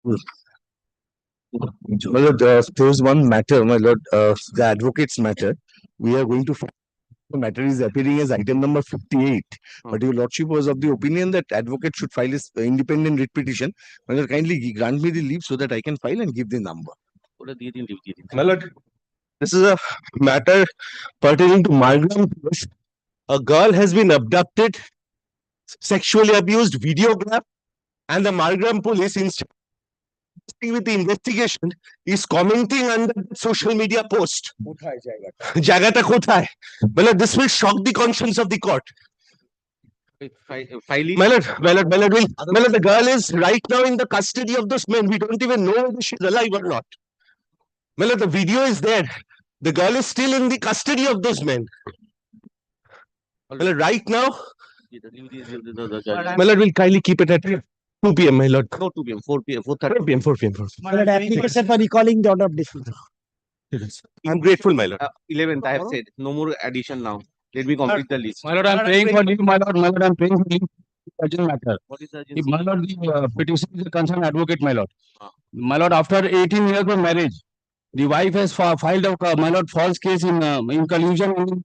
My lord, there is one matter, my lord, the advocates matter. We are going to the matter is appearing as item number 58. But your lordship was of the opinion that advocate should file his independent writ petition. My lord, kindly grant me the leave so that I can file and give the number. My lord, this is a matter pertaining to Margram. A girl has been abducted, sexually abused, videographed, and the Margram police, instead with the investigation, is commenting under the social media post. Jagata kothay. Well, this will shock the conscience of the court. The girl is right now in the custody of those men. We don't even know whether she's alive or not. Well, the video is there. The girl is still in the custody of those men. Well, right now, my lord, will kindly keep it at 2 p.m., my lord. No, 2 p.m., 4 p.m., 4:30 p.m., 4 p.m. My lord, application for recalling the order of dismissal. I'm grateful, my lord. 11th, I have said. No more addition now. Let me complete the list. My lord, I'm praying for you, my lord. My lord, I'm praying for you. Urgent matter. What is the If, urgency? my lord, the petition is a concerned advocate, my lord. My lord, after 18 years of marriage, the wife has filed a, my lord, false case in collusion.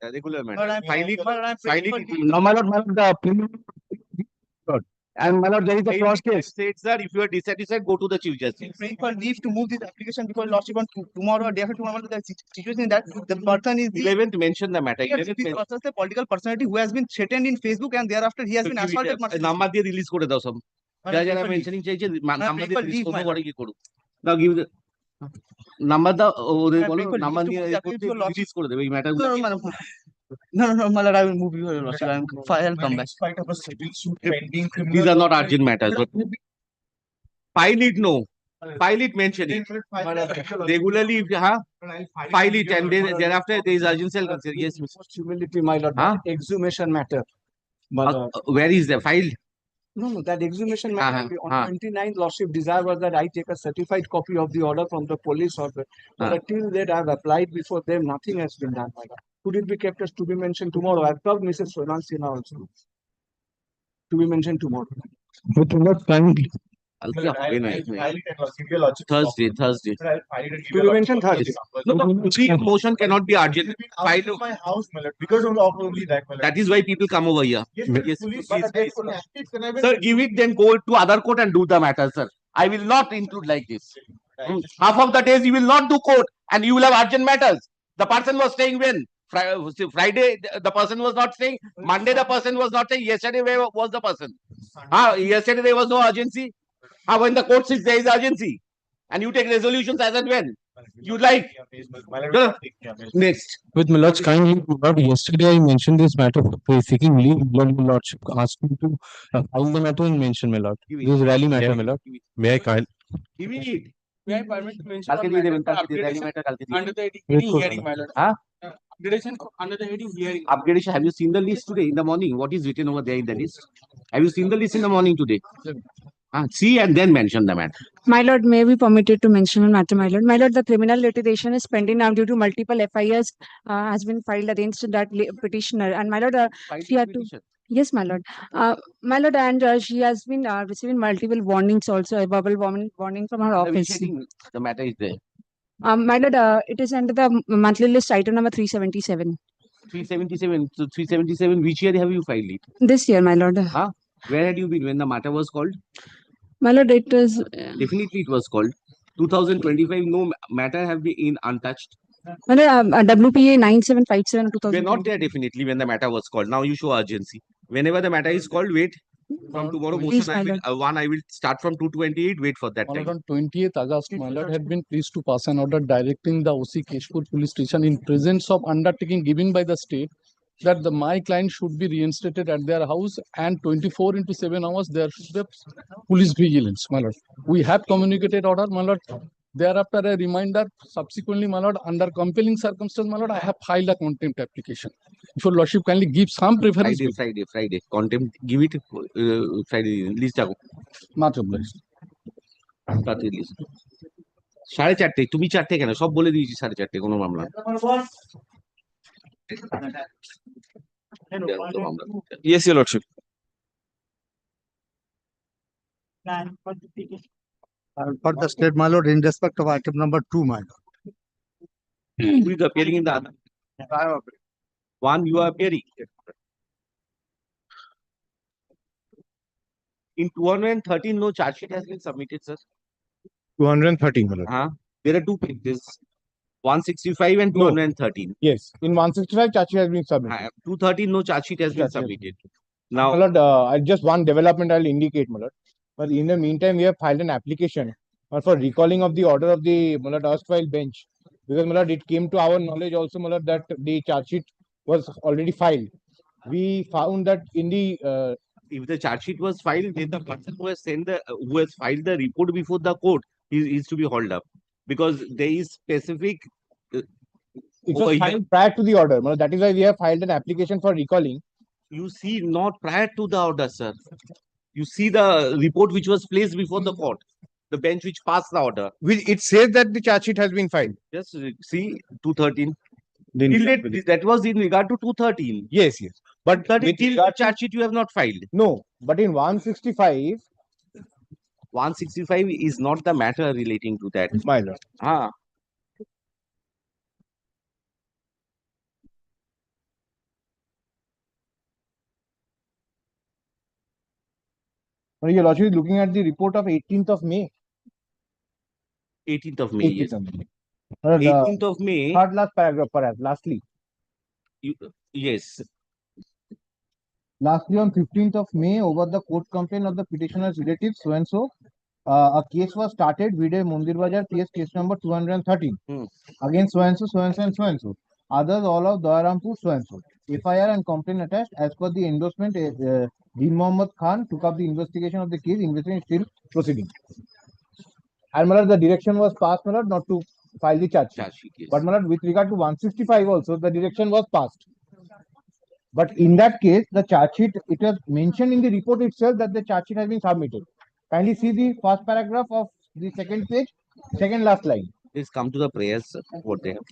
Regular matter. Lord, I'm File it. Lord, I'm File praying it. for you. No, my lord, lord. And my lord, there is a false case. Said, sir, if you are dissatisfied, go to the Chief Justice. Praying for leave to move this application because lordship on tomorrow or day after tomorrow the situation that the person is the 11th, mention the matter. 11th, this person is the political personality who has been threatened in Facebook and thereafter he has been assaulted. Number দিয়ে release করে দাও সব যারা যারা mentioning চাইছে number দিয়ে release করবো পরে কি করব নাও গিভ নাম্বার দাও ওদের বলো নাম্বার দিয়ে রিলিজ করে দেবে এই matter No, my lord, I will move you, lordship. I'll come back. these are not urgent matters but file it no file it mention it regularly file it and then thereafter there is urgency I'll consider. Yes, Humility, my lord. Exhumation matter. where is the file? No, that exhumation matter on 29th lordship desire was that I take a certified copy of the order from the police officer. But till that I have applied before them, nothing has been done, my lord. Could it be kept as to be mentioned tomorrow? I've told Mrs. Sonansina also. To be mentioned tomorrow. But what kindly. Thursday. To be mentioned Thursday. No, motion cannot be urgent. File my house, my lord, because of only that, my lord. that is why people come over here. Yes, please. please. Sir, give it, then go to other court and do the matter, sir. I will not include like this. Half of the days you will not do court and you will have urgent matters. The person was staying when? Friday, the person was not staying. Monday, the person was not staying. Yesterday, where was the person? Yesterday, there was no urgency. When the court sits, there is urgency. And you take resolutions as and when you like. Next. With my lord's kindly, Lord, yesterday I mentioned this matter for seeking leave. Lord, my lordship asked me to file the matter and mention, my lord. This rally matter, my lord. May I kindly? Give it. May I permit to mention কালকে দিয়ে দেবেন কালকে rally matter কালকে দিয়ে under the heading hearing, my lord. Upgradation under the heading hearing. Upgradation. Have you seen the list today in the morning? What is written over there in the list? Have you seen the list in the morning today? See and then mention the matter. My lord, may we permitted to mention one matter, my lord. My lord, the criminal litigation is pending now due to multiple FIRs has been filed against that petitioner. And my lord, she had to. Yes, my lord. My lord, and she has been receiving multiple warnings also, a verbal warning from her office. The matter is there. My lord, it is under the monthly list item number 377. 377. So 377, which year have you filed it? This year, my lord. Where had you been when the matter was called? My lord, it is. Definitely it was called. 2025, no matter have been untouched. My lord, WPA 9757 We're not there definitely when the matter was called. Now you show urgency. Whenever the matter is called, wait. From tomorrow Please, motion, I will start from 228. Wait for that time. On 20th August, my lord had been pleased to pass an order directing the OC Keshpur police station in presence of undertaking given by the state that my client should be reinstated at their house and 24/7 hours there should be police vigilance, my lord. We have communicated order, my lord. Thereafter, a reminder, subsequently, my lord, under compelling circumstance, my lord, I have filed a contempt application. If your lordship kindly give some preference. Friday. Contempt, give it Friday. List out. Much obliged. List. 4:30 তুমি 4:00 কেন সব বলে দিয়েছি 4:30 কোনো মামলা Yes, your lordship. For the state, my lord, in respect of item number 2, my lord. Who is appearing in the other? One you are appearing. In 213, no charge sheet has been submitted, sir. 213, my lord. There are two pages, 165 and No. 213. Yes, in 165 charge sheet has been submitted. 213, no charge sheet has been Charge sheet. submitted. My Now, lord, just one development I'll indicate, my lord. But in the meantime, we have filed an application for recalling of the order of the my lord, erstwhile bench. Because, my lord, it came to our knowledge also, my lord, that the charge sheet was already filed. We found that in the if the charge sheet was filed, then the person who has who has filed the report before the court is to be hauled up, because there is specific. it over was here. filed prior to the order. My lord, that is why we have filed an application for recalling. You see, not prior to the order, sir. You see the report which was placed before the court, the bench which passed the order. It says that the charge sheet has been filed. Just see 213. Then That was in regard to 213. yes, yes. But But with till regard to- charge sheet you have not filed. no, but in 165, 165 is not the matter relating to that. my lord. Your lordship is looking at the report of 18th of May. 18th of May. Yes. 18th of May. 18th of May. Third last paragraph, perhaps. Lastly, Yes. lastly on 15th of May, over the court complaint of the petitioner's relatives, so and so, a case was started. Vide Mundir Bajar, PS case number 213. Against so and so, so and so, and so and so. Others all of Dayarampur, so and so. FIR and complaint attached. As per the endorsement, Din Mohammed Khan took up the investigation of the case. Investigation is still proceeding. And my lord, the direction was passed, my lord, not to file the charge sheet. Charge sheet, yes. But my lord, with regard to 165 also, the direction was passed. But in that case, the charge sheet, it was mentioned in the report itself that the charge sheet has been submitted. Kindly see the first paragraph of the second page, second last line. Please come to the prayers, sir, what they have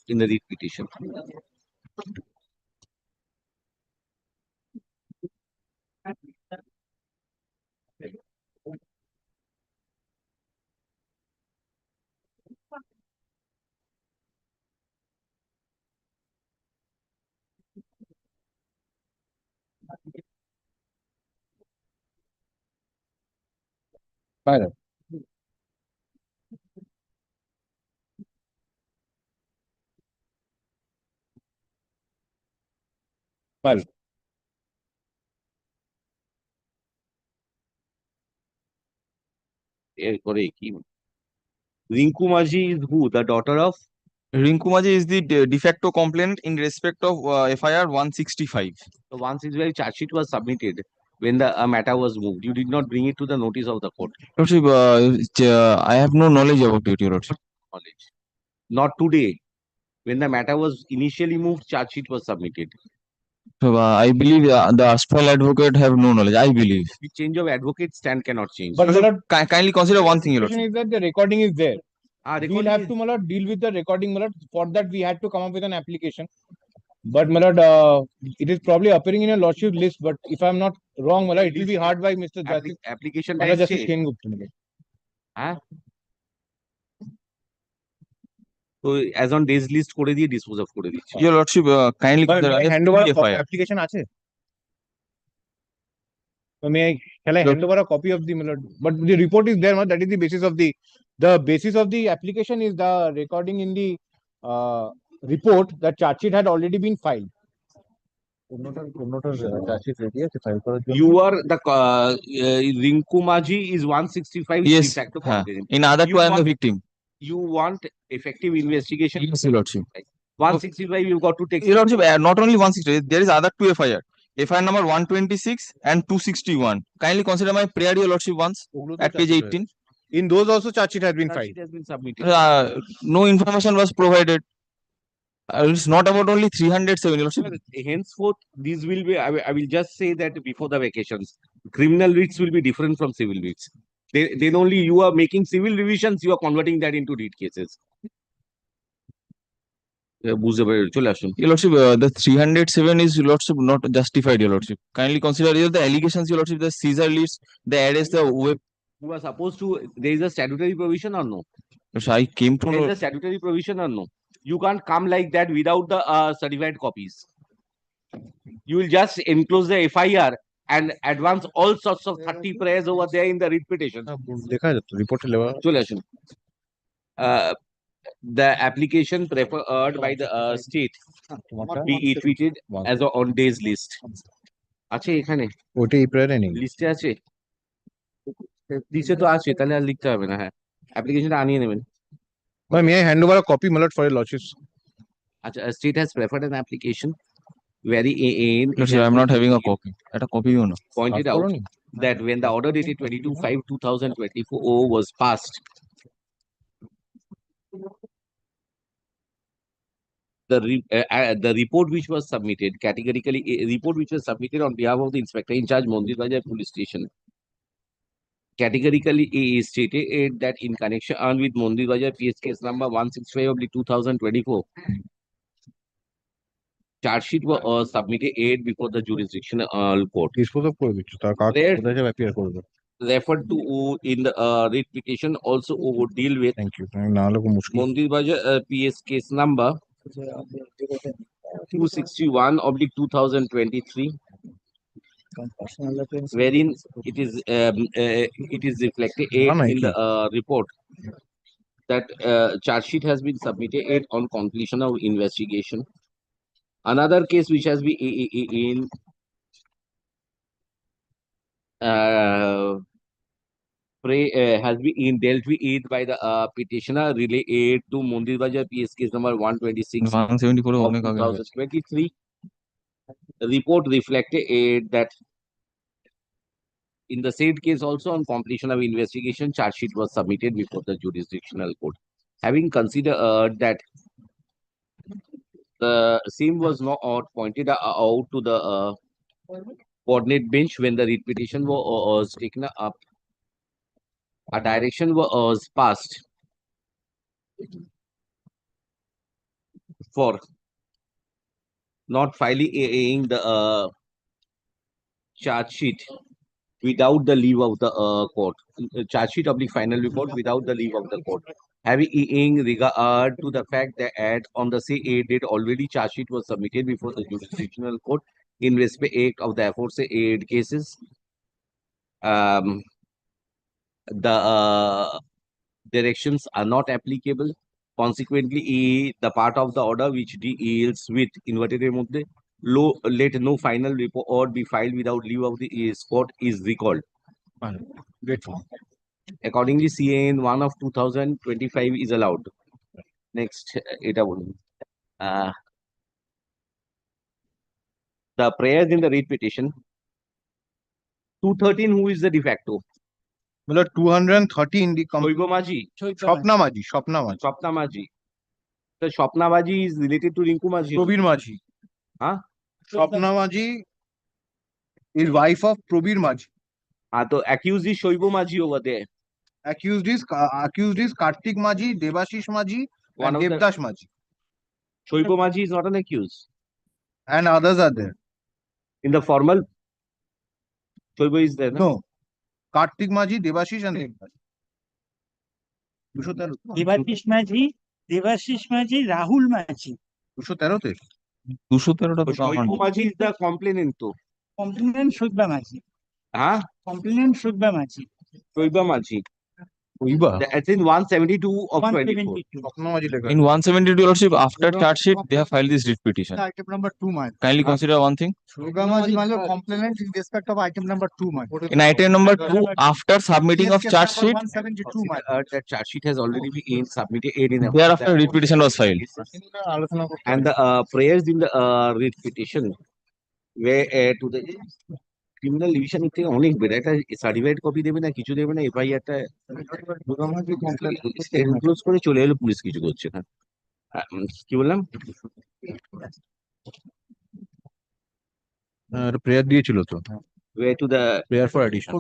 in the read petition. My lord. My lord. Rinku Maji is who? The daughter of? Rinku Maji is the de facto complaint in respect of FIR 165. The 165 charge sheet was submitted when the matter was moved. You did not bring it to the notice of the court. Lordship, I have no knowledge about it, Your Lordship. Knowledge. Not today. When the matter was initially moved, charge sheet was submitted. So, I believe the erstwhile advocate have no knowledge. I believe. The change of advocate stand cannot change. But my lord, Kindly consider one thing, Your Lordship. is that the recording is there. We'll have is- to, my lord, deal with the recording, my lord. For that, we had to come up with an application. But, my lord, it is probably appearing in a lordship list. But if I'm not wrong, my lord, it will be hard by Mr. Justice. application Honorable has Justice changed. Ken Gupta, my lord. So as on days list করে দিয়ে dispose of করে দিচ্ছি। Your Lordship, kindly But consider may I I have hand over seen a the copy FIR. application আছে? So shall I hand over a copy of the, my lord? But the report is there, my lord. That is the basis of the application is the recording in the report that charge sheet had already been filed. You are the Rinku Maji is 165 Yes, de facto huh. complaint. In other You two, I am the want- victim. You want effective investigation. Yes, Your Lordship. 165 you got to take. Your Lordship, not only 160, there is other two FIR. FIR number 126 and 261. Kindly consider my prayer, Your Lordship, once at page 18. In those also charge sheet has been Charge filed. sheet has been submitted. No information was provided. It's not about only 307, Your Lordship. Henceforth, these will be. I will just say that before the vacations, criminal writs will be different from civil writs. Then only you are making civil revisions, you are converting that into writ cases. বুঝতে পেরে চলে আসুন। Your Lordship, the 307 is, Your Lordship, not justified, Your Lordship. Kindly consider the allegations, Your Lordship, the Caesar list, the arrest, the web You are supposed to, there is a statutory provision or no? So I came There from is a statutory provision or no? You can't come like that without the certified copies. You will just enclose the FIR and advance all sorts of 30 prayers over there in the writ petition. দেখা যেত রিপোর্টে লেওয়া চলে আসুন। The application preferred by the state be treated as a on days list. আছে এখানে ওইটা এই প্রেয়ারে নেই লিস্টে আছে, লিস্টে তো আছে, তাহলে আর লিখতে হবে না। হ্যাঁ, অ্যাপ্লিকেশনটা আনিয়ে নেবেন। may I hand over a copy, my lord, for your lordships? আচ্ছা, state has preferred an application where No, sir, I'm not having a copy. At a copy, you know. pointed out that when the order dated 22/5/2024 was passed, the report which was submitted categorically, a report which was submitted on behalf of the inspector in charge Mondir Bajar police station categorically stated that in connection with Mondir Bajar PS case number 165/2024, charge sheet was submitted before the jurisdictional court. Dispose করে দিচ্ছ তার কাজ Where- কোথায় যাবে appear করবে Referred to in the writ petition also would deal with thank you না হলে খুব মুশকিল Mondir Bajar PS case number 261/2023, wherein it is reflected in the report that charge sheet has been submitted on completion of investigation. Another case which has been in has been dealt with by the petitioner related to Mondir Bajar PS case number 126 174 of অনেক আগে হয়েছে। 2023. The report reflected that in the said case also on completion of investigation, charge sheet was submitted before the jurisdictional court. Having considered that the same was not pointed out to the coordinate bench when the writ petition was taken up, a direction was passed for not filing the charge sheet without the leave of the court. Charge sheet of the final report without the leave of the court. Having in regard to the fact that on the same date already charge sheet was submitted before the jurisdictional court in respect of the aforesaid cases, the directions are not applicable. Consequently, the part of the order which deals with inverted mode, let no final report be filed without leave of the court is recalled. Grateful. Accordingly, CAN 1 of 2025 is allowed. Next, এটা বলুন। The prayers in the writ petition. 213, who is the de facto? my lord 213 the Shoibo Maji, Swapna Majhi Swapna Maji. The Swapna Maji is related to Rinku Maji. Prabir Majhi Huh? Swapna Majhi is wife of Prabir Majhi So accused is Shoibo Maji over there. accused is Kartik Majhi Debashis Majhi One and of the Devdas Majhi Shoibo Maji is not an accused. and others are there In the formal, Shoibo is there. no Kartik Majhi Debashis and Devdas 213 Debashis মাঝি, দেবাশিস মাঝি, রাহুল মাঝি। 213 তে 213টা তো Shoibo Maji is the complainant to. Complainant সুইবা মাঝি, Huh? Complainant সুইবা মাঝি। Shoibo Maji. ওইবা That's in 172 of 24. 172 Swapna মাঝি লেখা In 172 lordship, after charge sheet, they have filed this writ petition. Item number 2, my. Kindly consider one thing. Shubha Maji, my lord, complainant in respect of item number 2, my. In item number 2, after submitting of charge sheet, 172, my. That charge sheet has already been submitted in thereafter writ petition was filed. আলোচনা করতে and the prayers in the writ petition where to the criminal division থেকে অনেক বেড়ে একটা certified copy দেবে না, কিছু দেবে না, এফআইআরটা ক্লোজ করে চলে এলো, পুলিশ কিছু করছে না। কি বললাম? প্রেয়ার দিয়েছিল তো Where to the prayer for addition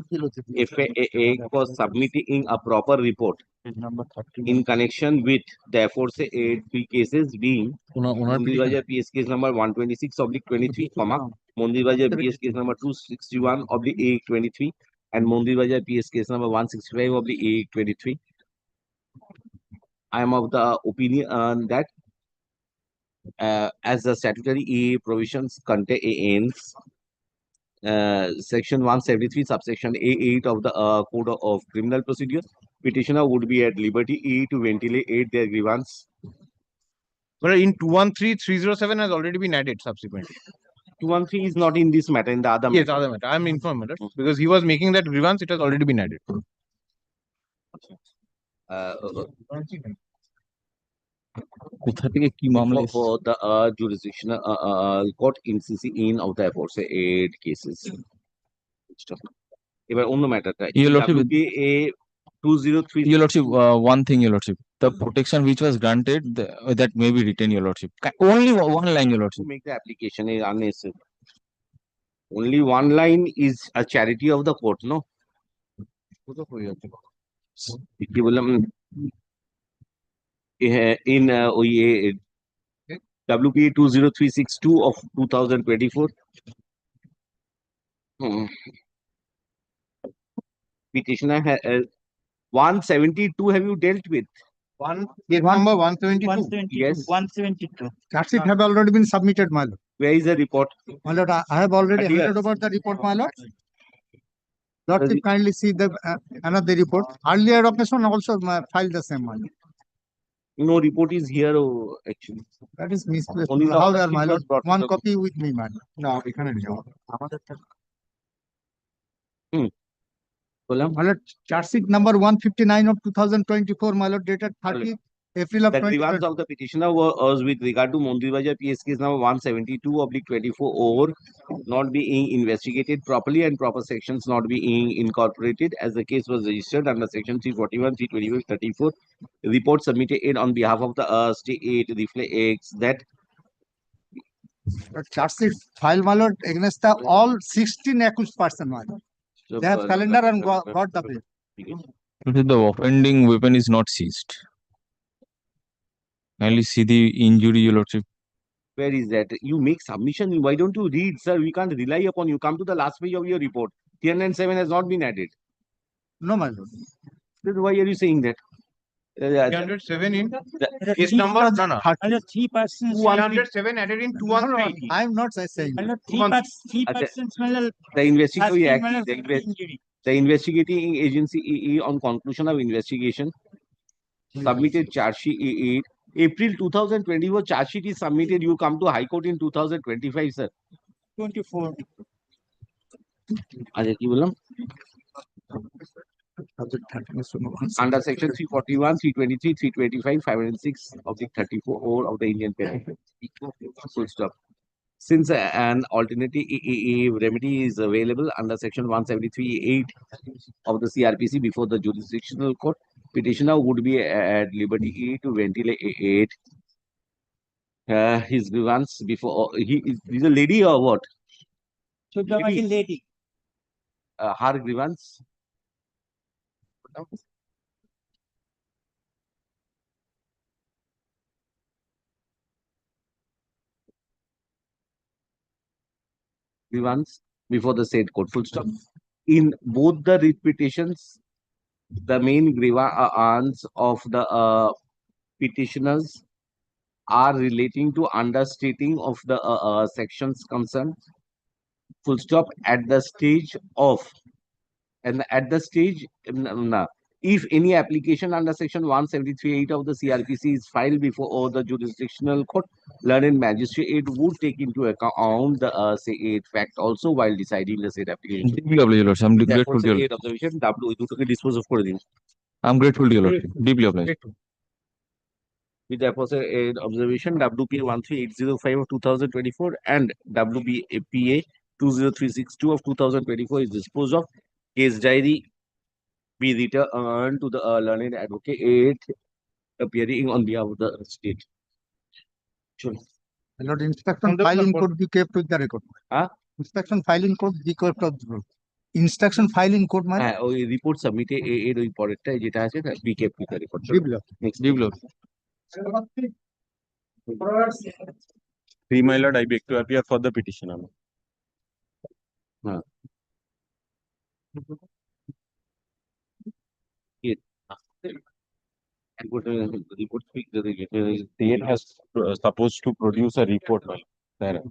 FAA was submitting a proper report number 30. in connection with the aforesaid three cases being owner Mondir Bajar PS case number 126/23, Mondir Bajar PS case number 261/23, and Mondirbajar PS case number 165 of the A23. I am of the opinion that as the statutory A provisions contains section 173 subsection A8 of the Code of Criminal Procedure, petitioner would be at liberty to ventilate their grievance. But in 213, 307 has already been added subsequently. 213 is not in this matter, in the other Yes, matter. other matter. I am informed, my lord, because he was making that grievance, it has already been added. কোথা থেকে কি মামলা For the jurisdictional court in CC in of the aforesaid cases. এবার অন্য ম্যাটারটা Your Lordship, WPA 203 Your Lordship, one thing, Your Lordship. The protection which was granted, that may be written, Your Lordship. Only one line, Your to Lordship. make the application is unnecessary. Only one line is a charity of the court, no? কি বললাম in WPA 20362 of 2024. Petitioner 172 have you dealt with? Case number 172. Yes. 172. Charge sheet have already been submitted, my lord. Where is the report? My lord, I have already But yes. handed over the report, my lord. Lordship, kindly see the another report. Earlier occasion also filed the same, my lord. No report is here, actually. That is misplaced. Only the However, other my sheet lord, was brought to one the- copy with me, my lord. No, এখানে নেই আমাদের বললাম My lord, charge sheet number 159 of 2024, my lord, dated 30th April of the grievance 2020. of the petitioner was with regard to Mondirbajar PS case number 172/24 or not being investigated properly and proper sections not being incorporated as the case was registered under section 341, 325, 34. The report submitted on behalf of the state reflects that Charge sheet file, my lord, against the all 16 accused person, my lord. They have calendar and got the bill. The offending weapon is not seized. Kindly see the injury, Your Lordship. where is that? You make submission. Why don't you read, sir? We can't rely upon you. Come to the last page of your report. 307 has not been added. No, my lord. Then why are you saying that? 307 in case number, no, no. 3 persons. 307 added in 213. I am not saying. Three Acha. persons. The investigating, Has been injury. the investigating agency on conclusion of investigation submitted charge sheet. April 2024 charge sheet is submitted. You come to High Court in 2025, sir. 24. আচ্ছা কি বললাম? Under section 341, 323, 325, 506 of the 34 or of the Indian Penal Code. Full stop. Since an alternative remedy is available under section 173(8) of the CRPC before the jurisdictional court, petitioner would be at liberty to ventilate his grievance before he's a lady or what? So the lady. Her grievance. Grievance before the said court. Full stop. In both the writ petitions, the main grievance of the petitioners are relating to understating of the sections concerned. Full stop. At the stage of and at the stage if any application under section 173(8) of the CRPC is filed before the jurisdictional court, learned magistrate would take into account the said fact also while deciding the said application. Deeply obliged, Your Lordship. I'm grateful to you. Observation W দুটোকে dispose of করে দিন। I'm grateful to Your Lordship. Deeply obliged. With the aforesaid observation, WPA 13805 of 2024 and WPA 20362 of 2024 is disposed of. Case diary be returned to the learned advocate appearing on behalf of the state. Sure. My lord, inspection filing could be kept with the record. Huh? Inspection filing could be kept of the record. Inspection filing court, my হ্যাঁ ওই report সাবমিটে এর ওই পরেরটা যেটা আছে না be kept with the report next Deeply obliged. 3, my lord, I beg to appear for the petitioner. report speak the state has supposed to produce a report, sir,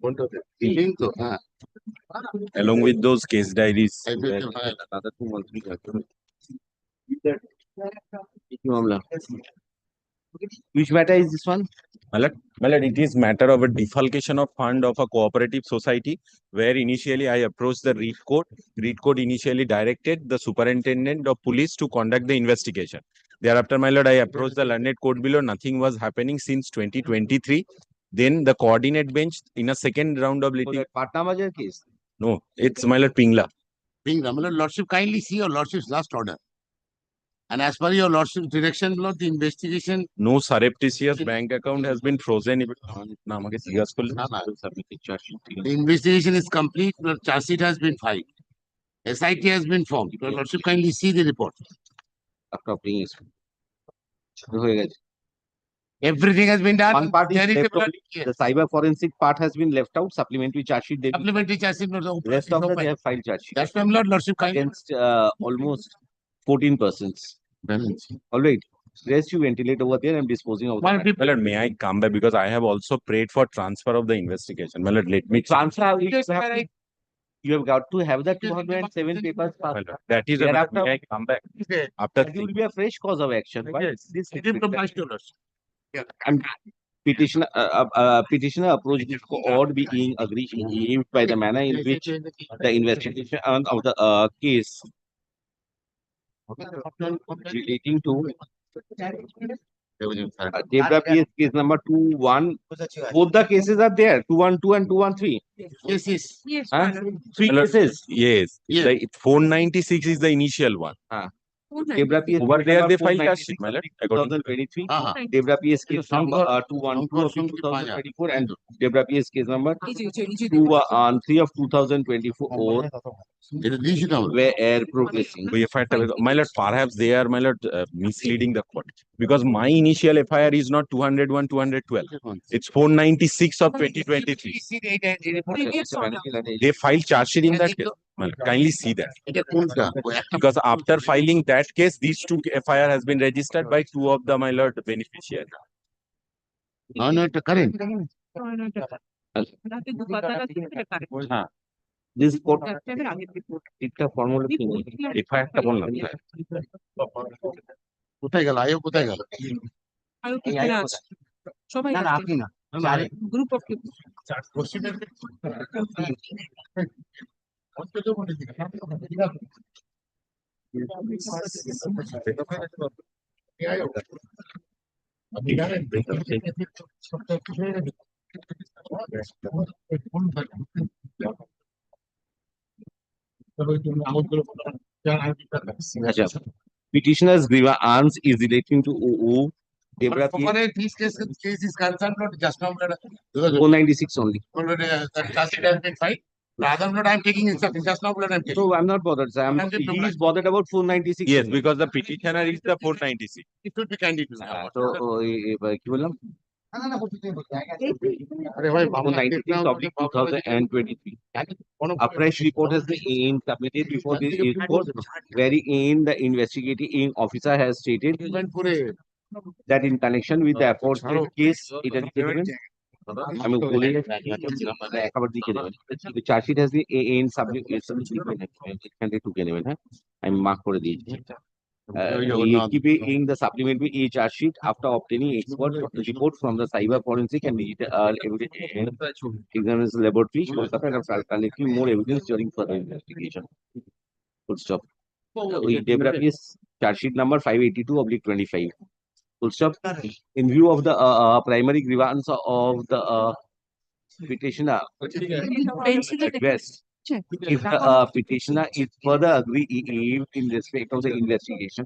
along with those case diaries. Another 2 months we have to. Which matter is this one? My lord, it is matter of a defalcation of fund of a cooperative society, where initially I approached the read court. Read court initially directed the superintendent of police to conduct the investigation. Thereafter, my lord, I approached the learned court below. Nothing was happening since 2023. Then the coordinate bench in a second round of litigation. Patna Bazaar case. No, it's my lord Pingla. Being Lordship, kindly see your Lordship's last order. And as per your Lordship's direction, Lord, the investigation. No surreptitious bank account has been frozen. The investigation is complete. The charge sheet has been filed. SIT has been formed. Your Lordship, kindly see the report. Everything has been done. One part is left Verifiable. only. The cyber forensic part has been left out. Supplementary charge sheet. Supplementary charge sheet. Rest of them they have filed charge sheet. That's why, Lordship, kindly. Against almost 14 persons. All right. Rest you ventilate over there. I'm disposing of that. Well, Lord, may I come back because I have also prayed for transfer of the investigation. Well, Lord, let me transfer. You have got to have the 207 papers. Well, Lord, that is a matter. May I come back after? It will be a fresh cause of action. Why? This and petitioner approached this court being aggrieved by the manner in which the investigation of the case relating to Debra PS case number 2-1. Both the cases are there. 212 and 213. Yes, yes. Yes. Huh? Three cases. Yes. The 496 is the initial one. Debra PS over there they filed charge sheet, my lord. 2023. Debra PS case number 212 of 2024 and Debra PS case number 3 of 2024. Where progressing. My lord, perhaps they are, my lord, misleading the court because my initial FIR is not 201, 212. It's 496 of 2023. They filed charge sheet in that case. My lord, kindly see that. Because after filing that case, these two FIR has been registered by two of the, my lord, beneficiaries. No, no, correct. This court, it's a formula thing. If I have to one, কোথায় গেল আয়ো কোথায় গেল সবাই না না আপনি না group of petitioner's grievance is relating to OO. Debra this case is concerned not just now 496 only. that charge sheet has been filed. Rather not I'm taking instruction just now I'm taking. So I'm not bothered, sir. He is bothered about 496. Yes, because the petitioner is the 496. It should be kindly to So, Topic 2023. A fresh report has been submitted before this report, wherein the investigating officer has stated that in connection with the aforesaid case, it has been I mean, the charge sheet has been in subject. I'm marked for the keeping the supplementary A charge sheet after obtaining expert report from the cyber forensic and digital evidence laboratory, collecting more evidence during further investigation. Full stop. Debra PS charge sheet number 582/25. Full stop. In view of the primary grievance of the petitioner, redress. If the petitioner is further aggrieved in respect of the investigation,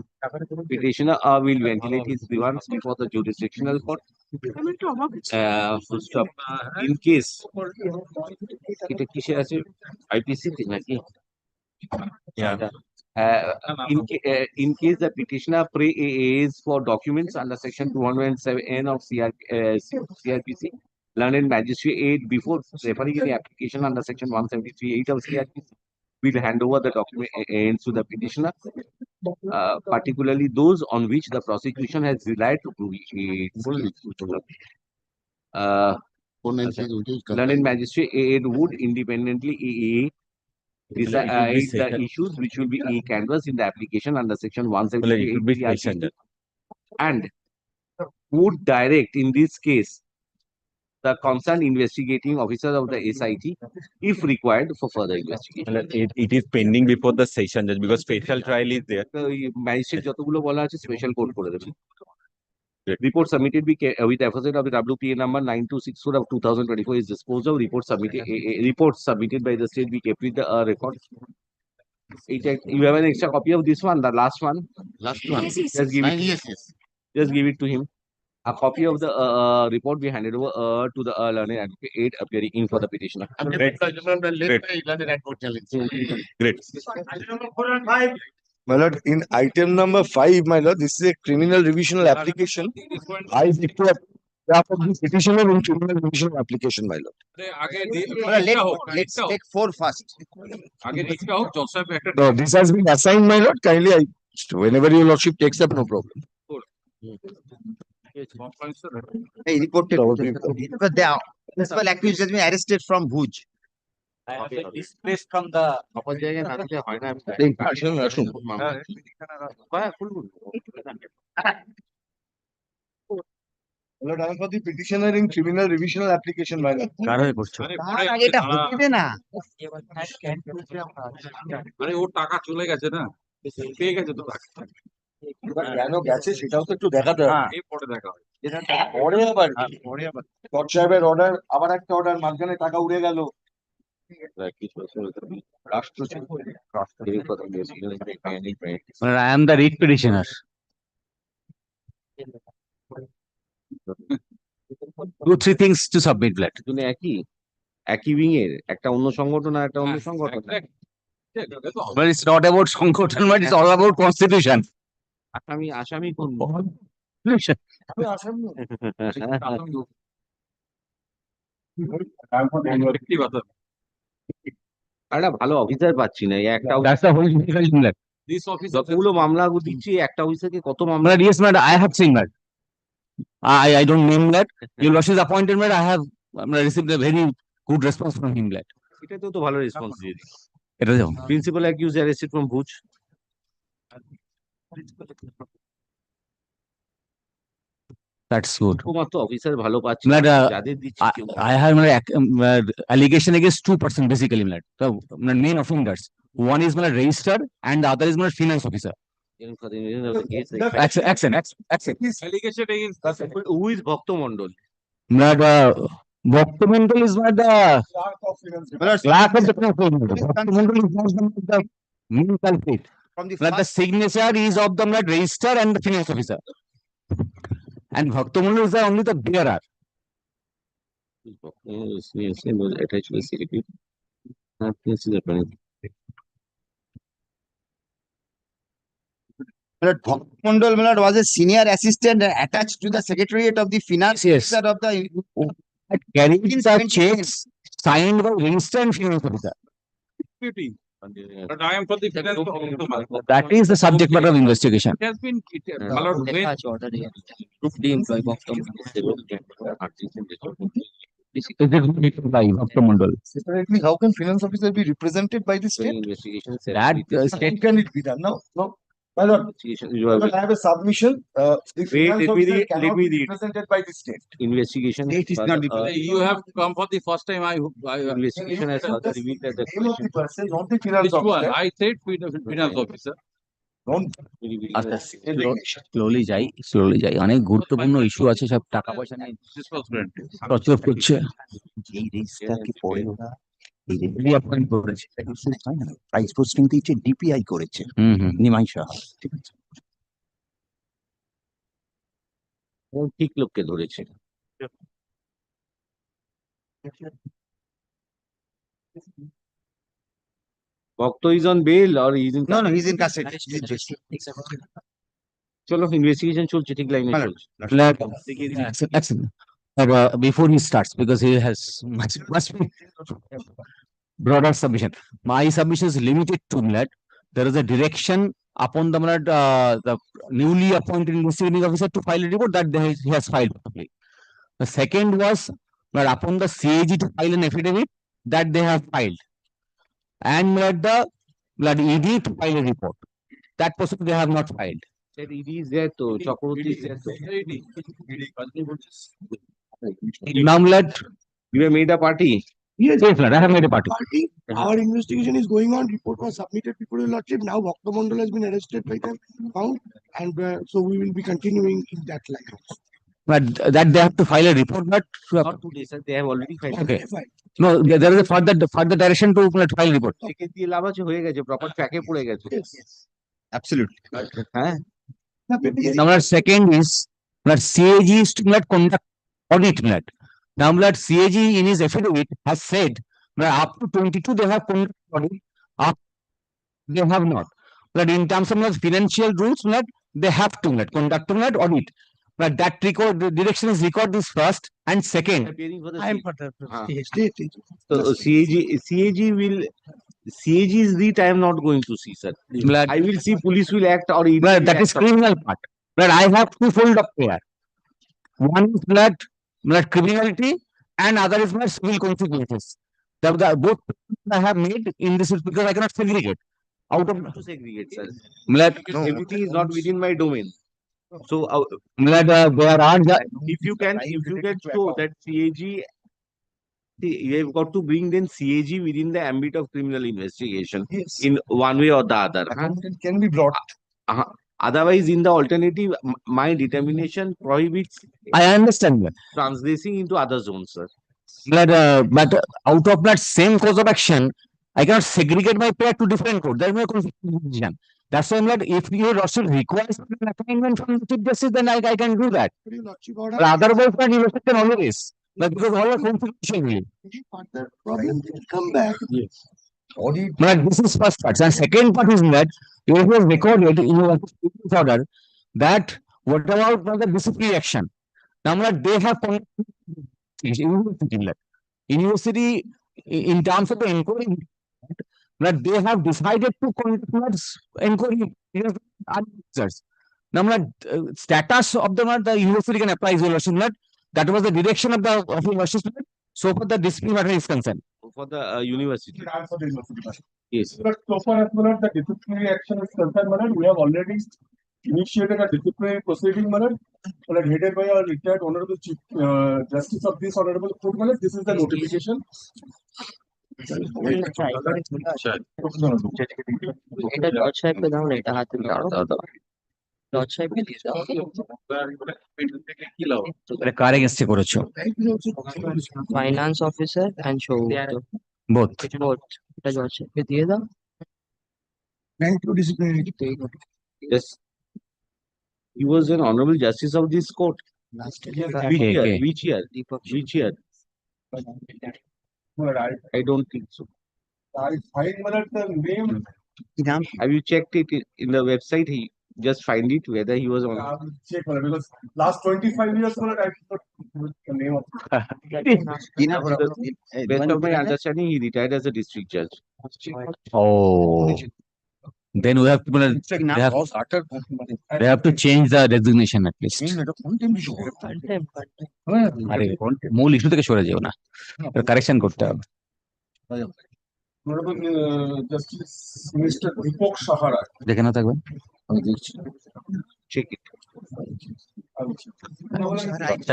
petitioner will ventilate his grievance before the jurisdictional court. Full stop. In case, IPC yeah. In case the petitioner prays for documents under section 207 of CRPC, learned magistrate before referring any application under section 173(8) of CRPC, will hand over the documents to the petitioner, particularly those on which the prosecution has relied to prove its learned magistrate A.N. would independently decide the issues which will be canvassed in the application under section 178 and would direct in this case the concerned investigating officer of the SIT if required for further investigation. It is pending before the session judge because special trial is there. Magistrate যতগুলো বলা আছে special court করে দেবে। Report submitted with the affidavit of the WPA number 9264 of 2024 is disposed of. Report submitted by the state be kept with the record. You have an extra copy of this one, the last one. Last one. Yes, yes, Just give it. Yes, yes. Just give it to him. A copy of the report be handed over to the learned advocate aid appearing in for the petitioner. Great. Great. My lord, in item number 5, my lord, this is a criminal revisional application. I declare draft of the petitioner in criminal revisional application, my lord. Let's take 4 first. No, this has been assigned, my lord. Kindly, whenever your lordship takes up, no problem. Hey, report because the principal accused has been arrested from Bhuj. Displaced from the My lord, I am for the petitioner in criminal revisional application, my lord. তার আগে এটা হতে দে না। আরে ওর টাকা চলে গেছে না, পেয়ে গেছে তো টাকা। কেন গেছে সেটাও তো একটু দেখাতে হবে। এই পরে দেখা হবে। পরে আবার কোর্ট সাহেবের অর্ডার, আবার একটা অর্ডার, মাঝখানে টাকা উড়ে গেল। I am the read petitioner. 2-3 things to submit, blood. দুজনে একই উইং এর, একটা অন্য সংগঠন আর একটা অন্য সংগঠন। But it's not about Sankotan, but it's all about constitution. আসামি কোন? একটা ভালো অফিসার পাচ্ছি না, একটা That's the whole difficulty, blood. This office যতগুলো মামলা দিচ্ছি একটা অফিসারকে কত মামলা। But yes, madam, I have seen that. I don't name that. Your lordship is appointed, madam. I have received a very good response from him, blood. এটাতেও তো ভালো রেসপন্স দিয়ে দিই। It is principal accuse arrested from Bhuj. That's good. শুধুমাত্র officer ভালো পাচ্ছি But যাদের দিচ্ছি কেউ I have an allegation against 2% basically, blood. The main offenders. One is my register and the other is my finance officer. Action. allegation against who is ভক্ত Mondal? But Bhakta Mandal is not the lack of the Bhakta Mandal is not the main culprit. From the But the first, signature is of the register and the finance officer. And Bhakta Mandal is the only the bearer. Mandal was a senior assistant attached to the secretariat of the finance Yes. officer of the Carried the checks signed by register and finance officer. deputy. But I am for the finance officer. That is the subject matter of investigation. It has been, my lord, when Is it by Bhakta Mandal? Separately, how can finance officer be represented by the state? Investigation That How state can it be done? No. My lord, I have a submission. The finance let me officer read- let cannot me be read. represented by the state. investigation. State is not you have come for the first time, Investigation has further revealed that the Name of the person, not the finance which one? officer. I said finance officer. Don't slowly যাই অনেক গুরুত্বপূর্ণ issue আছে, সব টাকা পয়সা নিয়ে This was granted. প্রচুর করছে। এই রেজিস্টারকে পড়ে ওরা এই Reappoint করেছে। প্রাইস পোস্টিং দিয়েছে, ডিপিআই করেছে হুম। নিমাই সাহা। ঠিক আছে, ঠিক লোককে ধরেছে। ভক্ত is on bail or is in no, he's in custody. চলো ইনভেস্টিগেশন চলছে, ঠিক লাইনে Madam, চলছে। Excellent. Before he starts, because he has much broader submission. My submission is limited to that. There is a direction upon the newly appointed investigating officer to file a report that he has filed properly. The second was that upon the CAG to file an affidavit that they have filed, and the ED to file a report. That person they have not filed. That ED is there to Chakraborty is there to. Now let You have made a party. Yes, yes, lord, I have made a party. our investigation is going on. Report was submitted before your lordship. Now Bhakta has been arrested by them, found, and so we will be continuing in that line. But that they have to file a report, but Not today, sir. They have already filed. okay. No, there is a further direction to file report. থেকে দিয়ে লাভ আছে হয়ে গেছে proper ট্র্যাকে পড়ে গেছে Absolutely. হ্যাঁ Number second is that CAG is to conduct audit. Now that CAG in his affidavit has said that up to 22 they have conducted audit, up they have not. But in terms of financial rules, they have to conduct audit. But that record the direction is record this first and second. appearing for the I am C- for the हाँ. state. So CAG will CAG's read I am not going to see, sir. But, I will see police will act or ED but will that is act. criminal part. But I have two-fold up there. One is that criminality and other is civil consequences. Both I have made in this is because I cannot segregate. Out of To segregate, sir. that, Everything is not within my domain. So there are if you can show that CAG, you have got to bring then CAG within the ambit of criminal investigation Yes. in one way or the other. Accountant can be brought. Otherwise, in the alternative, my determination prohibits I understand that. transgressing into other zones, sir. But out of that same cause of action, I cannot segregate my pair to different court. There is no confusion. That's why I'm like, if your lordship requires an assignment from the chief justice, then I can do that. But your lordship order. But otherwise, my university can always. Like, because all are constitutionally. Further problem will come back. Yes. But this is first part. And second part is that you have recorded in your order that what about the disciplinary action? Now, they have university in terms of the inquiry that they have decided to conduct inquiry officers. Now, status of the university can apply as well. That was the direction of the university. So far, the discipline matter is concerned. For the university. Yes. But so far as well as the disciplinary action is concerned, Manoj, we have already initiated a disciplinary proceeding, Manoj, headed by our retired Honorable Chief Justice of this Honorable Court, Manoj. This is the notification. এটা জজ সাহেবকে দাও না, এটা হাতে দাও জজ সাহেবকে দিয়ে দাও। কার এগেইনস্টে করেছো? Finance officer and Saugata both. এটা জজ সাহেবকে দিয়ে দাও। Thank you, disciplinary. Yes. He was an honorable justice of this court. Which year? Okay. Which year? Which year? I don't think so. I find the name. Have you checked it in the website? He just find it whether he was on. I will check because last 25 years, I forgot the name of. Best of my understanding, he retired as a district judge. Oh. Then we have to they have to change the designation at least. আরে মূল issue থেকে সরে যেও না, correction করতে হবে। Honorable Justice Mr. Deepak Sahara. দেখে না থাকবেন, Check it.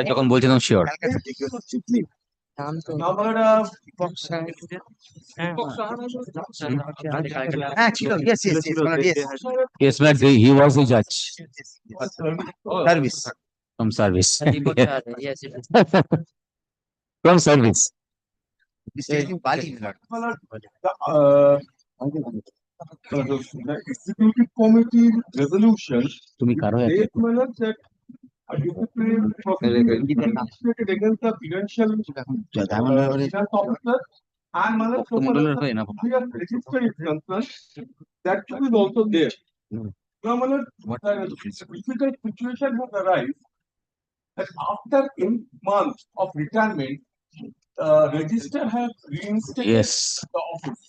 যখন বলছিলাম sure. Yes, but he was a judge. Service. From service. Yes, From service. The executive committee resolution তুমি কারো states, Manoj, that a disciplinary proceeding is initiated against the financial finance officer and Manoj, so far as the register is concerned, that is also there. Now, Manoj, the difficult situation would arise that after 8 months of retirement, register has reinstated Yes. the office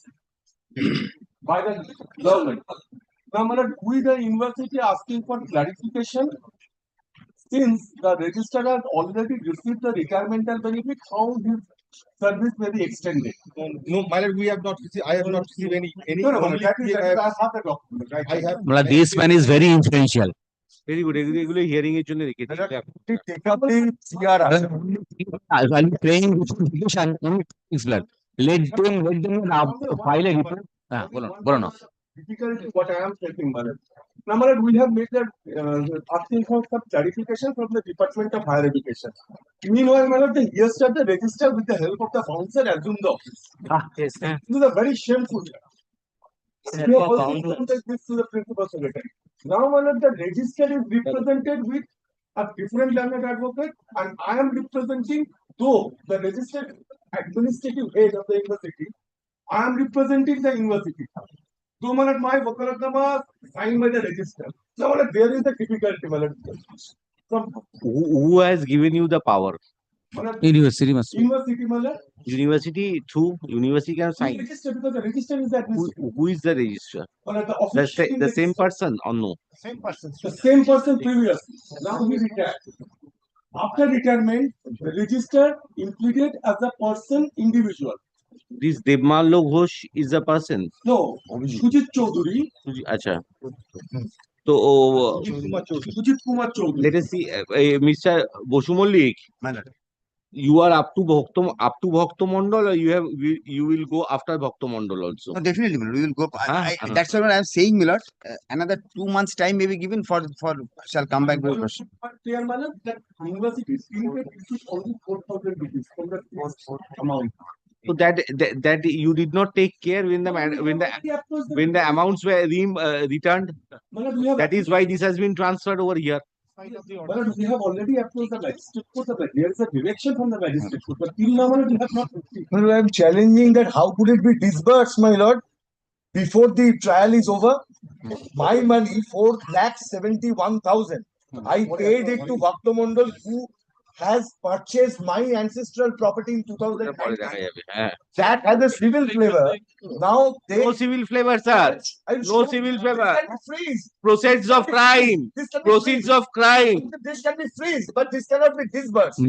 by the government. Now, my lord, we the university asking for clarification. Since the registrar has already received the retirement benefit, how his service may be extended? No, my lord, we have not received, I have not received any. No, no, only that is, I I have- have the document, right? I have. Well, this man is very influential. Very good. এগুলো hearing এর জন্য রেখে দিই। Take up the CRR. I'll be praying with petition, let them file a report. বলো না। Difficulty what I am facing, my lord. Now, my lord, we have made that asking for some clarification from the Department of Higher Education. Meanwhile, my lord, the yesterday register with the help of the bouncer assumed the office. Yes, sir. This is a very shameful. We have also presented this to the principal secretary. Now, my lord, the register is represented with a different landlord advocate, and I am representing, though the registered administrative head of the university, I am representing the university. So, my lord, my wakalatnama signed by the register. So, my lord, there is a difficulty, my lord. Who has given you the power? My lord, University must be. University, my lord, University through university can who sign. registered because the register is the administrator. Who is the registrar? My lord, the The, official the same person or no? Same person. The same person previously. Now he retired. After retirement, the register implemented as a person individual. This Devmallo Ghosh is the person. No, Sujit Chaudhary. আচ্ছা তো Sujit Kumar Chaudhary. let us see Mr. Bosu Mollik, you are up to Bhakto Mondal, or you will go after Bhakto Mondal also? No, definitely, my lord, we will go. Uh-huh. That's what I am saying, my lord. Another 2 months time may be given for shall come back with question. Clear, my lord, that university is only 4,000 rupees from the amount. So that you did not take care when the amounts were returned. My lord, we have That is why this has been transferred over here. My lord, we have already approached the magistrate court. There is a direction from the magistrate court, but till now, my lord, we have not received. Well, I am challenging that how could it be disbursed, my lord, before the trial is over? My money, 4,71,000. I paid it to Bhakto Mondal, who has purchased my ancestral property in 2019. That has a civil flavor. Now they. No civil flavor, sir. I'm No sure civil this flavor. can be freezed. Proceeds of crime. This can be Proceeds freezed. of crime. This can be freezed, but this cannot be disbursed.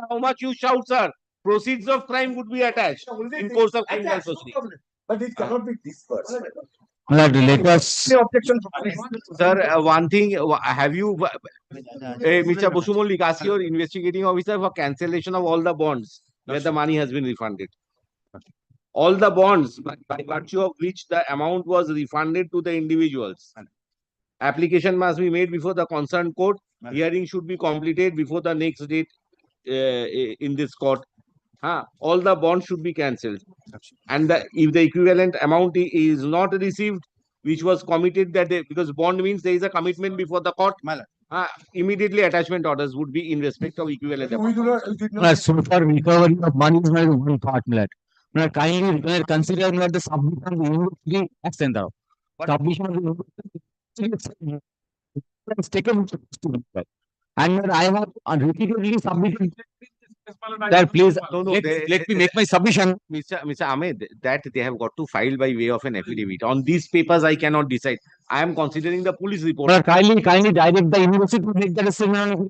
How much you shout, sir? Proceeds of crime would be attached in course of criminal Attached, no proceedings. problem. But it cannot be disbursed. Let us. No objection from this. Sir, one thing, have you, Mr. Bosu Mollik, ask your investigating officer for cancellation of all the bonds where the money has been refunded. All the bonds by virtue of which the amount was refunded to the individuals. Application must be made before the concerned court. Hearing should be completed before the next date in this court. All the bonds should be cancelled. And if the equivalent amount is not received, which was committed that day, because bond means there is a commitment before the court, immediately attachment orders would be in respect of equivalent We amount. do not, we did not. So far recovery of money is not one part, my lord. Now, kindly consider that the submission of the university extend the submission of the university is taken. And I have repeatedly submitted that. Please let me make my submission. Mr. Ahmed, that they have got to file by way of an affidavit. On these papers, I cannot decide. I am considering the police report. But kindly direct the university to make the decision.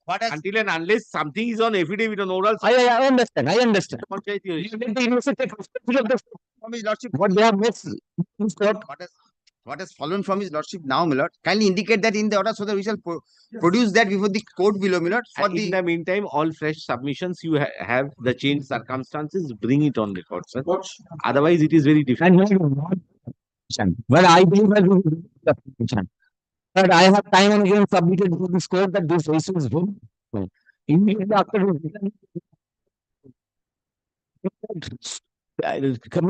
Until and unless something is on affidavit on oral. I understand. I understand. Let the university take responsibility of the From his lordship, what they have missed. what has fallen from his lordship now, my lord. Kindly indicate that in the order so that we shall produce that before the court below, my lord. For And in the meantime, all fresh submissions you have the changed circumstances, bring it on record, sir. Otherwise, it is very difficult. Well, I believe I will do the petition. But I have time and again submitted to this court that this issue is wrong. Immediately after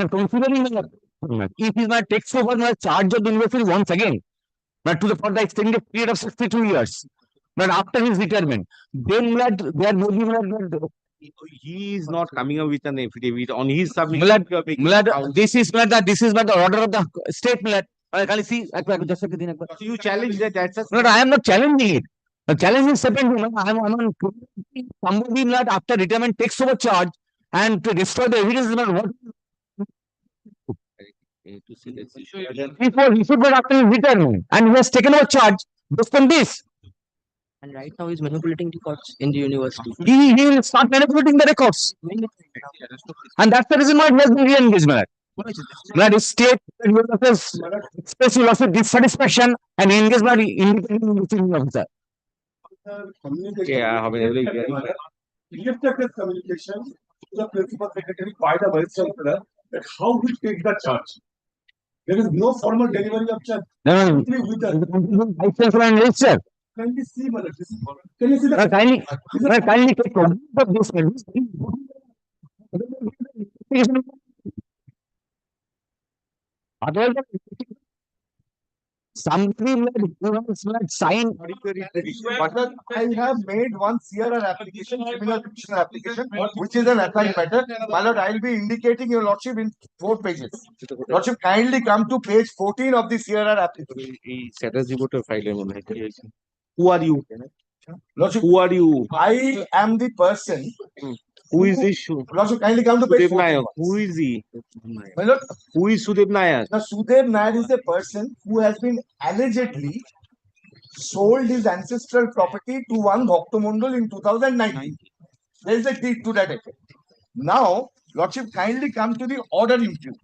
considering if he might takes over my charge of the university once again, but for the extended period of 62 years, but after his retirement, then there will be He is not coming up with an affidavit on his submission. this is not the order of the state. You challenge that. That's a No, I am not challenging it. The challenge is separate. I'm on somebody that after retirement takes over charge and to destroy the evidence. What he should go after his retirement, and he has taken over charge based on this. And right now he's manipulating the courts in the university. He will start manipulating the records, and that's the reason why he has been re-engaged. That is state expressive loss of dissatisfaction and engagement independent investigating officer. Yeah, communication to the principal secretary by the vice chancellor that how we take the charge. There is no formal delivery of charge. No, vice chancellor and registrar. Can we see, can you see the Kindly take cognizance of this. Otherwise, somebody might sign. I have made one CRR application, criminal petition application, which is an assigned matter. My lord, I will be indicating your lordship in 4 pages. Lordship, kindly come to page 14 of the CRR application. Who are you? Lordship, Who are you? I am the person. Who is this? Lordship, kindly come to page Sudev 14. Nayak. Who is he? My lord, Who is Sudev Nayak? now Sudev Nair is a person who has been allegedly sold his ancestral property to one Bhaktamondal in 2019. There is a deed to that effect. Now, Lordship, kindly come to the order impute.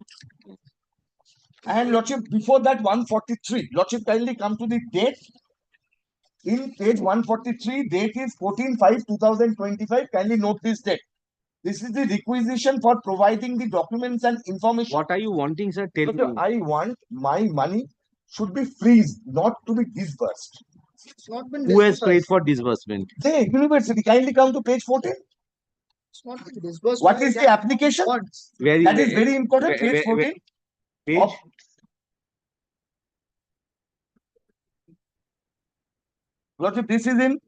And Lordship, before that 143, Lordship, kindly come to the date. In page 143, date is 14/5/2025. Kindly note this date. This is the requisition for providing the documents and information. What are you wanting, sir? Tell Lordship, me. I want my money should be freezed, not to be disbursed. It's not been Who has disbursed. paid for disbursement? The university, kindly come to page 14. It's not been disbursed. What is the application? Very, That is very important. Page 14. Page. Of- Lordship, this is in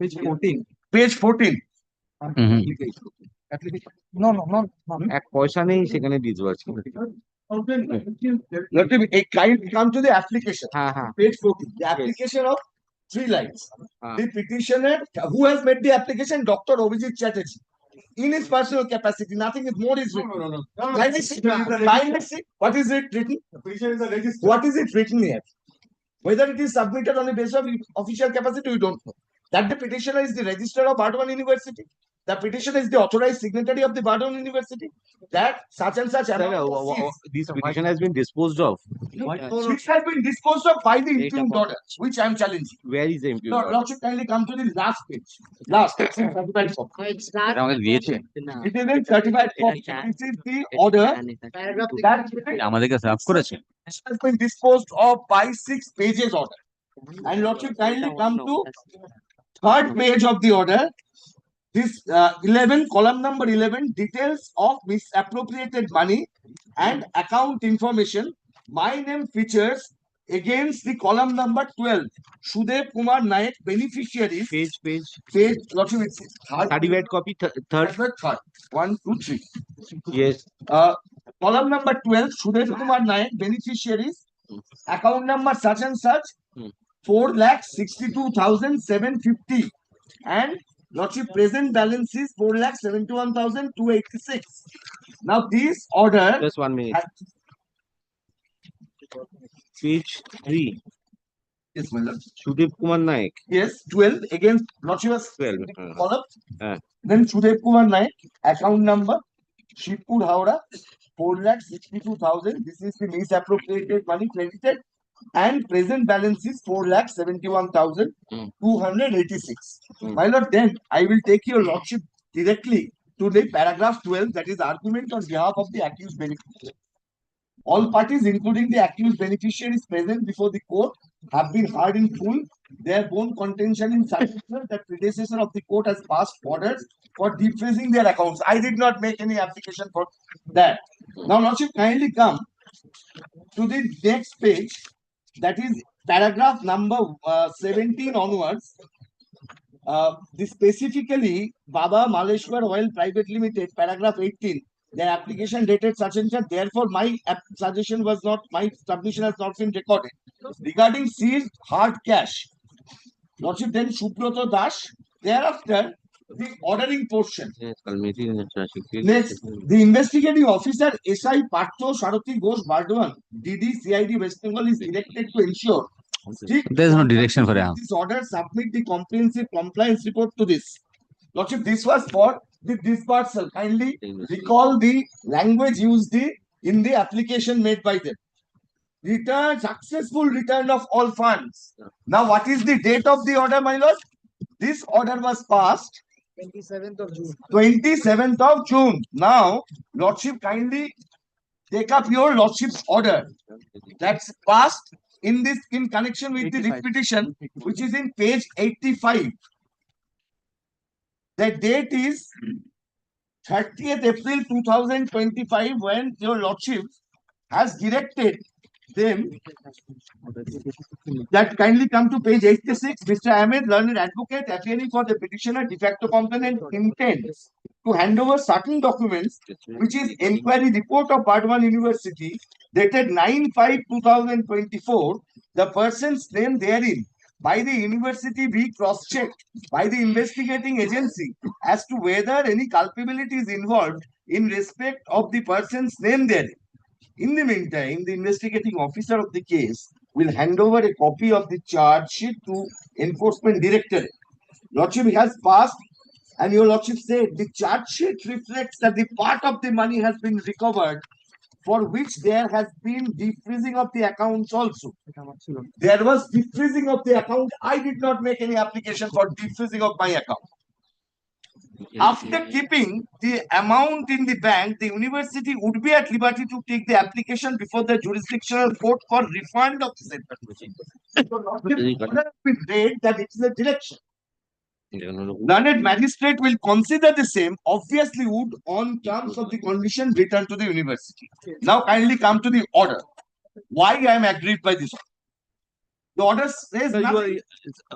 Page 14. page 14. No. এক পয়সা নেই সেখানে disburse করে। Lordship, kindly come to the application. হ্যাঁ হ্যাঁ Page 14. The application of 3 lines. Ah. The petitioner who has made the application, Dr. Obijit Chatterjee. In his personal capacity, nothing is more is written. Kindly see. Kindly see. What is it written? What is it written here? Whether it is submitted on the basis of official capacity, we don't know. That the petitioner is the registrar of Bardhaman University. The petitioner is the authorized signatory of the Bardhaman University. That such and such amount of fees. this petition has been disposed of. Which has been disposed of by the impugned order, which I am challenging. Where is the Now, impugned? Lordship, kindly come to the last page. Last, certified form. It's not. আমাকে দিয়েছে It is in certified form. This is the order that আমাদেরকে serve করেছে has been disposed of by 6 pages order. And Lordship, kindly come to 3rd page of the order. This 11, column number 11, details of misappropriated money and account information. My name features against the column number 12. Shudev Kumar Nayak, beneficiaries. Page, Lordship, it's third. Certified copy, third. Third. 1, 2, 3. Yes. Column number 12, Shudev Kumar Nayak, beneficiaries. Account number such and such, 4,62,750. And Lordship, present balance is 4,71,286. Now, this order. Just 1 minute. Page 3. Yes, my lord. Sudev Kumar Nayak. Yes, 12 against Lordship was 12. column. Uh. Then Sudev Kumar Nayak, account number, Shipur Howrah, 4,62,000. This is the misappropriated money credited. And present balance is 4,71,286. My lord, then I will take your lordship directly to the paragraph 12, that is argument on behalf of the accused beneficiary. All parties, including the accused beneficiaries present before the court, have been heard in full. Their own contention in such that predecessor of the court has passed orders for defreezing their accounts. I did not make any application for that. Now, lordship, kindly come to the next page. That is paragraph number 17 onwards. This specifically Baba Maleshwar Oil Private Limited, paragraph 18. their application dated such and such, therefore my suggestion was not, my submission has not been recorded. Regarding seized hard cash, Lordship then Subrata Das, thereafter the ordering portion. Next, the investigating officer SI Partho Sharathi Ghosh Bardwan, DD CID West Bengal is directed to ensure There is no direction for him. this order, submit the comprehensive compliance report to this. Lordship, this was for the dispersal. Kindly recall the language used in the application made by them. Return, successful return of all funds. Now, what is the date of the order, my lord? This order was passed 27th of June. 27th of June. Now, Lordship, kindly take up your Lordship's order. That's passed in connection with the writ petition, which is in page 85. The date is 30th April 2025, when your Lordship has directed them that kindly come to page 86. Mr. Ahmed, learned advocate, appearing for the petitioner, de facto complainant, intends to hand over certain documents, which is inquiry report of Bardwan University, dated 9/5/2024. The person's name therein by the university be cross-checked by the investigating agency as to whether any culpability is involved in respect of the person's name therein. In the meantime, the investigating officer of the case will hand over a copy of the charge sheet to Enforcement Directorate. Lordship has passed, and your Lordship said the charge sheet reflects that the part of the money has been recovered, for which there has been defreezing of the accounts also. There was defreezing of the account. I did not make any application for defreezing of my account. After keeping the amount in the bank, the university would be at liberty to take the application before the jurisdictional court for refund of the said. That it is a direction. Learned magistrate will consider the same, obviously would, on terms of the condition return to the university. Now kindly come to the order. Why I am aggrieved by this? The order says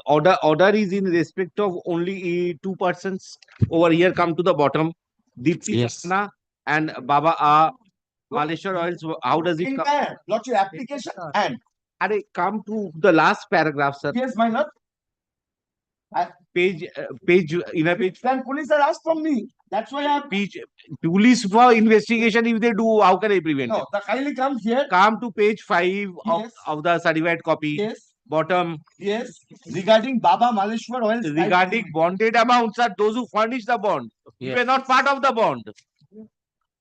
order is in respect of only two persons. Over here, come to the bottom. Deepti Krishna and Baba Maleshwar Oils. How does it come? Not your application and come to the last paragraph, sir. Yes, my lord. Page. Then police are asked from me. That's why I have police for investigation. If they do, how can I prevent no, it? the kindly come here. Come to page 5 Yes. of the certified copy. Yes. Bottom. Yes. Regarding Baba Maleshwar Oils. Regarding bonded amounts are those who furnish the bond. You are not part of the bond.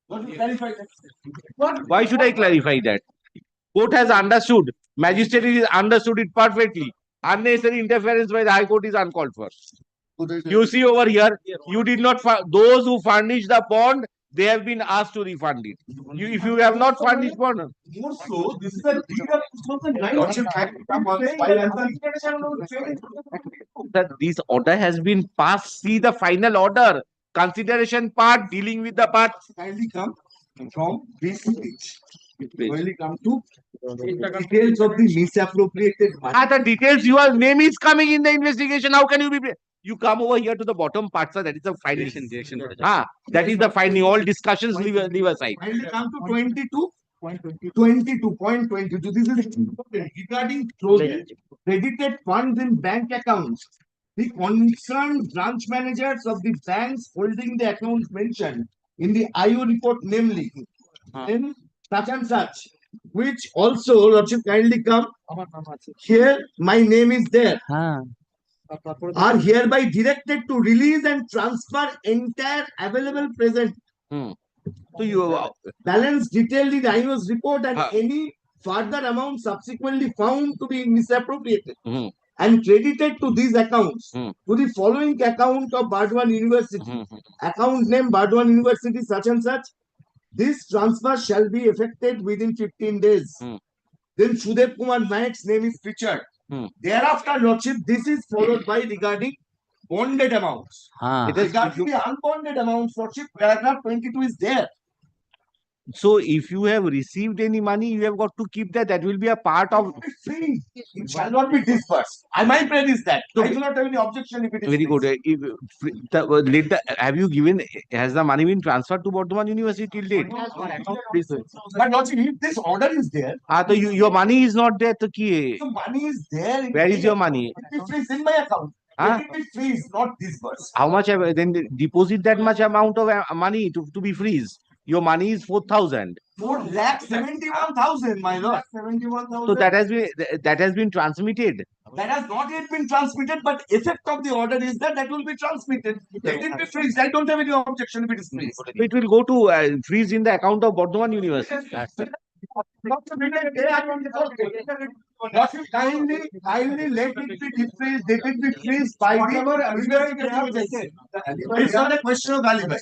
What to clarify that? Why should I clarify that? Court has understood. Magistrate has understood it perfectly. Unnecessary interference by the High Court is uncalled for. You see over here, you did not, those who furnish the bond, they have been asked to refund it. If you have not furnished bond. More so, this is a deed of 2009. That this order has been passed. See the final order. Consideration part dealing with the part. Kindly come from this page. Kindly come to details of the misappropriated money. The details, your name is coming in the investigation. How can you be? You come over here to the bottom part, sir. That is the final direction. That is the final. All discussions leave aside. Kindly come to 22.22. This is important. Regarding credited funds in bank accounts. The concerned branch managers of the banks holding the accounts mentioned in the IO report, namely in such and such, which also, Lordship, kindly come here. My name is there. Are hereby directed to release and transfer entire available present. So you balance detailed in IO's report and any further amount subsequently found to be misappropriated and credited to these accounts to the following account of Bardwan University. Account name Bardwan University such and such. This transfer shall be effected within 15 days. Then Sudev Kumar Naik's name is featured. Thereafter, Lordship, this is followed by regarding bonded amounts. Regarding the unbonded amounts, Lordship, paragraph 22 is there. So if you have received any money, you have got to keep that. That will be a part of. Free. It shall not be disbursed. My prayer is that. I do not have any objection if it is Very free. good. Have you given? Has the money been transferred to Bardhaman University till date? But Lordship, if this order is there, So your money is not there. To ki? the money is there. Where is your money? It is in my account. Let it be freeze, not disbursed. How much have then deposit that much amount of money to be freeze? Your money is 4,000. 4,71,000, my lord. 71,000. So that has been transmitted. That has not yet been transmitted, but effect of the order is that will be transmitted. Let it be freeze. I don't have any objection if it is freeze. It will go to freeze in the account of Bardhaman University. Kindly let it be defreezed. Let it be freezed by the It's not a question of alibi.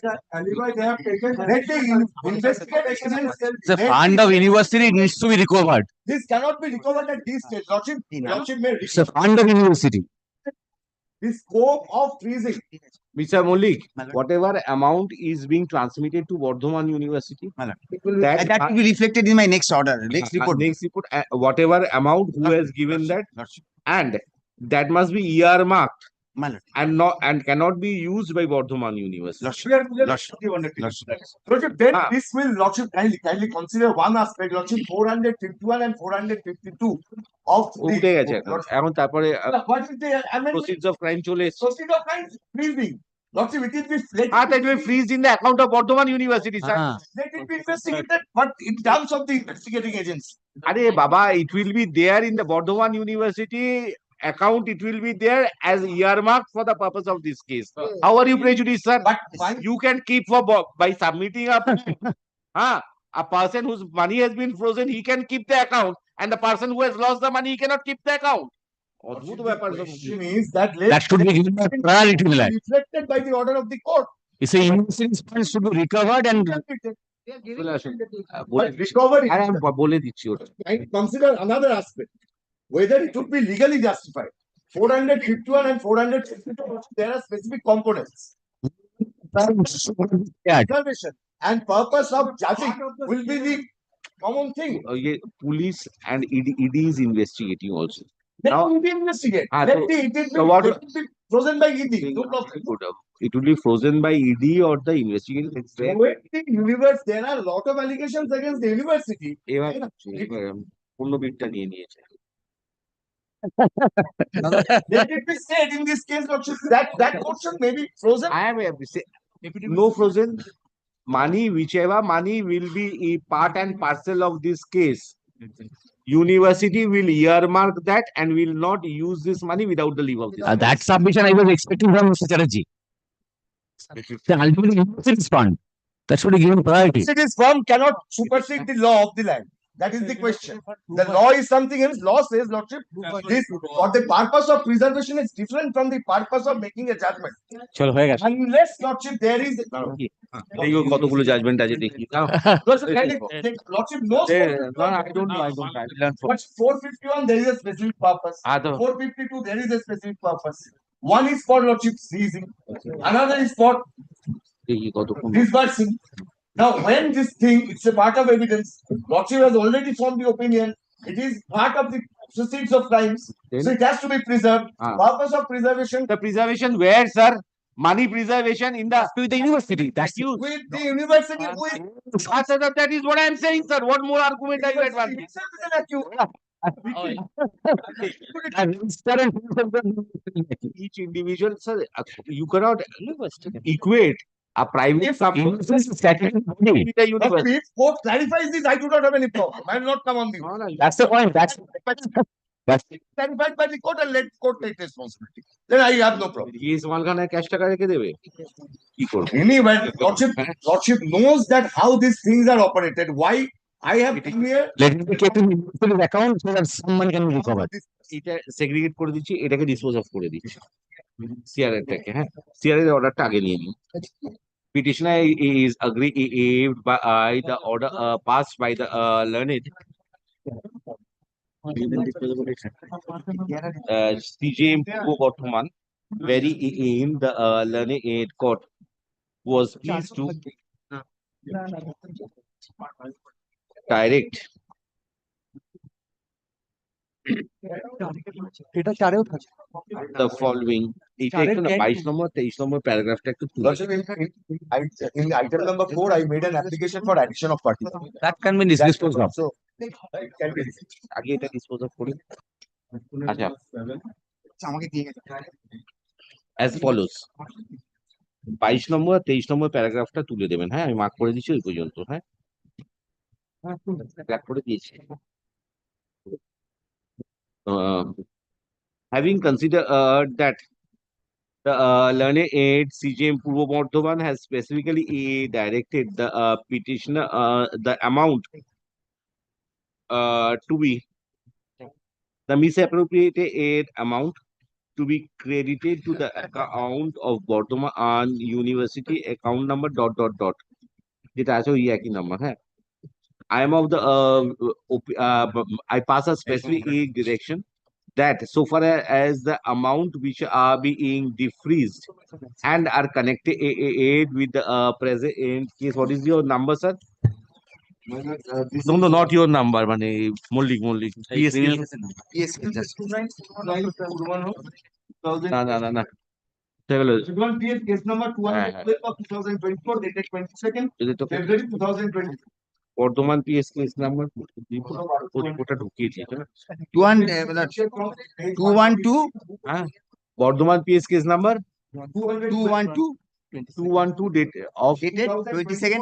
They have taken. Let the investigation. The fund of university needs to be recovered. This cannot be recovered at this stage. Lordship may It's a fund of university. the scope of freezing. Mr. Malik, whatever amount is being transmitted to Bardhaman University, that will be reflected in my next order, next report. Whatever amount who has given that, and that must be earmarked and cannot be used by Bardhaman University. Lordship, then this will, Lordship, kindly consider one aspect, Lordship, 451 and 452 of উঠে গেছে এখন তারপরে what is the amendment? proceeds of crime চলে এসেছে Proceed of crime freezing. Lordship, it will be that will freeze in the account of Bardhaman University, sir. Let it be investigated, but in terms of the investigating agency. Are Baba, it will be there in the Bardhaman University account. It will be there as earmarked for the purpose of this case. How are you prejudiced, sir? But you can keep by submitting a person whose money has been frozen, he can keep the account, and the person who has lost the money, he cannot keep the account. Means that should be given priority. Reflected by the order of the court. It's a university funds should be recovered and recovery. বলে দিচ্ছি ওটা Consider another aspect, whether it would be legally justified. 451 and 452, there are specific components. Observation and purpose of judging will be the common thing. Police and ED is investigating also. Let it be investigate. Let it be frozen by ED. No problem. It will be frozen by ED or the investigation. The universe, there are a lot of allegations against the university. পূর্ণ বিটটা নিয়ে নিয়েছে Let it be said in this case, that portion may be frozen. I have no frozen money. Whichever money will be a part and parcel of this case, university will earmark that and will not use this money without the leave of this. that submission I was expecting from Mr. Chatterjee. The ultimately university fund that should be given priority. City's firm cannot supersede the law of the land. That is the question. The law is something else. Law says, Lordship, this for the purpose of preservation is different from the purpose of making a judgment. চলো হয়ে গেছে Unless, Lordship, there is দেখো কতগুলো judgement আছে দেখি Lordship knows. No, I don't know. But 451, there is a specific purpose. 452, there is a specific purpose. One is for Lordship seizing. Another is for disbursing. Now, when this thing, it's a part of evidence, Lordship has already formed the opinion, it is part of the proceeds of crimes, so it has to be preserved. Purpose of preservation. The preservation where, sir? Money preservation in the with the university. That's with the university. That is what I am saying, sir. What more argument are you advancing? Each individual, sir, you cannot equate a private If court clarifies this, I do not have any problem. I will not come on the. That's the point. That's clarified by the court and let court take responsibility. Then I have no problem. Yes, মালখানায় cash টাকা রেখে দেবে কি করবে Anyway, Lordship knows that how these things are operated. Why I have clear. let it be kept in the account so that some money can be recovered. এটা segregate করে দিচ্ছি এটাকে ডিসপোজ অফ করে দিচ্ছি সিআরএটাকে সিআরএর অর্ডারটা আগে নিয়ে নিই petitioner is aggrieved by the order passed by the learned CJM Bardhaman, very in the learned court was pleased to direct এটা চারেও থাকে the following. এটা একটু না 22 নম্বর 23 নম্বর প্যারাগ্রাফটা একটু তুলে Lordship, in item number 4, I made an application for addition of parties. That can be disposed of. So, it can be. আগে এটা dispose of করি। আচ্ছা আমাকে দিয়ে গেছে as follows 22 নম্বর আর 23 নম্বর প্যারাগ্রাফটা তুলে দেবেন। হ্যাঁ আমি মার্ক করে দিচ্ছি ওই পর্যন্ত। হ্যাঁ ব্ল্যাক করে দিয়েছি। Having considered that the learned aid CJM Purbo Bardhaman has specifically directed the petitioner the amount to be the misappropriated amount to be credited to the account of Bardhaman University account number ... যেটা আছে ওই একই number. হ্যাঁ I am of the I pass a specific direction that so far as the amount which are being defreezed and are connected with the present case. What is your number, sir? No, not your number. Mane Mollik. PSK. No. Case number 212 of 2024, dated 22nd February 2020. Bardhaman PS case number ওটা ঢুকিয়ে দিয়েছে না 212 হ্যাঁ Bardhaman PS case number 212 date of dated 22nd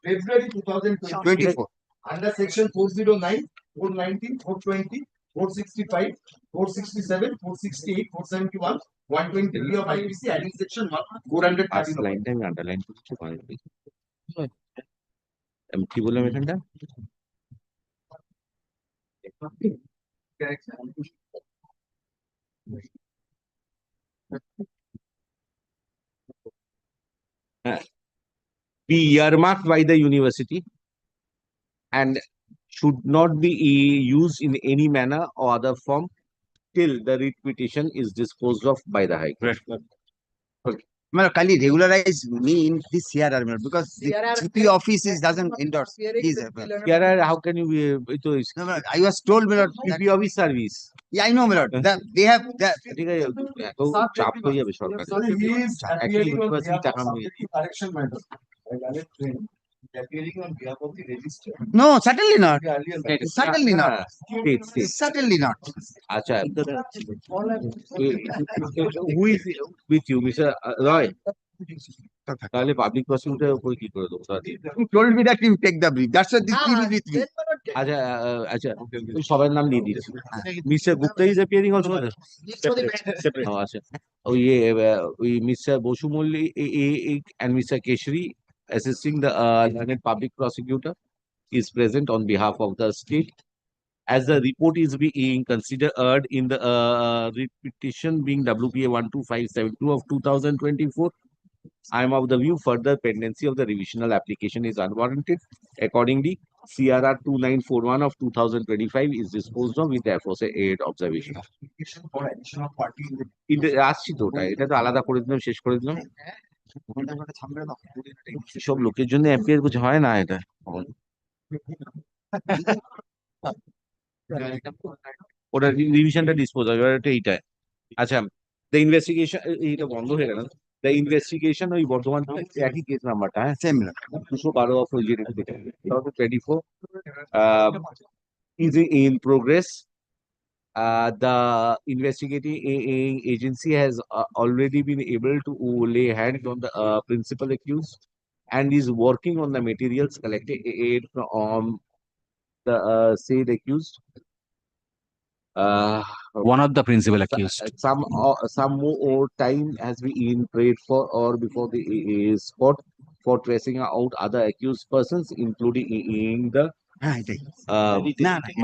February 2024. Under section 409, 419, 420, 465, 467, 468, 471, 123 of IPC, adding section 430. লাইনটা আমি underline করছি আমি কি বললাম এখানটা be earmarked by the university and should not be used in any manner or other form till the writ petition is disposed of by the High Court. Can you regularize me in this CRR because the GP office doesn't endorse. Please, CRR, how can you be? I was told, GP office service. Yeah, I know, that they have that. ঠিক আছে এত চাপ হয়ে যাবে সরকার টাকা Correction matter. Appearing on behalf of the register. No, certainly not. Certainly not. State. Certainly not. আচ্ছা who is with you, Mr. Roy? তাহলে public prosecutor উপর কি করে দেবো You told me that you take the brief. That's what this brief is with me. আচ্ছা সবার নাম দিয়ে দিচ্ছি Mister Gupta is appearing also আচ্ছা ওই Mister Basu Mallick and Mr. Keshri assisting the learned public prosecutor is present on behalf of the state. As the report is being considered in the writ petition being WPA 12572 of 2024, I am of the view further pendency of the revisional application is unwarranted. Accordingly, CRR 2941 of 2025 is disposed of with the aforesaid observation. আসছি তো ওটা এটা তো আলাদা করে দিলাম শেষ করে দিলাম সব লোকের জন্য অ্যাপিয়ার কিছু হয় না এটা ওটা রিভিশনটা ডিসপোজ হবে এটা এইটাই আচ্ছা দ্য ইনভেস্টিগেশন এইটা বন্ধ হয়ে গেল দ্য ইনভেস্টিগেশন ওই বর্তমান একই কেস নাম্বারটা হ্যাঁ same 212 of 2024 is in progress. The investigating agency has already been able to lay hands on the principal accused and is working on the materials collected from the said accused. One of the principal accused. Some more time has been prayed for or before the court for tracing out other accused persons, including in the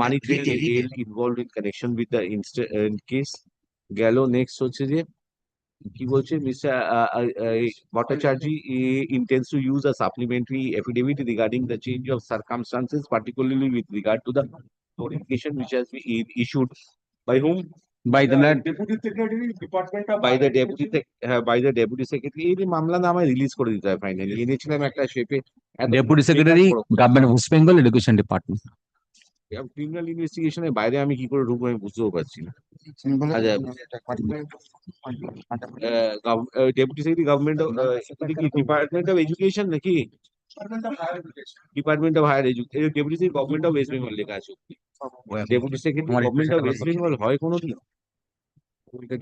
monetary aid involved in connection with the incident case. Gallo next হচ্ছে যে কি বলছে Mr. Bhattacharjee intends to use a supplementary affidavit regarding the change of circumstances, particularly with regard to the notification which has been issued by whom by the Deputy Secretary, Department of. by the deputy secretary এই মামলা না আমায় release করে দিতে হয় finally এনেছিলাম একটা শেপে Deputy Secretary, Government of West Bengal Education Department. Criminal ইনভেস্টিগেশনের বাইরে আমি কি করে ঢুকবো আমি বুঝতেও পারছি না deputy secretary government department of education নাকি department of higher education deputy secretary government of West Bengal লেখা আছে deputy secretary government of West Bengal হয় কোনোদিন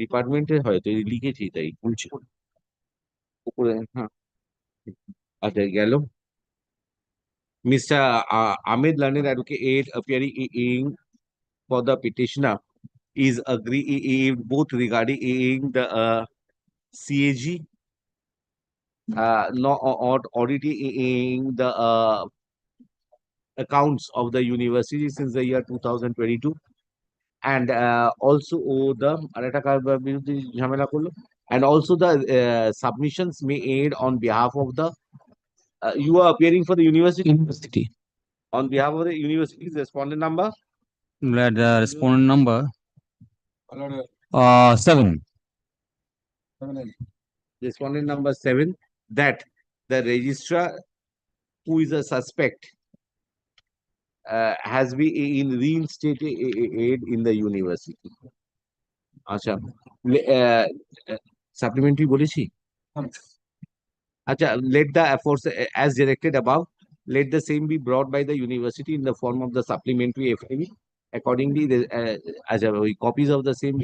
ডিপার্টমেন্টে হয়তো লিখেছি তাই বলছি উপরে হ্যাঁ আচ্ছা গেল Mr. Ahmed Learned Advocate appearing for the petitioner is agree both regarding the CAG no auditing the accounts of the university since the year 2022 and also the and also the submissions made on behalf of the you are appearing for the university on behalf of the university's respondent number Respondent number 7. Respondent number 7 that the registrar who is a suspect has been reinstated in the university. Acha supplementary বলেছি Acha let the efforts as directed above let the same be brought by the university in the form of the supplementary affidavit accordingly the copies of the same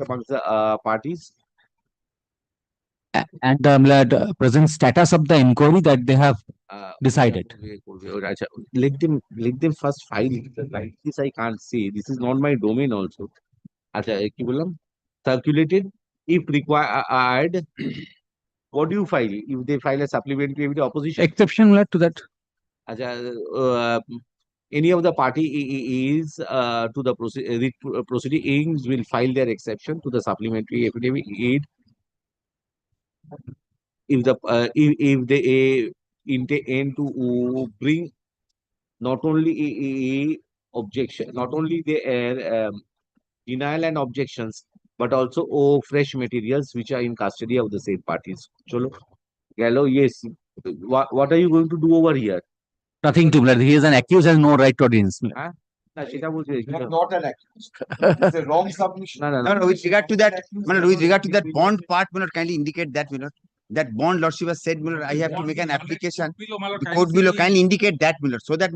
amongst the parties And the present status of the inquiry that they have decided. Let them first file it. Like this I can't say. This is not my domain also. কি বললাম? Circulated if required. What do you file? If they file a supplementary opposition? Exception to that. Any of the party is to the proceedings will file their exception to the supplementary affidavit if the if they intend to bring not only a objection, not only their denial and objections, but also fresh materials which are in custody of the same parties. Cholo, Gallo, yes. What are you going to do over here? Nothing to blame. He is an accused, has no right to audience. Huh? Not an accused. It's a wrong submission. No, with regard to that, with regard to that bond part, kindly indicate that, that bond lordship has said, I have to make an application. The court below kindly indicate that, so that,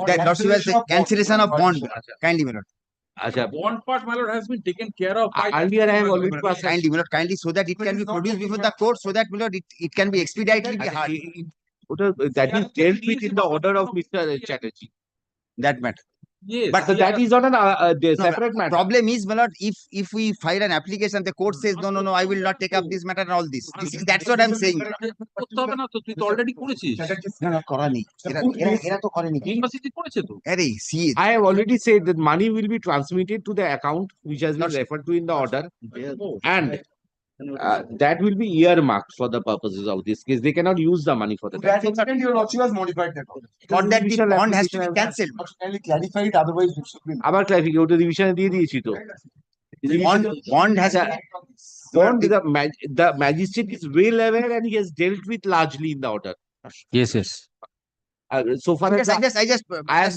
that lordship has a cancellation of bond. Kindly, Bond part, my lord, has been taken care of. Earlier, I have already passed. Kindly, so that it can be produced before the court, so that, it can be expeditedly heard. That is dealt with in the order of Mr. Chatterjee. That matter. Yes. But that is not a separate matter. Problem is, my lord, if we file an application, the court says, no, I will not take up this matter and all this. That's what I'm saying. I have already said that money will be transmitted to the account which has been referred to in the order, and that will be earmarked for the purposes of this case. They cannot use the money for the That extent, your lordship has modified that. For that, the bond has to be cancelled. Clarified, otherwise, it should be. আবার clarification ওটা রিভিশনে দিয়ে দিয়েছি তো Bond has the magistrate is well aware and he has dealt with largely in the order. Yes. So far as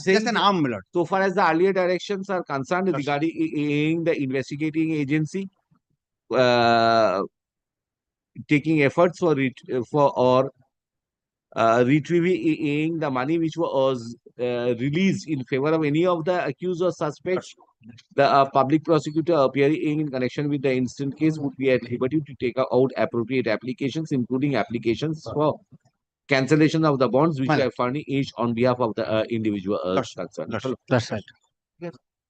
just an arm, my lord. So far as the earlier directions are concerned regarding the investigating agency taking efforts for retrieving the money which was released in favor of any of the accused or suspects, the public prosecutor appearing in connection with the instant case would be at liberty to take out appropriate applications, including applications for cancellation of the bonds which are furnished on behalf of the individual concerned. That's right.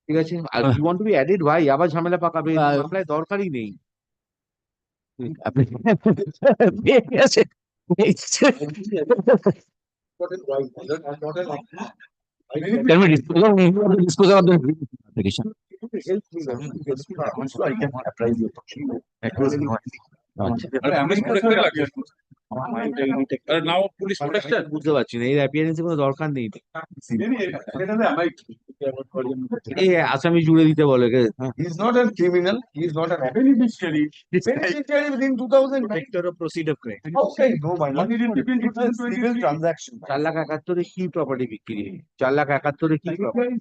ঠিক আছে আর you want to be added why আবার ঝামেলা পাকাবে মামলায় দরকারই নেই Can we dispose of the application? Now, police protection. বুঝতে পারছি না এর অ্যাপিয়ারেন্সে কোনো দরকার নেই এই আসামি জুড়ে দিতে বলে He is not a criminal, he is not a beneficiary. Beneficiary within 2000. Vector of proceed of crime. Okay, no, my lord. It is civil transaction. 4,71,000 কি প্রপার্টি বিক্রি 4,71,000 কি প্রপার্টি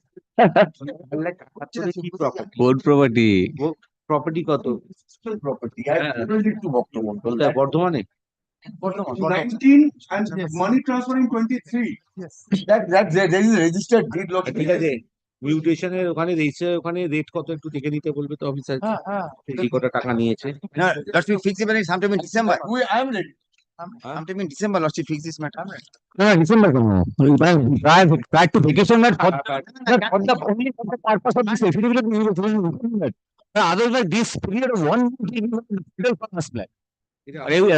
4,71,000 কি প্রপার্টি কোন প্রপার্টি? প্রপার্টি কত Property. I have told it to Bhaktaman. কোথায় বর্ধমানে 19 and money transfer in 23. Yes. There is a registered deed lot. ঠিক আছে মিউটেশনের ওখানে রেজিস্টার ওখানে রেট কত একটু দেখে নিতে বলবে তো অফিসার কি কত টাকা নিয়েছে No, Lordship fix it sometime in December. I am ready. Sometime in December, Lordship fix this matter. No, December কেন? Prior to vacation mat for the only for the purpose of this affidavit we will do. Otherwise, this period of 1 month for us plan.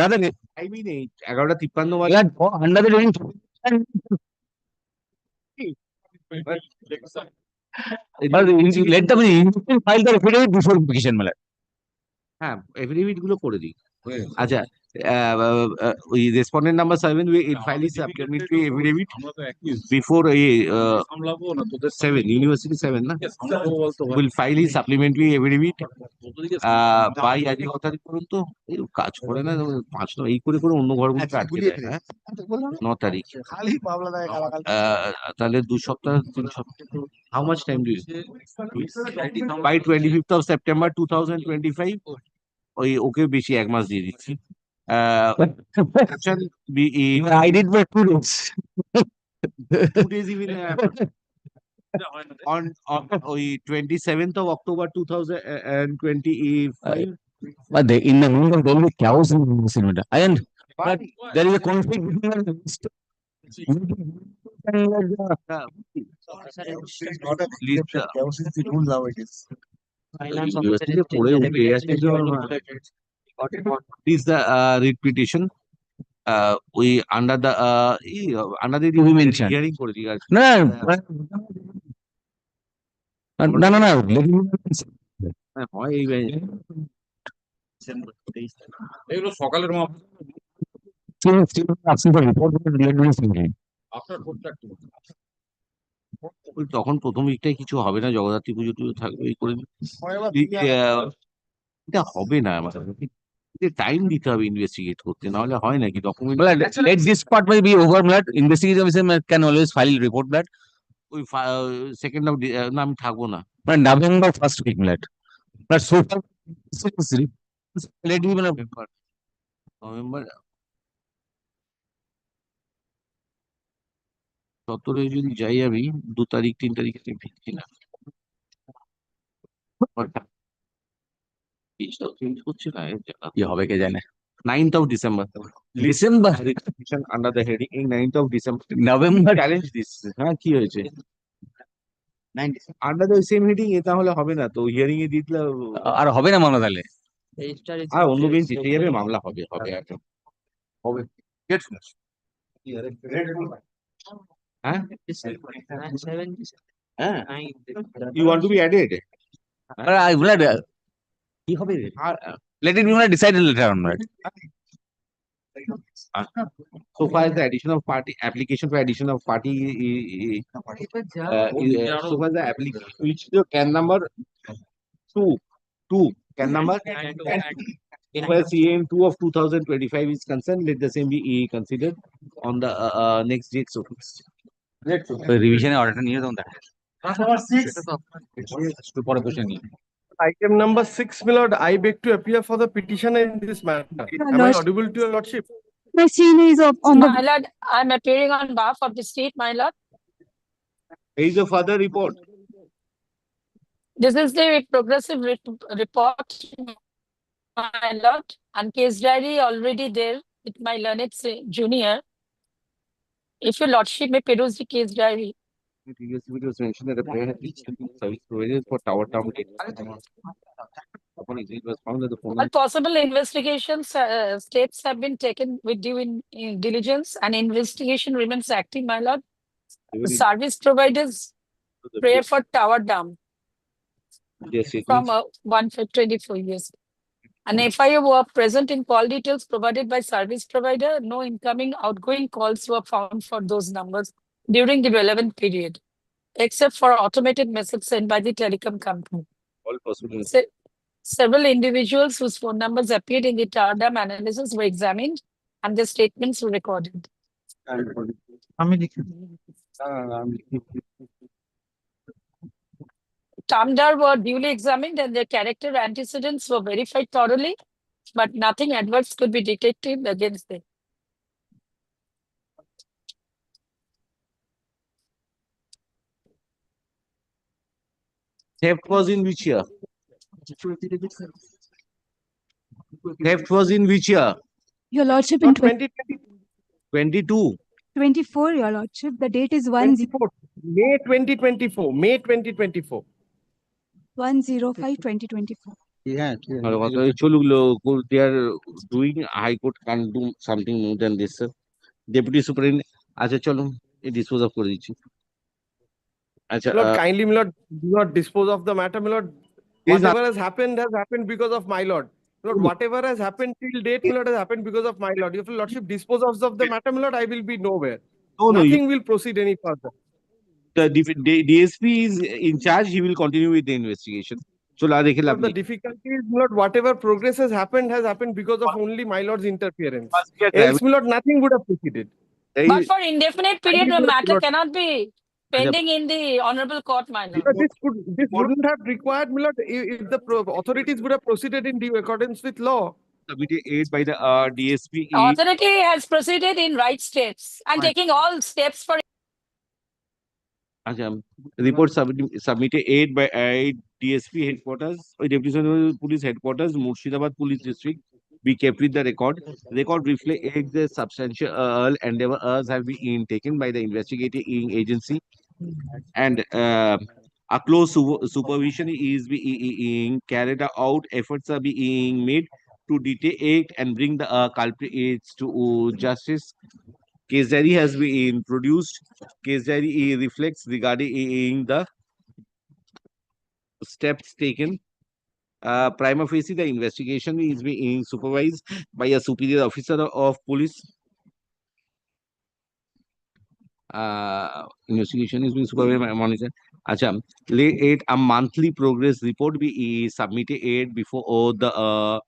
Rather, I mean 11:53 we had under the living. But let them file the affidavit before vacation matter. হ্যাঁ affidavit গুলো করে দিই আচ্ছা ওই respondent number 7 we file is supplementary affidavit before 7 university 7 না will file is supplementary affidavit by আজকে কথা করুন তো এই কাজ করে না 5 এই করে করে অন্য ঘরগুলোকে আটকে দেয় হ্যাঁ 9 তারিখ তাহলে 2 সপ্তাহ 3 সপ্তাহ how much time do you by 25th of September 2025 ওই ওকে বেশি 1 মাস দিয়ে দিচ্ছি I did my 2 days. 2 days even on ওই 27th of October 2025 But they, in the middle of there will be chaos in this matter. And but there is a conflict between the is the writ petition we under the we mentioned hearing করে দিই no হয় এই এগুলো সকালের মধ্যে তখন প্রথম উইকটাই কিছু হবে না জগদ্ধাত্রী পুজো টুজো থাকবে এই করে এটা হবে না আমাদের টাইম দিতে হবে ইনভেস্টিগেট করতে নাহলে হয় নাকি document let this part may be over that investigation officer can always file report that ওই সেকেন্ড অফ না আমি থাকবো না but November first week that but so far let me November 17 যদি যাই আমি 2 তারিখ 3 তারিখে ফিরছি না চেঞ্জ করছে না কি হবে কে জানে 9th of December under the heading 9th of December November challenge this হ্যাঁ কি হয়েছে আন্ডার দ্য সেম হেডিং এ তাহলে হবে না তো হিয়ারিং এ দিতলে আর হবে না মামলা তাহলে আর অন্য বেঞ্চ জিতে যাবে মামলা হবে এখন হবে গেট হ্যাঁ you want to be added I will কি হবে let it be decided later on right so far as the addition of party application for addition of party so far as the application which the can number 2 can number where CAN 2 of 2025 is concerned let the same be considered on the next date so revision order নিয়ে দাও Number 6. পরে বসে নিয়ে Item number 6, my lord, I beg to appear for the petitioner in this matter. Am I audible to your lordship? My scene is on the. My lord, I'm appearing on behalf of the state, my lord. there is a further report This is the progressive report, my lord, and case diary already there with my learned junior. If your lordship may peruse the case diary. previously it was mentioned that the player had reached the service provided for tower downgrade. Upon it was found that the phone All possible investigations steps have been taken with due in diligence and investigation remains active, my lord. The service providers prayer for tower dam from 124 years. An FIO were present in call details provided by service provider. No incoming outgoing calls were found for those numbers during the relevant period. except for automated message sent by the telecom company. All possible. Several individuals whose phone numbers appeared in the tower dam analysis were examined and their statements were recorded. Tamdar were duly examined and their character antecedents were verified thoroughly, but nothing adverse could be detected against them. Theft was in which year? Theft was in which year? Your Lordship, in 22. 24, Your Lordship, the date is 105 May 2024. May 2024. 2024. Yeah. They are doing, High Court can't do something more than this, sir. Deputy Superintendent, আচ্ছা চলো, dispose of করে দিচ্ছি। আচ্ছা, My lord, kindly, my lord, do not dispose of the matter, my lord. Whatever has happened because of my lord. My lord, whatever has happened till date, my lord, has happened because of my lord. If your lordship disposes of the matter, my lord, I will be nowhere. Nothing will proceed any further. The DSP is in charge, he will continue with the investigation. So, The difficulty is, my lord, whatever progress has happened because of only my lord's interference. Else, my lord, nothing would have proceeded. But for indefinite period, the matter cannot be pending in the honorable court, my lord. This wouldn't have required, my lord, if the authorities would have proceeded in due accordance with law. Submitted aid by the DSP. Authority has proceeded in right steps and taking all steps for Report submitted aid by DSP headquarters, Deputy Police headquarters, Murshidabad Police District. Be kept with the record. Record reflects the substantial endeavors have been taken by the investigating agency, and a close supervision is being carried out. Efforts are being made to detect and bring the culprits to justice. Case diary has been produced. Case diary reflects regarding the steps taken. Prima facie, the investigation is being supervised by a superior officer of police. Investigation is being supervised by a monitor. Acha, late a monthly progress report be submitted before the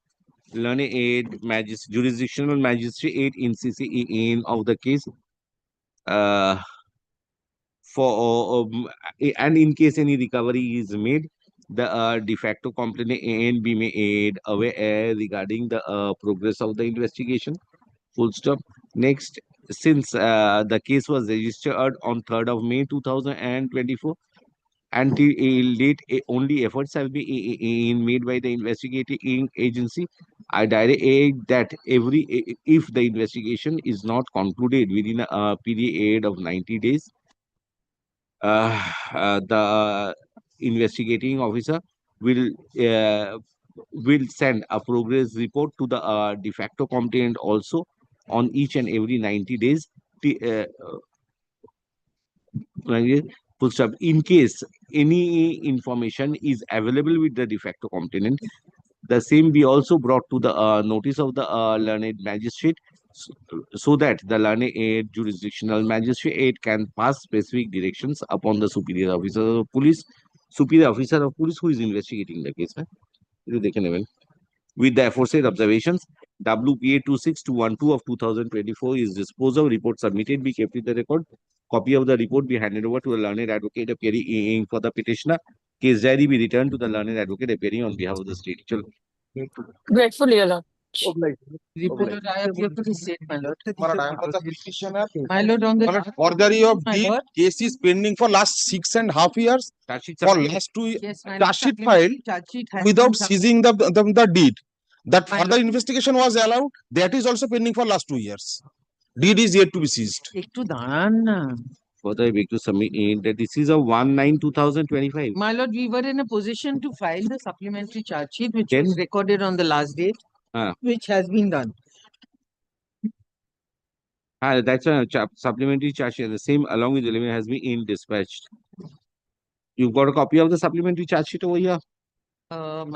learning aid jurisdictional magistrate in CCE of the case. And in case any recovery is made, the de facto complaint and be made aware regarding the progress of the investigation. Full stop. Next, since the case was registered on 3rd of May 2024, until date, only efforts have been made by the investigating agency. I direct that if the investigation is not concluded within a period of 90 days, the investigating officer will send a progress report to the de facto complainant also on each and every 90 days. Full stop. In case any information is available with the de facto complainant, the same be also brought to the notice of the learned magistrate, so that the learned jurisdictional magistrate can pass specific directions upon the superior officer of police who is investigating the case. They can even, with the aforesaid observations, WPA 26212 of 2024 is disposed of. Report submitted be kept with the record. Copy of the report be handed over to the learned advocate appearing for the petitioner. Case diary be returned to the learned advocate appearing on behalf of the state. gratefully, your lord. Reporter, I appear to the state, my lord. My lord, on the forgery of my deed lord. case is pending for last 6.5 years. For last 2 years, Yes, my charge sheet supplementary filed charge sheet has without been seizing the deed. That My further lord. investigation was allowed. That is also pending for last 2 years. Deed is yet to be seized. একটু দাঁড়ান না। Further, I beg to submit that this is a 1/9/2025. My lord, we were in a position to file the supplementary charge sheet, which Then? was recorded on the last date, which has been done. That's a supplementary charge sheet. The same along with the limit has been dispatched. You've got a copy of the supplementary charge sheet over here.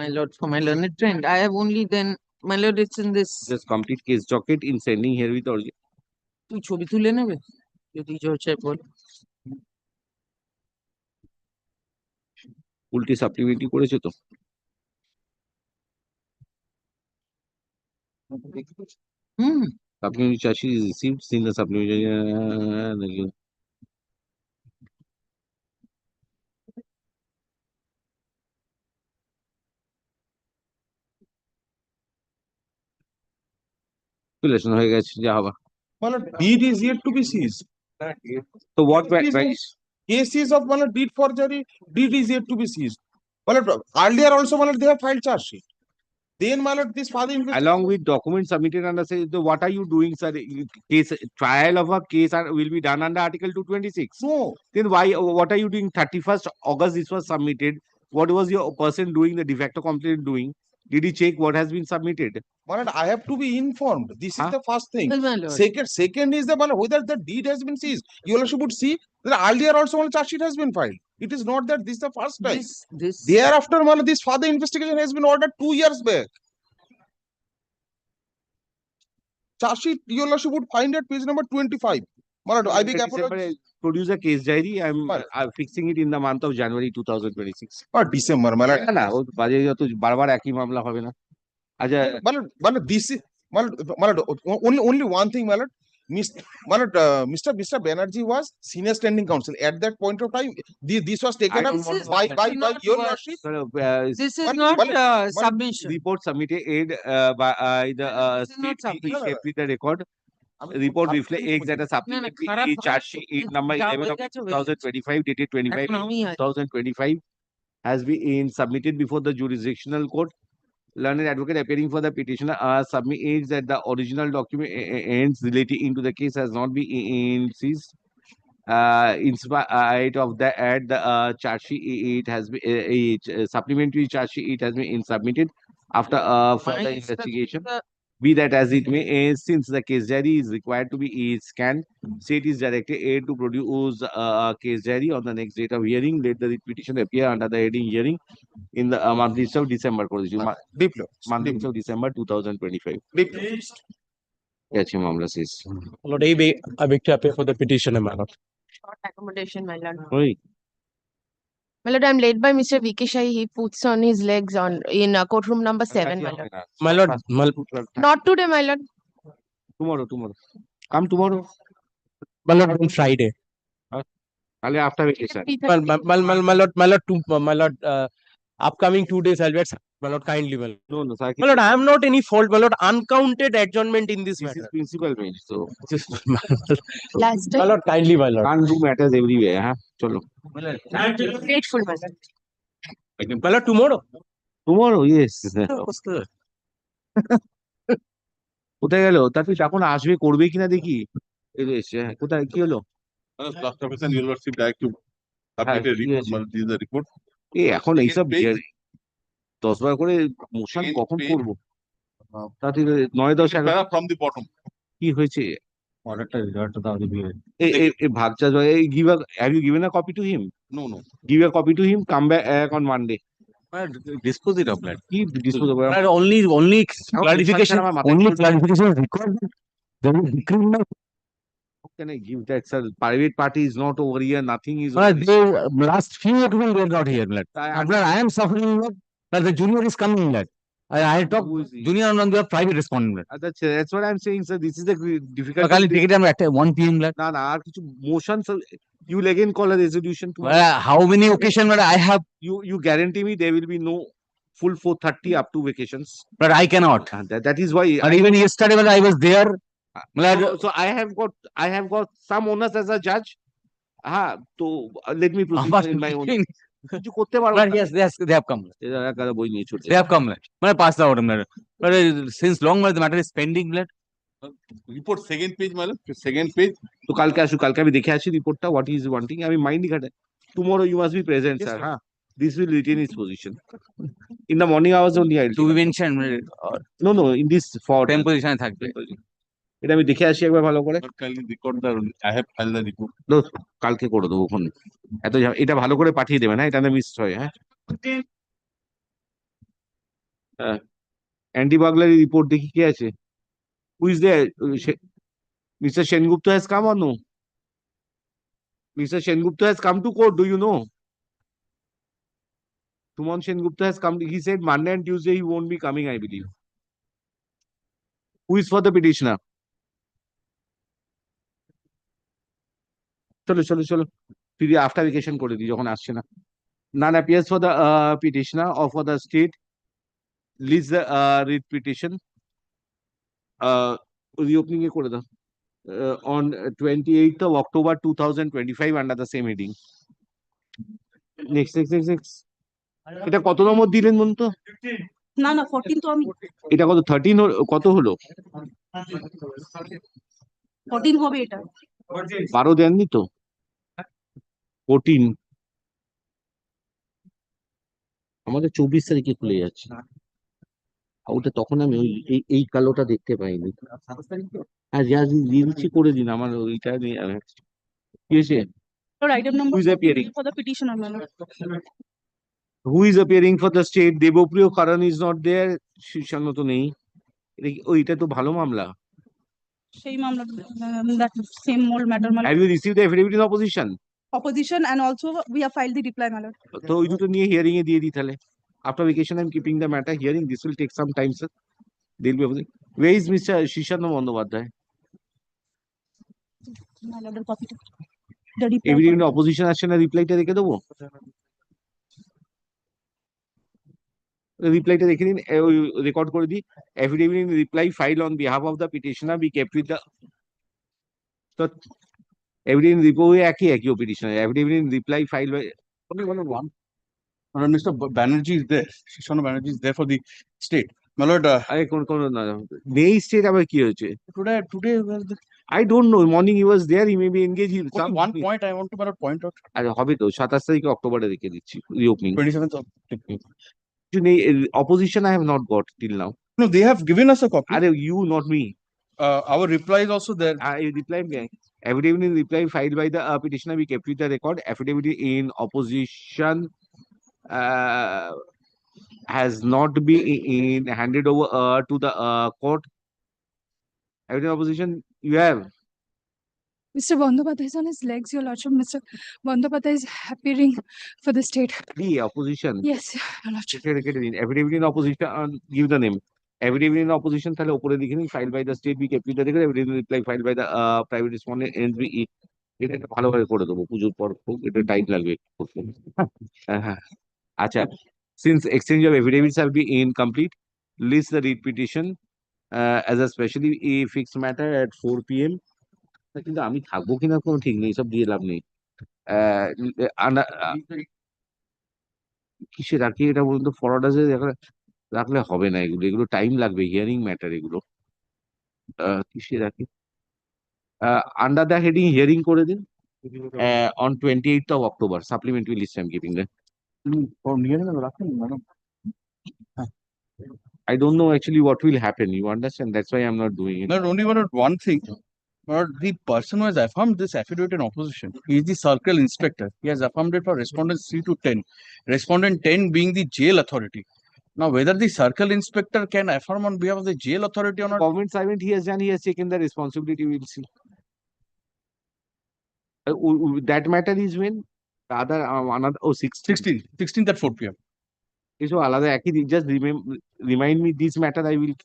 My lord, for my learned friend, I have only then, my lord, it's in this. Just complete case docket in sending here with original. তুই ছবি তুলে নেবে যদি জজ সাহেব বলে উল্টে supplementary করেছে তো supplementary charge sheet is received in the supplementary calculation হয়ে গেছে যা হবে Matlab, deed is yet to be seized. so what Cases of matlab, deed forgery, deed is yet to be seized. Matlab, earlier also matlab, they have filed charge sheet. Then matlab, this father along with documents submitted under say so what are you doing sir case trial of a case will be done under article 226 no then why what are you doing 31st August this was submitted what was your person doing the de facto complaint doing did he check what has been submitted Matlab, I have to be informed. This is Huh? the first thing. Well, my lord. Second is the matlab, whether the deed has been seized. You also would see that earlier also matlab, charge sheet has been filed. It is not that this is the first time. This Thereafter, matlab, this further investigation has been ordered 2 years back. Charge sheet, you also would find at page number 25. Matlab, I beg apologies. produce a case diary I'm fixing it in the month of January 2026 Or December, matlab. না ও বাজে যত বারবার একই মামলা হবে না আচ্ছা Matlab, this is matlab, only one thing, matlab. Mr. Banerjee was senior standing counsel. At that point of time, this was taken up by your lordship. this is not submission. report submitted by the state kept with the record report reflects that a supplementary charge sheet number 11 of 2025 dated 25 2025 has been submitted before the jurisdictional court. Learned advocate appearing for the petitioner submits that the original documents relating into the case has not been seized. In spite of that, the charge sheet it has been a supplementary charge sheet it has been submitted after further investigation. Be that as it may, since the case diary is required to be scanned, state is directed to produce a case diary on the next date of hearing. Let the petition appear under the heading hearing in the month of December. Month of December 2025. Catch him, Mamla says. Lord, I beg to appear for the petitioner, my lord. Short accommodation, my lord. Oi. My lord, I'm led by Mr. VK Shai. He puts on his legs on in courtroom number 7, my lord. My lord, Not today, my lord. Tomorrow. Come tomorrow. my lord, on Friday. Only after vacation. My lord, upcoming 2 days, I'll be at, my lord, kindly, my lord. No, sir. My lord, I am not any fault, my lord, uncounted adjournment in this This matter. is principal bench, so Last My time. lord, kindly, my lord. can't do matters everywhere, huh? Chalo. Grateful, my lord. My lord, tomorrow. Tomorrow, yes. কোথায় গেল তার তুই যখন আসবে করবে কিনা দেখি এই যে এসছে, হ্যাঁ, কোথায় কি হলো Last officer university direct to submit a report. This is the report. এই এখন এইসব 10 বার করে মোশন কখন করবো তাতে 9-10 from the bottom. কি হয়েছে অর্ডারটা রিজার্ভ দাও দিবি এই ভাগচা give a have you given a copy to him No. give a copy to him come back on Monday dispose it of that কি dispose of only clarification is required there is criminal how can I give that sir private party is not over here nothing is they last few agreement they are not here lad I am suffering that the junior is coming lad I talk junior on the private respondent that's what I'm saying sir this is the difficult I'll take it at 1 p.m. lad না আর কিছু motion sir you will again call a resolution to how many occasions I have you guarantee me there will be no full 4:30 up to vacations but I cannot that is why and even yesterday when I was there so I have got some onus as a judge so let me proceed in my own কিছু করতে পারবো yes they have come এরা বই নিয়ে ছুটে they have come lad pass the order but since long the matter is pending lad Report second page, madam. Second page. তো কালকে আমি দেখে আসি রিপোর্টটা what he is wanting আমি মাইন্ড ঘাটে tomorrow you must be present sir this will retain its position in the morning hours only I'll to be mentioned no in this for position থাকবে এটা আমি দেখে আসি একবার ভালো করে Kindly record the. I have filed the report. কালকে করে দেবো ওখানে এটা ভালো করে পাঠিয়ে দেবেন হ্যাঁ এটা না মিস হয় হ্যাঁ অ্যান্টি বার্গলারি রিপোর্ট দেখি কি আছে who is there Mr. Sengupta has come or no Mr. Sengupta has come to court do you know Suman Sengupta has come. He said Monday and Tuesday he won't be coming, I believe. Who is for the petitioner? চলো চলো চলো ফিরে after vacation করে দিই যখন আসছে না none appears for the petitioner or for the state leads the read petition reopening এ করে দাও on 28th of October 2025 under the same heading. Next. এটা কত নম্বর দিলেন বলুন তো? না 14 তো আমি এটা কত 13 কত হলো? 14 হবে এটা। 12 দেননি তো? 14 আমাদের 24 তারিখে খুলে যাচ্ছে। ওটা তখন আমি এই কালোটা দেখতে পাইনি। হ্যাঁ যা দিয়ে দিচ্ছি করে দিন আমার ওইটা নিয়ে কি হয়েছে? Item number Who is appearing for the petitioner, my lord. Who is appearing for the state? Devopriyo Karan is not there. Shishano তো নেই। ওইটা তো ভালো মামলা। সেই মামলা that same old matter, my lord. Have you received the affidavit in opposition? Opposition and also we have filed the reply, my lord. তো ওই দুটো নিয়ে হিয়ারিং এ দিয়ে দিই তাহলে। After vacation, I'm keeping the matter hearing. This will take some time, sir. They'll be opposing. Where is Mr. Shishano Bandyopadhyay? My lord, the copy. The reply. Evident opposition আসছে না রিপ্লাইটা রেখে দেবো? রিপ্লাইটা রেখে দিন ওই রেকর্ড করে দিই affidavit in reply file on behalf of the petitioner be kept with the তো এভিডেন্ট ইন রিপোর্ট একই petitioner affidavit in reply file Only one. Mr. Banerjee is there. Shishano Banerjee is there for the state. My lord, আরে কোন নেই state আবার কি হয়েছে? Today was the I don't know. Morning he was there. He may be engaged. okay, one point I want to point out. আরে হবে তো 27 তারিখে অক্টোবরে রেখে দিচ্ছি reopening 27th of opposition I have not got till now. No, they have given us a copy. Are you not me? Our reply is also there. Reply affidavit in reply filed by the petitioner we kept with the record. Affidavit in opposition has not been handed over to the court. Affidavit in opposition you have. Mr. Bandyopadhyay is on his legs, your lordship. Mr. Bandyopadhyay is appearing for the state. The opposition. Yes, your lordship. Affidavit in opposition, give the name. Affidavit in opposition তাহলে উপরে লিখে নিন filed by the state we kept with the record. Affidavit in reply filed by the private respondent NBE. এটা একটা ভালোভাবে করে দেবো পুজোর পর এটা টাইম লাগবে হ্যাঁ আচ্ছা since exchange of affidavits have been incomplete list the read petition as a specially a fixed matter at 4 p.m. কিন্তু আমি থাকবো কিনা কোনো ঠিক নেই সব দিয়ে লাভ নেই কিসে রাখি এটা বলুন তো ফরওয়ার্ডার্সে রাখলে হবে না এগুলো টাইম লাগবে হিয়ারিং ম্যাটার এগুলো কিসে রাখি আন্ডার দ্য হেডিং হিয়ারিং করে দিন on 28th of October supplementary list I'm keeping there. I don't know actually what will happen, you understand, that's why I'm not doing it. Not only one thing, but the person who has affirmed this affidavit in opposition, he is the circle inspector. He has affirmed it for respondents 3 to 10. Respondent 10 being the jail authority. Now, whether the circle inspector can affirm on behalf of the jail authority or not. Government servant he has done, he has taken the responsibility, we'll see. That matter is when the other another 16th at 4 p.m. So আলাদা একই just remind me this matter I will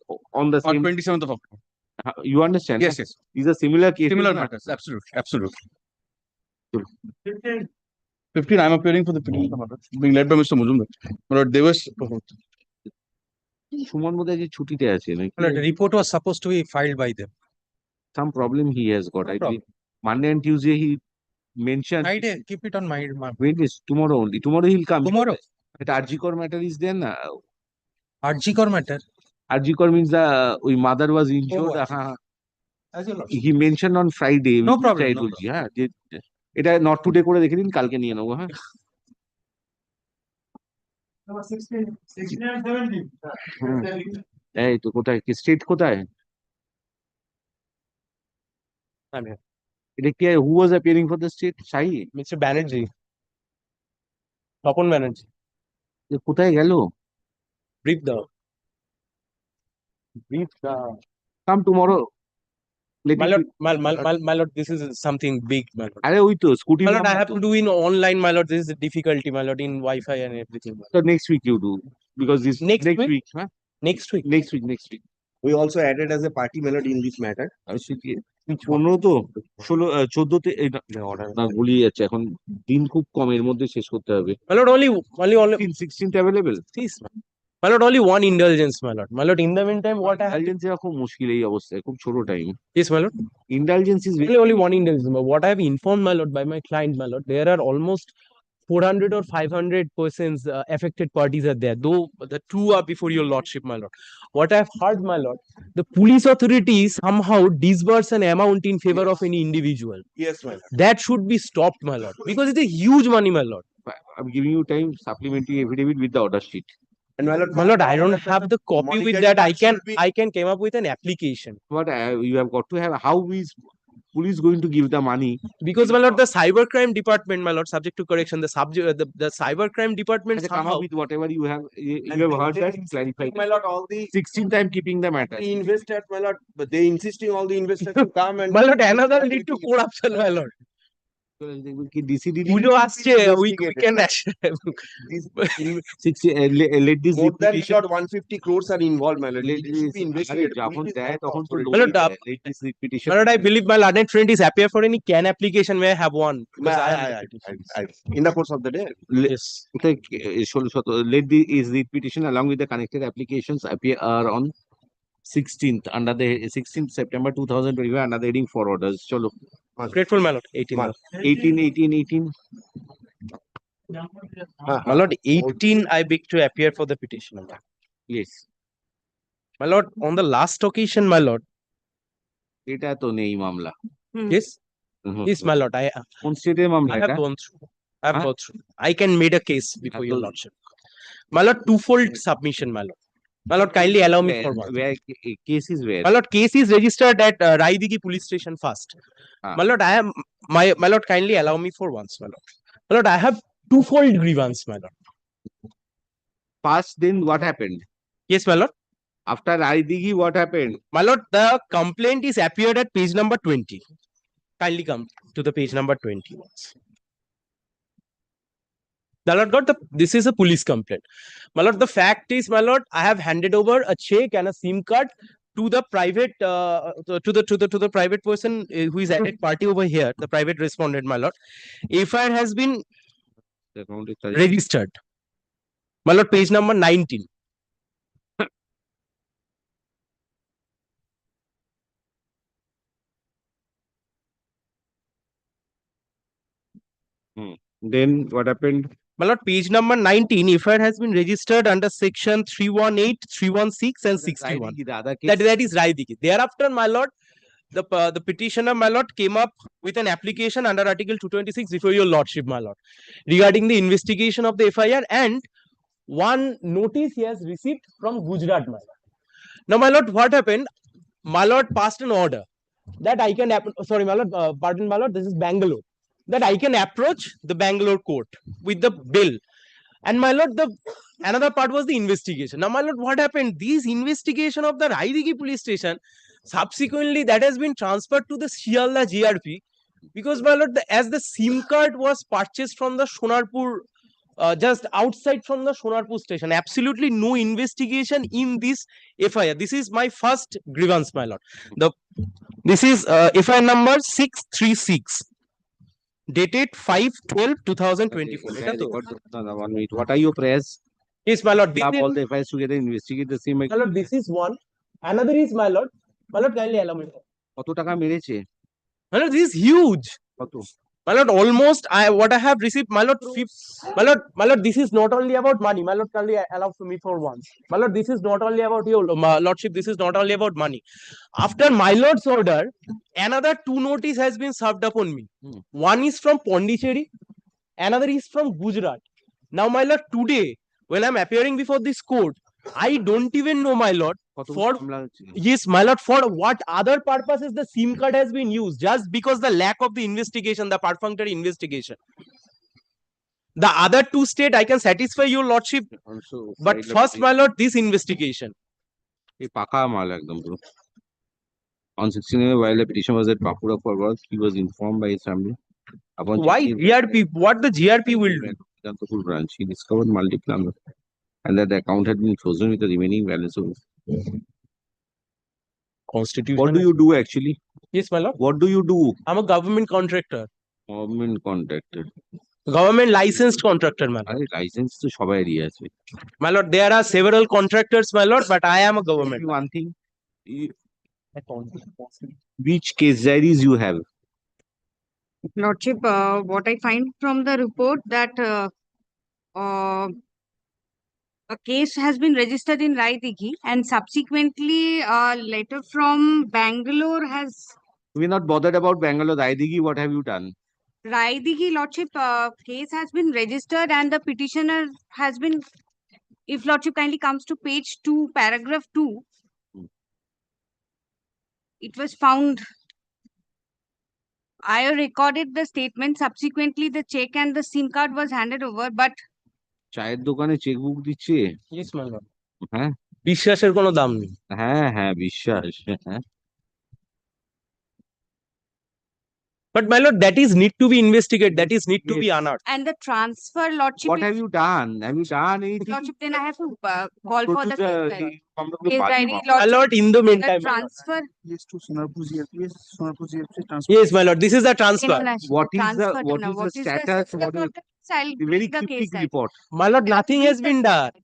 on the same on 27th of October. You understand? Yes. These are similar cases. Similar matters, absolutely. 15, I'm appearing for the petition being led by Mr. Mujumdar. But there was Suman বোধহয় যে ছুটিতে আছে নাকি? The report was supposed to be filed by them. Some problem he has got. I think Monday and Tuesday he mentioned. Friday, keep it on my Wait, is tomorrow only. Tomorrow he'll come. Tomorrow. That Arjikor matter is there na. Arjikor matter. Arjikor means the mother was injured. He mentioned on Friday. No problem. I told you. এটা not today করে রেখে দিন কালকে নিয়ে নেবো হ্যাঁ। এই তো কোথায় স্টেট কোথায়? এটা কি who was appearing for the state? Shahi? Mr. Banerjee. Topon Banerjee. কোথায় গেল? Brief the. Come tomorrow. My lord, my lord, this is something big, my lord. আরে ওই তো scooty My lord, I have to do in online, my lord. This is a difficulty, my lord, in Wi-Fi and everything. So next week you do because this Next week? huh? Next week. Next week. We also added as a party melody in this matter. আর সে কি 15 তো 16 14 তে order না গুলিয়ে যাচ্ছে এখন দিন খুব কম এর মধ্যে শেষ করতে হবে My lord, only 16th available please, my lord, only one indulgence, my lord. My lord, in the meantime, what I have intelligence এর খুব মুশকিল এই অবস্থায় খুব ছোট time yes, my lord. Intelligence is Only one indulgence. But what I have informed, my lord, by my client, my lord, there are almost 400 or 500 persons affected parties are there, though the two are before your lordship, my lord. What I have heard, my lord, the police authorities somehow disburse an amount in favor of any individual. Yes, my lord. That should be stopped, my lord, because it's a huge money, my lord. I'm giving you time supplementary affidavit with the order sheet And My lord, I don't have the copy with that. I can came up with an application. but you have got to have how is police going to give the money Because, my lord, the cybercrime department, my lord, subject to correction, the cybercrime department come somehow, up with whatever you have heard that clarify My lord, all the 16th I'm keeping the matter investors, my lord, but they insisting all the investors to come and. my lord, another lead to corruption, my lord. কি DCDD পুজো আসছে, we can let this More than reputation short 150 crores are involved, my lord. It should be investigated. যখন দেয় তখন তো My lord, let this reputation my lord, I believe my learned friend is appear for any can application. May I have one? Because I am the petitioner. In the course of the day. Yes. let the is the petition along with the connected applications appear on 16th under the 16th September 2025 under the heading for orders. Chalo. Grateful, my lord. 18. 18. My lord, 18 I beg to appear for the petition. Yes. My lord, on the last occasion, my lord. এটা তো নেই মামলা Yes. Yes, my lord. কোন স্টেটের মামলা I have এটা gone through. I have gone through. I can made a case before your lordship. My lord, twofold submission, my lord. My lord, kindly allow me for one. where case is where My lord, case is registered at Raidigi police station first. My lord, I am my lord, kindly allow me for once, my lord. My lord, I have twofold grievance, my lord. first then what happened Yes, my lord. after Aridigi what happened My lord, the complaint is appeared at page number 20. Kindly come to the page number 20 once. My lord, this is a police complaint. My lord, the fact is, my lord, I have handed over a check and a SIM card to the private to the private person who is at party over here, the private respondent, my lord. FIR has been registered. My lord, page number 19. then what happened My lord, page number 19, FIR has been registered under section 318, 316 and 61. That is Raidigi. Thereafter, my lord, the petitioner, my lord, came up with an application under Article 226 before your lordship, my lord, regarding the investigation of the FIR, and one notice he has received from Gujarat, my lord. Now, my lord, what happened? My lord passed an order that I can, sorry, my lord, pardon, my lord, this is Bangalore, that I can approach the Bangalore court with the bill. And my lord, the another part was the investigation. Now, my lord, what happened? This investigation of the Raidigi police station, subsequently that has been transferred to the Shialda GRP, because my lord, as the SIM card was purchased from the Sonarpur, just outside from the Sonarpur station, absolutely no investigation in this FIR. This is my first grievance, my lord. This is FIR number 636. Dated 5/12/2024. 1 minute what are your prayers Yes, my lord. Club all the FIRs together investigate the same My lord, this is one. Another is my lord. My lord, kindly allow me. কত টাকা মেরেছে My lord, this is huge. কত My lord, almost what I have received, my lord, my lord, this is not only about money. My lord, kindly allow me for once. My lord, this is not only about your lordship. This is not only about money. After my lord's order, another 2 notice has been served upon me. One is from Pondicherry, another is from Gujarat. Now, my lord, today when I'm appearing before this court, I don't even know, my lord, for yes, my lord, for what other purposes the SIM card has been used, just because the lack of the investigation, the perfunctory investigation. The other 2 state I can satisfy your lordship, but first, my lord, this investigation. এই পাকা মাল একদম পুরো On 16, while the petition was at Papura for work, he was informed by his family. Upon Why checking GRP? What the GRP will do? Kantapur branch, he discovered multiple numbers and that the account had been frozen with the remaining balance of. Constitution. What do you do actually? Yes, my lord. What do you do? I'm a government contractor. Government contractor. Government licensed contractor, my lord. আরে license তো সবাইরই আছে। My lord, there are several contractors, my lord, but I am a government. One thing, which case diaries you have? Lordship, what I find from the report that a case has been registered in Raidigi and subsequently a letter from Bangalore has We're not bothered about Bangalore. Raidigi, what have you done? Raidigi, Lordship, case has been registered and the petitioner has been, if Lordship kindly comes to page 2, paragraph 2, it was found. I recorded the statement. Subsequently, the check and the SIM card was handed over, but চায়ের দোকানে chequebook দিচ্ছে? Yes, my lord. হ্যাঁ বিশ্বাসের কোনো দাম নেই। হ্যাঁ হ্যাঁ বিশ্বাস হ্যাঁ। But my lord, that is need to be investigated. That is need to be unearthed. and the transfer, Lordship. What have you done? Have you done anything? Lordship, then I have to call for the case diary. আমরা Case diary, My Lordship, lord, in the the meantime. transfer. Yes, to Sonarpur GRP, yes, Sonarpur GRP transfer. Yes, my lord, this is the transfer. What is the Transfer, what now, is the status? What is I'll the very bring the case cryptic diary. report? My lord, nothing has been done.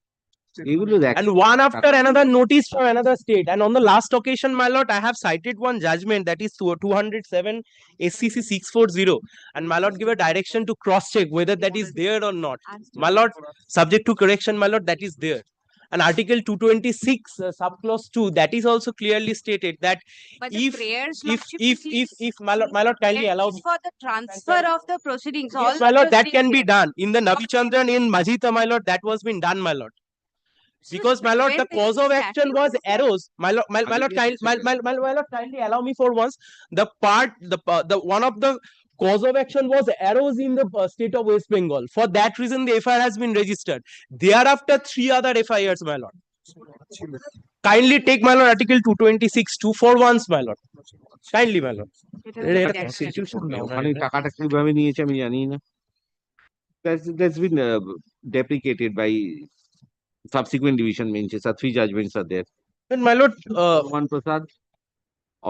এগুলো দেখ And one after another notice from another state. And on the last occasion, my lord, I have cited one judgment that is 207 SCC 640. And my lord give a direction to cross check whether that is there or not. My lord, subject to correction, my lord, that is there. And Article 226, subclause 2, that is also clearly stated that But the if prayers, if Lordship, if my lord kindly that allow is me. for the transfer of the proceedings. All Yes, my lord, that can be proceedings done. In the Navichandran in Majita, my lord, that was been done, my lord. Because my lord, where the there cause is of action was arrows. My lord, my lord, my lord, kindly allow me for once. The part, the one of the cause of action was arrows in the state of West Bengal. For that reason, the FIR has been registered. Thereafter, 3 other FIRs, my lord. Kindly take my lord Article 226 241, my lord. Kindly, my lord. ওখানে টাকাটা কিভাবে নিয়েছে আমি জানি না। That's been deprecated by subsequent division benches. 3 judgments are there. But my lord, Hanuman Prasad,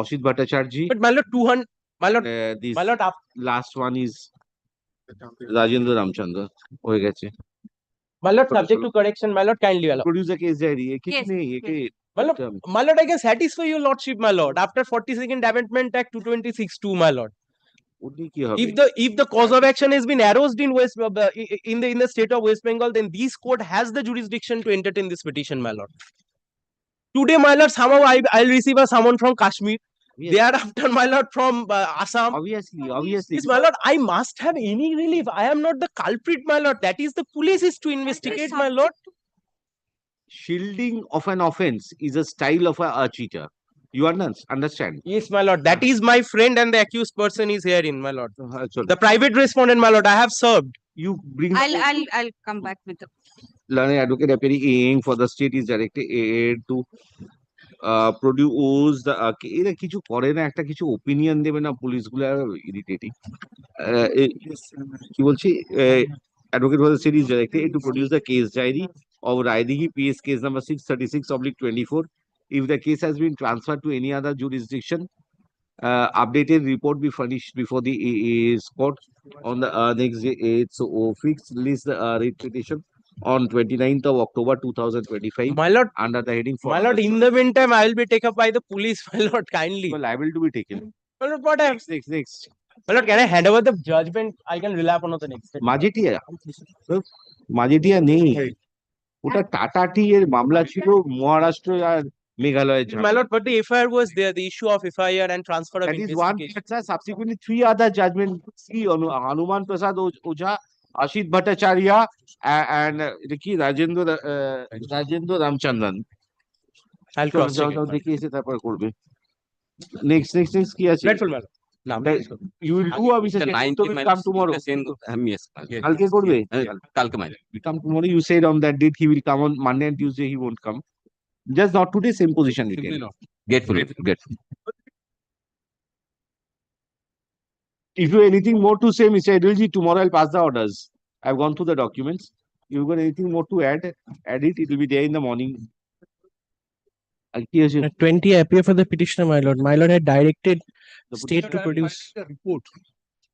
Ashit Bhattacharjee. But my lord, 200, my lord, This my lord, last one is Rajendra Ramchandra. হয়ে গেছে। my lord, subject to correction, my lord, kindly allow. Produce a case diary. কিছু নেই একে My lord, I can satisfy your lordship, my lord. After 42nd Amendment Act 226(2), my lord. If the cause of action has been aroused in West in the state of West Bengal, then this court has the jurisdiction to entertain this petition, my lord. Today, my lord, somehow I'll receive a summon from Kashmir. Yes. Thereafter, my lord, from Assam. Obviously. Yes, my lord, I must have any relief. I am not the culprit, my lord. That is the police is to investigate, my lord. Shielding of an offense is a style of a cheater. You understand? Yes, my lord. That is my friend and the accused person is herein, my lord. The private respondent, my lord, I have served. You bring. I'll come back with the. Learning advocate appearing for the state is directed to produce the এরা কিছু করে না একটা কিছু opinion দেবে না পুলিশগুলো irritating কি বলছি advocate for the state is directed to produce the case diary of Raidigi PS case number 636/24. If the case has been transferred to any other jurisdiction, updated report be furnished before the court on the next day 8th. So fixed list the writ petition on 29th of October 2025. My lord, under the heading for my lord, in the meantime, I will be taken up by the police, my lord, kindly. You are liable to be taken. My lord, what else? Next. My lord, can I hand over the judgment? I can rely upon the next step. মাঝেটিয়া নেই ওটা tata টি এর মামলা ছিল মহারাষ্ট্র আর মেঘালয়ের My lord, but the FIR was there, the issue of FIR and transfer of that is one investigation. subsequently 3 other judgments. See Hanuman Prasad Ojha, Ashit Bhattacharya and কি Rajendra Ramchandran. I'll cross check it. দেখি এসে তারপর করবে next কি আছে Dreadful, my lord. You will do a business come tomorrow. Yes, কালকে করবে কালকে mile come tomorrow. You said on that date he will come on Monday and Tuesday he won't come. Just not today, same position. Grateful. If you have anything more to say, Mr. Edilji, tomorrow I'll pass the orders. I've gone through the documents. If you've got anything more to add it. It will be there in the morning. 20 appear for the petitioner, my lord. My lord had directed The state to produce. The report.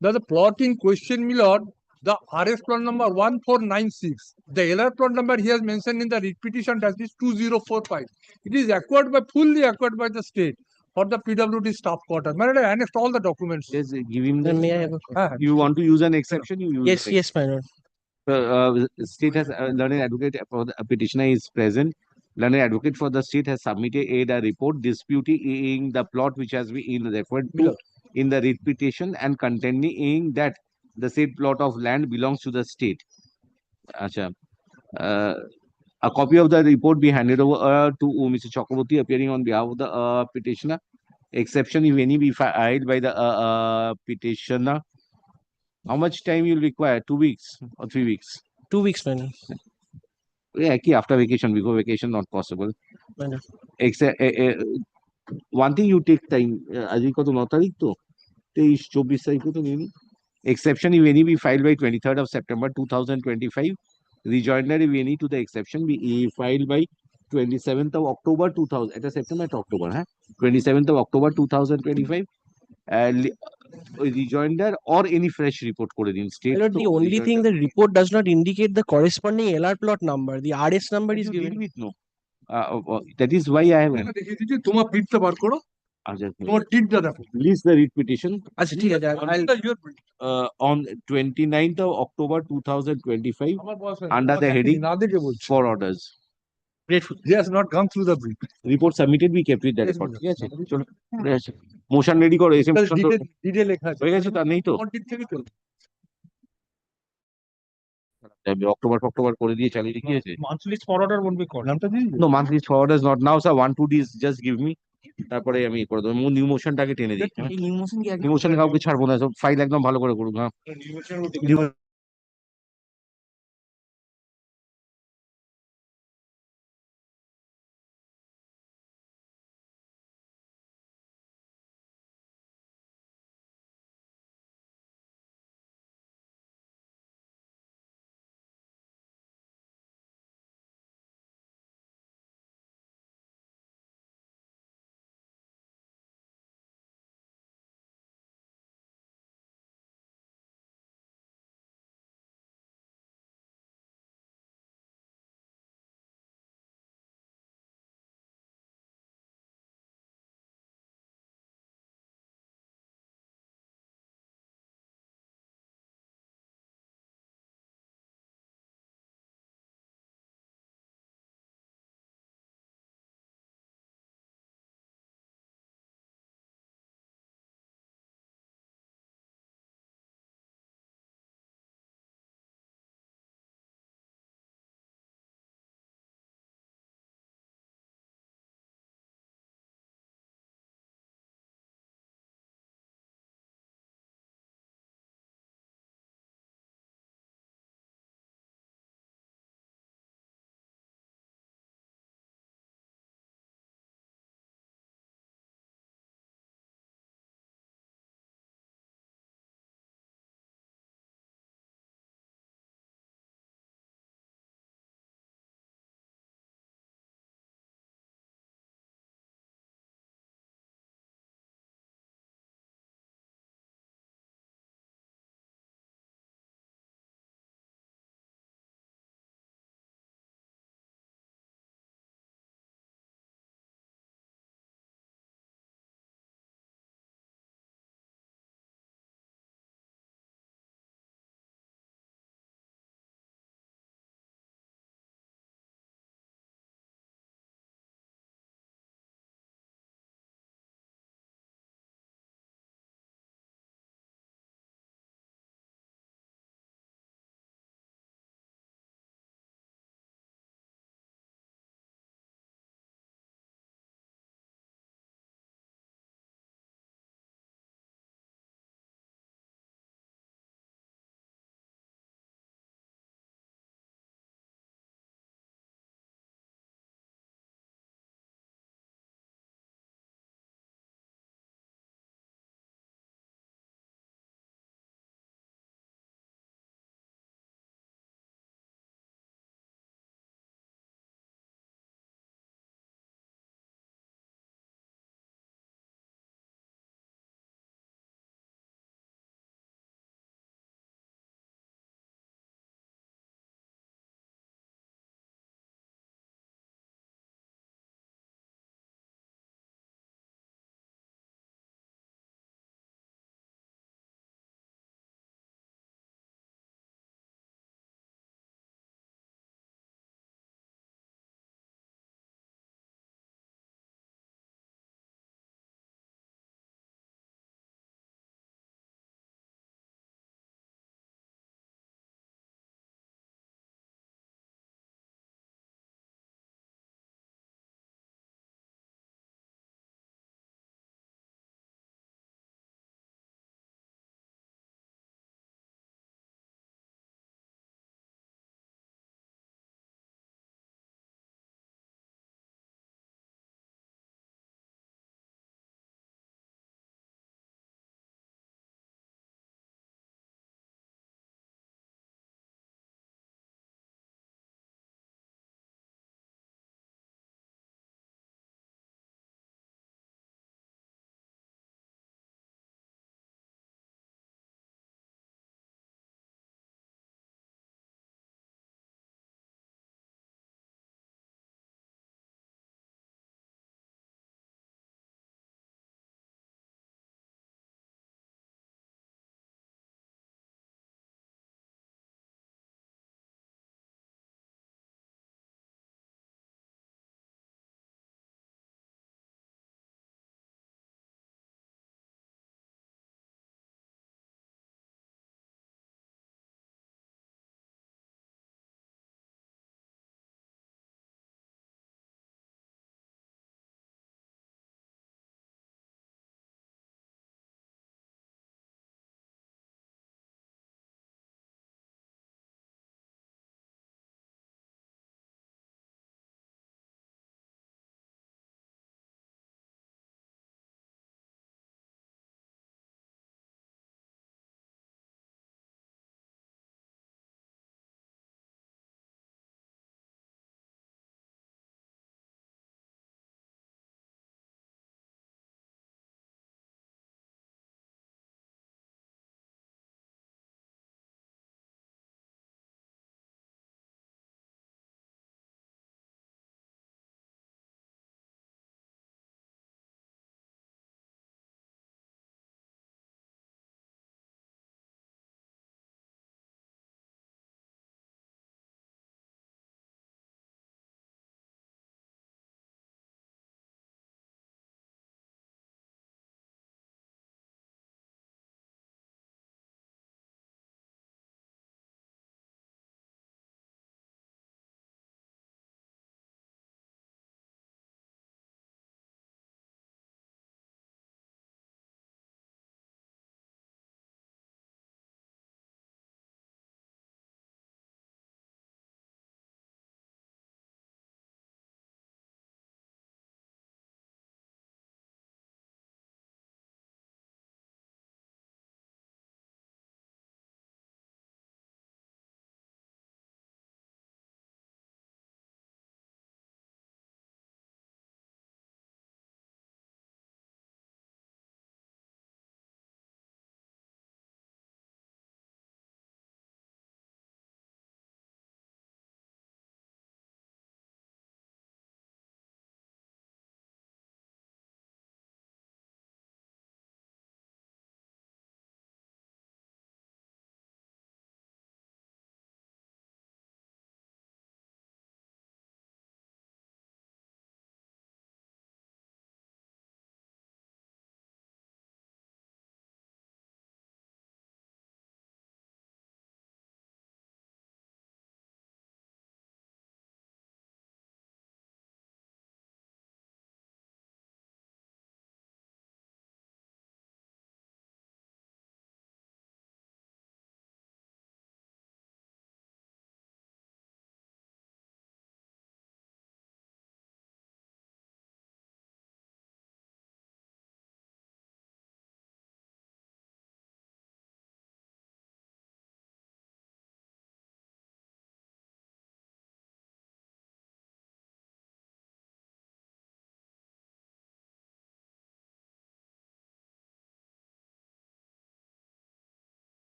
The plot in question, my lord, the RS plot number 1496. The LR plot number he has mentioned in the writ petition, that is 2045. It is acquired by, fully acquired by the state for the PWD staff quarter. My lord, I annexed all the documents. Yes, give him Then may I have a You want to use an exception? You use Yes, an yes, my lord. State has learned advocate for the petitioner is present. Learned advocate for the state has submitted a report disputing the plot which has been referred to in the writ petition and contending that the said plot of land belongs to the state. Acha. A copy of the report be handed over to Mr. Chakraborty appearing on behalf of the petitioner. Exception, if any, be filed by the petitioner. How much time you require? 2 weeks or 3 weeks? 2 weeks, my lord. Yeah, after vacation, before vacation, not possible. My lord. Except one thing you take time. Aji ko to 9 तारीख तो 23 24 तारीख को तो नहीं. Exception if any be filed by 23rd of September 2025. Rejoinder if any to the exception be filed by 27th of October 2000. At September to October, huh? 27th of October 2025. Rejoinder or any fresh report coded in state. My lord, the only thing the report does not indicate the corresponding LR plot number. The RS number is given. No. That is why I have. তোমার পিঠটা বার করো তোমার টিটটা দেখো Release the writ petition. আচ্ছা ঠিক আছে On 29th of October 2025 under the heading for orders. Grateful. He has not gone through the brief. Report submitted, we kept it that report. Yes, চলো motion ready করো এসে motion তো detail লেখা আছে হয়ে গেছে তা নেই তো অক্টোবর করে দিয়ে চালিয়ে কি আছে monthly for order won't be called নামটা দিই no monthly for orders not now sir 1-2 days just give me তারপরে আমি করে দেবো নিউ মোশনটাকে টেনে দিই নিউ মোশন কাউকে ছাড়বো না সব ফাইল একদম ভালো করে করুন হ্যাঁ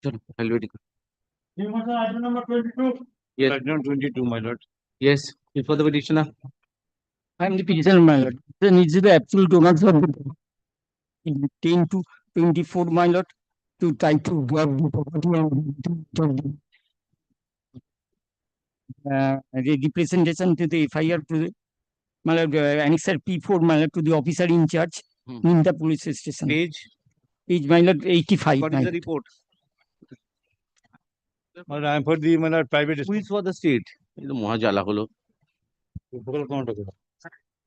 I'll wait. Item number 22. Yes. Item 22, my lord. Yes, before the petitioner. I am the petitioner, my lord. Then is the absolute owners of in 10 to 24, my lord, to try to grab the property and the representation to the FIR to the, my lord, annexer P4, my lord, to the officer in charge in the police station. Page, my lord, 85. What my is the lord. report? Well, I am for the, my lord, private. Who is for the state? Mohajala holo.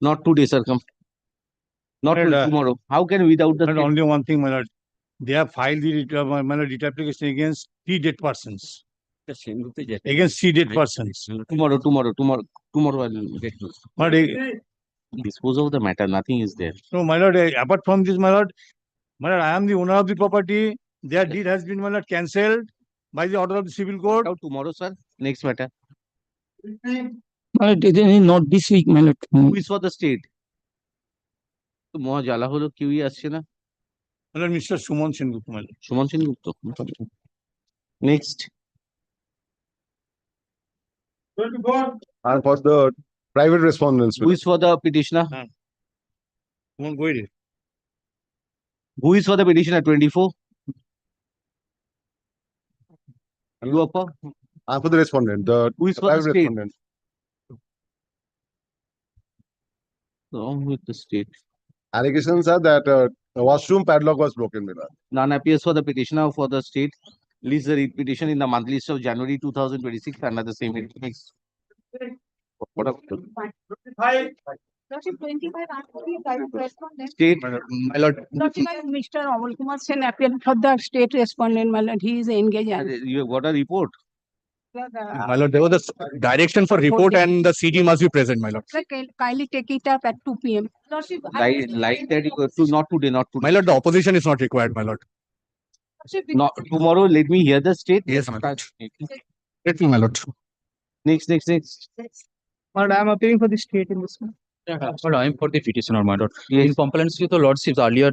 Not today, sir. Come. Not tomorrow. How can without the state? Only one thing, my lord. They have filed the my lord, writ application against 3 dead persons. Against 3 dead persons. Tomorrow I'll get to. But, Dispose of the matter. Nothing is there. so, my lord, apart from this, my lord, I am the owner of the property. Their deed has been, my lord, cancelled by the order of the civil court. Tomorrow, sir. Next matter. My lord, not this week, my lord. Who is for the state? তো মহাজালা হলো কেউই আসছে না mister Suman Sengupta Suman Sengupta next And for the private respondents. who is for the petitioner who is for the petitioner 24 you are for And for the respondent, the who is for the private state respondent. wrong with the state Allegations are that a washroom padlock was broken, my lord. none appears for the petitioner for the state list the petition in the monthly list of January 2026 under the same next what up State, my lord. Mr. Amol Kumar Sen appeared for the state respondent, my lord. He is engaged. you have got a report My lord, there was a direction for report and the CD must be present, my lord. Sir, kindly take it up at 2 p.m. Lordship, like that you have to not today My lord, the opposition is not required, my lord. not tomorrow let me hear the state Yes, my lord. Let me, my lord. next My lord, I am appealing for the state in this one. But I am for the petitioner, my lord. In compliance with the lordship's earlier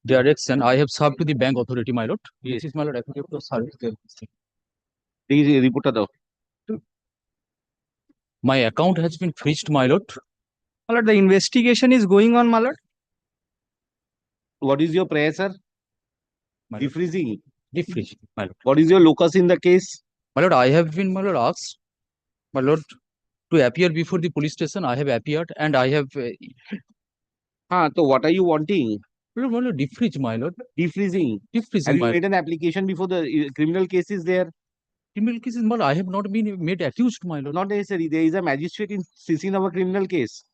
direction, I have served to the bank authority, my lord. This is my lord affidavit of service. please report daw My account has been freezed, my lord. My lord, the investigation is going on, my lord. what is your prayer sir defreezing Defreezing, my lord. what is your locus in the case My lord, I have been, my lord, asked, my lord, to appear before the police station. I have appeared and I have. so what are you wanting? My lord, defreeze, my lord. Defreezing. Defreezing, Have you my made an application before the criminal case is there? criminal cases, my lord, I have not been made accused, my lord. Not necessary. There is a magistrate in seizing of a criminal case.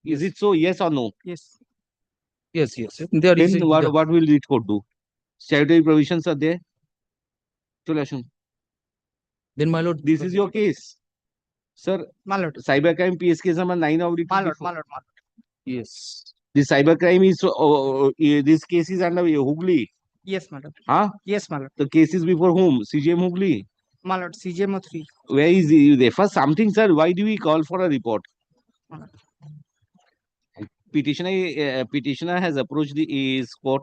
Is it so? Yes or no? Yes. Yes. There is. Then what will it court do? Statutory provisions are there. চলে আসুন Then, my lord, this is your case. Sir, my lord. Cybercrime PS case number 9 of My lord. Yes. This cybercrime is this case is under Hooghly. Yes, my lord. Huh? Yes, my lord. The case is before whom? CJM Hooghly. My lord, CJMO 3. Where is he there? For something, sir. Why do we call for a report? Petitioner has approached the court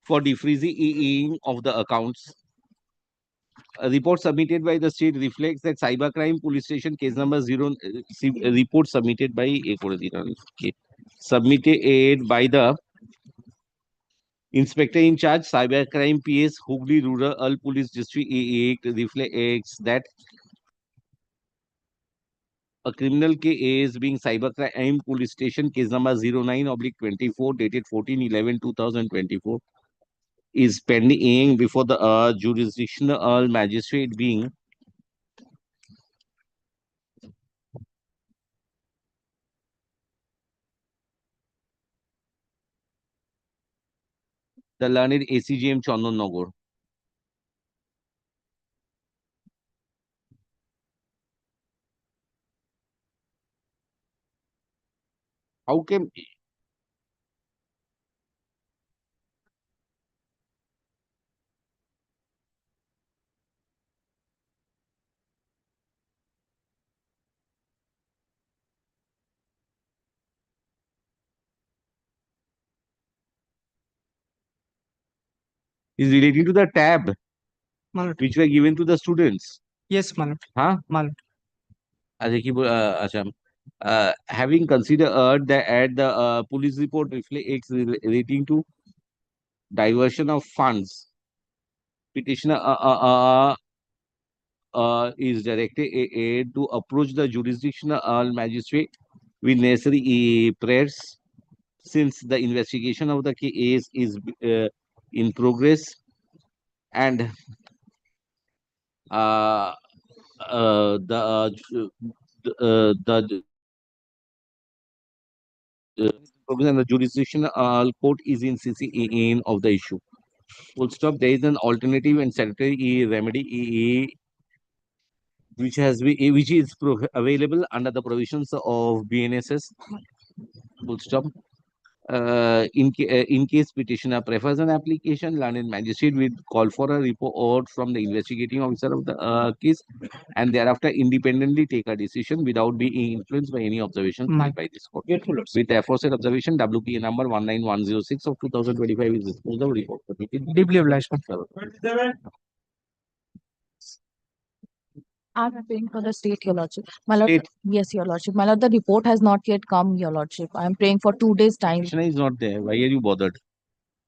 for defreezing of the accounts. A report submitted by the state reflects that cybercrime police station case number 0 report submitted by submitted by the inspector in charge cybercrime PS Hooghly Rural Police District reflects that a criminal case being cybercrime police station case number 09/24 dated 14/11/2024 is pending before the jurisdictional magistrate being the learned ACGM Chandan Nagar. How can is relating to the tab Malad. which were given to the students. Yes, Malad. Huh? Malad. Having considered that the police report reflects relating to diversion of funds, petitioner is directed to approach the jurisdictional magistrate with necessary prayers, since the investigation of the case is in progress, and the and the jurisdictional court is in CCAN of the issue. Full stop. There is an alternative and statutory remedy which is available under the provisions of BNSS. Full stop. In case petitioner prefers an application, learned magistrate will call for a report from the investigating officer of the case, and thereafter independently take a decision without being influenced by any observations made by this court. With the aforesaid observation, WPA number 19106 of 2025 is disposed of report. Deeply obliged. I'm praying for the state, Your Lordship. My Lord, yes, Your Lordship. My Lord, the report has not yet come, Your Lordship. I'm praying for 2 days' time. Petitioner is not there. Why are you bothered?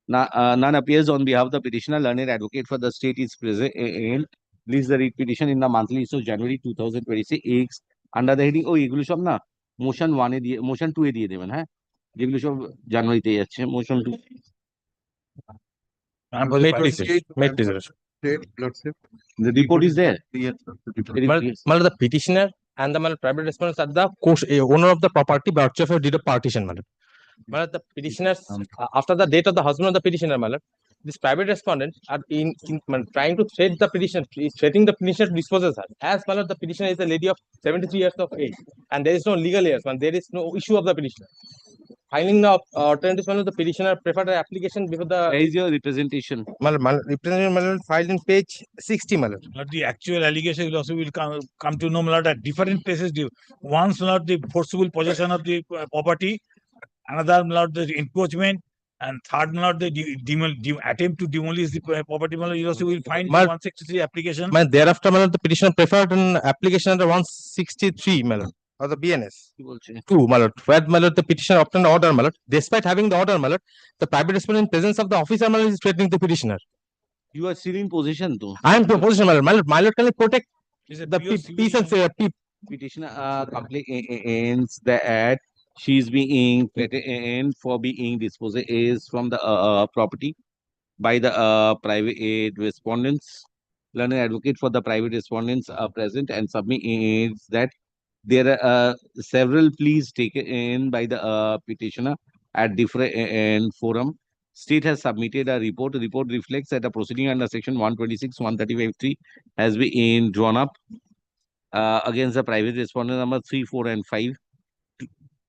None appears on behalf of the petitioner. Learned advocate for the state is present and leads the writ petition in the monthly issue of January 2026 under the heading. Oh, এগুলো সব না motion 1 এ দিয়ে motion 2 এ দিয়ে দেবেন, হ্যাঁ, যেগুলো সব জানুয়ারিতে যাচ্ছে motion 2. The report is there. Yes, the petitioner and the private respondents are the owner of the property by virtue of deed of partition. The petitioners, after the date of the husband of the petitioner, this private respondent are trying to threat the petitioner, threatening the petitioner to dispose her. As the petitioner is a lady of 73 years of age, and there is no legal heirs, there is no issue of the petitioner. Filing the alternative, the petitioner preferred the application before the. Where is your representation? Representation filed in page 60. The actual allegation will also come to know at different places. Once the forcible possession of the property, another the encroachment, and third the attempt to demolish the property. You also will find 163 application. Thereafter, the petitioner preferred an application under 163. Or the BNS. 2, where the petitioner obtained the order, despite having the order, the private respondent in presence of the officer is threatening the petitioner. You are still in position though. I am in position, my lord, can I protect the peace and safety? Petitioner complains that she is being threatened for being disposed from the property by the private respondents. Learned advocate for the private respondents are present and submits that there are several pleas taken in by the petitioner at different forum. State has submitted a report. The report reflects that a proceeding under section 126, 135(3) has been drawn up against the private respondent number 3, 4, and 5.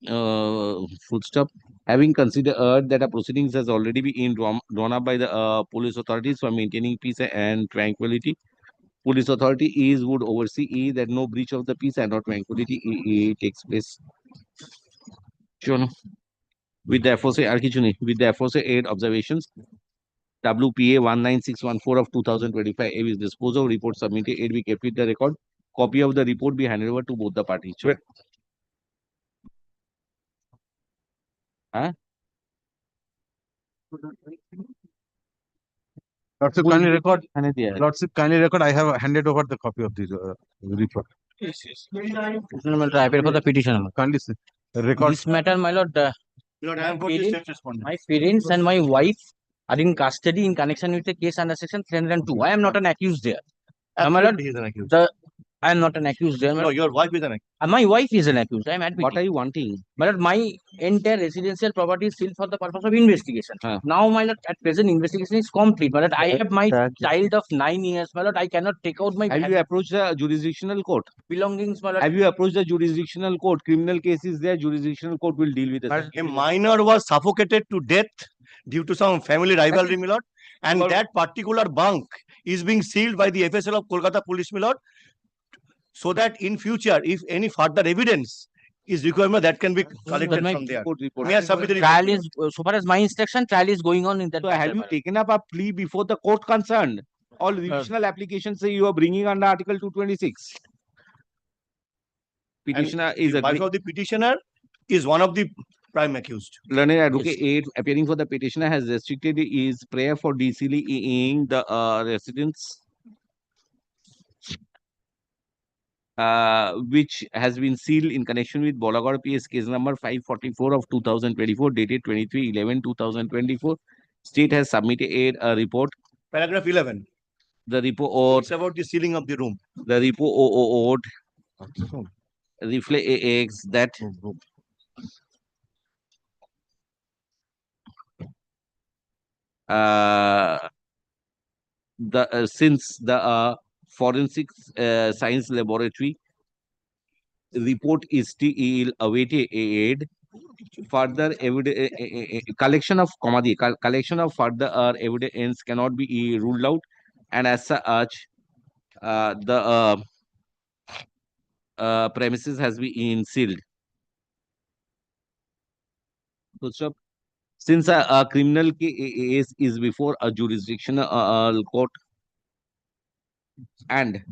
Full stop. Having considered that a proceedings has already been drawn up by the police authorities for maintaining peace and tranquility, police authority would oversee that no breach of the peace and or tranquility takes place. Sure. With the aforesaid 8 observations, WPA 19614 of 2025 is disposed of. Report submitted. It be kept with the record. Copy of the report be handed over to both the parties. Sure. Huh? Lordship, kindly record. Lordship, kindly record. I have handed over the copy of the report. Yes. I pay for the petition. Kindly record. This matter, my lord. My parents and my wife are in custody in connection with the case under section 302. I am not an accused there. My lord, I am not an accused there. No, your wife is an accused. My wife is an accused. I am admitting. What are you wanting? My lord, my entire residential property is sealed for the purpose of investigation. Now, my lord, at present investigation is complete. My lord, I have my child of 9 years. My lord, I cannot take out my. Have you approached the jurisdictional court? Belongings, my lord. Have you approached the jurisdictional court? Criminal cases there, jurisdictional court will deal with it. A minor was suffocated to death due to some family rivalry, my lord, and that particular bunk is being sealed by the FSL of Kolkata Police, my lord, so that in future, if any further evidence is requirement that can be collected my from there. Report. May I submit the Trial report? is, so far as my instruction, trial is going on in that So matter, have you my lord. taken up a plea before the court concerned? All revisional applications say you are bringing under Article 226. Petitioner is Wife of the petitioner is one of the prime accused. Learned advocate 8 appearing for the petitioner has restricted his prayer for desealing the residence, which has been sealed in connection with Bolagor PS case number 544 of 2024 dated 23/11/2024. State has submitted a report. Paragraph 11. The report. It's about the sealing of the room. The report reflects that since the forensic science laboratory report is still awaited, further evidence collection of collection of further evidence cannot be ruled out, and as such the premises has been sealed. So, since a criminal case is before a jurisdictional court and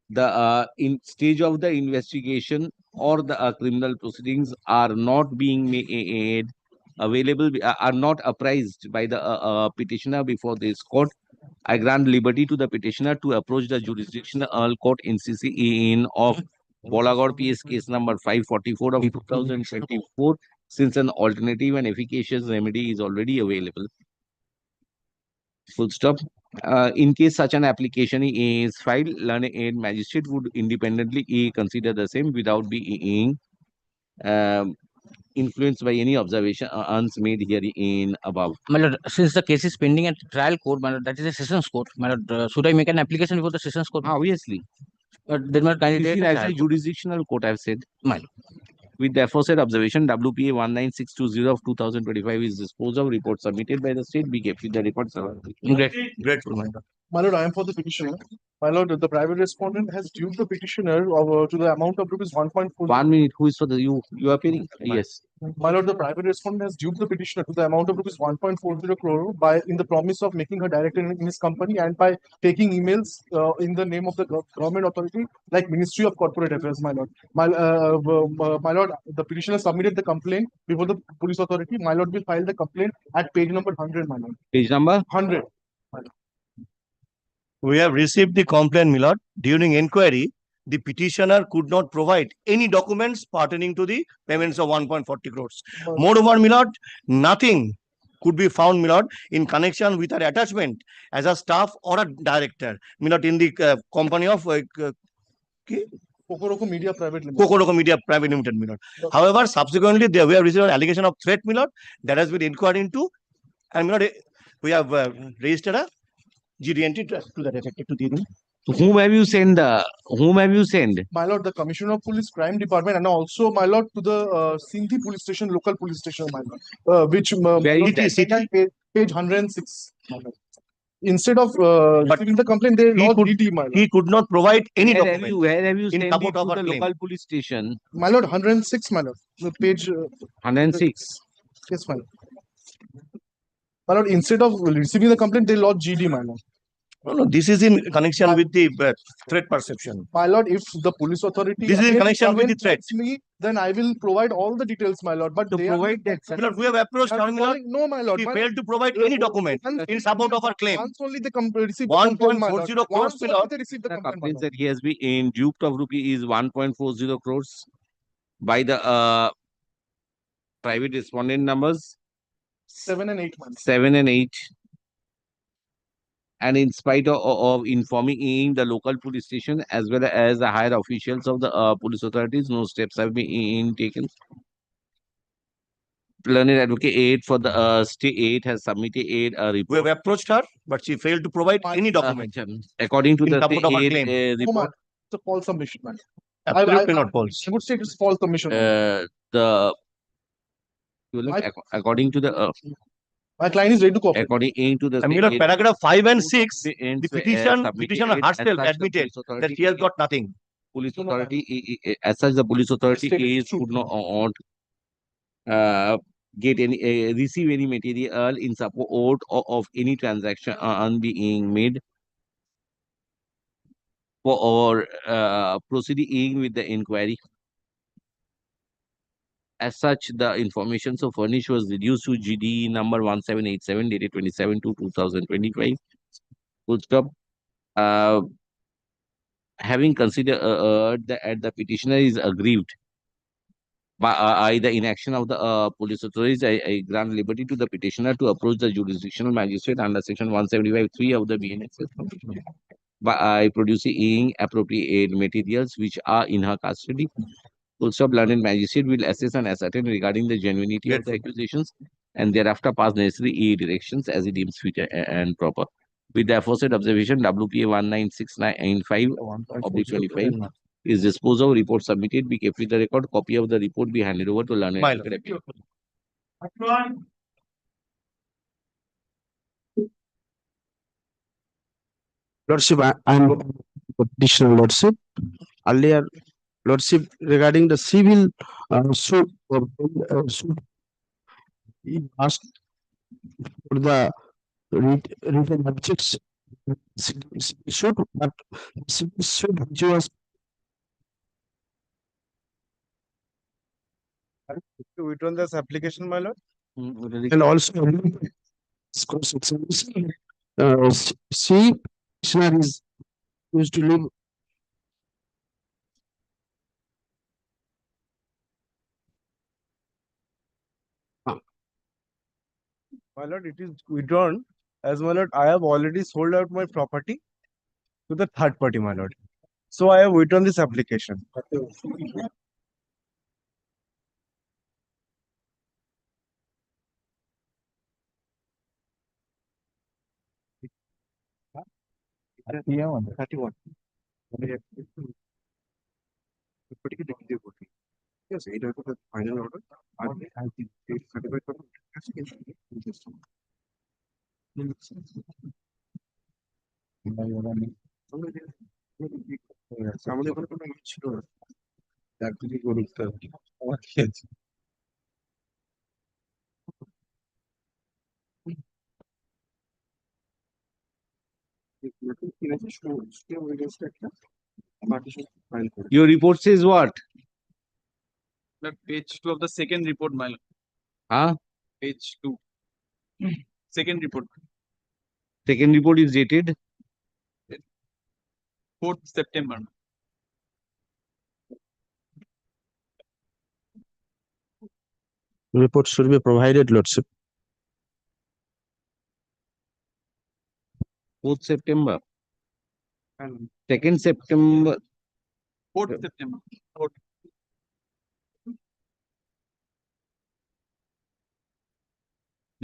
the in stage of the investigation or the criminal proceedings are not being made available, are not apprised by the petitioner before this court, I grant liberty to the petitioner to approach the jurisdictional court in CC of Bolagor PS case number 544 of 2024, since an alternative and efficacious remedy is already available. Full stop. In case such an application is filed, learned aid magistrate would independently consider the same without being influenced by any observations made here in above. My lord, since the case is pending at trial court, my lord, that is a sessions court. My lord, should I make an application before the sessions court? Obviously. Then my candidate As a jurisdictional court, I've said. My lord. With the aforesaid observation, WPA 19620 of 2025 is disposed of. Report submitted by the state. Be kept with the reports. Grateful, my lord. My lord, I am for the petitioner. My lord, the private respondent has due the petitioner to the amount of rupees 1.4. 1 minute. Who is for the you are appearing? Yes. My lord, the private respondent has duped the petitioner to the amount of rupees 1.40 crore by in the promise of making her director in his company and by taking emails in the name of the government authority like Ministry of Corporate Affairs. My lord, my lord, the petitioner submitted the complaint before the police authority. My lord will file the complaint at page number 100. My lord. Page number 100. We have received the complaint, my lord. During inquiry, the petitioner could not provide any documents pertaining to the payments of 1.40 crores. Moreover, my lord, nothing could be found, my lord, in connection with her attachment as a staff or a director, my lord, in the company of Cooperative Media Private Limited. Cooperative Media Private Limited, my lord. However, subsequently, we have received an allegation of threat, my lord, that has been inquired into, and my lord, we have registered a GD entry to that effect. Whom have you sent? Whom have you sent? My lord, the Commissioner of Police Crime Department, and also, my lord, to the Sindhi Police Station, local police station, my lord, which page 106. My lord. Instead of receiving the complaint, they lodged DD, my lord. He could not provide any document. Where have you in sent it support to of our the claim. local police station? My lord, 106, my lord. The page 106. Yes, my lord. My lord, instead of receiving the complaint, they lodged GD, my lord. No, this is in connection with the threat perception. My lord, if the police authority This is in connection with the threat. Me, then I will provide all the details, my lord. But to provide that, my lord, we have approached our my lord. No, my lord. He failed to provide any document in support of our claim. Once only they receive 1.40 crores, my lord. they receive the The complaint, complaints that he has been duped of rupees 1.40 crores by the private respondent numbers 7 and 8 months. 7 and 8. And in spite of informing the local police station as well as the higher officials of the police authorities, no steps have been taken. Learned advocate 8 for the state has submitted a report. We have approached her, but she failed to provide any document. According to in the support of our Oh, claim. man, report, it's a false submission, man. Absolutely not false. I would say it's false submission. according to the my client is ready to cooperate. according to the I mean, paragraph 5 and 6, the the petitioner herself admitted that she has got nothing. police authority, as such, the police authority could not get any receive any material in support of any transaction being made for or proceeding with the inquiry. As such, the information so furnished was reduced to GD number 1787 dated 27/2/2025. Full stop. Having considered that the petitioner is aggrieved by the inaction of the police authorities, I grant liberty to the petitioner to approach the jurisdictional magistrate under section 175(3) of the BNS by producing appropriate materials which are in her custody. Full stop. Learned magistrate will assess and ascertain regarding the genuinity of the accusations and thereafter pass necessary directions as it deems fit and proper. With the aforesaid observation, WPA 196995/25 is disposed of. Report submitted. Be kept with the record. Copy of the report be handed over to learned. Lordship, I'm petitioner Lordship. Earlier, Lordship, regarding the civil suit, he asked for the written objects suit, but civil suit which was to withdraw this application, my lord. and also cross-examination. C petitioner is used to live. My lord, it is withdrawn. As my lord, I have already sold out my property to the third party, my lord. So I have withdrawn this application. Yeah, 31. Yes, it is the final order. I think it's certified for আমাদের কোনো ছিল না চাকরি করতে আমার কি আছে Your report says what? Page 2 of the second report, my lord. Huh? Page 2. Second report. Second report is dated 4th September. Report should be provided, Lordship. 4th September. 2nd September. 4th September. 4th.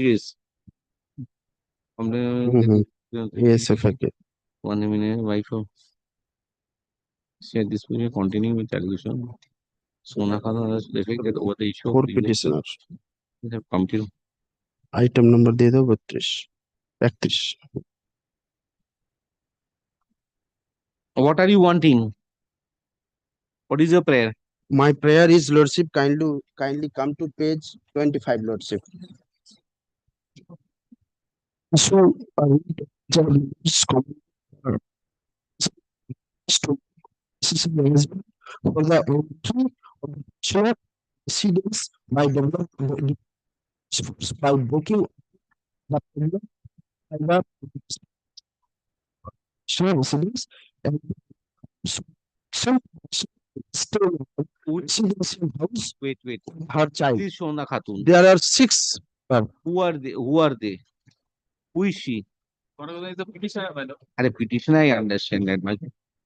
Yes. Yes, okay. 1 minute, wife of share this video continuing with allegation. Sona Khan has defected over the issue of Four petitioners. They have come to Item number दे दो 32 31. What are you wanting? What is your prayer? My prayer is, Lordship, kindly come to page 25, Lordship. So, for the entry of share proceedings by booking the share proceedings and some house. Wait. Her child. This is Shona Khatun. There are 6. Who are they? Who is she? Is the petitioner, my lord. And a petitioner, I understand that much.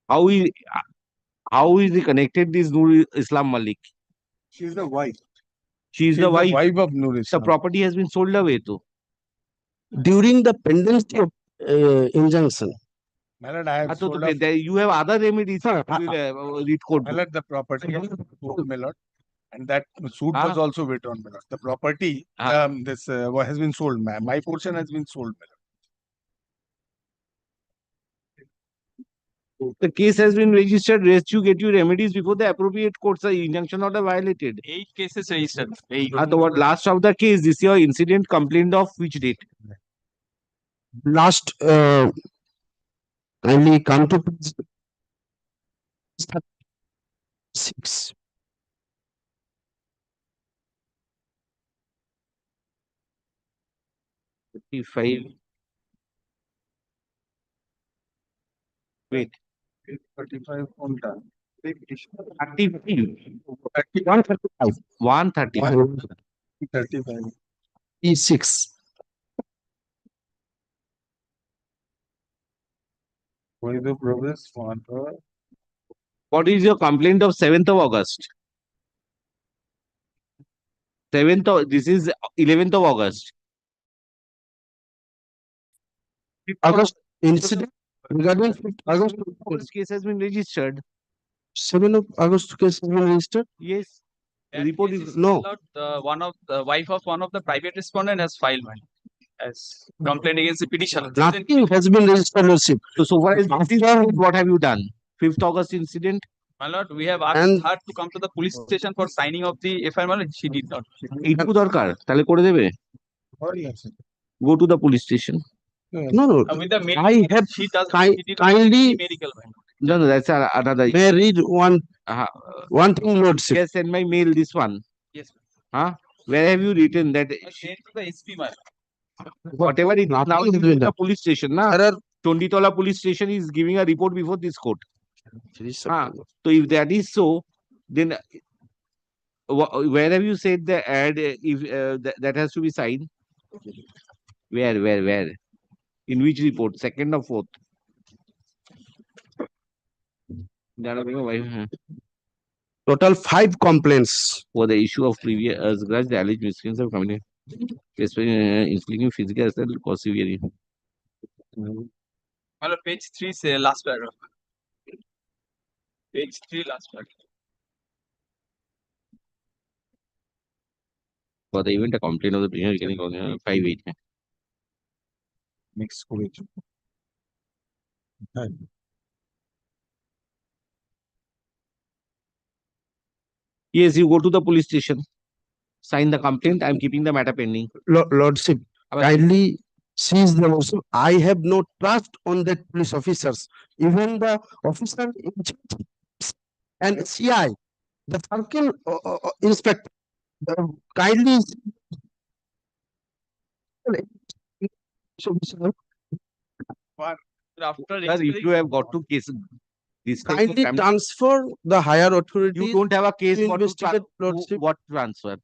How is he connected? This Nur Islam Malik. She is the wife. She is the wife of Nur The Islam. property has been sold away too. During the pendency of injunction. My lord, I have So sold off, you have other remedies. Read code. my lord, the property was sold, my lord, and that suit was also withdrawn, my lord. The property, this has been sold. My portion has been sold, my lord. The case has been registered, rest you get your remedies before the appropriate courts are injunction order violated. 8 cases registered. The what last of the case, this your incident complained of which date? Last, kindly come to page 6. Wait. 35 on done. 35. 135. 135. 35. E6. Going to progress one. What is your complaint of 7th of August? 7th of, this is 11th of August. August incident regarding 5th August. This case has been registered. 7th of August case has been registered. Yes. That Report case is is no. not, one of the wife of one of the private respondent has filed one as complaint against the petitioner. Nothing has been registered, Lordship. So far as this is, what have you done? 5th August incident? My lord, we have asked And- her to come to the police station for signing of the FIR, my lord. She did not. এইটুকু দরকার তাহলে করে দেবে go to the police station. No, no. With the I have she does ki- she did kindly medical, my lord. No, that's another. may I read one thing, Lordship. Yes, send my mail this one. Yes, Huh? Where have you written that? I sent to the SP, my lord. Whatever it is now, Nothing has it been is the done. police station. Na? There are Tonditola police station is giving a report before this court. So if that is so, then where have you said the ad? If that has to be signed, where? In which report? 2nd or 4th? total 5 complaints. For the issue of previous grudge, the alleged miscreants have committed, inflicting physical assault or severely. My lord, page 3 say last paragraph. Page 3 last paragraph. For the event, a complaint of the prisoner getting on 5-8. Next college. Yes, you go to the police station, sign the complaint. I'm keeping the matter pending. Lordship, kindly seize the motion. I have no trust on that police officers. Even the officer in charge and CI, the circle inspector, kindly After Sir, if you have got to case this type of kindly crime, transfer the higher authority. you don't have a case to for investigate, Lordship. what transfer?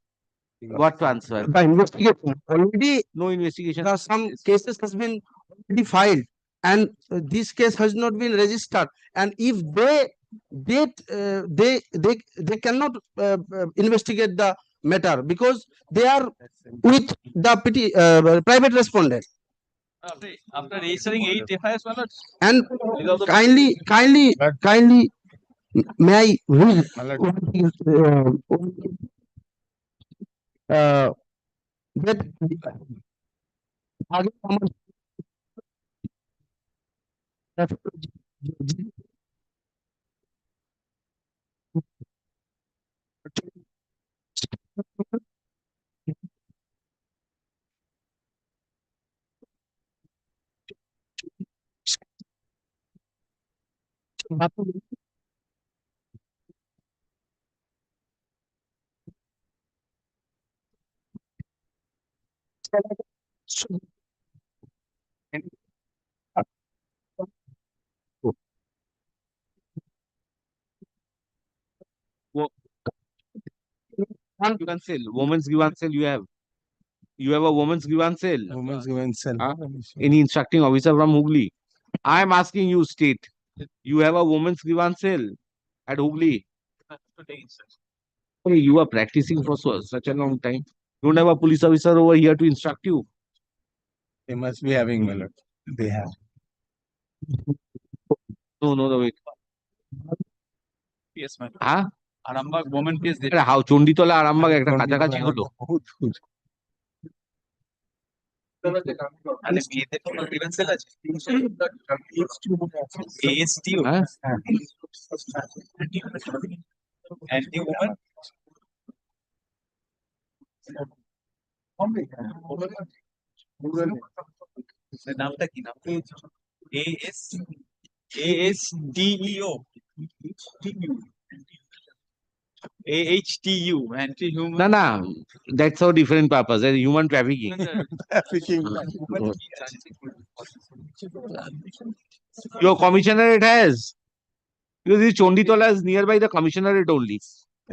What transfer? The investigation already, No investigation. there are some cases has been already filed, and this case has not been registered. And if they cannot investigate the matter because they are with the private respondent. After registering 8 FIRs, my lord. And kindly, may I read what is, that आगे हमारे- Grievance cell, women's grievance cell you have. You have a women's grievance cell. Women's given cell. Any instructing officer from Hooghly. I am asking you, state. You have a women's grievance cell at Hooghly. Okay, you are practicing for such a long time. Don't have a police officer over here to instruct you. They must be having, my lord. They have. No, the way. Yes, my lord. হ্যাঁ Arambagh woman case there. Chanditala Arambagh একটা কাছাকাছি হলো। মানে বিয়েতে কোনো গ্রিভেন্সেল আছে ASTO anti woman নামটা কি নাম ASDEO AHTU anti human No, no, that's a different purpose. That's human trafficking. Trafficking. Your commissionerate has. Because this Chonditola is nearby the commissionerate only.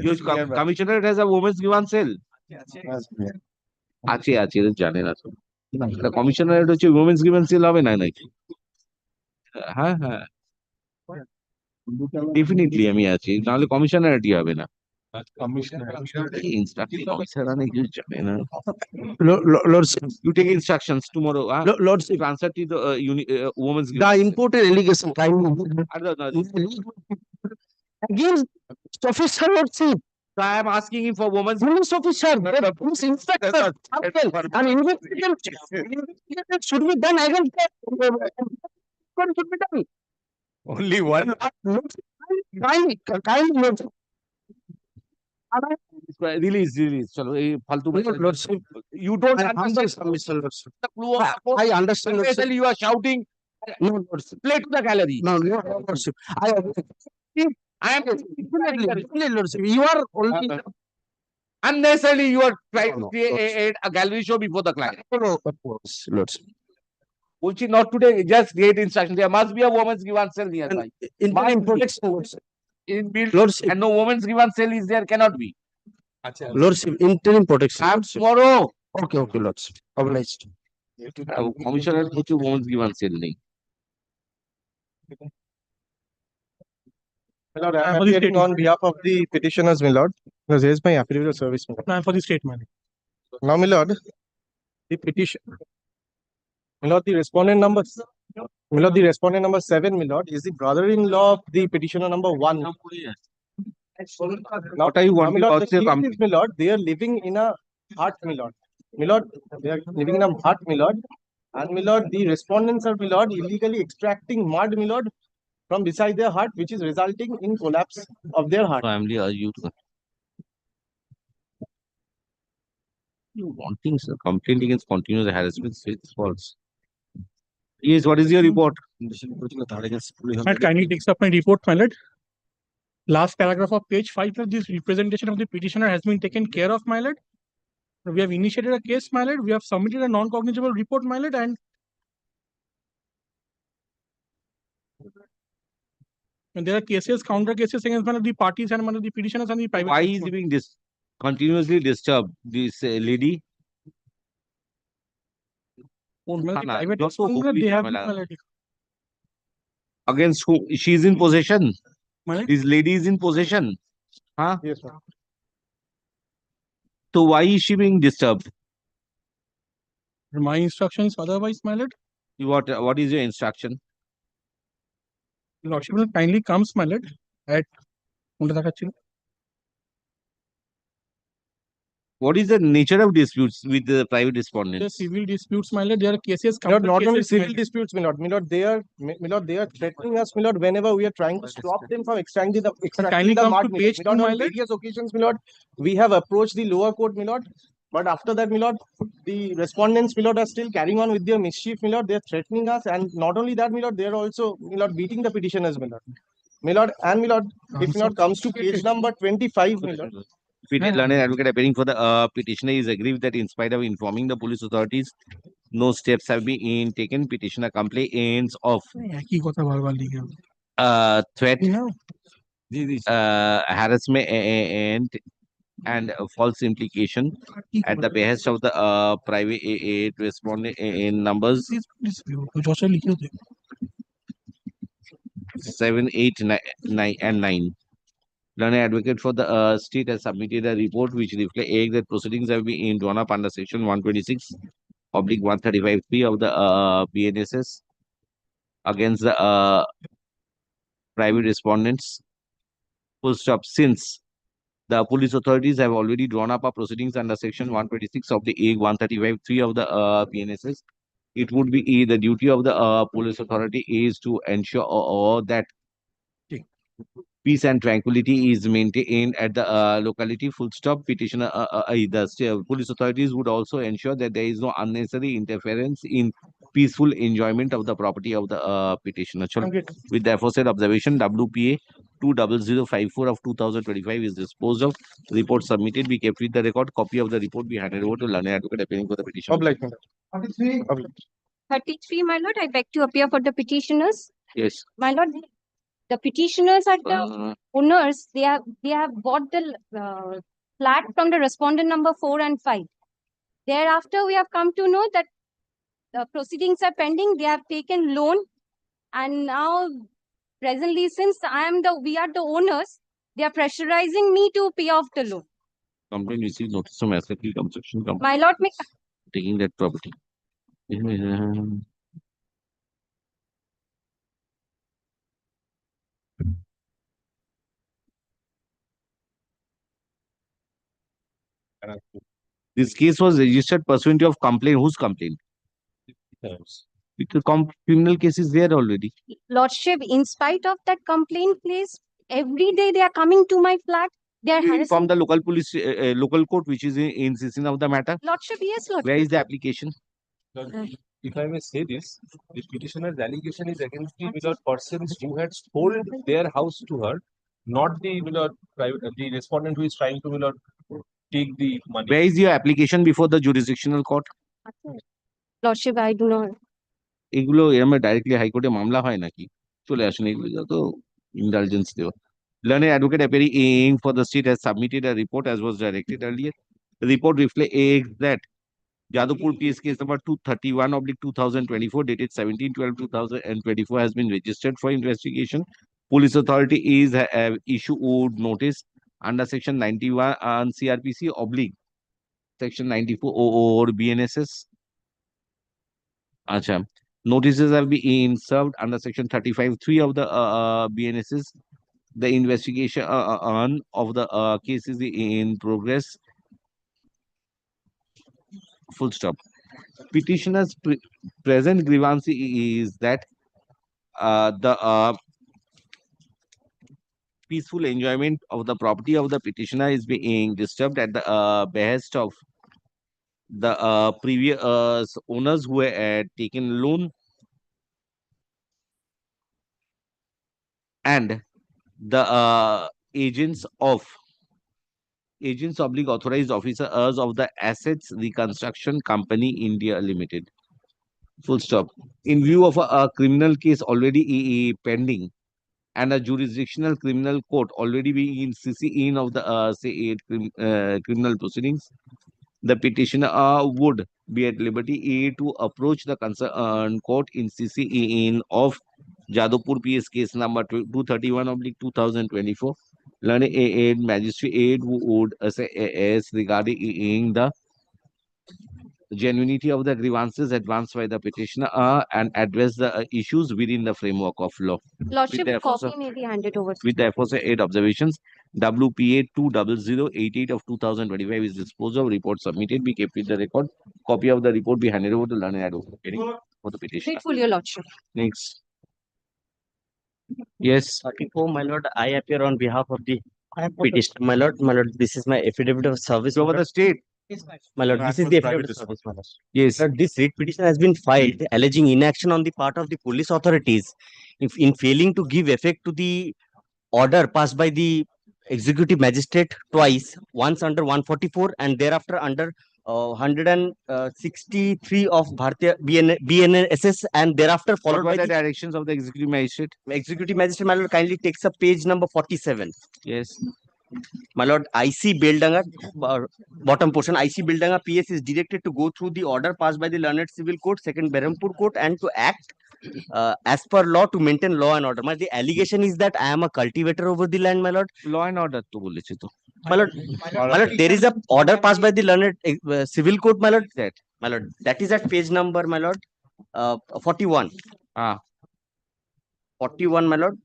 Your nearby. commissionerate has a women's given cell. আছে জানে না তো commissionerate হচ্ছে women's given sell হবে না নাকি হ্যাঁ হ্যাঁ ডেফিনেটলি আমি আছি নাহলে কমিশনারেটই হবে না ইনস্ট্রাক্টিং অফিসার আনে কিছু জানে না Lordship, you take instructions tomorrow Lordship, to answer to the women's the imported allegation kindly against officer Lordship. So I am asking him for women's Police officer, the police inspector, and investigation should be done against that. Should be done. Only one. Kindly, Lordship. release chalo ei faltu Lordship, you don't I understand Mr. Lordship. the clue of the I understand, Lordship. Especially you are shouting No, Lordship. play to the gallery No, Lordship. I am Definitely, Lordship. You are only. unnecessarily you are trying to No, create a gallery show before the client Of course, Lordship. বলছি not today just create instruction there must be a woman's given cell nearby Interim protection, Lordship. in build Lordship. and no woman's given cell is there cannot be Lordship, interim protection. have Lordship. tomorrow Okay, Lordship. Obliged. commissioner কিছু women's given cell নেই My lord, I am appearing on behalf of the petitioners, my lord. Because here's my affidavit of service, my lord. Now for the statement. Now, my lord, the petition. My lord, the respondent number. My lord, the respondent number 7, my lord, is the brother-in-law of the petitioner number 1. Now, what are you my wanting lord, about the your case is, my lord, they are living in a hut, my lord. My lord, they are living in a hut, my lord. And my lord, the respondents are, my lord, illegally extracting mud, my lord, from beside their hut, which is resulting in collapse of their hut. family are you wanting sir complaint against continuous harassment it's false yes what is your report Might kindly takes up my report, my lord. Last paragraph of page 5 of this representation of the petitioner has been taken care of, my lord. We have initiated a case, my lord. We have submitted a non-cognizable report, my lord, and there are cases, counter cases against one of the parties and one of the petitioners and the private. why is he being continuously disturbed this lady Private just so respondent, they have Kamala. my lord. against who she is in possession My lord. this lady is in possession huh Yes, sir. so why is she being disturbed My instructions otherwise, my lord. what is your instruction Lordship will kindly comes, my lord, at what is the nature of disputes with the private the respondents civil disputes, my lord. There are cases, My lord, counter not only cases, my civil lord. disputes, my lord. My lord, they are threatening us, my lord, whenever we are trying to stop them from extracting kindly the come mud, to my page lord. 2, My lord, my on lord. various occasions, my lord, we have approached the lower court, my lord. But after that, my lord, the respondents, my lord, are still carrying on with their mischief, my lord. They are threatening us, and not only that, my lord, they are also, my lord, beating the petitioners, my lord. My lord, and my lord, if my lord comes to page number 25, my lord. learned advocate appearing for the petitioner is aggrieved that in spite of informing the police authorities, no steps have been taken. Petitioner complains of threat, harassment, and false implication at the behest of the private respondent in numbers 7, 8, 9, and 9. Learned advocate for the state has submitted a report which reflects that proceedings have been drawn up under section 126/135(3) of the BNSS against the private respondents. Full stop. Since The police authorities have already drawn up a proceedings under section 126 of the A 135(3) of the PNSS. It would be the duty of the police authority is to ensure that peace and tranquility is maintained at the locality. Full stop. Petitioner, police authorities would also ensure that there is no unnecessary interference in peaceful enjoyment of the property of the petitioner. With the aforesaid observation, WPA 20054 of 2025 is disposed of. Report submitted. Be kept with the record. Copy of the report be handed over to learned advocate appearing for the petition. 33, my lord, I beg to appear for the petitioners. Yes. My lord, the petitioners are the owners. They have bought the flat from the respondent number 4 and 5. Thereafter, we have come to know that the proceedings are pending. They have taken loan, and now presently, since we are the owners, they are pressurizing me to pay off the loan. Complaint received notice from asset reconstruction company. My lord, Taking that property. This case was registered pursuant of complaint. Whose complaint? Because criminal case is there already. Lordship, in spite of that complaint, please, every day they are coming to my flat. They are harassing. From the local police, local court, which is in session of the matter. Lordship, yes, Lordship. Where is the application? If I may say this, the petitioner's allegation is against the persons who had sold their house to her, not the the respondent who is trying to take the money. Where is your application before the jurisdictional court? Lordship, I do not. এগুলো এরম directly হাইকোর্টে মামলা হয় নাকি? চলে আসুন, এগুলো যত ইন্ডালজেন্স দেওয়া। Learned advocate appearing for the state has submitted a report as was directed earlier. The report reflects that Jadavpur PS case number 231/2024 dated 17/12/2024 has been registered for investigation. Police authority is have issued notice under section 91 CRPC oblique section 94 or BNSS. Acha. Notices have been served under section 35(3) of the BNSS. The investigation of the case is in progress. Full stop. Petitioner's present grievance is that the peaceful enjoyment of the property of the petitioner is being disturbed at the behest of the previous owners who had taken loan and the agents oblique authorized officers of the Assets Reconstruction Company India Limited. Full stop. In view of a criminal case already pending and a jurisdictional criminal court already being in CC in of the criminal proceedings, the petitioner would be at liberty to approach the concerned court in CC in of Jadavpur PS case number 231/2024. Learned aid magistrate would assess regarding the genuinity of the grievances advanced by the petitioner and address the issues within the framework of law. Lordship, copy may be handed over. With the aforesaid observations, WPA 20088 of 2025 is disposed of. Report submitted. Be kept with the record. Copy of the report be handed over to learned advocate for the petition. Grateful, your Lordship. Next. Yes. 34, my lord, I appear on behalf of the petitioner. My lord, this is my affidavit of service. Over the state. My lord, this is the affidavit of service, my lord. Yes. Lord, this writ petition has been filed alleging inaction on the part of the police authorities in failing to give effect to the order passed by the executive magistrate twice, once under 144 and thereafter under 163 of Bharatiya BNSS and thereafter followed by the directions of the executive magistrate. Executive magistrate, my lord, kindly takes up page number 47. Yes. My lord, IC Beldanga, bottom portion, IC Beldanga PS is directed to go through the order passed by the Learned Civil Court, second Berhampur Court, and to act as per law to maintain law and order. The allegation is that I am a cultivator over the land, my lord. Law and order to boleche to. My lord, there is a order passed by the Learned Civil Court, my lord. That is at page number, my lord, 41. 41, my lord.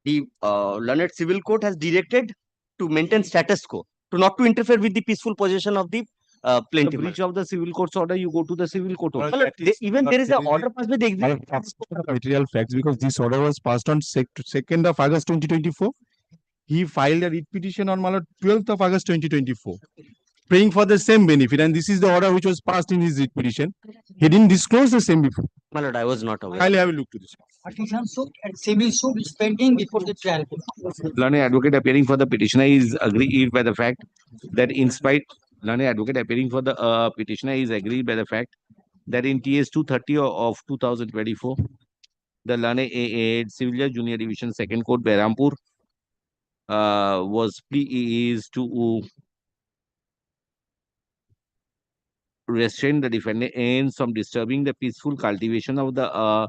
The Learned Civil Court has directed to maintain status quo, to not to interfere with the peaceful possession of the The plaintiff. breach of the civil court's order, you go to the civil court. Well, also. Well, even there is an order passed by the Well, material facts, because this order was passed on 2nd of August 2024. He filed a writ petition on 12th of August 2024, praying for the same benefit, and this is the order which was passed in his writ petition. He didn't disclose the same before. My lord, I was not aware. I'll have a look to this. Petition suit and civil suit is pending before the trial court. Learned advocate appearing for the petitioner is aggrieved by the fact that in spite learned advocate appearing for the petitioner is aggrieved by the fact that in TS 230 of 2024, the learned Civil Judge Junior Division Second Court Berhampur was pleased to restrain the defendant from disturbing the peaceful cultivation of the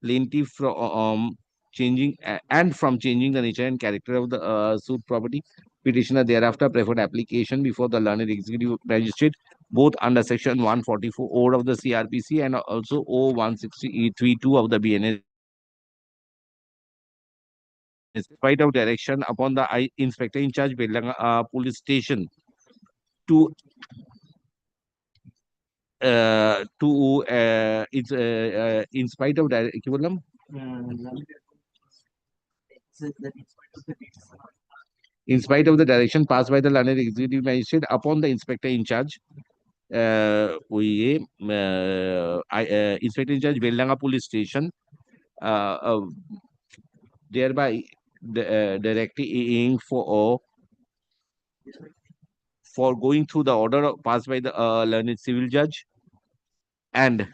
plaintiff from changing the nature and character of the suit property. Petitioner thereafter preferred application before the learned executive magistrate, both under section 144 of the CRPC and also O160E32 of the BNS. In spite of direction upon the inspector in charge Belanga police station to in spite of direction in spite of the direction passed by the learned executive magistrate upon the inspector in charge, inspector in charge Belanga police station, thereby directing for going through the order passed by the learned civil judge and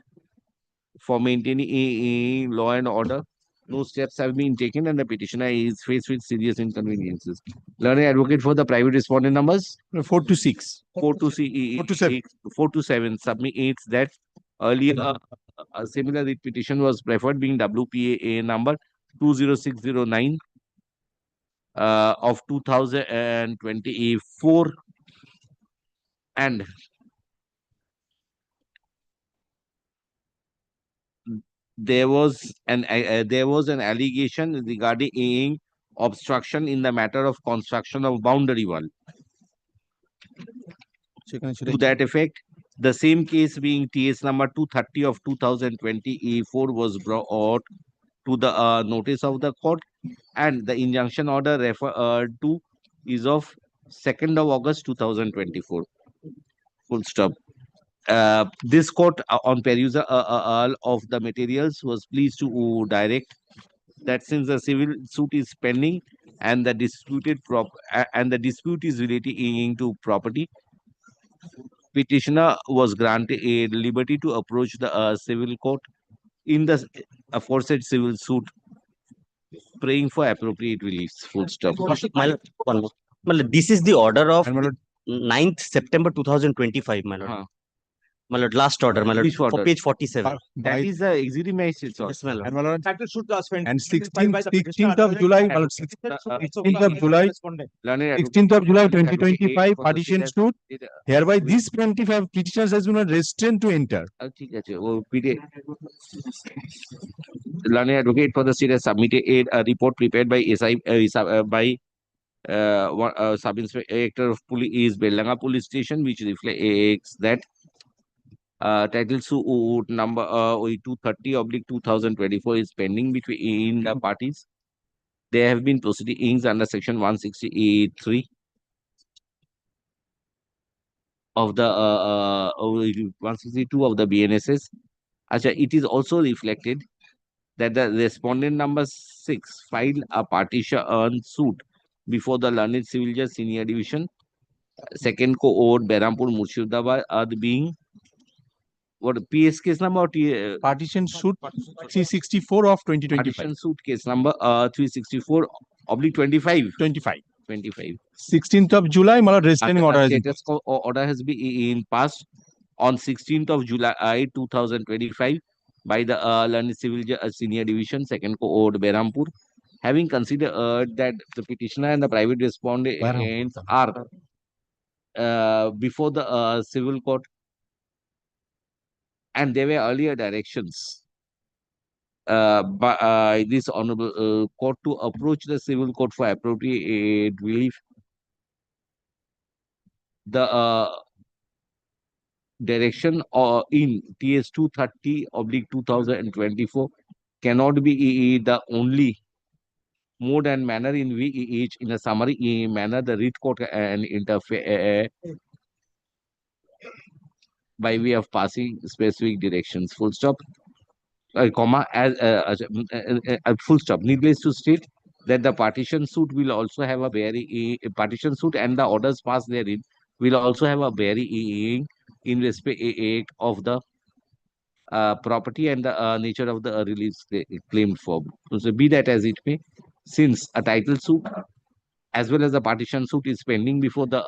for maintaining law and order. No steps have been taken and the petitioner is faced with serious inconveniences. Learned advocate for the private respondent numbers 4 to 6. 4 to 7. 4 to 7 submits that earlier a similar writ petition was preferred, being WPA number 20609 of 2024, and there was an allegation regarding obstruction in the matter of construction of boundary wall. To that effect, the same case being TS number 230 of 2024 was brought to the notice of the court, and the injunction order referred to is of 2nd of August 2024. Full stop. This court on perusal of the materials was pleased to direct that since the civil suit is pending and the dispute is relating to property, petitioner was granted a liberty to approach the civil court in the aforesaid civil suit, praying for appropriate reliefs. Full stop. My lord, this is the order of 9th September 2025, my lord. My lord, last order, my lord, Which for order? page 47. That is the executive magistrate's order. Yes, my lord. And my lord, Factor should suspend. and 16th of July, 16th of July, Learned 16th of July 2025, partition suit. Hereby, this plaintiff have petitioners has been restrained to enter. ঠিক আছে ও learned advocate for the state has submitted a report prepared by Sub Inspector of Police Belanga Police Station, which reflects that title suit number 230/2024 is pending between the parties. There have been proceedings under section 168(3) of the 162 of the BNSS. It is also reflected that the respondent number 6 filed a partition suit before the learned civil judge senior division, second court Berhampur Murshidabad, being what PS case number or Partition suit 364 of 2025. partition suit case number 364/25. 25. 16th of July, my lord, restraining order has been Status order has been passed on 16th of July 2025 by the learned civil judge senior division, second court Berhampur, having considered that the petitioner and the private respondents are before the civil court, and there were earlier directions by this honorable court to approach the civil court for appropriate relief. the direction in TS 230/2024 cannot be the only mode and manner in which, in a summary manner, the writ court and interfere by way of passing specific directions. Full stop. Comma full stop. Needless to state that the partition suit will also have a bearing. Partition suit and the orders passed therein will also have a bearing in respect of the property and the nature of the release claimed for. So be that as it may, since a title suit as well as the partition suit is pending before the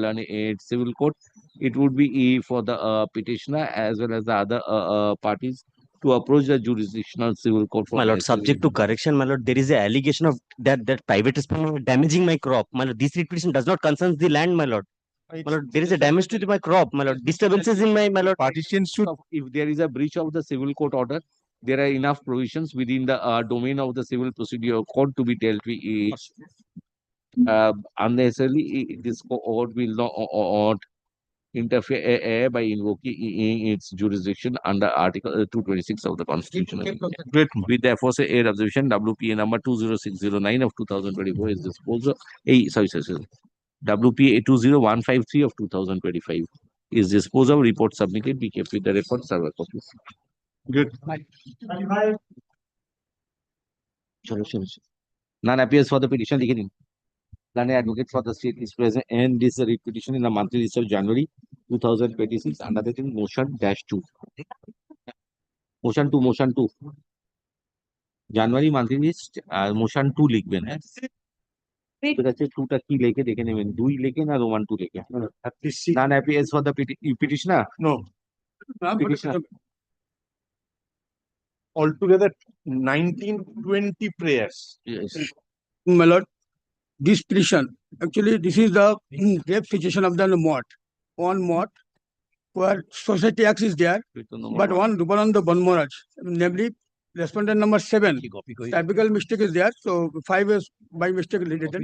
learned civil court, it would be for the petitioner as well as the other parties to approach the jurisdictional civil court for My lord, subject to correction, my lord, there is an allegation of that private is damaging my crop. My lord, this petition does not concern the land, my lord. My lord, there is a damage to my crop, my lord. Disturbances in my lord. Partition suit. If there is a breach of the civil court order, there are enough provisions within the domain of the civil procedure code to be dealt with. Unnecessarily, this court will not interfere by invoking its jurisdiction under Article 226 of the Constitution. With therefore say air observation WPA number 20609 of 2024 is disposed of. Sorry. WPA 20153 of 2025 is disposed of. Report submitted. Be kept with the record server copies. Good. None appears for the petition. Learned advocate for the state is present and this petition in the monthly list of January 2026 under the motion -2. Motion 2. January monthly list motion 2 লিখবেন ঠিক আছে 2টা কি লিখে দেখে নেবেন 2 লিখে না রোমান 2 লিখে none appears for the petitioner. No. Petitioner. Altogether 1920 prayers. Yes. My lord, this petition, actually, this is the grave situation of the mot. One mot where society acts is there, but one Rupananda Banmaraj, namely respondent number 7. Typical mistake is there, so 5 is by mistake written.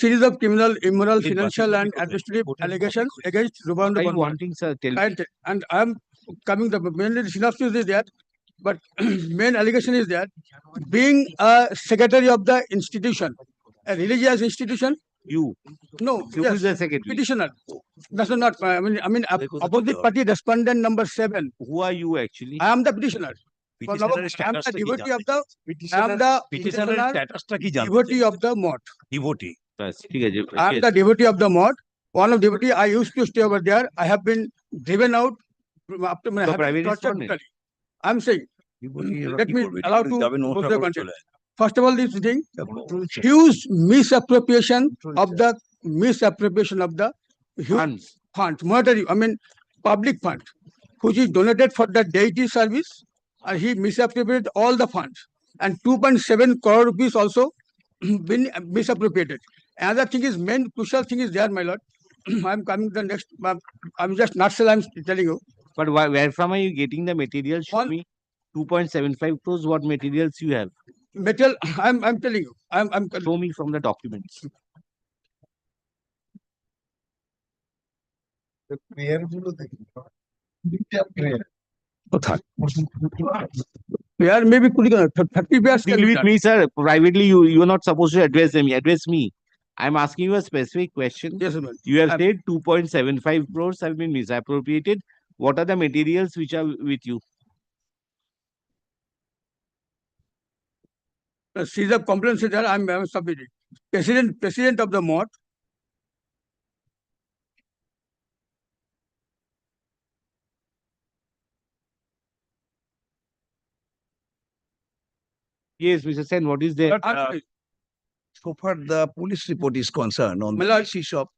Series of criminal, immoral, financial, and administrative allegations against Rupananda Banmaraj. Wanting, sir, tell me. And I am coming, the mainly synopsis is there, but main allegation is that being a secretary of the institution, a religious institution. You? No. You Yes, is the secretary. petitioner. That's not. I mean, opposite party respondent number 7. Who are you actually? I am the petitioner. I am the devotee of the. I am the devotee of the mot. Devotee. I am the devotee of the mot. One of devotee. I used to stay over there. I have been driven out after my tortured brutally. I'm saying. Let me allow to go to the content. First of all, this thing, huge misappropriation of the funds, monetary, I mean, public fund, which is donated for the deity service, and he misappropriated all the funds, and 2.7 crore rupees also been misappropriated. Another thing is, main crucial thing is there, my lord. I'm coming to the next. I'm just nutshell. I'm telling you. But where from are you getting the material? Show me 2.75 crores. What materials you have? Material. I'm telling you. I'm. Show me from the documents. The prayer. Prayer maybe 30 prayers. Deal with me, sir. Privately, you are not supposed to address them. Address me. I'm asking you a specific question. Yes, sir. You have said 2.75 crores have been misappropriated. What are the materials which are with you? A series of complaints there. I'm submitting. President of the mot. Yes, Mr. Sen, what is there? So far, the police report is concerned on the basis of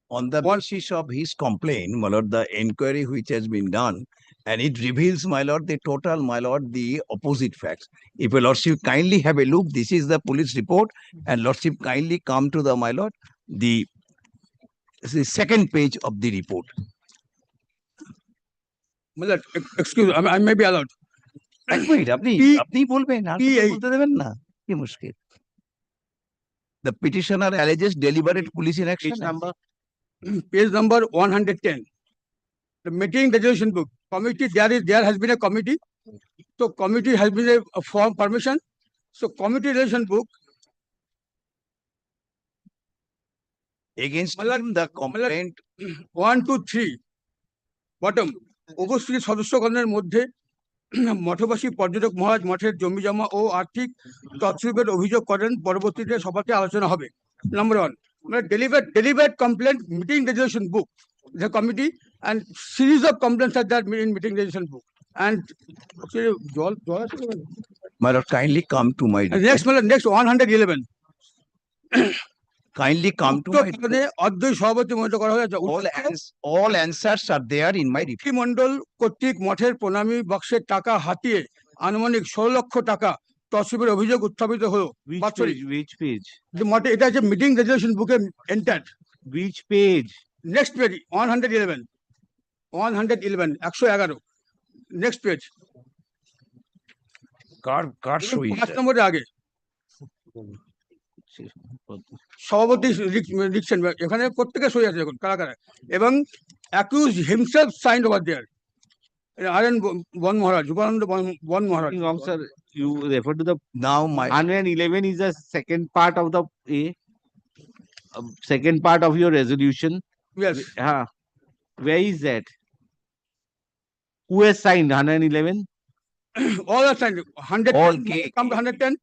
on the basis of his complaint, my lord, the inquiry which has been done, and it reveals, my lord, the total, my lord, the opposite facts. If your lordship kindly have a look, this is the police report, and lordship kindly come to the, my lord, the second page of the report. My lord, excuse me, I may be allowed. এক minute আপনি বলবেন আর বলতে দেবেন না কি মুশকিল The petitioner alleges deliberate police inaction. Page number. Page number 110. The meeting resolution book committee, there has been a committee. So committee has been a form permission. So committee resolution book Against him, the complaint 1, 2, 3 bottom উপস্থিত সদস্যগণের মধ্যে মঠবাসী পর্যটক মহারাজ মঠের জমি জমা ও আর্থিক তছরূপের অভিযোগ করেন, পরবর্তীতে সভাতে আলোচনা হবে। Number 1, deliberate complaint meeting resolution book, the committee, and series of complaints are there in meeting resolution book. And my lord, kindly come to my next 111. Kindly come to my অদ্বৈত সভাপতি মনোনীত করা হয়েছে। all answers are there in my report. Mondal কর্তৃক মঠের প্রণামী বক্সের টাকা হাতিয়ে আনুমানিক 16 লক্ষ টাকা তছরূপের অভিযোগ উত্থাপিত হলো। Which page? মঠে এটা হচ্ছে মিটিং রেজলিউশন বুকে entered. Which page? Next page 111 111 next page. কার সই 5 নম্বরের আগে সভাপতি লিখছেন, এখানে প্রত্যেকে সই আছে এখন কারা কারা, এবং accused himself signed over there RN Bon মহারাজ, উপানন্দ বন মহারাজ। Sir, you refer to the now my 111 is the second part of the second part of your resolution. Yes. Where is that? Who has signed 111? All are signed. 110. All Come to 110.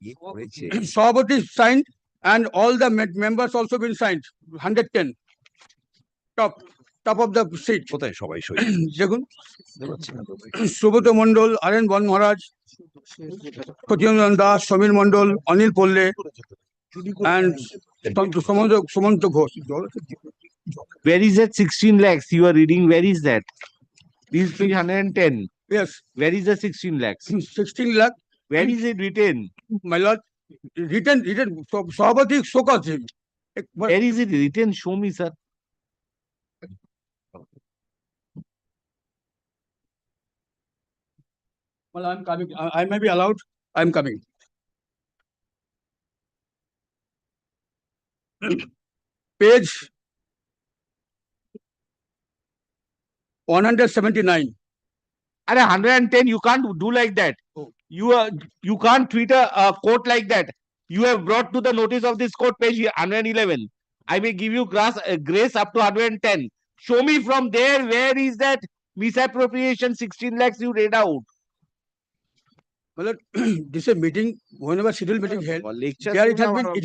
Shabati signed, and all the members also been signed. 110. Top of the sheet. কোথায় সবাই সই? দেখুন, Subrata Mondal, RN Bon Maharaj, Satyendra Das, Samir Mondal, Anil পল্লে, and সমন্ত Ghosh. Where is that 16 lakhs you are reading? Where is that? This is page 110. Yes. Where is the 16 lakhs? 16 lakh. Where is it written? My lord, written. Sahabati Sokas him. Where is it written? Show me, sir. Well, I'm coming. I may be allowed. I'm coming. Page 179. At 110, you can't do like that. You can't treat a court like that. You have brought to the notice of this court page 111. I may give you grace up to 110. Show me from there where is that misappropriation 16 lakhs you read out. Well, this is a meeting, whenever scheduled meeting held, there it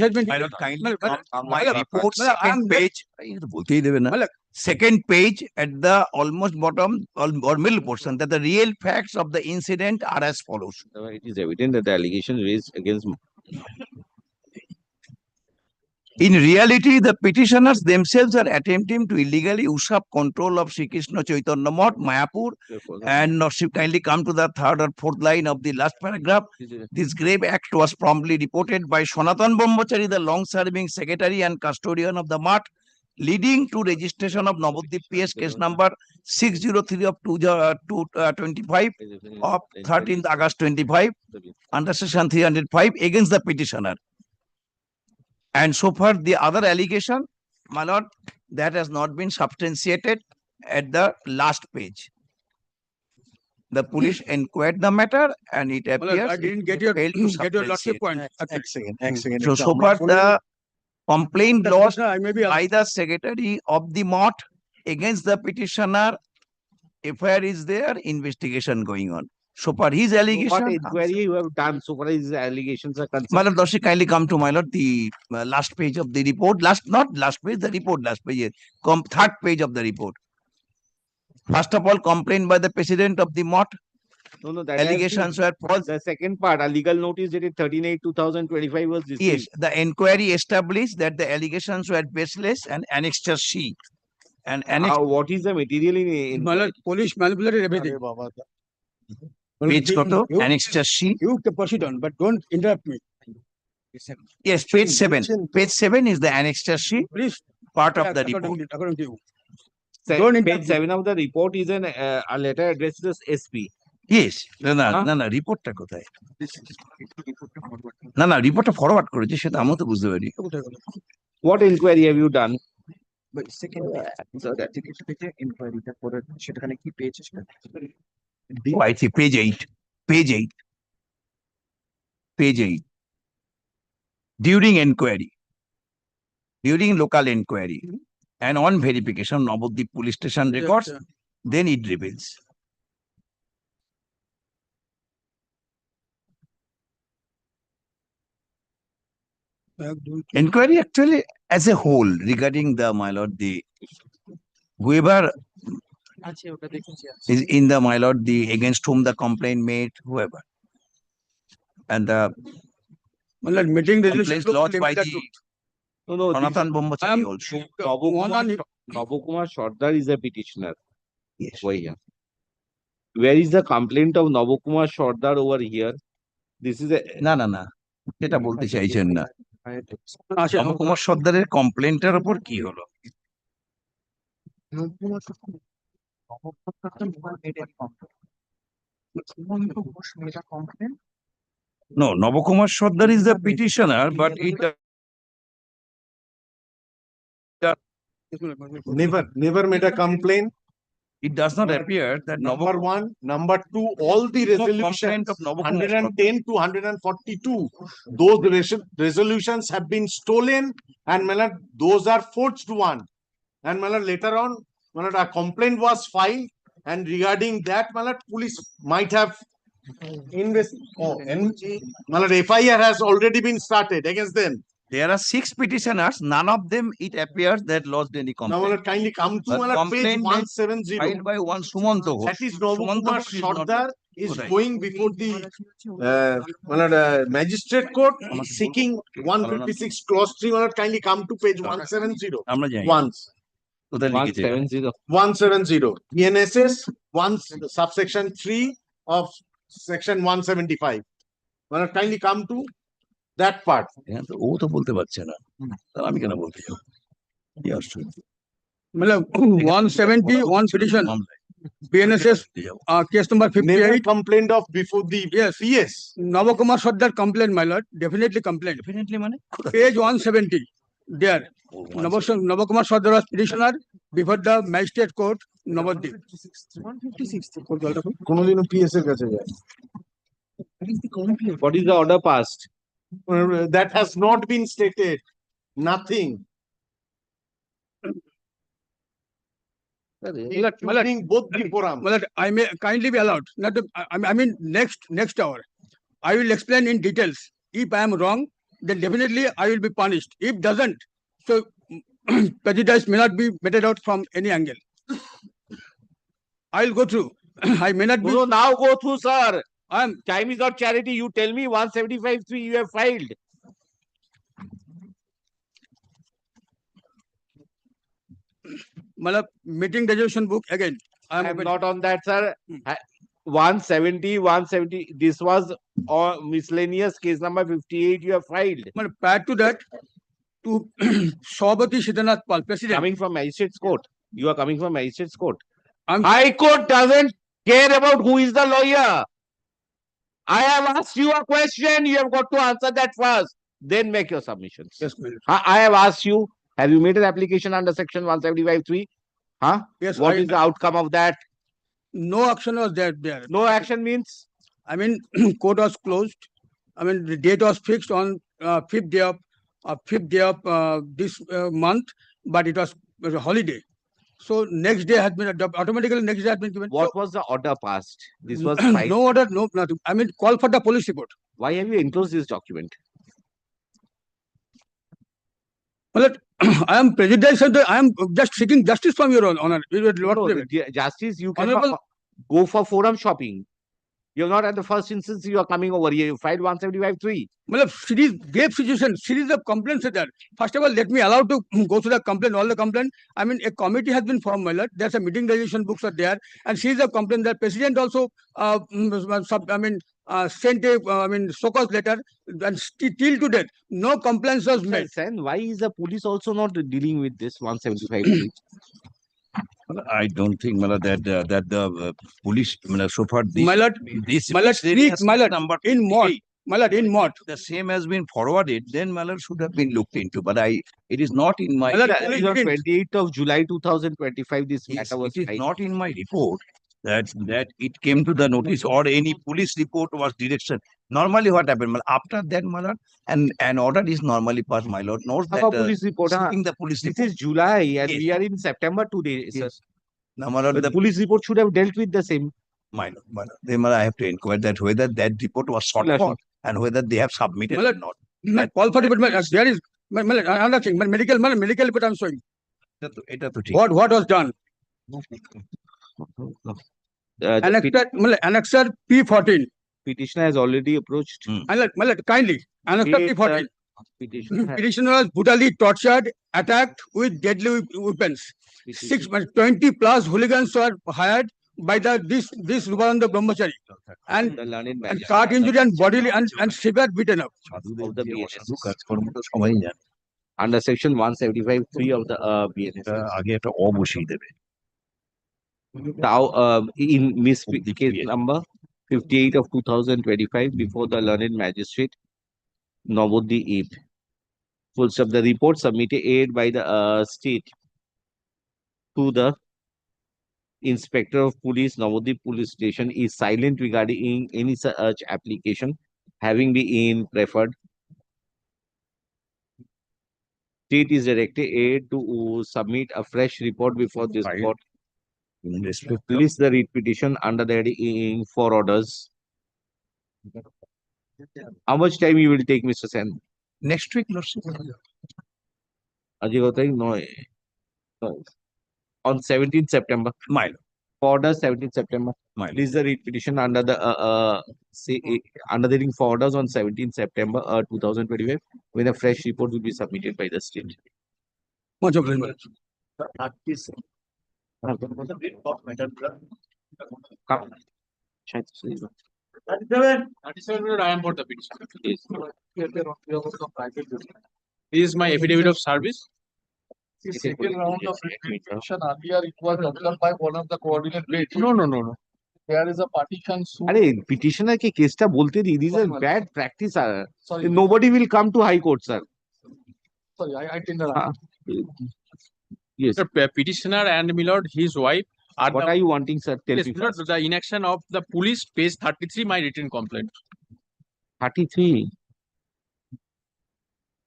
has been. My lord, kindly come my report second page. বলতেই দেবে না। Second page at the almost bottom or middle portion, that the real facts of the incident are as follows. It is evident that the allegation raised against. In reality, the petitioners themselves are attempting to illegally usurp control of Sri Krishna Chaitanya Math, Mayapur, and kindly come to the third or fourth line of the last paragraph. This grave act was promptly reported by Sanatan Brahmachari, the long-serving secretary and custodian of the Math, leading to registration of Navadip PS case number 603 of 25 of 13th August 25 under section 305 against the petitioner. And so far, the other allegation, my lord, that has not been substantiated at the last page. The police inquired the matter, and it appears I didn't get your lordship point. So far, the complaint lodged by the secretary of the Math against the petitioner, FIR is there, investigation going on. So far, his allegation. What inquiry you have done so far his allegations are concerned? My lord, Doshi, kindly come to my lord the last page of the report. Not last page, the report, last page. Third page of the report. First of all, complaint by the president of the Math. No, that allegations were false. The second part, a legal notice dated 13/8/2025 was received. Yes, the inquiry established that the allegations were baseless and annexed as she. And what is the material in police manipulated everything. Page koto, annexed as she. You can proceed on, but don't interrupt me. Yes, page 7. Page 7 is the annexed as she. Please, part of the report. According to you. Page 7 of the report is a letter addressed to SP. Yes, না রিপোর্টটা কোথায়? না রিপোর্টটা forward করেছে সেটা আমিও তো বুঝতে পারি। What inquiry have you done? Oh, I see, page 8. During inquiry, during local inquiry, and on verification of the police station records, then it reveals. Inquiry actually as a whole regarding the, my lord, the whoever is in the, my lord, the against whom the complaint made, whoever. And the meeting complaints lodged by the No, Jonathan Bombachari also. Navakumar Sardar is a petitioner. Yes. Over here. Where is the complaint of Navakumar Sardar over here? This is a না সেটা বলতে চাইছেন না। নবকুমার সর্দারের কমপ্লেন্টের উপর কি হলো? No, Navakumar Sardar is the petitioner, but it Never made a complaint. it does not appear that Number one, number two, all the resolutions complaint of Navakumar 110 to 142, those resolutions have been stolen, and those are forged one. And later on, a complaint was filed, and regarding that, police might have FIR has already been started against them. there are 6 petitioners, none of them it appears that lodged any Now, complaint. kindly come to But page complaint 170. filed by one Sumanto Ghosh. That is Navakumar Ghosh is Sardar is Right. going before the magistrate court seeking 156 clause 3. Kindly come to page 170. আমরা জানি। Once. কোথায় লিখেছে? 170. ENSS 1 subsection 3 of section 175. Kindly come to that part. ও তো বলতে পারছে না, তাহলে আমি কেন বলতে যাব? কি আশ্চর্য। 170 one petition PNSS case number 58. Never complained of before the PS. Navakumar Sardar complaint, my lord, definitely complaint. Definitely মানে Page 170 there. Navakumar Sardar was petitioner before the magistrate court Navadip. 156 কোনদিনও PS এর কাছে যায়। What is the order passed? That has not been stated. Nothing. Including both the forums. I may kindly be allowed. Not to, I mean next hour. I will explain in details. If I am wrong, then definitely I will be punished. If doesn't, so prejudice may not be meted out from any angle. I will go through. I may not be. No, now go through, sir. Time is not charity. You tell me 175(3) you have filed. Meeting resolution book again. I am not on that, sir. 170. This was miscellaneous case number 58 you have filed. Prior to that, to Saubati Siddhanath Pal, President. Coming from magistrate's court. You are coming from magistrate's court. High court doesn't care about who is the lawyer. I have asked you a question. You have got to answer that first. Then make your submissions. Yes, ma'am. I have asked you, have you made an application under section 175(3)? Yes. What is the outcome of that? No action was there. No action means? I mean, court was closed. I mean, the date was fixed on 5th day of this month, but it was a holiday. So next day has been automatically next day has been given. What was the order passed? This was filed. No order, no nothing. I mean, call for the police report. Why have you enclosed this document? Well, I am prejudiced. I am just seeking justice from your honor. Justice, you can go for forum shopping. You're not at the first instance. You are coming over here. You filed 175(3). Well, grave situation, series of complaints are there. First of all, let me allow to go through the complaint, all the complaint. I mean, a committee has been formed, my lord. There's a meeting resolution books are there, and series of complaint. The president also, sent a, so-called letter, and till to date, no complaints was made. And why is the police also not dealing with this 175(3)? I don't think, Malad, that the police, Malad, so far this. My lord, this my lord, area has my lord, number in mod, 58. my lord, in mod. The same has been forwarded, then Malad should have been looked into, but it is not in my. Malad, It is on 28th of July 2025, this Yes, matter was it is filed. not in my report that it came to the notice or any police report was direction. Normally what happened, Malad, after that, Malad, an order is normally passed, my lord, knows How that about police report? seeking the police This report. is July and Yes. we are in September today, sir. Yes. Now, my lord, The police report should have dealt with the same. my lord, then Malad, I have to inquire that whether that report was sought for and whether they have submitted or not. My call for report, there is, another thing, medical report I'm showing. What was done? Annexer P14. Petitioner has already approached. Kindly, annexer P14. Petitioner was brutally tortured, attacked with deadly weapons. 20 plus hooligans were hired by this Rubananda Brahmachari and cart injury and bodily and severe beaten up. Of the BNS. Under section 175(3) of the BNS. Now, in Miss case number 58 of 2025 before the learned magistrate Navoddi 8. Full stop. The report submitted by the state to the Inspector of Police, Navoddi Police Station is silent regarding any such application having been preferred. State is directed to submit a fresh report before this court. Release the writ petition under the heading for orders. How much time you will take, Mr. Sen? Next week, Lordship. No. On 17th September. Mile. For orders 17th September. Release the writ petition under the under the heading for orders on 17th September 2025 when a fresh report will be submitted by the state. Much obliged. Come. 37, I am for the petition. This is my affidavit of service. The second round of petition earlier, it was observed by one of the coordinate grades. No. There is a partition suit. Petitioner ke case ta bolte di. These are bad practice. Sorry. Nobody will come to High Court, sir. Sorry, I didn't know. Yes. The petitioner and my lord, his wife. What are you wanting, sir? Tell Yes, me. my lord, the inaction of the police, page 33, my written complaint. 33.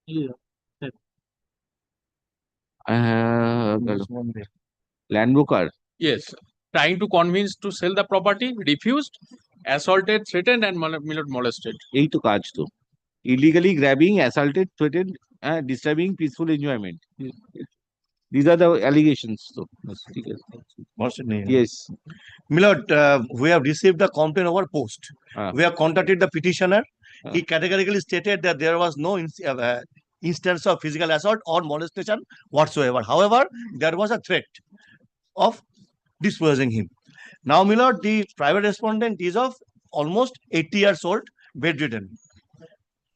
Yeah. Land broker. Yes, trying to convince to sell the property, refused, assaulted, threatened, and my lord molested. এই তো কাজ তো illegally grabbing, assaulted, threatened, disturbing peaceful enjoyment. These are the allegations. So, yes. Milord, we have received the complaint over post. We have contacted the petitioner. He categorically stated that there was no instance of physical assault or molestation whatsoever. However, there was a threat of disposing him. Now, Milord, the private respondent is of almost 80 years old, bedridden.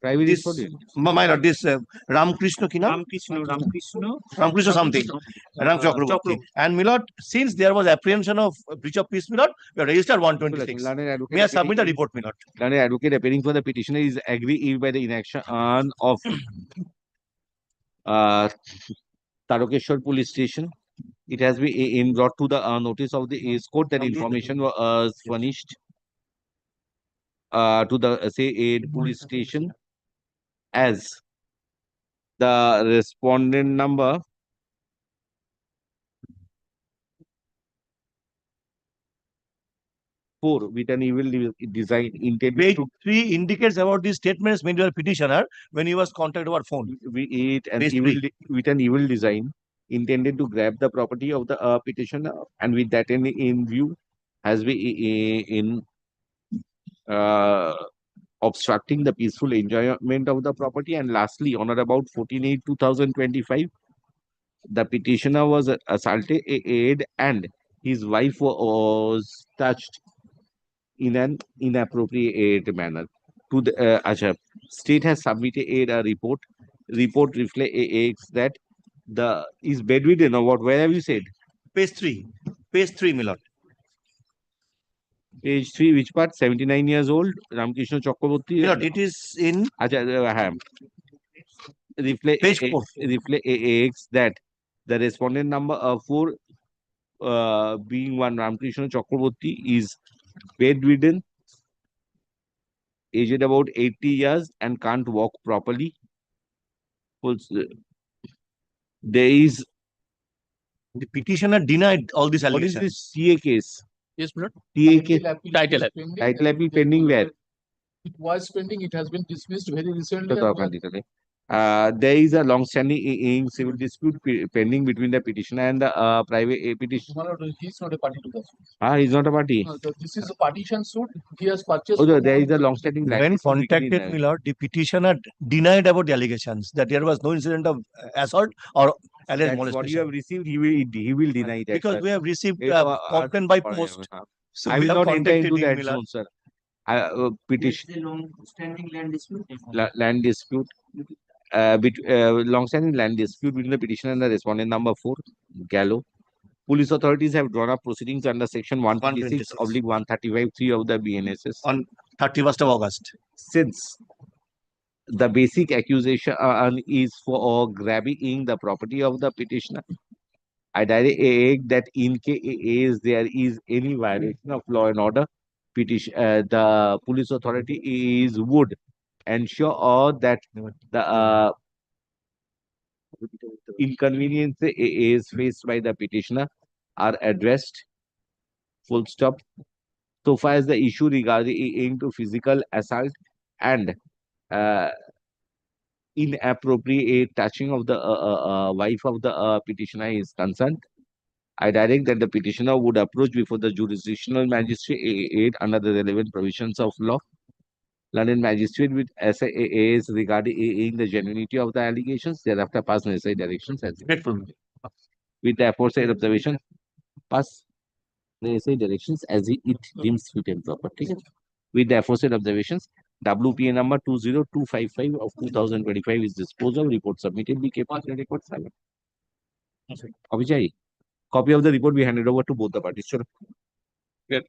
Private This, respondent? my lord, this Ramkrishna Kina? Ramkrishna something. Ram Chakraborty. And Milord, since there was apprehension of breach of peace, Milord, we have registered 126. May I submit a report, Milord? Learned advocate appearing for the petitioner is aggrieved by the inaction of Tarokeshwar Police Station. It has been brought to the notice of the court that information was furnished to the aid police station as the respondent number four with an evil design intended Page 3 indicates about the statements made by the petitioner when he was contacted over phone. with an evil design intended to grab the property of the petitioner, and with that in view has been in obstructing the peaceful enjoyment of the property. And lastly, on or about 14/8/2025, the petitioner was assaulted and his wife was touched in an inappropriate manner. To the state has submitted a report. Report reflects that the is bedridden or what? Where have you said? Page 3. Page 3, my lord. Page 3, which part? 79 years old, Ramkrishna Chakraborty. My lord, it is in reflect page 4. reflect AX that the respondent number 4 being one Ramkrishna Chakraborty is bedridden, aged about 80 years and can't walk properly. There is the petitioner denied all these what is allegations. this CA case? Yes, my lord. TA Title title appeal pending where? It was pending. It has been dismissed very recently. There is a long-standing civil dispute pending between the petitioner and the private petition. My lord, he is not a party to that. He's not a party. This is a partition suit. He has purchased. Oh, there is a long-standing. When contacted, my lord, the petitioner denied about the allegations that there was no incident of assault or alleged That's molestation. what you have received, he will deny that. Because sir. we have received If, complaint by post. So I we will have not enter into contacted him, that my lord. zone, sir. Petition Long-standing land dispute. land dispute. Long-standing land dispute between the petitioner and the respondent number 4, Gallo. Police authorities have drawn up proceedings under section 126/135(3) of the BNSS on 31st of August. Since the basic accusation is for grabbing the property of the petitioner, I direct that in case there is any violation of law and order, the police authority would ensure that the inconvenience is faced by the petitioner are addressed. Full stop. So far as the issue regarding to physical assault and inappropriate touching of the wife of the petitioner is concerned, I direct that the petitioner would approach before the jurisdictional magistrate under the relevant provisions of law. London magistrate with SAAs regarding the genuinity of the allegations, thereafter pass necessary directions as with the aforesaid observation, pass necessary directions as it deems fit and proper. With the aforesaid observations, WPA number 20255 of 2025 is disposed of. Report submitted. We kept the record silent. Copy of the report we handed over to both the parties. Sure. Good.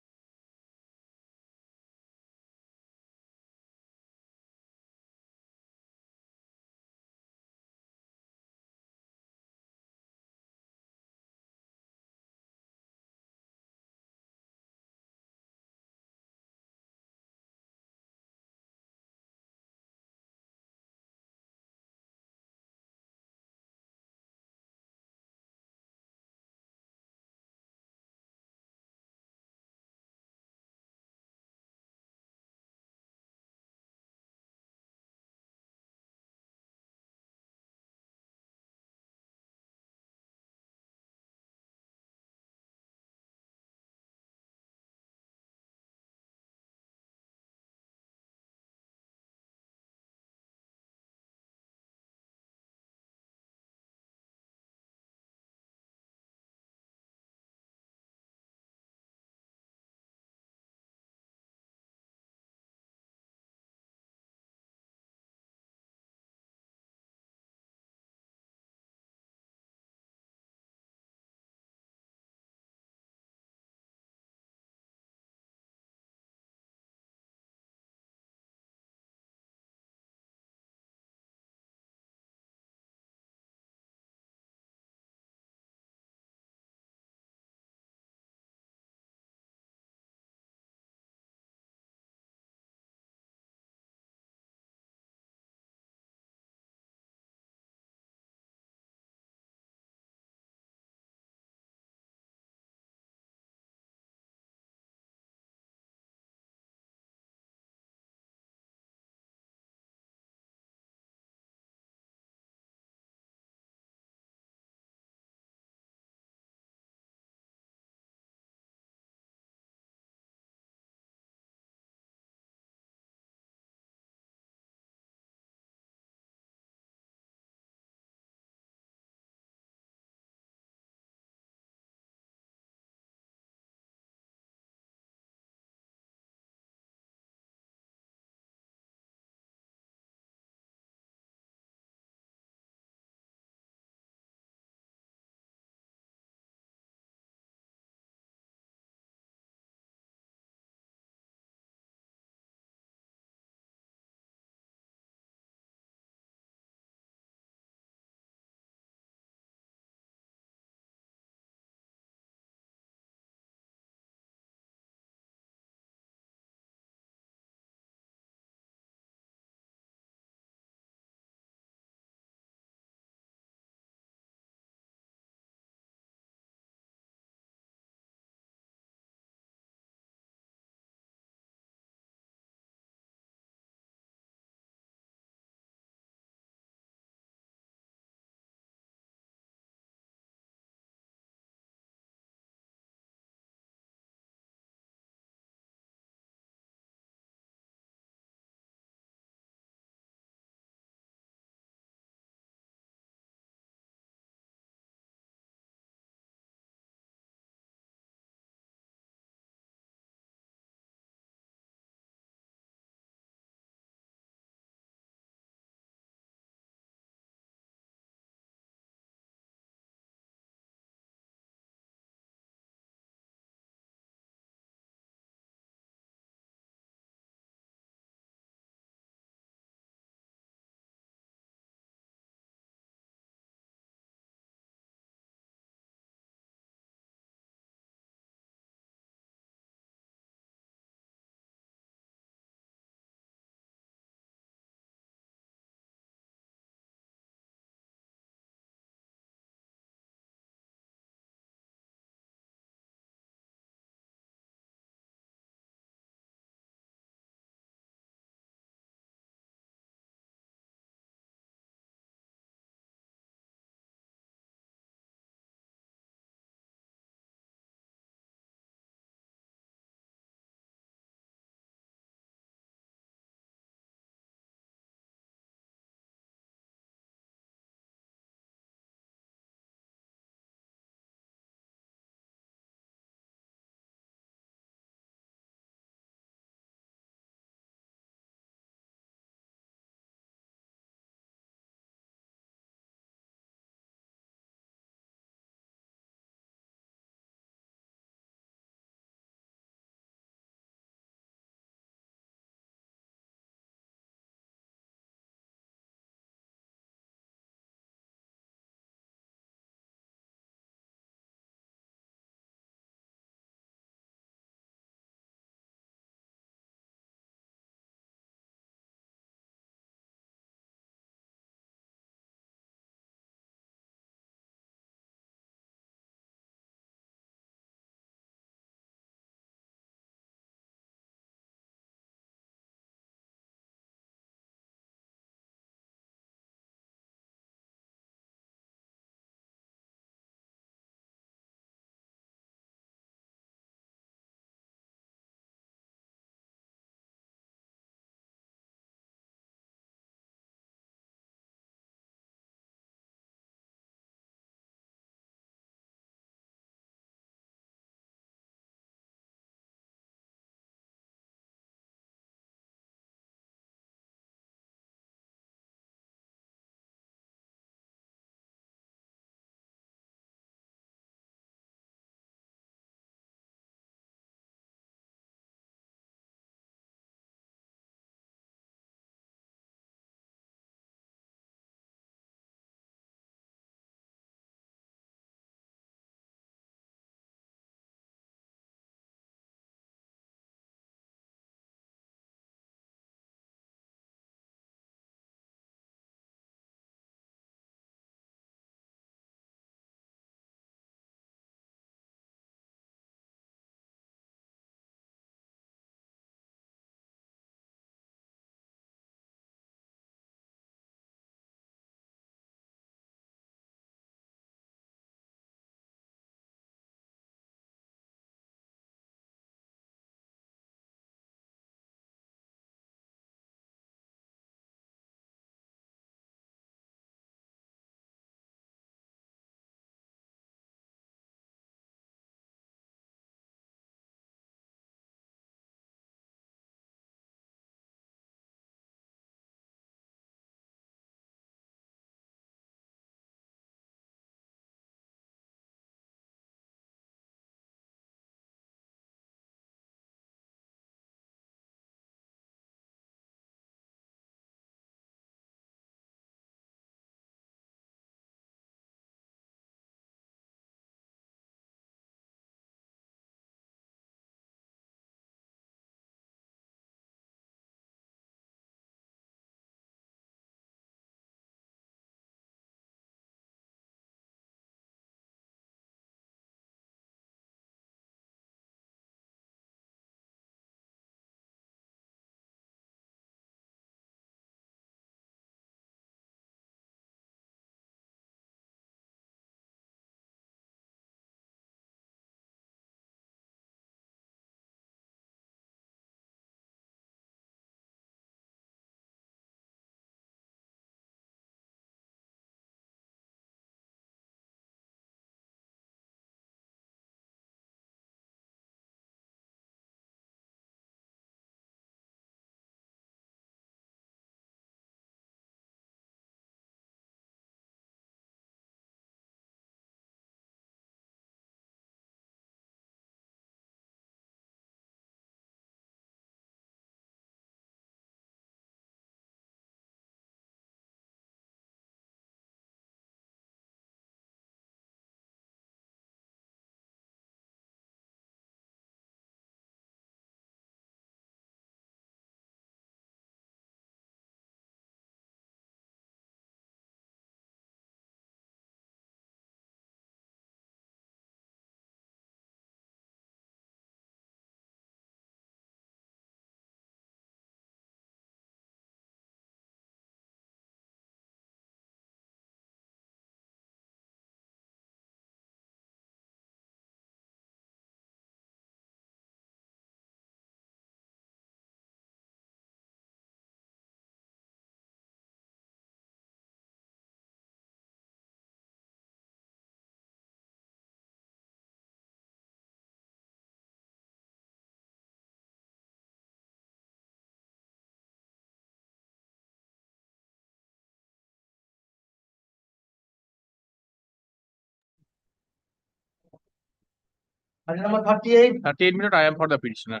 Number 38. 38 minute, I am for the petitioner.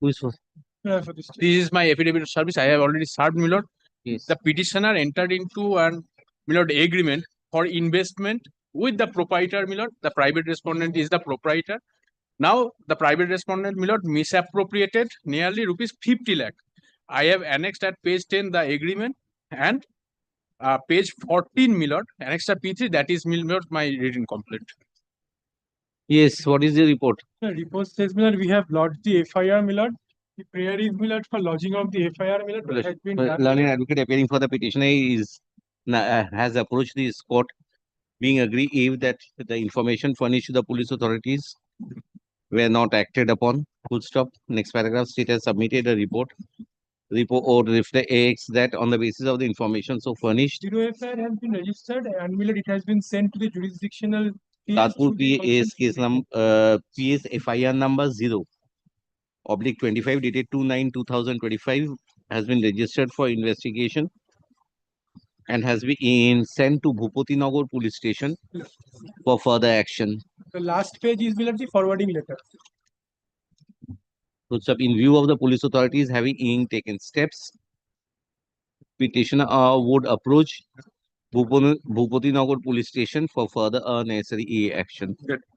Who is for? This is my affidavit of service. I have already served, my lord. Yes. The petitioner entered into an, my lord, agreement for investment with the proprietor, my lord. The private respondent is the proprietor. Now, the private respondent, my lord, misappropriated nearly rupees 50 lakh. I have annexed at page 10 the agreement, and page 14, my lord, annexed at P3, that is, my lord, my reading complaint. Yes, what is the report? The report says, my lord, we have lodged the FIR, my lord. The prayer is, my lord, for lodging of the FIR, my lord, which has been done. Learned advocate appearing for the petitioner has approached this court, being aggrieved that the information furnished to the police authorities were not acted upon. Full stop. Next paragraph, state has submitted a report. Report reflects that on the basis of the information so furnished, Zero FIR has been registered and, my lord, it has been sent to the jurisdictional. Tadpur PAS case number PS FIR number 0/25 dated 2/9/2025 has been registered for investigation and has been sent to Bhupati Nagar police station for further action. The last page is, my lord, the forwarding letter. In view of the police authorities having taken steps, petitioner would approach Bhupati Nagar police station for further necessary action.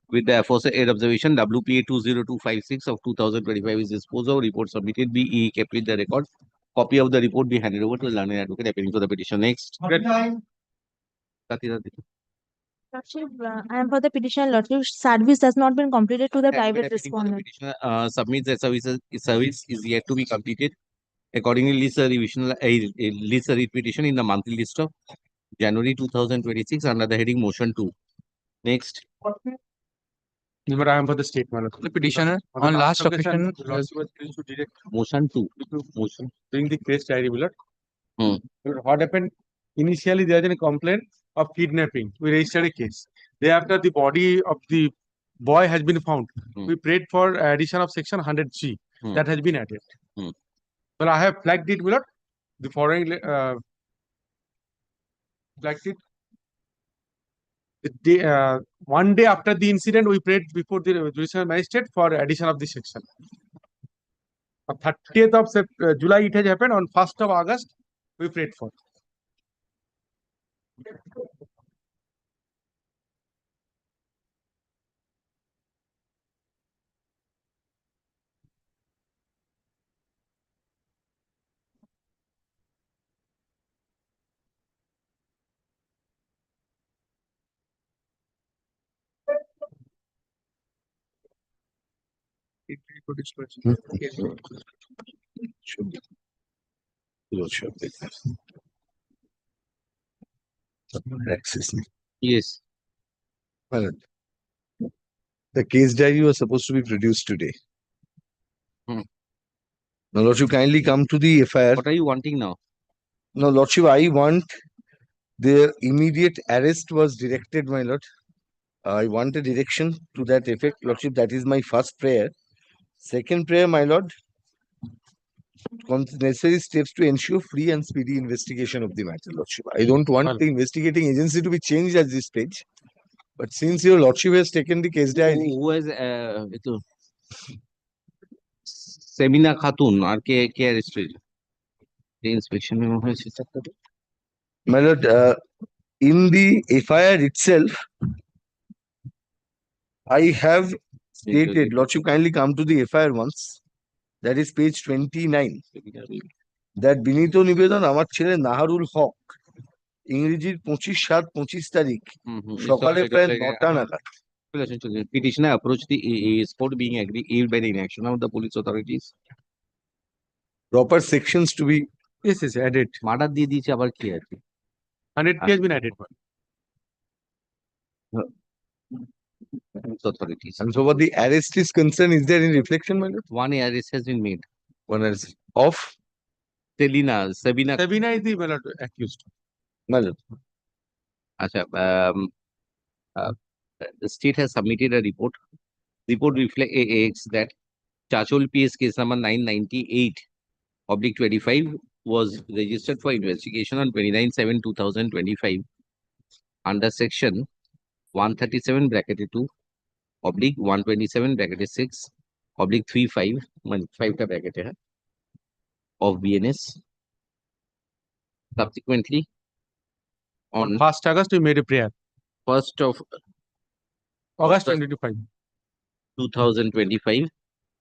With the aforesaid observation, WPA 20256 of 2025 is disposed of. Report submitted be kept with the record. Copy of the report be handed over to the learned advocate appearing for the petition. Next. Lordship, I am for the petition. Lordship, service has not been completed to the private respondent. Petitioner submits that service is yet to be completed. Accordingly, list a petition in the monthly list of January 2026 under the heading motion 2. Next. But I am for the state, my lord. The petitioner on last occasion Motion 2. Motion. During the case diary, my lord. What happened? Initially, there was a complaint of kidnapping. We registered a case. Thereafter, the body of the boy has been found. We prayed for addition of section 100G. That has been added. Well, I have flagged it, my lord. The following flagged it. One day after the incident, we prayed before the judicial magistrate for addition of the section. On 30th of July, it has happened. On 1st of August, we prayed for. Yes. Well, the case diary was supposed to be produced today. Now, Lordship, kindly come to the FIR. What are you wanting now? No, Lordship, I want their immediate arrest was directed, my lord. I want a direction to that effect, Lordship. That is my first prayer. Second prayer, my lord, necessary steps to ensure free and speedy investigation of the matter, Lordship. I don't want the investigating agency to be changed at this stage. But since your Lordship has taken the case diary. Who has Semina Khatun or K arrested? The inspection memo has My lord, in the FIR itself, I have stated, Lordship, kindly come to the FIR once. That is page 29. That Binito Nivedon আমার ছেলে নাহারুল হক ইংরেজির 25/7/25 তারিখ সকালে প্রায় 9টা নাগাদ. Petitioner approached the court being aggrieved by the inaction of the police authorities. Proper sections to be added. Murder দিয়ে দিয়েছে আবার কি আছে? 100K has been added. Authorities. And so what the arrest is concerned, is there any reflection, my lord? One arrest has been made. One arrest of Sabina is the my lord accused. My lord. The state has submitted a report. Report reflects that Chachol PS case number 998/25 was registered for investigation on 29/7/2025 under section 137(2) oblique 127 bracket 6 oblique 35 5 ka bracket hai of BNS. Subsequently, on 1st August, we made a prayer. 1st of August August 2025,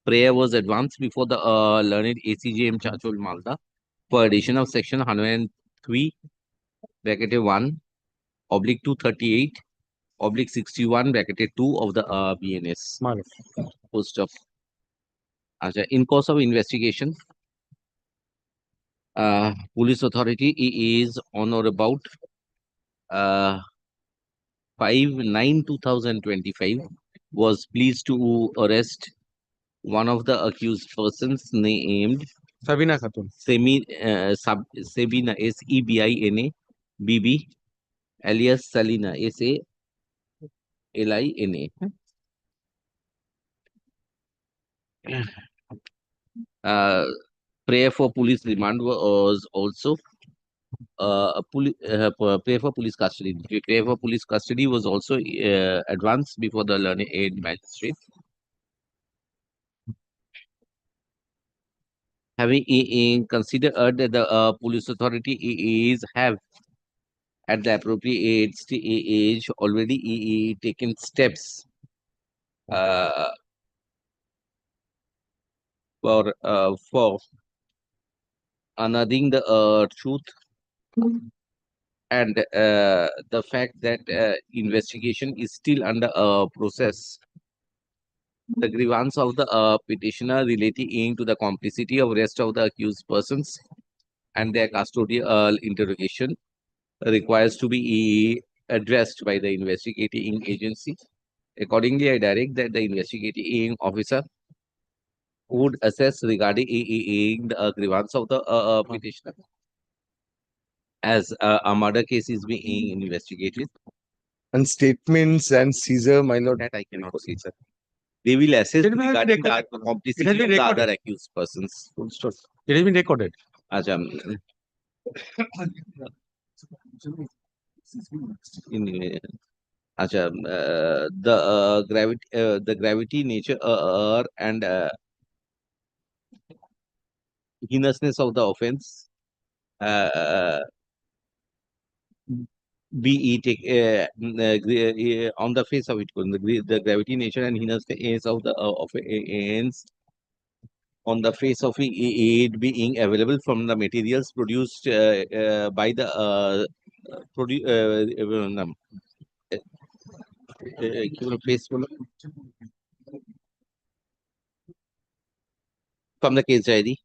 prayer was advanced before the learned ACJM Chachol Malda for addition of section 103 bracket 1 oblique 238 oblique 61 bracket 2 of the BNS. Post of in course of investigation, police authority is on or about 5/9/2025 was pleased to arrest one of the accused persons named Sabina Khatun. Sebina SEBINA BB alias Salina SALINA. Prayer for police remand was also prayer for police custody. Prayer for police custody was also advanced before the learned aid magistrate. Having considered that the police authority is have at the appropriate age already taken steps for unearthing the truth and the fact that investigation is still under process. The grievance of the petitioner relating to the complicity of rest of the accused persons and their custodial interrogation requires to be addressed by the investigating agency. Accordingly, I direct that the investigating officer would assess regarding the grievance of the petitioner as a murder case is being investigated. And statements and seizure, my lord. That I cannot say, sir. They will assess regarding the complicity of the other accused persons. It has been recorded. The gravity, nature, and heinousness of the offense be on the face of it, the gravity, nature, and heinousness of the offense on the face of it being available from the materials produced by the from the case diary.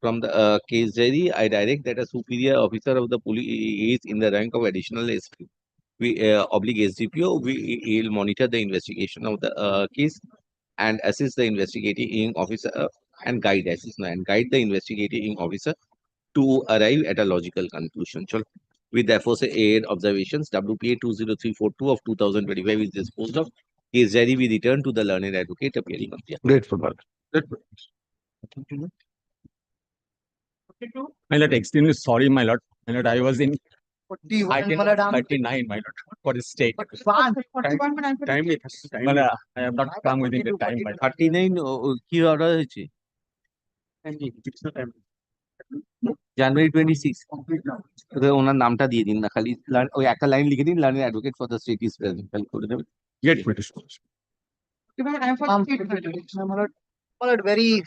From the case diary, I direct that a superior officer of the police in the rank of additional SP, oblique SDPO, we will monitor the investigation of the case and assist the investigating officer and guide the investigating officer to arrive at a logical conclusion. With the aforesaid observations, WPA 20342 of 2025 is disposed of. Case diary we return to the learned advocate appearing on behalf. Grateful, Lord. My lord, extremely sorry, my lord. My lord, I was in 41, 39, my lord, for the state. Timely, I have not come within the time, my lord. 39 কি order হয়েছে জানুয়ারি 26 ওনার নামটা দিয়ে দিন না, খালি ওই একটা line লিখে দিন, learning advocate for the state is present, খালি করে দেবেন। Get British. My lord, very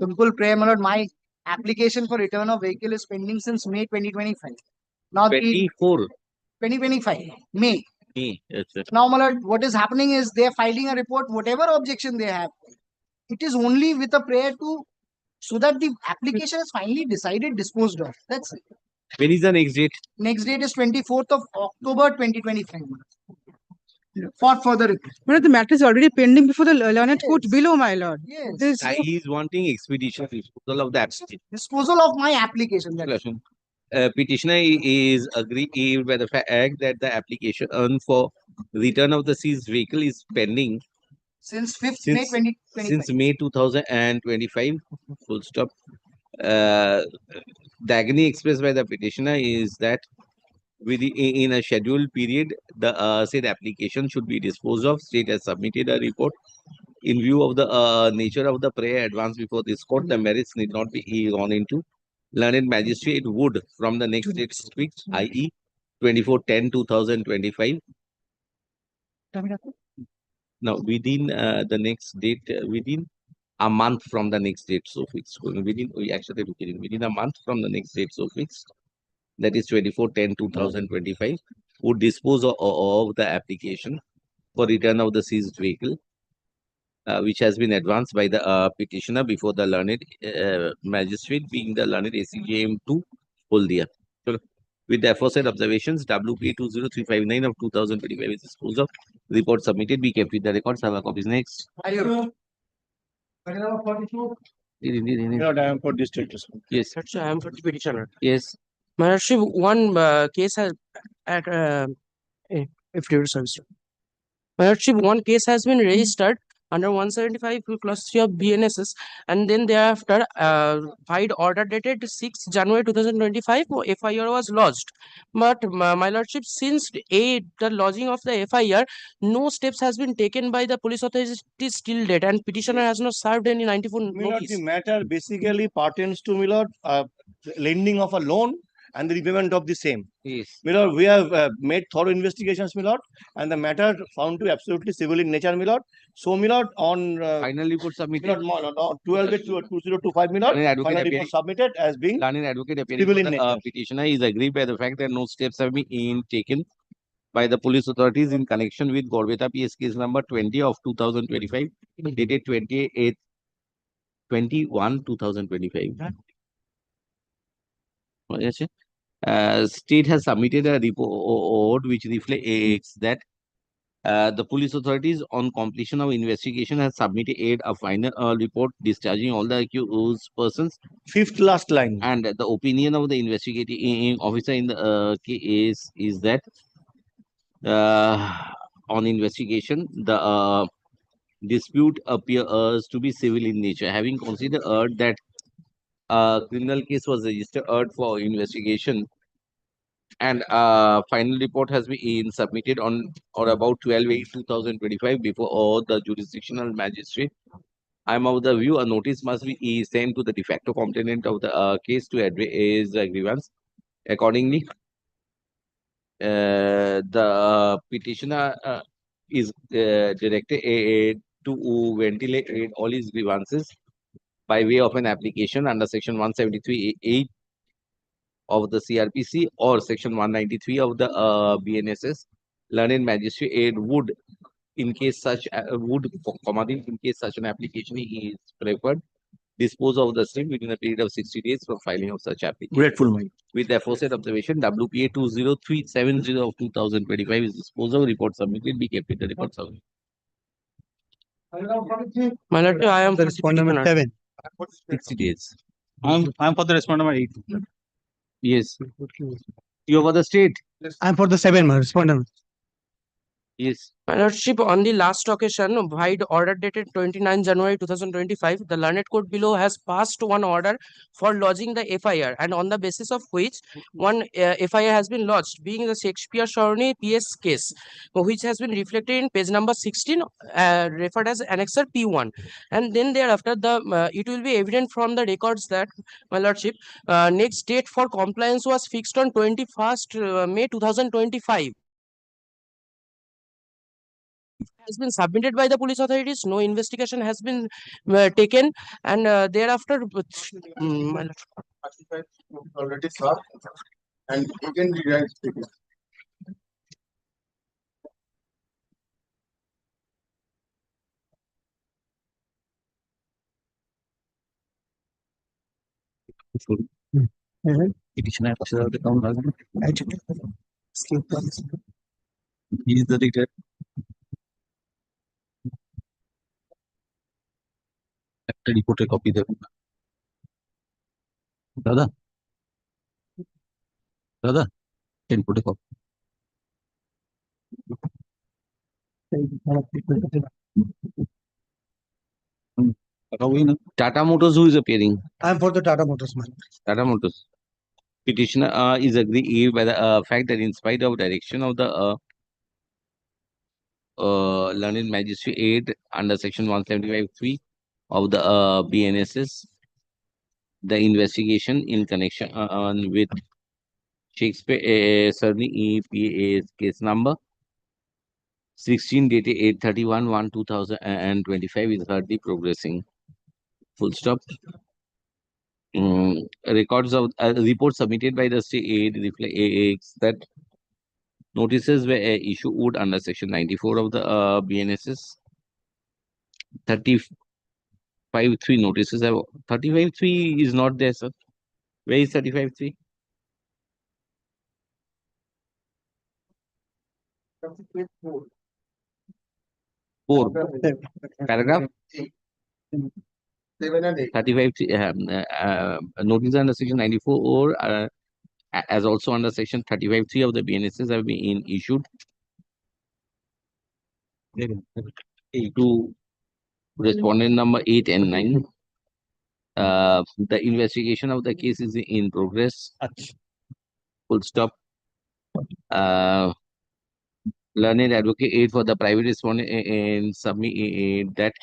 simple prayer, my lord. My application for return of vehicle is pending since May 2025. Now 2025 May. Yes, sir. Now, my lord, what is happening is they are filing a report, whatever objection they have. It is only with a prayer to so that the application is finally decided, disposed of. That's it. When is the next date? Next date is 24th of October 2025. For further. The matter is already pending before the learned court below, my lord. Yes. He is wanting expeditious disposal of the application. Disposal of my application. Petitioner is aggrieved by the fact that the application for return of the seized vehicle is pending since 5th May 2025. Since May 2025. Full stop. The agony expressed by the petitioner is that in a scheduled period, the said application should be disposed of. State has submitted a report. In view of the nature of the prayer advanced before this court, the merits need not be gone into. Learned magistrate would, from the next date fixed, i.e., 24/10/2025. Now, within the next date, within a month from the next date so fixed. Within a month from the next date so fixed, that is 24/10/2025, would dispose of the application for return of the seized vehicle, which has been advanced by the petitioner before the learned magistrate, being the learned ACJM 2 Holdia. With the aforesaid observations, WPA 20359 of 2025 is disposed of. Report submitted, be kept with the records. Have a copies next. Lord, I am for district. Yes. I am for the petitioner. Yes. My lordship, one case has at if due service. My lordship, one case has been registered under 175 clause 3 of BNSS, and then thereafter filed order dated 6 January 2025, FIR was lodged. But my lordship, since the lodging of the FIR, no steps has been taken by the police authorities till date, and petitioner has not served any 94 notice. The matter basically pertains to lending of a loan and the repayment of the same. Yes. Milord, we have made thorough investigations, Milord, and the matter found to be absolutely civil in nature, Milord. So, Milord, on final report submitted, Milord, 12/2025, Milord, final report submitted as being learned advocate appearing civil for in the nature. petitioner is aggrieved by the fact that no steps have been taken by the police authorities in connection with Gorbeta PS case number 20 of 2025, dated 28/21/2025. State has submitted a report which reflects that the police authorities, on completion of investigation, has submitted a final report discharging all the accused persons. Fifth last line. And the opinion of the investigating officer in the case is that on investigation, the dispute appears to be civil in nature. Having considered that criminal case was registered for investigation, and final report has been submitted on or about 12/8/2025 before the jurisdictional magistrate, I am of the view a notice must be sent to the de facto complainant of the case to address the grievance. Accordingly, the petitioner is directed to ventilate all his grievances by way of an application under section 173(8) of the CRPC or section 193 of the BNSS. Learned magistrate would, in case such in case such an application is preferred, dispose of the same within a period of 60 days from filing of such application. Grateful, mind. With the aforesaid observation, WPA 20370 of 2025 is disposed of. Report submitted. Be kept with the report submitted. My lord, I am the respondent number 7. 60 days. I am for the respondent number 8. Yes. You are for the state? I'm for the 7, respondent. Yes. My lordship, on the last occasion, vide order dated 29 January 2025, the learned court below has passed one order for lodging the FIR, and on the basis of which one FIR has been lodged, being the Shakespeare Shorney PS case, which has been reflected in page number 16, referred as Annexer P1. And then thereafter, it will be evident from the records that, my lordship, next date for compliance was fixed on 21st May 2025. Has been submitted by the police authorities. No investigation has been taken, and thereafter, already served, and you can rewrite it. Petitioner of the town he is the dictator. একটা রিপোর্টের copy দেবেন দাদা দাদা রিপোর্টের copy Tata Motors, who is appearing? I'm for the Tata Motors, man. Tata Motors. Petitioner is aggrieved by the fact that in spite of direction of the learned magistrate under section 175(3) of the BNSS, the investigation in connection with Shakespeare Cerny EPA's case number 16 dated 8/31/2025 is hardly progressing. Full stop. Records of reports submitted by the state reflects that notices were issued under section 94 of the BNSS. 35(3) notices have 35(3) is not there, sir. Where is 35(3)? Four. Paragraph 35(3) notice under section 94 or as also under section 35(3) of the BNSS have been issued to respondent number 8 and 9. The investigation of the case is in progress. Full stop. Learned advocate 8 for the private respondent and submit that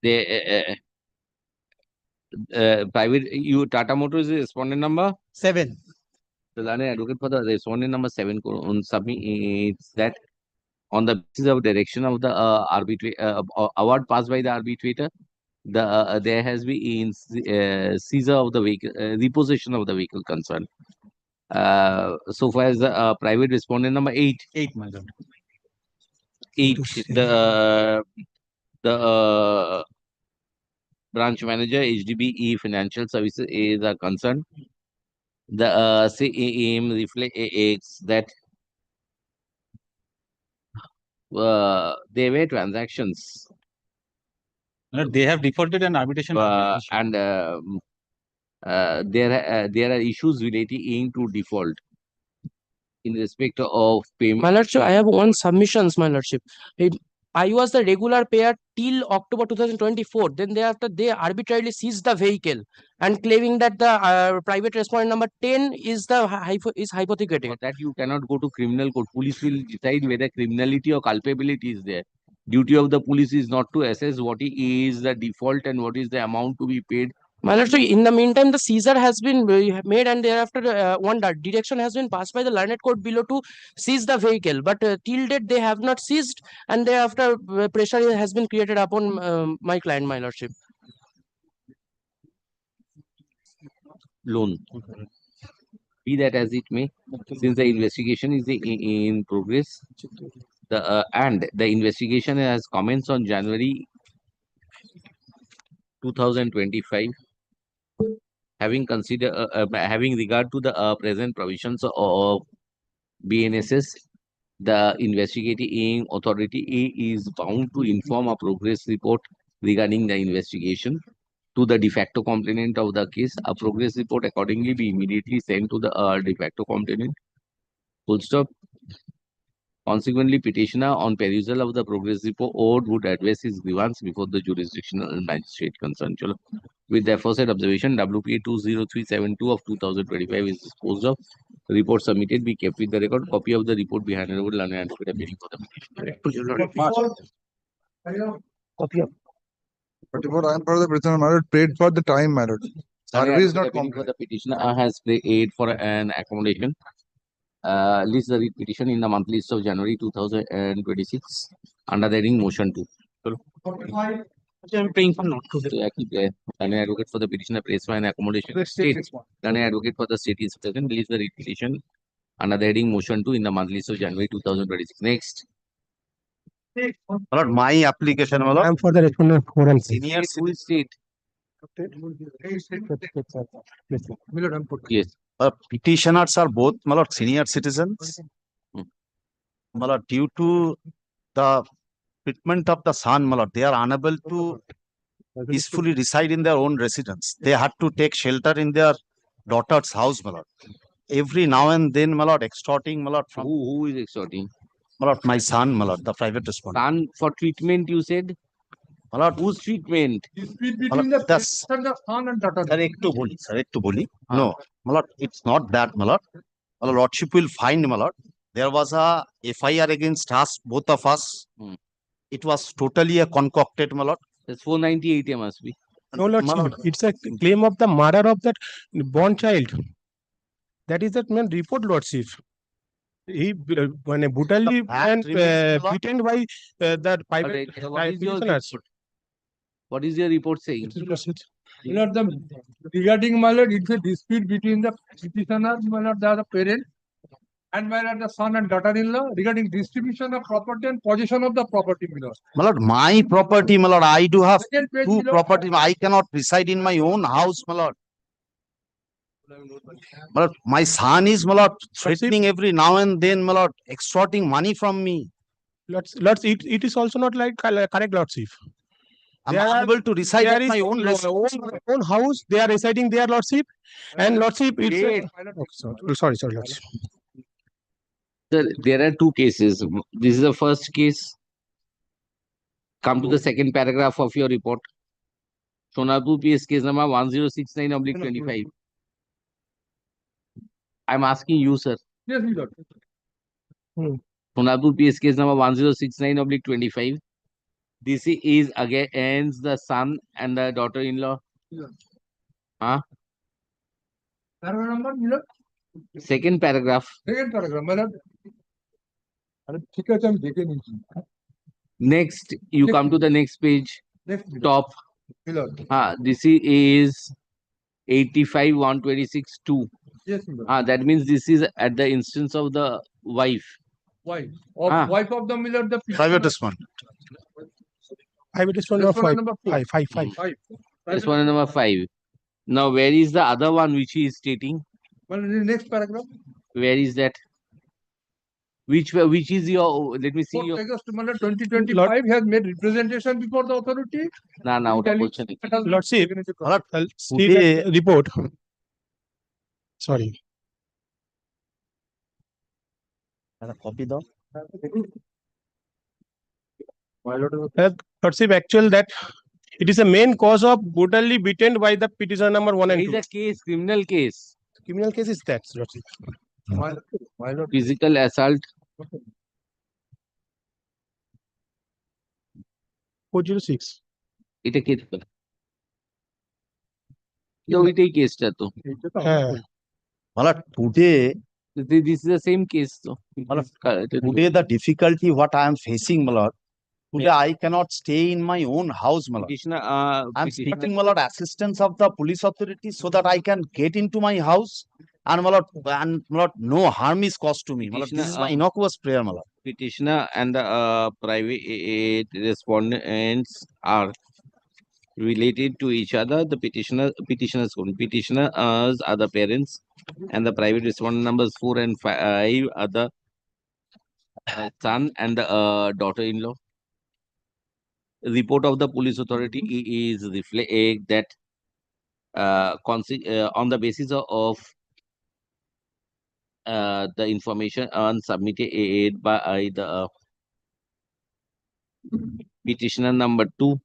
the private Tata Motors is respondent number 7. The learned advocate for the respondent number 7 submits that on the basis of direction of the award passed by the arbitrator, there has been seizure of the vehicle, repossession of the vehicle concerned. So far as the private respondent number 8, my lord. 8, the branch manager HDBE Financial Services is concerned. The CAM reflects that there were transactions. They have defaulted an arbitration. And there are issues relating to default in respect of payment. My lordship, I have one submissions, my lordship. I was the regular payer till October 2024. Then thereafter, they arbitrarily seized the vehicle and claiming that the private respondent number 10 is the hypothecating. For that you cannot go to criminal court. Police will decide whether criminality or culpability is there. Duty of the police is not to assess what is the default and what is the amount to be paid. My lordship, in the meantime, the seizure has been made and thereafter one direction has been passed by the learned court below to seize the vehicle. But till date, they have not seized and thereafter pressure has been created upon my client, my lordship. Loan. Be that as it may, since the investigation is in progress, the investigation has commenced on January 2025. Having regard to the present provisions of BNSS, the investigating authority is bound to inform a progress report regarding the investigation to the de facto complainant of the case. A progress report accordingly be immediately sent to the de facto complainant. Full stop. Consequently, petitioner on perusal of the progress report would address his grievance before the jurisdictional magistrate concerned. With the aforesaid observation, WPA 20372 of 2025 is disposed of. Report submitted be kept with the record. Copy of the report be handed over to learned advocate appearing for the petitioner. Copy of. But what I am for the prisoner, my lord, paid for the time, my lord. Service is not Appearing for the petitioner has paid for an accommodation. List the petition in the monthly list of January 2026 under the heading motion 2. I'm praying for not to. Learned advocate for the petitioner prays for an accommodation. State. Learned advocate for the state is present. List the petition under the heading motion 2 in the monthly list of January 2026. Next. Lord, my application, my lord. I am for the respondent 4 and 6. Senior State. Yes. Petitioners are both, my lord, senior citizens. My lord, due to the treatment of the son, my lord, they are unable to peacefully reside in their own residence. They had to take shelter in their daughter's house, my lord. Every now and then, my lord, extorting, my lord, from who is extorting? My lord, my son, my lord, the private respondent. Son for treatment, you said? my lord, Whose treatment? Dispute my between lord, the that's parents and the son and daughter. sir, একটু বলি, no, my lord, it's not that, my lord. My lordship will find, my lord, there was a FIR against us, both of us. It was totally a concocted, my lord. That's 498 must be. No, Lordship, it's a claim of the murder of that born child. That is that man report, Lordship. He when brutally and beaten by that private Alright, so what is your petitioners. report? What is your report saying? My lord, regarding my lord, it's a dispute between the petitioner, my lord, the parent, and my lord, the son and daughter-in-law regarding distribution of property and possession of the property, my lord. My lord, my property, my lord, I do have Second page, two my lord. property. I cannot reside in my own house, my lord. My lord, my son is, my lord, threatening every now and then, my lord, extorting money from me. Lords, it is also not like correct, Lordship. I'm unable to reside There at is my own own house. They are residing there, Lordship, and Lordship. It's Wait. sorry, Lordship. Sir, there are two cases. This is the first case. Come to the second paragraph of your report. Sonapur PS case number 1069/25. I'm asking you, sir. Yes, my lord. Sonapur PS case number 1069/25. This is against the son and the daughter-in-law. Yes. Huh? Paragraph number, my lord. Second paragraph. Second paragraph, my lord. ঠিক আছে, আমি দেখে নিচ্ছি। Next, you come to the next page. Next, Top. my lord. This is 85/126/2. Yes, my lord. That means this is at the instance of the wife. Wife of Ah. wife of the my lord, the Private respondent. Private respondent Respondent number number five. five. That's one number 5. Now, where is the other one which he is stating? Well, in the next paragraph. Where is that? Which is your? Let me see 4th your. August 2025 has made representation before the authority. Now, Lordship, today- report. Sorry. Copy the Lordship, actual that it is a main cause of brutally beaten by the petitioner number 1 and It 2. is a case, criminal case. Criminal case is that, Lordship. Physical assault. 406. এটা কে দিল? ওইটাই কেসটা তো। হ্যাঁ। My lord, today, This is the same case তো। today the difficulty what I am facing, my lord, today I cannot stay in my own house, my lord. Petitioner, I'm seeking, my lord, assistance of the police authorities so that I can get into my house and, my lord, no harm is caused to me. My lord, this is my innocuous prayer, my lord. Petitioner and the private respondents are related to each other. The petitioners are the parents, and the private respondent numbers 4 and 5 are the son and the daughter-in-law. Report of the police authority is reflect that on the basis of the information submitted by the petitioner number 2,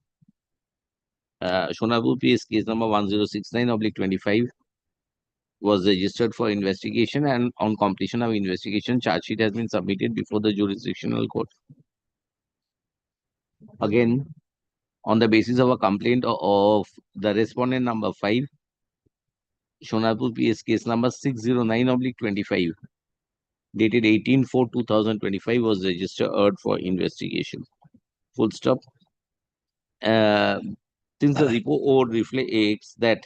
Sonapur PS case number 1069/25 was registered for investigation, and on completion of investigation, charge sheet has been submitted before the jurisdictional court. Again, on the basis of a complaint of the respondent number 5, Sonapur PS case number 609/25, dated 18/4/2025, was registered for investigation. Full stop. Since the report reflects that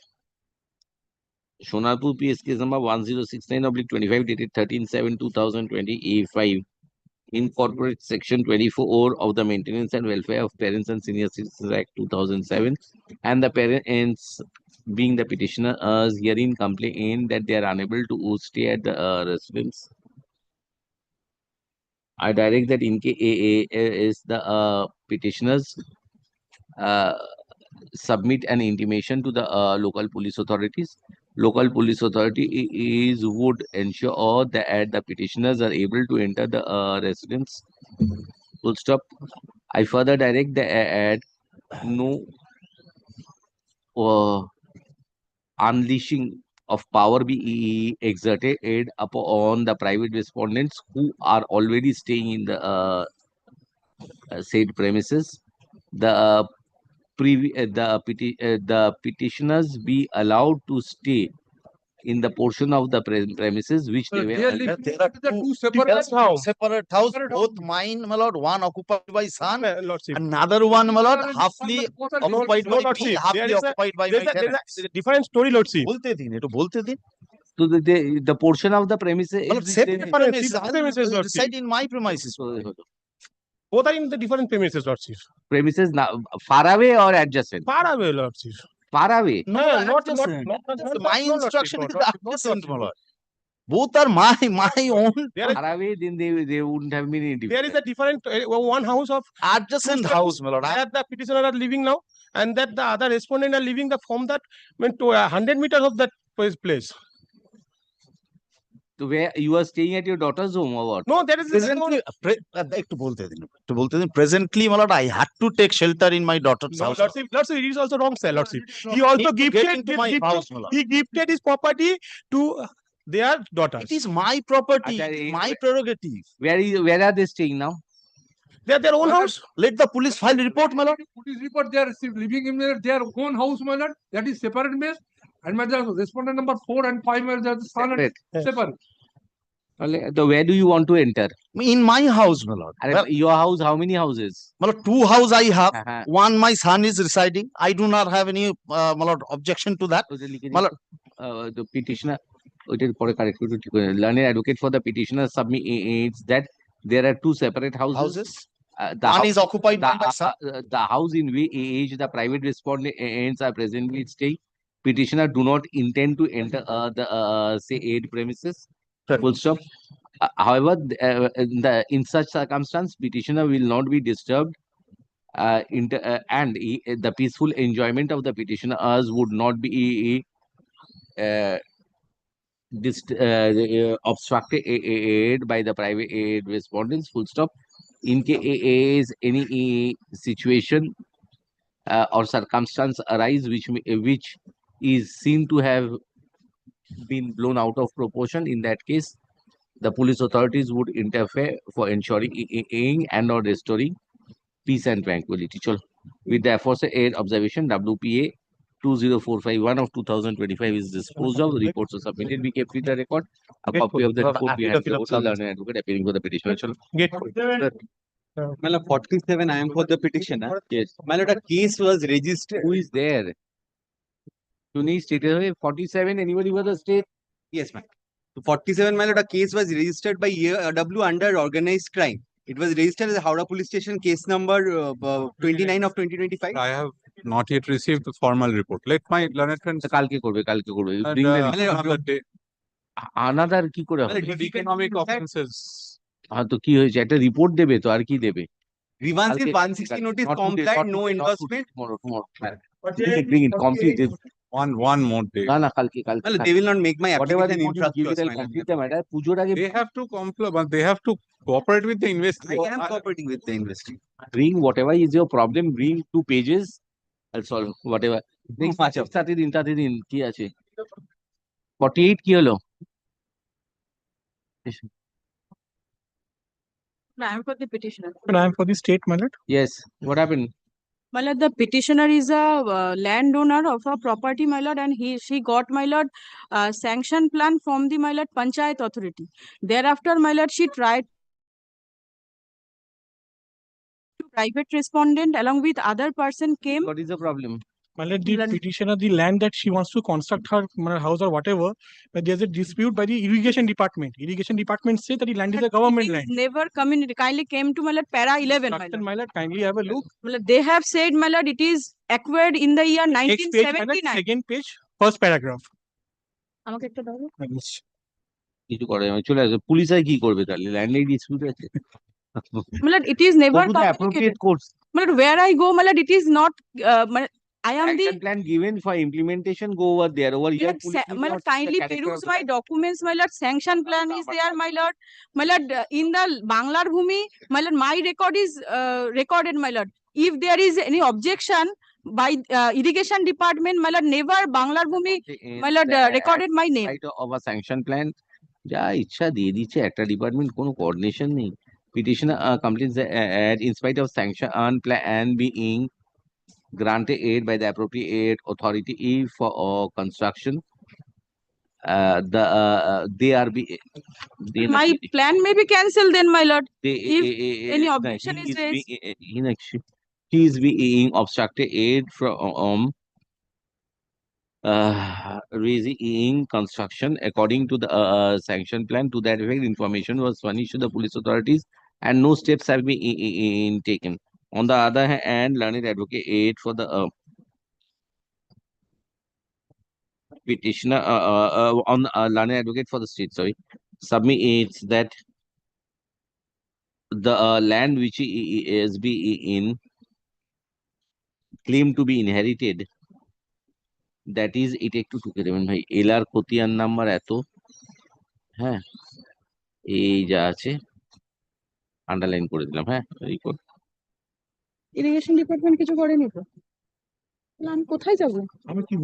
Sonapur PS case number 1069/25, dated 13/7/2025, incorporates section 24 of the Maintenance and Welfare of Parents and Senior Citizens Act 2007, and the parents, being the petitioners, herein complain that they are unable to stay at the residence. I direct that in case the petitioners submit an intimation to the local police authorities. Local police authority would ensure that the petitioners are able to enter the residence. Full stop. I further direct no unleashing of power be exerted upon the private respondents who are already staying in the said premises. The the petitioners be allowed to stay in the portion of the premises which they were. There are two separate house, both mine, my lord, one occupied by son, another one, my lord, halfly occupied by me, halfly occupied by my tenants. different story, Lordship. बोलते दिन, ये तो बोलते दिन. So the portion of the premises Well, is separate premises. I premises, will reside in my premises. Both are in the different premises, Lordship. premises now far away or adjacent? Far away, Lordship. Far away. No, not adjacent. not My no, instruction Lordship, is adjacent, my lord. Both are my own. Far away, then they wouldn't have been any There is a different one house of adjacent house, my lord. That the petitioner are living now, and that the other respondent are living the from that to 100 meters of that place. So where you are staying at your daughter's home or what? No, there is Presently, presently, my lord, I had to take shelter in my daughter's house. Lordship, it is also wrong, sir. Lordship, he also gifted he gifted his property to their daughter. It is my property, my prerogative. Where are they staying now? They are their own house. Let the police file report, my lord. Police report, they are living in their own house, my lord. That is separate base. And my respondent number 4 and 5, my lord, separate. So where do you want to enter? In my house, my lord. Well, your house, how many houses? My lord, 2 houses I have. One, my son is residing. I do not have any, my lord, objection to that. My lord, the petitioner, learned advocate for the petitioner submits that there are 2 separate houses. One is occupied by my son. The house in which the private respondents are presently staying. Petitioner do not intend to enter the say aid premises. Full stop. However, in such circumstance, petitioner will not be disturbed, and the peaceful enjoyment of the petitioners would not be obstructed by the private aid respondents. Full stop. In case any situation or circumstance arise which is seen to have been blown out of proportion, in that case, the police authorities would interfere for ensuring and or restoring peace and tranquility. With the aforesaid observation, WPA 20451 of 2025 is disposed of. The reports are submitted. We kept with the record. A copy of the report behind the total learned advocate appearing for the petitioner. My lord, 47, I am for the petitioner. Yes. My lord, a case was registered. Who is there? Tuni stated 47. Anybody for the state? Yes, ma'am. 47, my lord, a case was registered by W under organized crime. It was registered as a Howrah police station case number 29 of 2025. I have not yet received the formal report. Let my learned friends. Kalke korbe. Another কি করে হবে? Economic offenses. তো কি হয়েছে? একটা report দেবে তো আর কি দেবে? Grievances 160 notice complied, no endorsement. Bring it, complete it. One more day. না কালকে They will not make my application infructuous. They have to comply, but they have to cooperate with the investigation. I am cooperating with the investigation. Bring whatever is your problem. Bring 2 pages. I'll solve whatever. Bring তাতে দিন কি আছে? 48 কি হলো? I am for the petitioner. I am for the state, my lord. Yes. What happened? My lord, the petitioner is a landowner of a property, my lord, and she got, my lord, sanction plan from the, my lord, Panchayat authority. Thereafter, my lord, she tried to private respondent along with other person came. What is the problem? My lord, the petitioner, the land that she wants to construct her house or whatever, but there's a dispute by the irrigation department. Irrigation department say that the land is a government land. Never community kindly came to, my lord, para 11. My lord, kindly have a look. My lord, they have said, my lord, it is acquired in the year Next page, my lord, 1979. second page, first paragraph. আমাকে একটা দাও। কিছু করে না, চলে আসবে police আর কি করবে তাহলে? ল্যান্ড ডিসপিউট আছে। My lord, it is never Go to the appropriate courts. My lord, where I go, my lord, it is not. I am the. Action plan given for implementation. Go over there. Over here, My lord, kindly peruse my documents, my lord. Sanction plan is there, my lord. My lord, in the Banglar Bhumi, my lord, my record is recorded, my lord. if there is any objection by irrigation department, my lord, never Banglar Bhumi, my lord, recorded my name. Right of a sanction plan যা ইচ্ছা দিয়ে দিচ্ছে একটা department কোনো coordination নেই petitioner complains that in spite of sanction plan being granted aid by the appropriate authority for construction they are be My plan may be cancelled then, my lord. If any no, objection is raised. he is being obstructed aid from raising construction according to the sanction plan. To that effect, information was furnished to the police authorities and no steps have been taken. On the other hand, learned advocate aid for the petitioner on learned advocate for the state, sorry, submits that the land which is being claimed to be inherited, that is it একটু টুকে দেবেন ভাই এলার খতিয়ান number এত হ্যাঁ এই যা আছে আন্ডারলাইন করে দিলাম হ্যাঁ রিপোর্ট ইরিগেশন ডিপার্টমেন্ট কিছু করেনি তো আমি কোথায় যাব আমি কি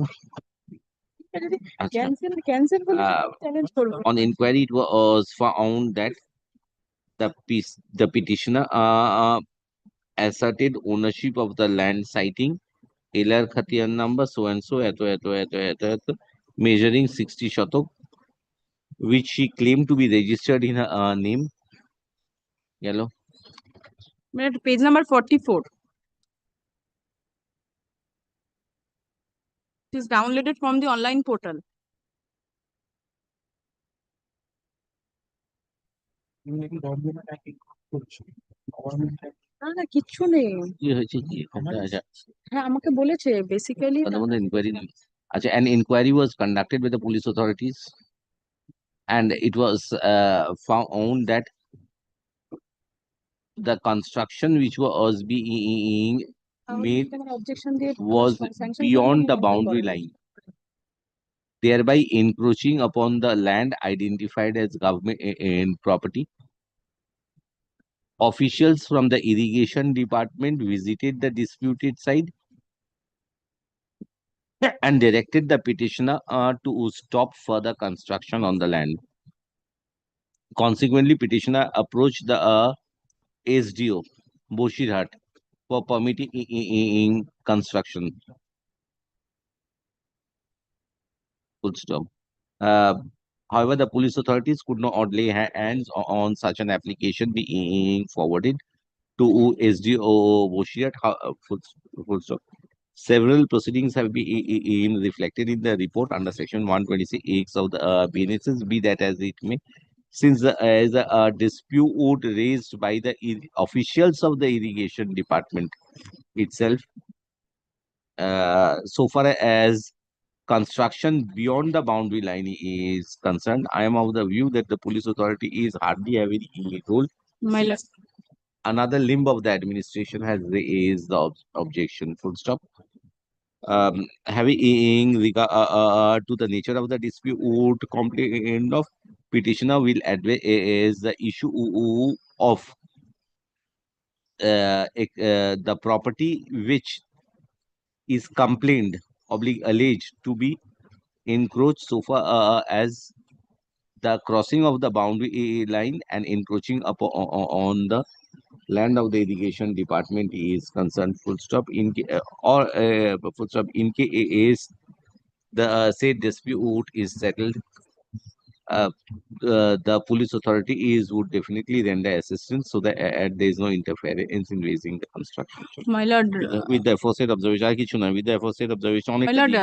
ক্যান্সেল করলে চ্যালেঞ্জ করব on inquiry it was found that the petitioner asserted ownership of the land citing এলার খতিয়ান নাম্বার so and so এত measuring 60 শতক which she claimed to be registered in her name. Yellow. Page number 44. It is downloaded from the online portal. না না কিচ্ছু নেই কি হয়েছে কি হ্যাঁ আমাকে বলেছে বেসিক্যালি inquiry আচ্ছা an inquiry was conducted by the police authorities and it was found that the construction which was being made was beyond the boundary line, thereby encroaching upon the land identified as government property. Officials from the irrigation department visited the disputed site and directed the petitioner to stop further construction on the land. Consequently, petitioner approached the SDO, Boshirhat, for permitting construction. Full stop. However, the police authorities could not lay hands on such an application being forwarded to SDO Boshirhat. Full stop. Several proceedings have been reflected in the report under section 126 of the BNSS, be that as it may. Since as a dispute raised by the officials of the irrigation department itself, so far as construction beyond the boundary line is concerned, I am of the view that the police authority is hardly having any role. Another limb of the administration has raised the objection. Full stop. Having regard to the nature of the dispute, complaint of petitioner will address the issue of the property which is complained alleged to be encroached so far as the crossing of the boundary line and encroaching on the land of the irrigation department is concerned. Full stop. Full stop. In case the said dispute is settled, the police authorities would definitely render assistance so that there is no interference in raising the construction. My lord, with the aforesaid observation, with the aforesaid observation, my lord,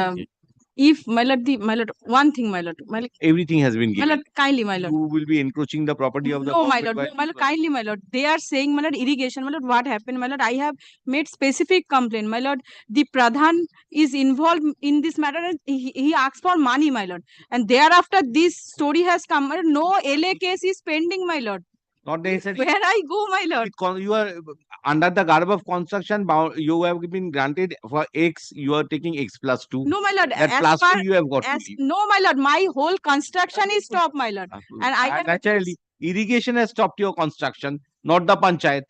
if my lord, one thing, my lord, everything has been given. My lord, kindly, my lord. You will be encroaching the property of the. No, my lord, no, my lord, kindly, my lord. They are saying, my lord, irrigation, my lord, what happened, my lord? I have made specific complaint, my lord. The Pradhan is involved in this matter and he asked for money, my lord. And thereafter, this story has come. My lord, no LA case is pending, my lord. Not necessarily. Where I go, my lord? You are under the garb of construction. You have been granted for X. You are taking X plus 2. No, my lord. That plus 2 you have got. No, my lord. My whole construction is stopped, my lord. And I have naturally irrigation has stopped your construction, not the panchayat.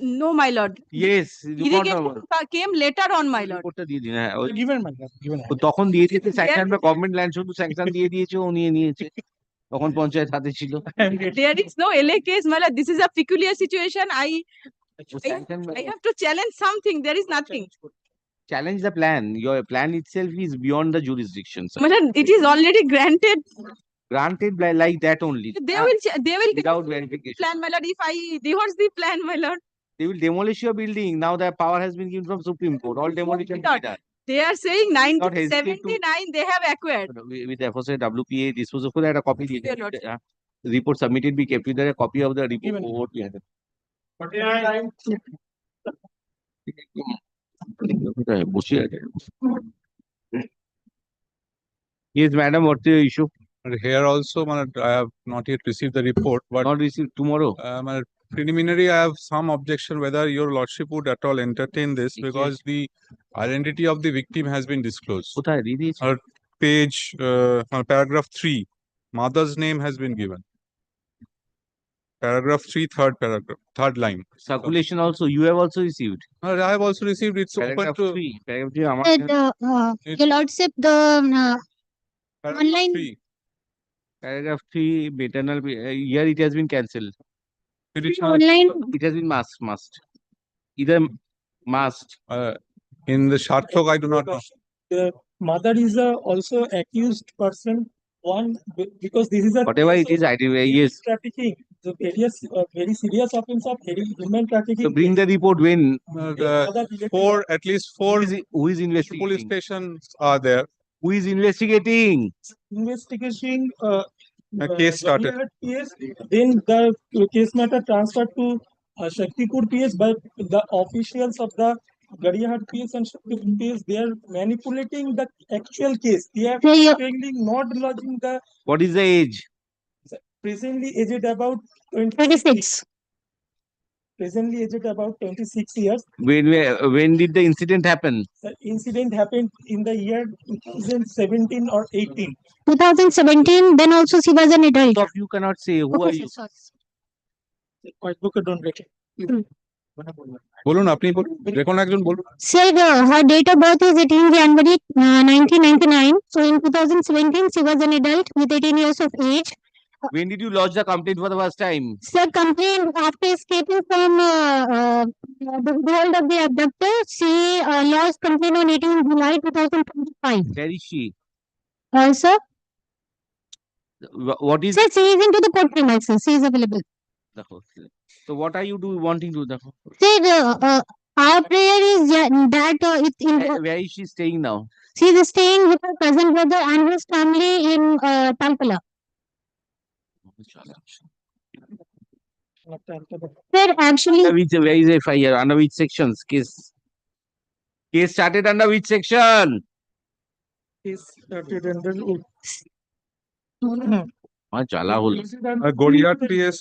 No, my lord. Yes, Irrigation came later on, my lord. রিপোর্টটা দিয়ে দিন হ্যাঁ ওই Given, my lord, given. ও তখন দিয়ে দিয়েছে sanction বা government land শুধু স্যাংশন দিয়ে দিয়েছে ও নিয়ে নিয়েছে তখন পঞ্চায়েত হাতে ছিল There is no LA case, my lord. This is a peculiar situation. I have to challenge something. There is nothing. challenge the plan. Your plan itself is beyond the jurisdiction. Sir. My lord, it is already granted. Granted by like that only. They will without verification. plan, my lord. If I divorce the plan, my lord. They will demolish your building. Now the power has been given from Supreme Court. All demolition will be done. They are saying Not hesitate 1979 they have acquired. With the aforesaid WPA disposal for that a copy report submitted be kept with a copy of the report. Yes, madam, what's the issue? Here also, I have not yet received the report, but not received tomorrow. Preliminary, I have some objection whether your lordship would at all entertain this because the identity of the victim has been disclosed. Page, paragraph 3, mother's name has been given. Paragraph 3, third line. Circulation also, you have also received. I have also received. It's paragraph open to. 3. Paragraph 3. Your lordship, the online. Paragraph 3, maternal. Here it has been cancelled. Online. It has been must. Either must. In the Sharthok, I do not know. The mother is also accused person. One, because this is a whatever it is, yes. Trafficking, the very serious offense of human trafficking. So bring the report when at least four who is investigating? Police stations are there. Who is investigating? Investigating. A case started. PS, then the case matter transferred to Shaktipur PS, but the officials of the Gadiahat PS and Shaktipur PS, they are manipulating the actual case. They are not lodging the. What is the age? Presently aged about 26. Presently aged about 26 years. When did the incident happen? The incident happened in the year 2017 or 18. 2017, then also she was an adult. Of you cannot say. Who are you? Don't get it. বলুন আপনি বলুন যে কোনো একজন বলুন Sir, her date of birth is 18 January 1999. So in 2017, she was an adult with 18 years of age. When did you lodge the complaint for the first time? Sir, complaint after escaping from the hold of the abductor, she lodged complaint on 18 July 2025. Where is she? Sir? What is? Sir, she is into the court premises. She is available. So what are you wanting to do? Sir, our prayer is that where is she staying now? She is staying with her cousin brother and his family in Calcutta. Sir, actually, where is FIR? Under which sections? Case started under which section? Case started under. Gadiahat PS.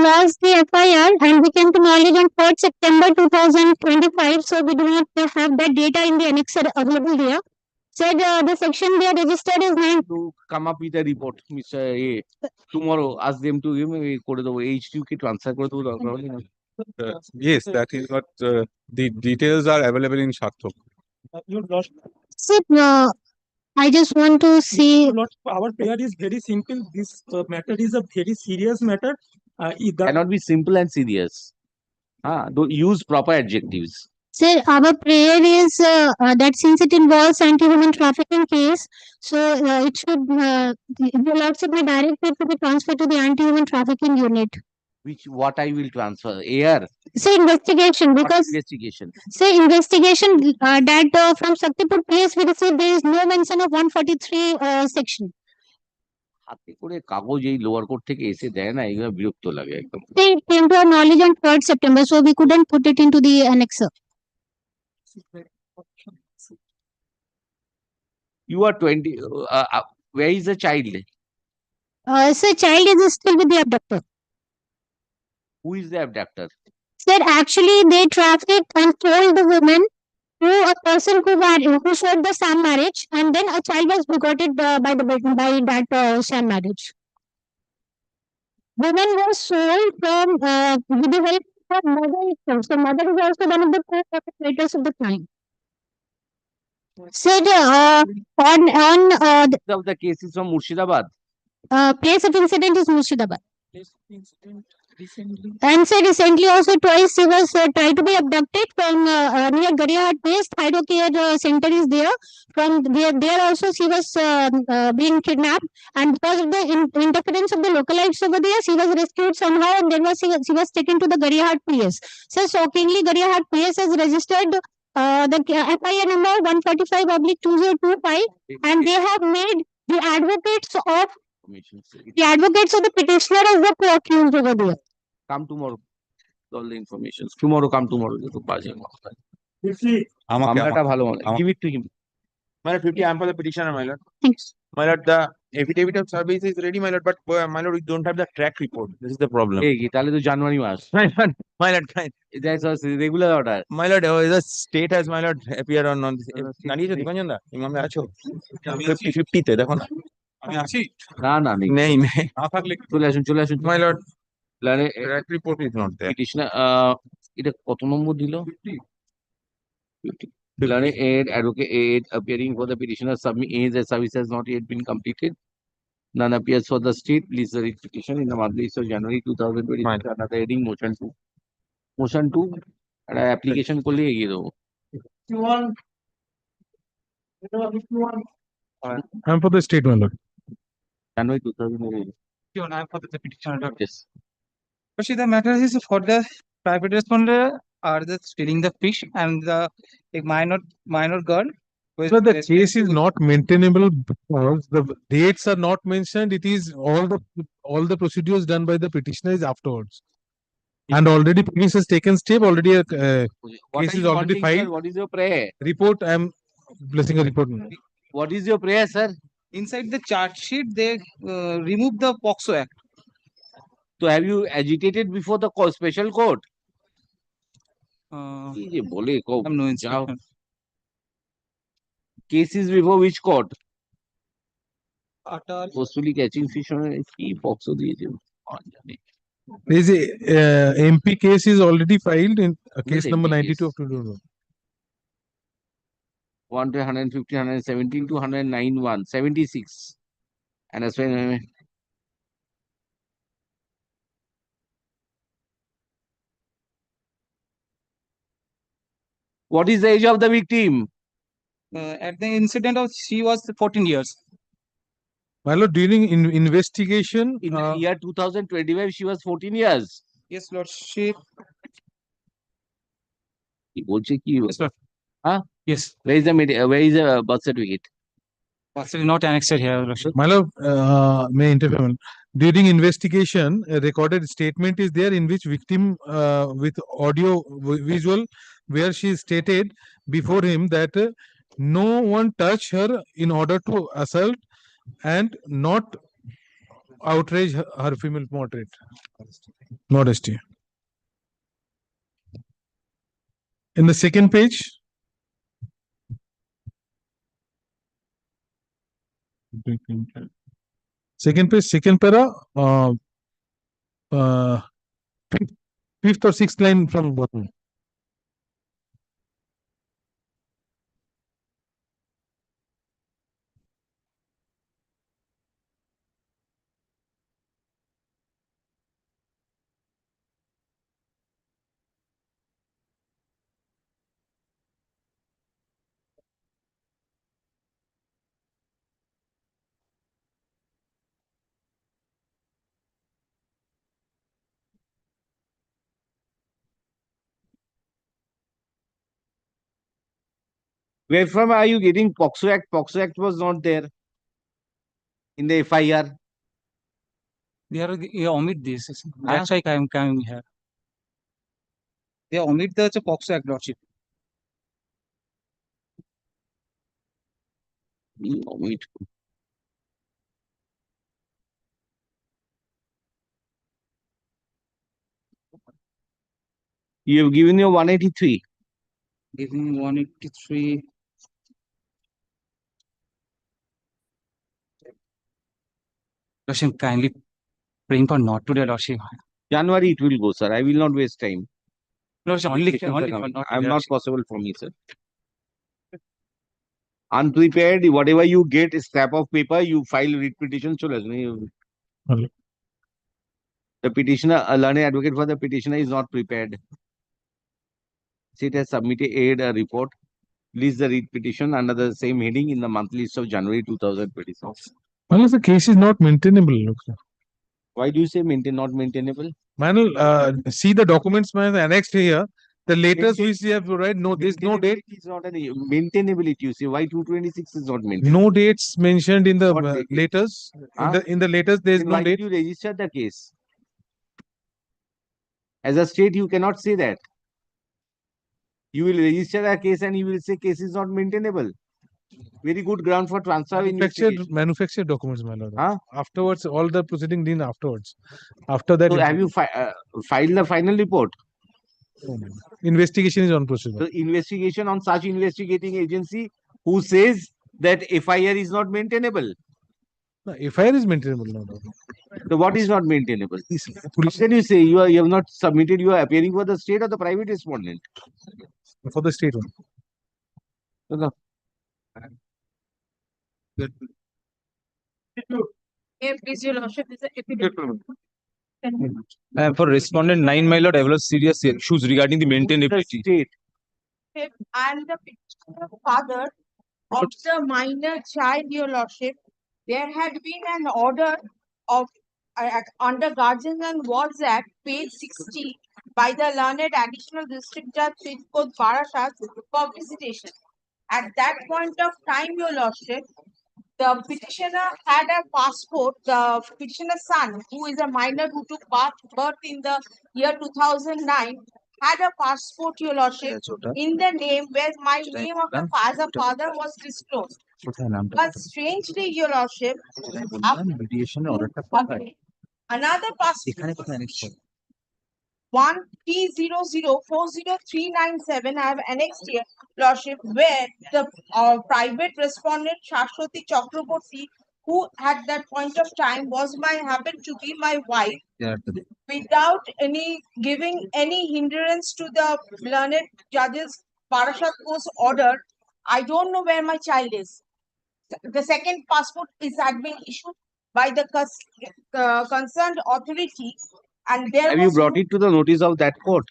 Lost the FIR and we came to knowledge on 3rd September 2025. So we do not have that data in the annexer available there. So the section they are registered is 9. To come up with a report, Mr. A. Tomorrow, ask them to give me H2 transfer. Yes, that is what the details are available in Sharthok. You lost. Sir, I just want to see. Our prayer is very simple. This matter is a very serious matter. Cannot be simple and serious. Don't use proper adjectives. Sir, our prayer is that since it involves anti-human trafficking case, so it should the lordship may direct it to be transferred to the anti-human trafficking unit. What I will transfer? AR? Say investigation because. Investigation. Say investigation that from Shaktipur place we received there is no mention of 143 section. হাতে করে কাগজ এই lower court থেকে এসে দেয় না এইভাবে বিরক্ত লাগে একদম They came to our knowledge on 3rd September, so we couldn't put it into the annexer. You are 20. Where is the child? Sir, child is still with the abductor. Who is the abductor? Sir, actually they trafficked and sold the woman to a person who showed the sham marriage, and then a child was begotten by that sham marriage. woman was sold from with the help of mother itself. So mother is also one of the perpetrators of the crime. Said Of the cases from Murshidabad. Place of incident is Murshidabad. And so recently also twice she was tried to be abducted from near Gariahat place. Thyrocare center is there. From there also she was being kidnapped, and because of the interference of the localites over there, she was rescued somehow, and then she was taken to the Gariahat PS. So shockingly, Gariahat PS has registered the FIR number 145/2025, and they have made the advocates of the petitioner as the co-accused over there. Come tomorrow. All the information. Tomorrow, come tomorrow. মামলাটা ভালো মনে হয়। Give it to him. My lord, 50, I am for the petitioner, my lord. Thanks. My lord, the affidavit of service is ready, my lord, but my lord, we don't have the track report. This is the problem. এই তাহলে তো জানুয়ারি মাস। My lord, fine. That's a regular order. My lord, the state has, my lord, appear on this. দাঁড়িয়েছো Dipanjan দা? ইমামে আছো? 50 তে দেখো না। আমি আছি না না নেই। নেই নেই। না থাকলে চলে আসুন। My lord, track report is not there. petitioner এটা কত নম্বর দিল? 50. Planning aid, advocate aid appearing for the petitioner submit aids as service has not yet been completed. None appears for the state. Please read petition in the month of January 2020. Another heading motion 2. Motion 2 and application করলে এগিয়ে দেবো। I'm for the state, my lord. January 2020. I am for the petitioner. Yes. Actually, the matter is for the private respondent are the stealing the fish and the minor girl. So the case is not maintainable because the dates are not mentioned. It is all the procedures done by the petitioner is afterwards. And already police has taken step. Already a case is already filed. What is your prayer? Report. I am blessing a report. What is your prayer, sir? Inside the charge sheet, they remove the POCSO Act. So have you agitated before the special court? I have no instruction. Cases before which court? Forcefully catching fish on POCSO দিয়েছে। There is a MP case is already filed in case number 92 of 2021. 1 to 150, 117 to 109, 76. And as well, what is the age of the victim? At the incident of she was 14 years. My lord, during investigation in the year 2025, she was 14 years. Yes, lord. She. বলছে কি? Yes, lord. Yes. Where is the birth certificate? Birth certificate not annexed here, lordship. My lord, may I interfere? During investigation, a recorded statement is there in which victim with audio visual where she stated before him that no one touched her in order to assault and not outrage her female modesty. In the second page, second para, fifth or sixth line from bottom. Where from are you getting POCSO Act? POCSO Act was not there in the FIR. They are omit this. That's why I am coming here. They omit the POCSO Act, lordship. Omit. You have given your 183. Giving 183. Lordship, kindly Praying for not today, Lordship. January it will go, sir. I will not waste time. Lordship, only for I not am today, not Lordship. possible for me, sir. Unprepared, whatever you get, a scrap of paper, you file writ petition. Hello. The petitioner, a learned advocate for the petitioner is not prepared. State has submitted a report, list the writ petition under the same heading in the monthly list of January 2026. Manal, the case is not maintainable. Look, sir. Why do you say not maintainable? Manal, see the documents, man, annexed here. The latest we see have right. No, there's no date. It's not any maintainability. You see, why 226 is not maintainable? No dates mentioned in the What date? latest. Huh? In the latest, there is Then no why date. did you register the case? As a state, you cannot say that. You will register a case and you will say case is not maintainable. Very good ground for transfer of investigation. Manufactured documents, my lord. Huh? Afterwards, all the proceeding done afterwards. After that, So have you filed the final report? Investigation is on procedure. The investigation on such investigating agency who says that FIR is not maintainable. No, FIR is maintainable. No. So what is not maintainable? How can you say you have not submitted, you are appearing for the state or the private respondent? For the state one. No. Please, your lordship, is a For respondent 9, my lord, I have serious issues regarding the maintainability. State. and the petitioner father of the minor child, your lordship, there had been an order of under Guardians and Wards Act, page 60, by the learned additional district judge Code Barashat for visitation. At that point of time, your lordship, the petitioner had a passport, the petitioner's son, who is a minor who took birth in the year 2009, had a passport, your lordship, in the name where my name of the father was disclosed. But strangely, your lordship, another passport, 130040397, I have annexed here, lordship, where the private respondent Shashwati Chakraborty, who at that point of time happened to be my wife, without any giving any hindrance to the learned judge's Parashat Course order. I don't know where my child is. The second passport had been issued by the concerned authority, and there Have you brought it to the notice of that court?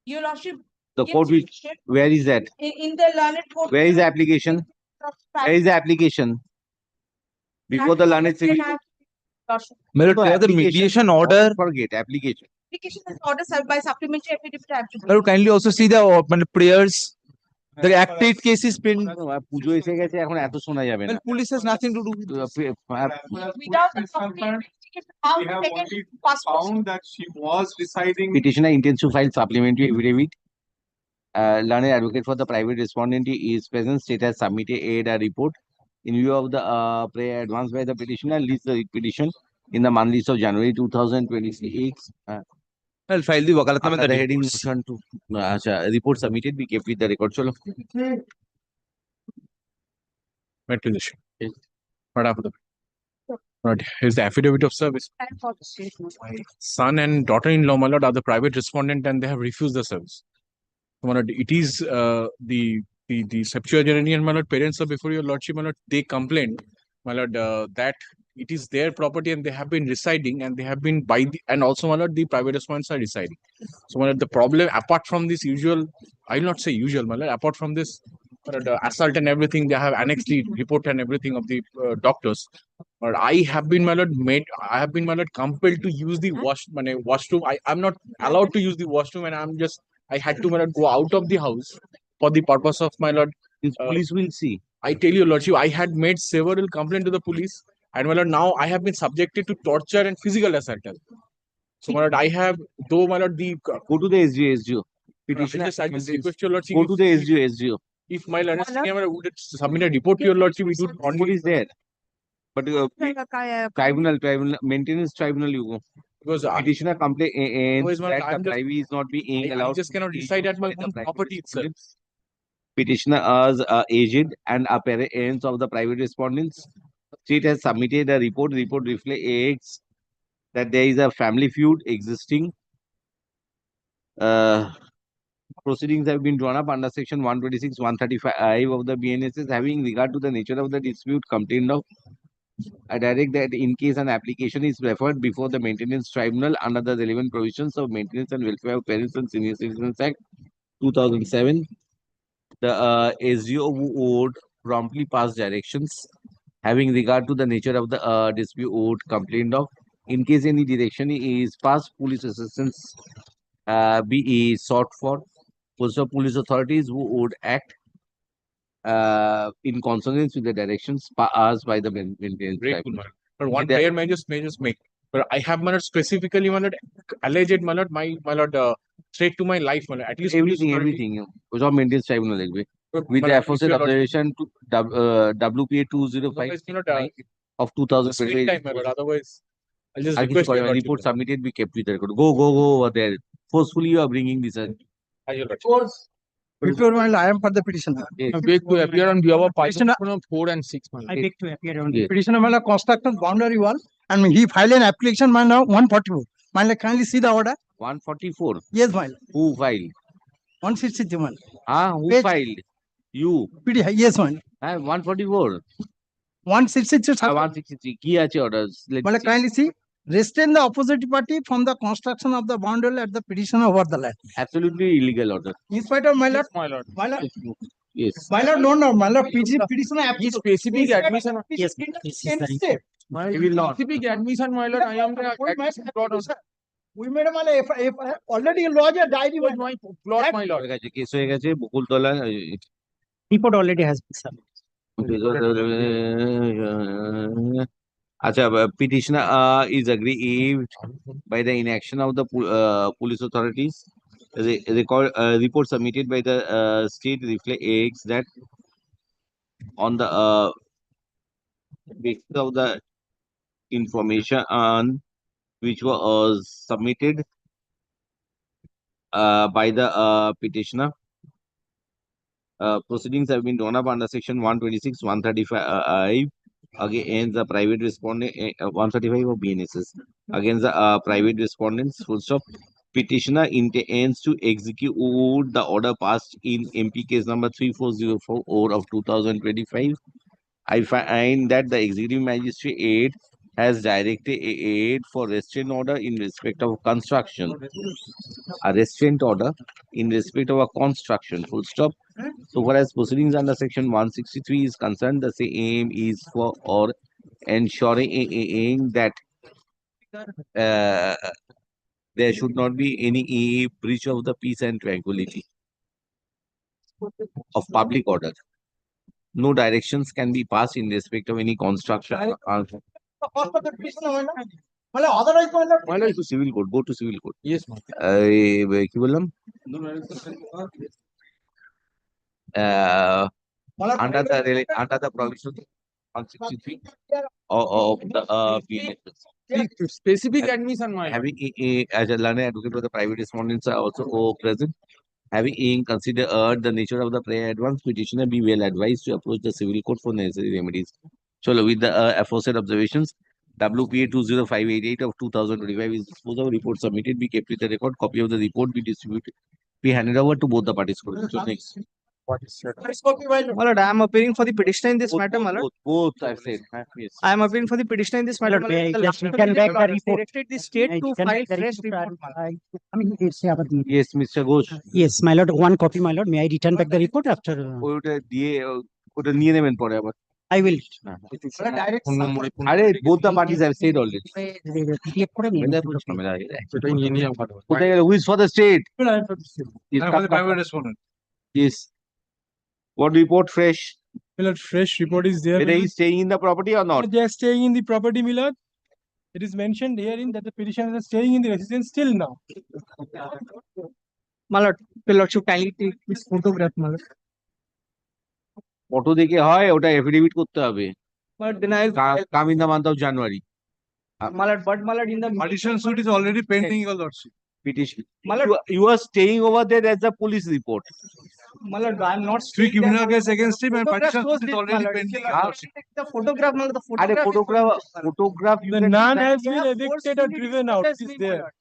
Your lordship, The yes, court which, lordship, where is that? in the learned court. Where is the application? Where is the application? Before the learned civil. My lord, there is the mediation order. Forget application. Application is ordered by supplementary affidavit. I have to My lord, kindly also see the prayers. The active case is pinned. পুজো এসে গেছে এখন এত শোনা যাবে না। Well, police has nothing to do with this. Without the how We have the only second passport. found that she was residing. Petitioner intends to file supplementary affidavit. Learned advocate for the private respondent is present. State has submitted a report in view of the prayer advanced by the petitioner. List the petition in the month list of January 2026. Well, file the wakalatname The heading motion to report submitted. We kept with the record. Chalo. Met position. What after the right, here's the affidavit of service. Son and daughter-in-law, my lord, are the private respondent and they have refused the service. My lord, it is the septuagenarian, my lord, parents are before your lordship, my lord, they complained, my lord, that it is their property and they have been residing and they have been and also, my lord, the private respondents are residing. So, my lord, the problem, apart from this usual, I will not say usual, my lord, apart from this assault and everything, they have annexed the report and everything of the doctors. But I have been, my lord, compelled to use the washroom. I'm not allowed to use the washroom, and I had to, my lord, go out of the house for the purpose of, my lord. Police will see. I tell you, lordship, I had made several complaints to the police, and, my lord, now I have been subjected to torture and physical assault. So, my lord, I have, though, my lord, go to the SGO. Petitioner, request your lordship. Go to the SGO. If my learned would submit a report to your lordship, we would only is there. But tribunal, maintenance tribunal, you go. Because petitioner complains that the privy is not being allowed. I just cannot decide at my own property itself. Petitioner as aged and parents of the private respondents. State has submitted a report. Report reflects that there is a family feud existing. Proceedings have been drawn up under section 126, 135 of the BNSS having regard to the nature of the dispute complained of. I direct that in case an application is referred before the maintenance tribunal under the relevant provisions of Maintenance and Welfare of Parents and Senior Citizens Act 2007, the SGO would promptly pass directions having regard to the nature of the dispute complained of. In case any direction is passed, police assistance be sought for. Also, police authorities who would act in consonance with the directions passed by the maintenance Great, tribunal. but one prayer may just make. But I have, my lord, specifically, my lord, alleged, my lord, threat to my life, my lord. At least everything. Was all maintenance tribunal with the aforesaid observation to WPA 205 of 2020. Otherwise, I'll just I'll request your report submitted, be kept with the record. Go over there. Forcefully, you are bringing this. Before I am for the petitioner. I beg to appear on behalf of petitioner 4 and 6. I beg to appear on the petitioner. Constructed boundary wall, and he filed an application. 144. Kindly see the order. 144. Yes, my lord. Who filed? 160. Who filed? You. Yes, my lord. 144. 166. 163. Key orders. Kindly see. Restrain the opposite party from the construction of the boundary at the petitioner over the land. Absolutely illegal order. In spite of my lord. My lord. My lord. Yes. My lord, no, my lord. Petitioner. Specific admission. Yes. He will not. Specific admission, my lord. I am the admission. We made a already lodged a diary with my plot, my lord. Case হয়ে গেছে Bakultala report already has been submitted. Petitioner is aggrieved by the inaction of the police authorities. The report submitted by the state reflects that on the basis of the information which was submitted by the petitioner. Proceedings have been drawn up under section 126, 135 against the private respondent, 135 of BNSS against the private respondents. Full stop. Petitioner intends to execute the order passed in MP case number 3404 of 2025. I find that the executive magistrate has directed aid for restraint order in respect of construction. A restraint order in respect of a construction. Full stop. So far as proceedings under section 163 is concerned, the same is for or ensuring that there should not be any breach of the peace and tranquility of public order. No directions can be passed in respect of any construction. Otherwise, to civil court. Go to civil court. Yes, কি বললাম? Under the provision 163 of the PNSS. Specific admission, my lord. Having as a learned advocate for the private respondents are also present. Having considered the nature of the prayer advance, petitioner be well advised to approach the civil court for necessary remedies. So with the aforesaid observations, WPA 20588 of 2025 is disposed of. Report submitted, be kept with the record. Copy of the report be distributed, be handed over to both the parties. So next. What is said? my lord, I am appearing for the petitioner in this matter, my lord. Both I've said. Yes. I am appealing for the petitioner in this matter. Lord, may I just return back the report? Directed the state to file fresh report. Yes, Mr. Ghosh. Yes, my lord, one copy, my lord. May I return back the report after? ওটা নিয়ে নেবেন পরে আবার I will. আরে both the parties have said already. কোথায় গেল? Who is for the state? Yes. What report fresh? Milord, fresh report is there. Whether he is staying in the property or not? They are staying in the property, Milord. It is mentioned herein that the petitioner is staying in the residence still now. My lord, the lord should kindly take this photograph, my lord. Photo দেখে হয় ওটা affidavit করতে হবে। But denial. Come in the month of January. My lord, but my lord, in the petition suit is already pending, your lordship. Petition. You are staying over there as a police report. my lord, I'm not. Three saying that, criminal my lord. case against him and Photograph petition shows is this, already my lord. pending. The photograph, my lord, the Are photograph. photograph you The can nun see has They been have evicted or forcefully driven out. dispossessed Is me, my there? lord.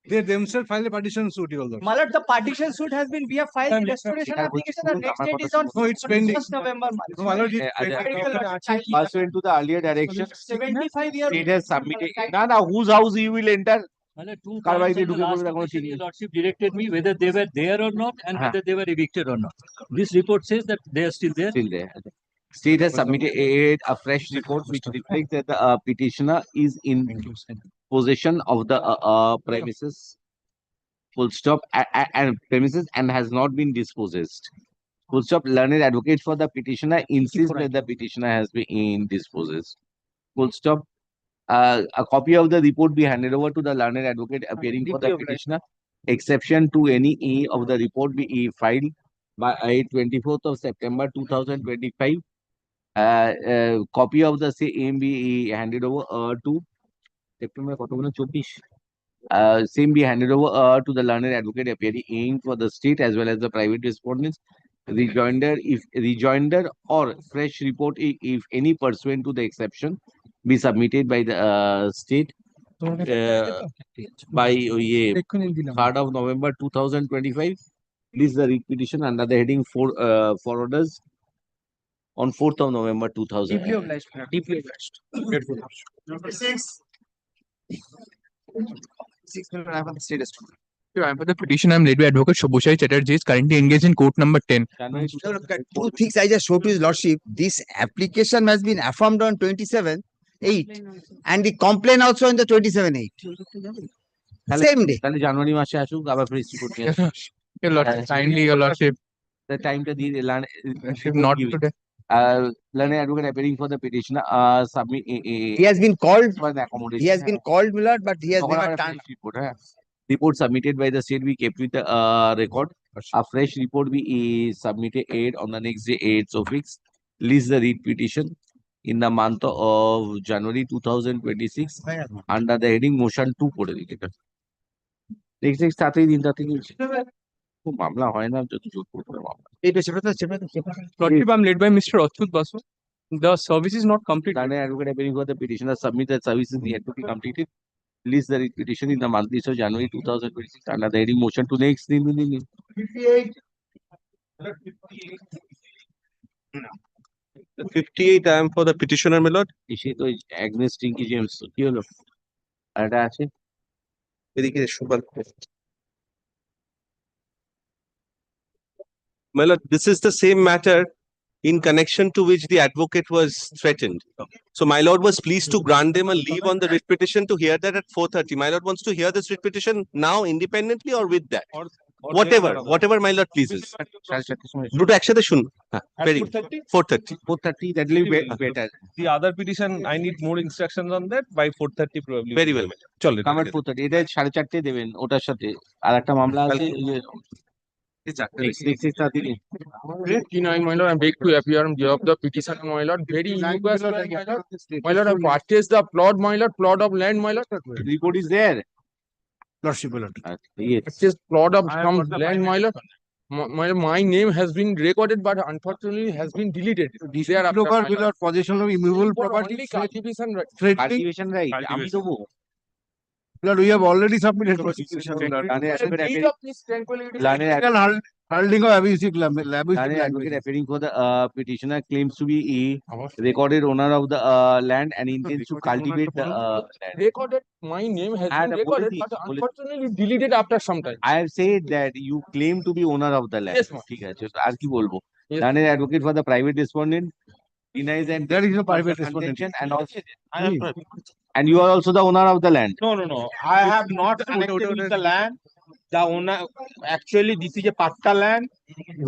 They themselves filed a petition suit, your lordship. My lord, the partition suit has been, we have filed the restoration application. The next date is on No, it's pending. 1st November, my No, my lord, it's pending. pursuant to the earlier direction, 75 years. state has submitted. Na, whose house you will enter? Two Carvalho times on the ঢুকে last পড়বে, কোনো ঠিক occasion, নেই। the lordship directed me whether they were there or not and Huh. whether they were evicted or not. This report says that they are still there. Still there. State has submitted a fresh report which reflects that the petitioner is in possession of the premises, full stop, and premises and has not been dispossessed. Full stop. Learned advocate for the petitioner insists that the petitioner has been dispossessed. Full stop. A copy of the report be handed over to the learned advocate appearing for the petitioner. Exception to any A of the report be filed by 24th of September 2025. Copy of the same be handed over to September 24. Same be handed over to the learned advocate appearing for the state as well as the private respondents. Rejoinder or fresh report if any pursuant to the exception be submitted by the state by 3rd of November 2025. This is the repetition under the heading for orders on 4th of November 2000. Deeply obliged, my lord. Deeply obliged. Number 6. 6 minutes, I have the status. I'm for the petition. I'm led by Advocate Shobhushai Chatterjee is currently engaged in court number 10. Two things I just showed to his lordship. This application has been affirmed on 27/8 and the complaint also on the 27/8. Same day. তাহলে জানুয়ারি মাসে আসুক আবার fresh report নিয়ে Your lordship, kindly, your lordship. The time to the Not today. learned advocate appearing for the petitioner submit He has been called. for the accommodation. He has been called, my lord, but he has তখন never আবার done. fresh report, report submitted by the state be kept with the record. A fresh report be submitted on the next day 8th of weeks. List the read petition in the month of January 2026 under the heading motion 2 করে দিতে next তাতেই দিন তাতে খুব মামলা হয় না যত জোর করে মামলা Lordship, I'm led by Mr. Achut Basu. The service is not complete. Learned advocate appearing for the petitioner submit that services yet to be completed. List the read petition in the month of January 2026 under the heading motion to next दिन 58. 58 I am for the petitioner, my lord. এসে তো Agnes টিঙ্কি James কি হলো আর এটা আছে এদিকে super My lord, this is the same matter in connection to which the advocate was threatened. So my lord was pleased to grant them a leave on the writ petition to hear that at 4:30. My lord wants to hear this writ petition now independently or with that. Whatever my lord pleases. দুটো একসাথে শুনুন very 4:30 that will be better. The other petition, I need more instructions on that by 4:30 probably. very well চলো কামার 4:30 এটা 4:30 দেবেন ওটার সাথে আর একটা মামলা আছে My lord, I'm beg to appear on behalf of the petitioner, my lord. Very request, my lord, I've purchased the plot of land, my lord. report is there. Lordship, Yes. Purchased plot of some land, my lord. My name has been recorded, but unfortunately has been deleted. Local without possession of immovable property. Only cultivation right. Cultivation right. আমি দেবো Lord, we have already submitted prosecution. Deed of this tranquility. Holding of abusive Learned language. advocate appearing for the petitioner claims to be a recorded owner of the land and intends to cultivate the land. Recorded, my name has been recorded, but unfortunately deleted after some time. I have said that you claim to be owner of the land. Yes, ma'am. ঠিক আছে আর কি বলবো learned advocate for the private respondent denies that There is no private respondent. and also and you are also the owner of the land. No. I have not connected with the land. The owner, actually, this is a patta land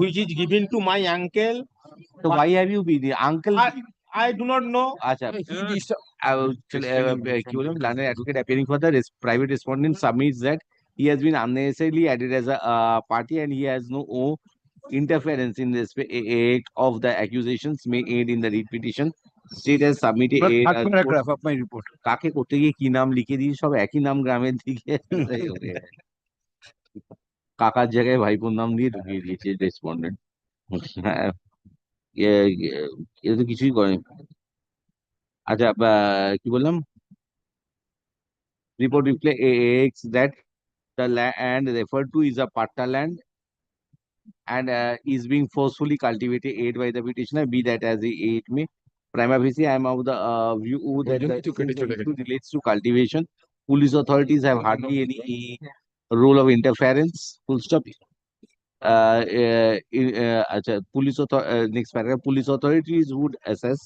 which is given to my uncle. So why have you been the uncle? I do not know. আচ্ছা কি বললাম learned advocate appearing for the private respondent submits that he has been unnecessarily added as a party and he has no interference in respect of the accusations made in the read petition. State has submitted Third paragraph of my report. কাকে করতে গিয়ে কি নাম লিখে দিই সব একই নাম গ্রামের দিকে কাকার জায়গায় ভাইপোর নাম দিয়ে ঢুকিয়ে দিয়েছে রেসপন্ডেন্ট। হ্যাঁ, এ তো কিছুই করে। আচ্ছা, কি বললাম? Report reflects that the land referred to is a patta land and is being forcefully cultivated aid by the petitioner, be that as it may. Prima facie, I am of the view that the issue relates to cultivation. Police authorities have hardly any role of interference. Full stop. Next paragraph. Police authorities would assess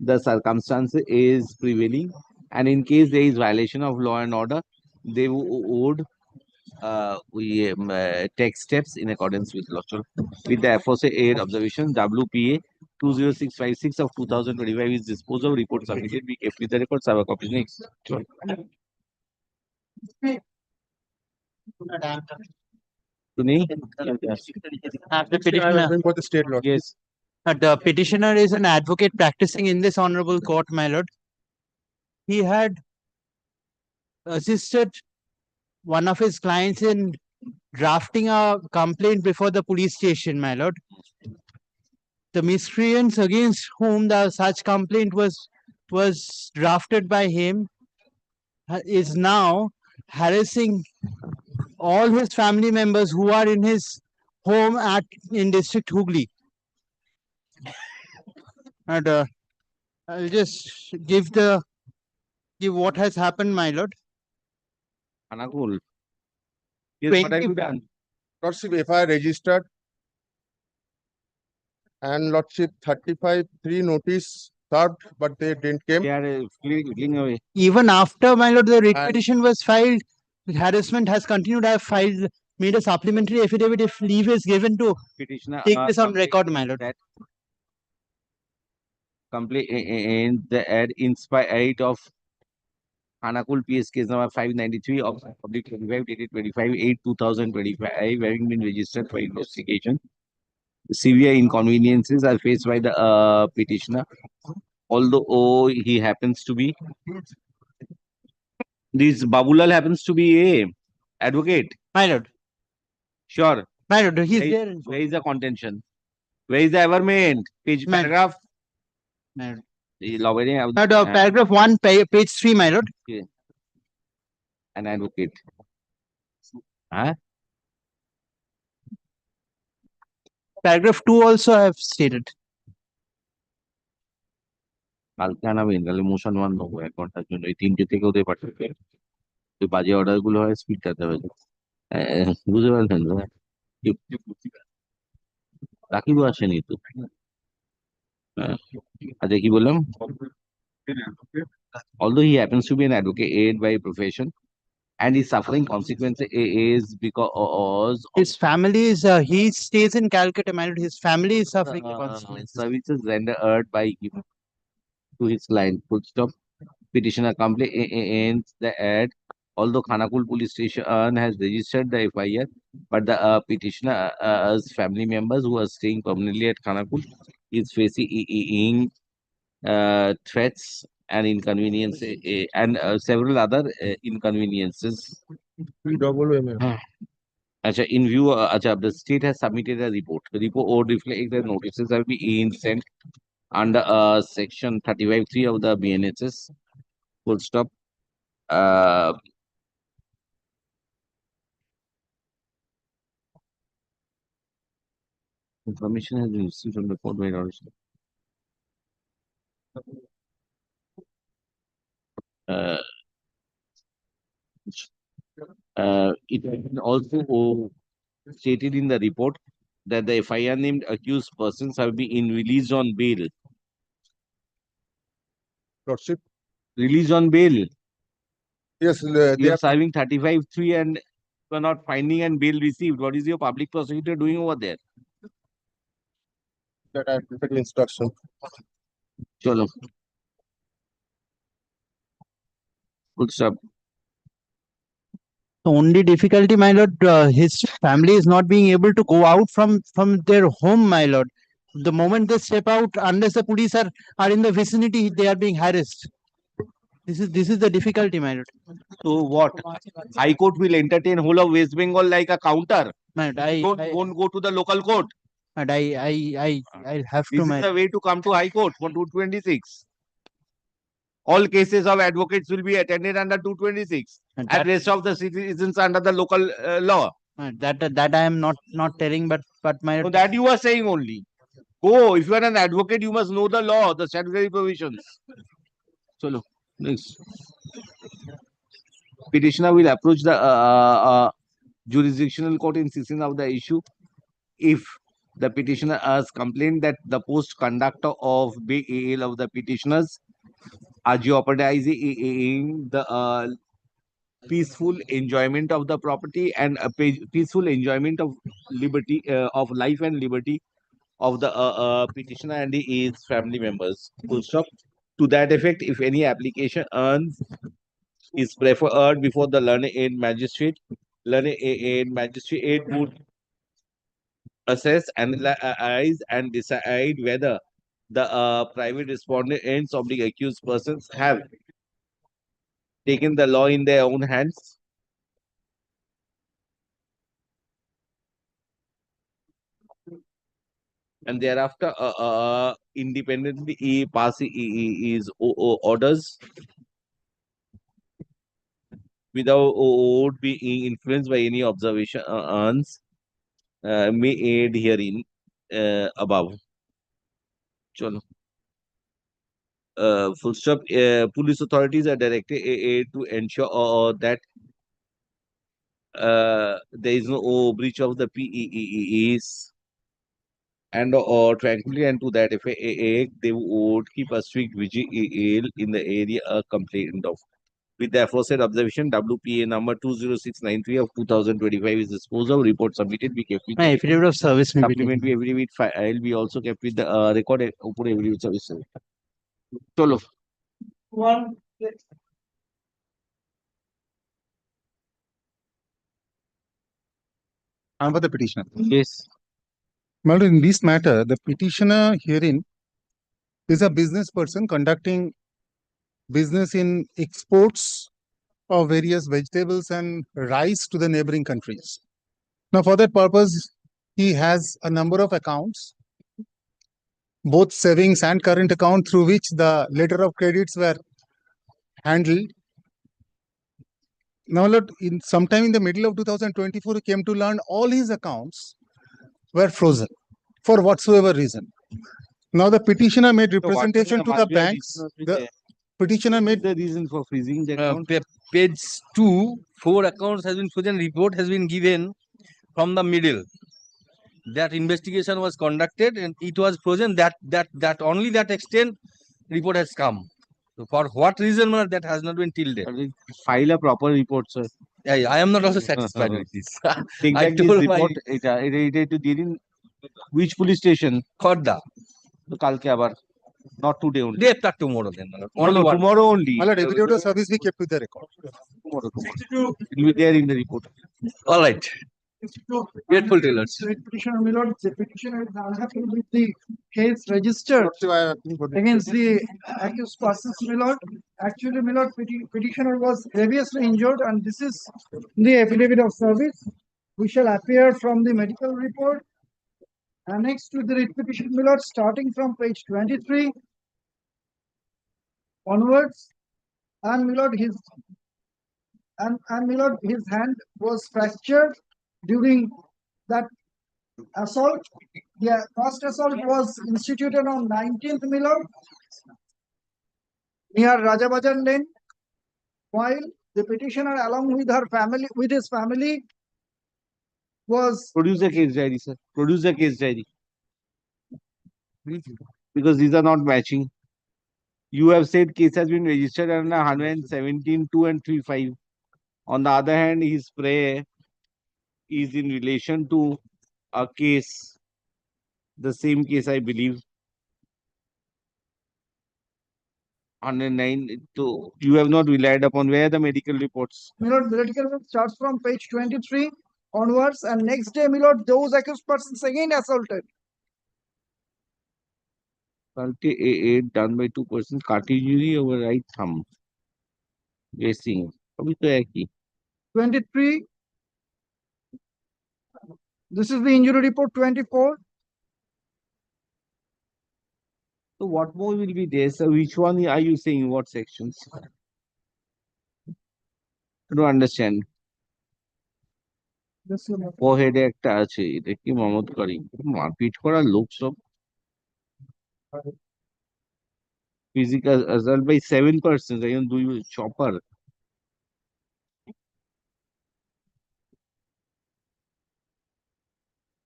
the circumstance is prevailing, and in case there is violation of law and order, they would take steps in accordance with law. With the aforesaid observation, WPA 20656 of 2025 is disposed of. Report submitted. We kept with the records. Have a copy next. The petitioner. For the state law. Yes. The petitioner is an advocate practicing in this honorable court, my lord. He had assisted one of his clients in drafting a complaint before the police station, my lord. The miscreants against whom the such complaint was drafted by him is now harassing all his family members who are in his home in district Hooghly. And I'll just give what has happened, my lord. Anakul. What have you done? Lordship, FIR registered and Lordship 35(3) notice served, but they didn't came. They are fleeing away. Even after, my lord, the writ petition was filed, harassment has continued. I have made a supplementary affidavit if leave is given to Petitioner take this on record, my lord. Complaint in spite of Anakul PS case number 593 of public 25 dated 25/8/2025 having been registered for investigation. Severe inconveniences are faced by the petitioner, although he happens to be this Babulal happens to be a advocate. My lord. Sure. My lord, he's there. Where is the contention? Where is the averment? Page paragraph. My lord. Paragraph 1, page 3, my lord. Okay. An advocate. Huh? Paragraph 2 also I have stated. কালকে আনাবেন তাহলে motion one নেবো 1 ঘন্টার জন্য এই 3টে থেকে ওদের পাঠাবে ওই বাজে অর্ডার গুলো হয় স্পিডটাতে হবে বুঝতে পারছেন তো রাকিবও আসেনি তো আচ্ছা কি বললাম although he happens to be an advocate by profession and is suffering consequences is because his family is he stays in Calcutta, my lord. His family is suffering consequences. Services rendered by him to his client. Full stop. Petitioner complains the ad. Although Khanakul police station has registered the FIR, but the petitioner's family members who are staying permanently at Khanakul is facing threats and inconvenience and several other inconveniences. In view, the state has submitted a report. The report would reflect the notices have been sent under section 35(3) of the BNHS. Full stop. Information has been received from the court by order. It has been also stated in the report that the FIR named accused persons have been released on bail. Lordship. Released on bail. Yes, they are serving 35(3) and you are not finding and bail received. What is your public prosecutor doing over there? That I have taken instruction. Chalo. Good stop. The only difficulty, my lord, his family is not being able to go out from their home, my lord. The moment they step out, unless the police are in the vicinity, they are being harassed. This is the difficulty, my lord. So what? High Court will entertain whole of West Bengal like a counter. My lord, Don't go to the local court. and I'll have This to, is my the way to come to High Court for 226. All cases of advocates will be attended under 226, and rest of the citizens under the local law. that I am not telling, but my So that you are saying only. Go, if you are an advocate, you must know the law, the statutory provisions. Chalo, next. Petitioner will approach the jurisdictional court insisting of the issue if the petitioner has complained that the post conduct of BAL of the petitioners are jeopardizing the peaceful enjoyment of the property and peaceful enjoyment of liberty of life and liberty of the petitioner and his family members. Full stop. To that effect, if any application is preferred before the learned magistrate would assess, analyze, and decide whether the private respondents of the accused persons have taken the law in their own hands. And thereafter, independently pass his orders without being influenced by any observations made herein above. Chalo. Full stop. Police authorities are directed to ensure that there is no breach of the PEEs and tranquilly, and to that effect, they would keep a strict vigil in the area complained of. With the aforesaid observation, WPA number 20693 of 2025 is disposed of. Report submitted. We kept with my affidavit of service may be taken. supplementary affidavit file. We also kept with the recorded open affidavit service. Chalo. One. For the petitioner. Yes. Well, in this matter, the petitioner herein is a business person conducting business in exports of various vegetables and rice to the neighboring countries. Now, for that purpose, he has a number of accounts, both savings and current account, through which the letter of credits were handled. Now, look, sometime in the middle of 2024, he came to learn all his accounts were frozen for whatsoever reason. Now, the petitioner made representation to the banks. The petitioner made the reason for freezing the account. Page 2, 4 accounts has been frozen. Report has been given from the middle. That investigation was conducted and it was frozen. That only that extent report has come. So for what reason that has not been till date? File a proper report, sir. Yeah, I am not also satisfied with this. Take I back this told report. my It in which police station? Khorda. So kalke abar. Not today only. Day after tomorrow then. Only tomorrow only. My lord, affidavit of service we kept with the record. Tomorrow. It will be there in the report. All right. Grateful tailors. Petitioner, my lord, the petitioner is unhappy with the case registered against the accused persons, my lord. Actually, my lord, petitioner was grievously injured, and this is the affidavit of service. We shall appear from the medical report. Annexed to the writ petition, my lord, starting from page 23 onwards, and my lord, his hand was fractured during that assault. The first assault was instituted on 19th, my lord, near Rajabajan Lane, while the petitioner, along with his family, was produce the case diary, sir. Produce the case diary. Because these are not matching. You have said case has been registered under 117(2) and 3(5). On the other hand, his prayer is in relation to a case, the same case, I believe. 109. So you have not relied upon where the medical reports. My lord, the medical report starts from page 23 onwards, and next day, my lord, those accused persons again assaulted. Done by 2 persons, cartilage over right thumb. Racing. সবই তো একই। 23. This is the injury report 24. So what more will be there? So which one are you saying? What sections? I don't understand. Forehead একটা আছে, এটা কি মমত করি মারপিট করার লোক সব। Physical assault by 7 persons, একজন দুই chopper.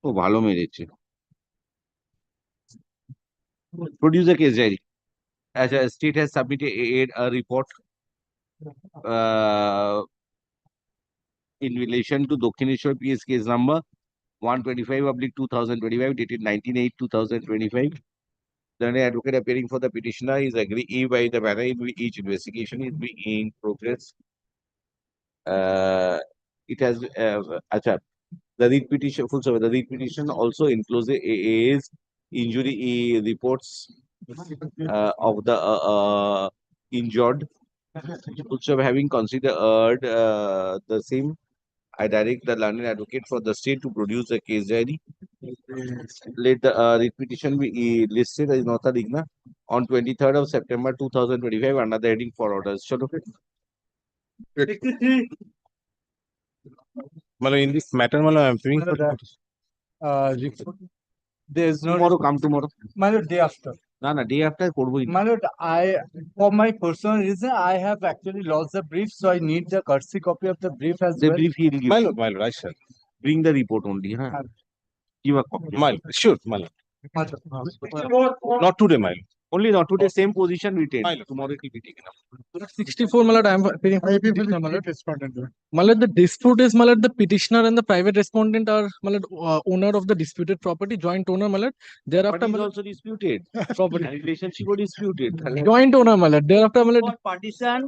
ও ভালো মেরেছে। Produce a case diary. As a state has submitted a report in relation to Dokhineshwar PS case number 125/2025 dated 19/8/2025. The advocate appearing for the petitioner is agreed by the manner in which each investigation is being in progress. It has the read petition, full survey. The read petition also includes is injury reports of the injured. Also, having considered the same, I direct the learned advocate for the state to produce a case diary. Let the read petition be listed as Nota Digna on 23rd of September 2025 under the heading for orders. Shall In this matter, I'm feeling for that. There is no tomorrow. Come tomorrow. My lord, day after. No, day after. My lord, for my personal reason, I have actually lost the brief, so I need the courtesy copy of the brief as The well. brief he will give. My lord, I shall bring the report only. Huh? Give a copy. My lord, sure, my lord. Not today, my lord. Only not today. Same position retained. Tomorrow it will be taken up. 64, my lord, I am appearing for petitioner, my lord. My lord, the dispute is, my lord, the petitioner and the private respondent are, my lord, owner of the disputed property, joint owner, my lord. Thereafter, But my is lord, also disputed. property. And relationship was disputed. Joint owner, my lord. Thereafter, my lord, Partition.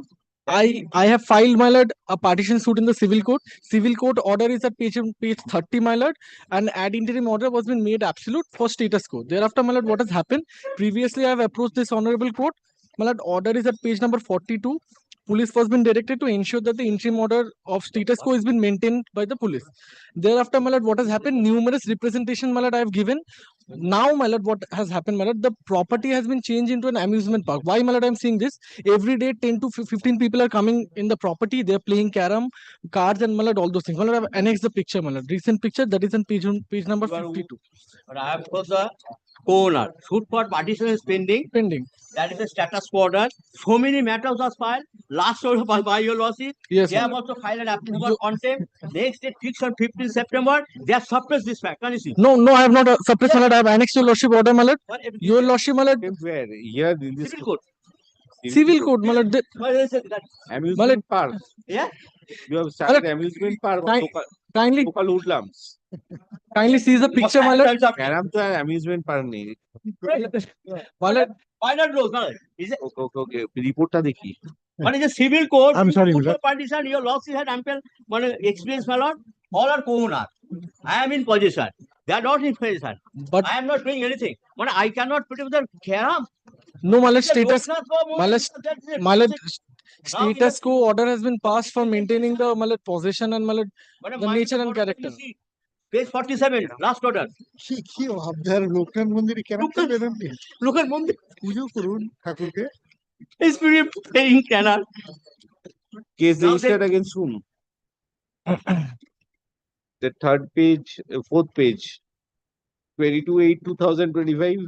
I have filed, my lord, a partition suit in the civil court. Civil court order is at page 30, my lord, and ad interim order was been made absolute for status quo. Thereafter, my lord, what has happened? Previously, I have approached this honorable court. My lord, order is at page number 42. Police was been directed to ensure that the interim order of status quo has been maintained by the police. Thereafter, my lord, what has happened? Numerous representation, my lord, I have given. Now, my lord, what has happened, my lord? The property has been changed into an amusement park. Why, my lord, I'm saying this? Every day, 10 to 15 people are coming in the property. They're playing carom, cards, and, my lord, all those things. My lord, I've annexed the picture, my lord. Recent picture that is on page number 52. But I have for the owner. Suit for partition is pending. Pending. That is the status quo order. So many matters are filed. Last order by your lordship. Yes, They have also filed an application for contempt. Next date fixed on 15 September. They have suppressed this fact. Can you see? No, I have not suppressed, my lord. I have annexed your lordship order, my lord. Your lordship, my lord. Where? Here in this Civil court. Civil code, my lord. Amusement park. Yeah. You have started amusement park. Kindly. Hoodlums. Kindly see the picture, my lord. Carom to an amusement park near. My lord. Final rules, my lord. Is it? Okay. Report ta dekhi. What is a civil court? I'm sorry, my lord. Partition, your lordship had ample experience, my lord. All are co-owner. I am in possession. They are not in possession. But I am not doing anything. But I cannot put it with the carom. no, my lord, status. My lord, status quo order has been passed for maintaining the, my lord, possession and, my lord, the nature and character. Page 47, last order. কি আপনার লোকের মন্দিরে কেন বেরোন লোকের মন্দির পুজো করুন ঠাকুরকে spirit paying cannot. Case registered against whom? The third page, fourth page, 22/8/2025.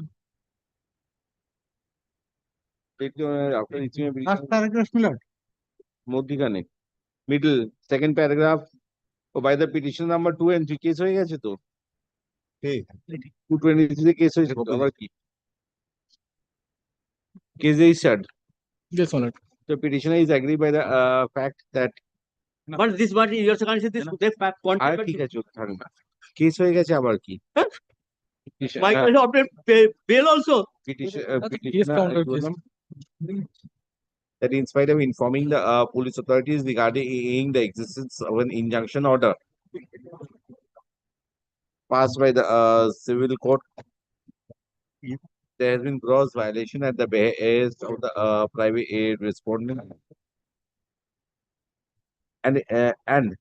After reaching a last paragraph Miller মধ্যিখানে middle second paragraph. by the petition number 2 and 3 case হয়ে গেছে তো 223 case হয়েছে আবার কি case registered. Yes, my lord. The petitioner is agreed by the fact that But this what your second is this আর ঠিক আছে থাকবে না কেস হয়ে গেছে আবার কি my bail also petitioner that in spite of informing the police authorities regarding the existence of an injunction order passed by the civil court, there has been gross violation at the behest of the private aid respondent. and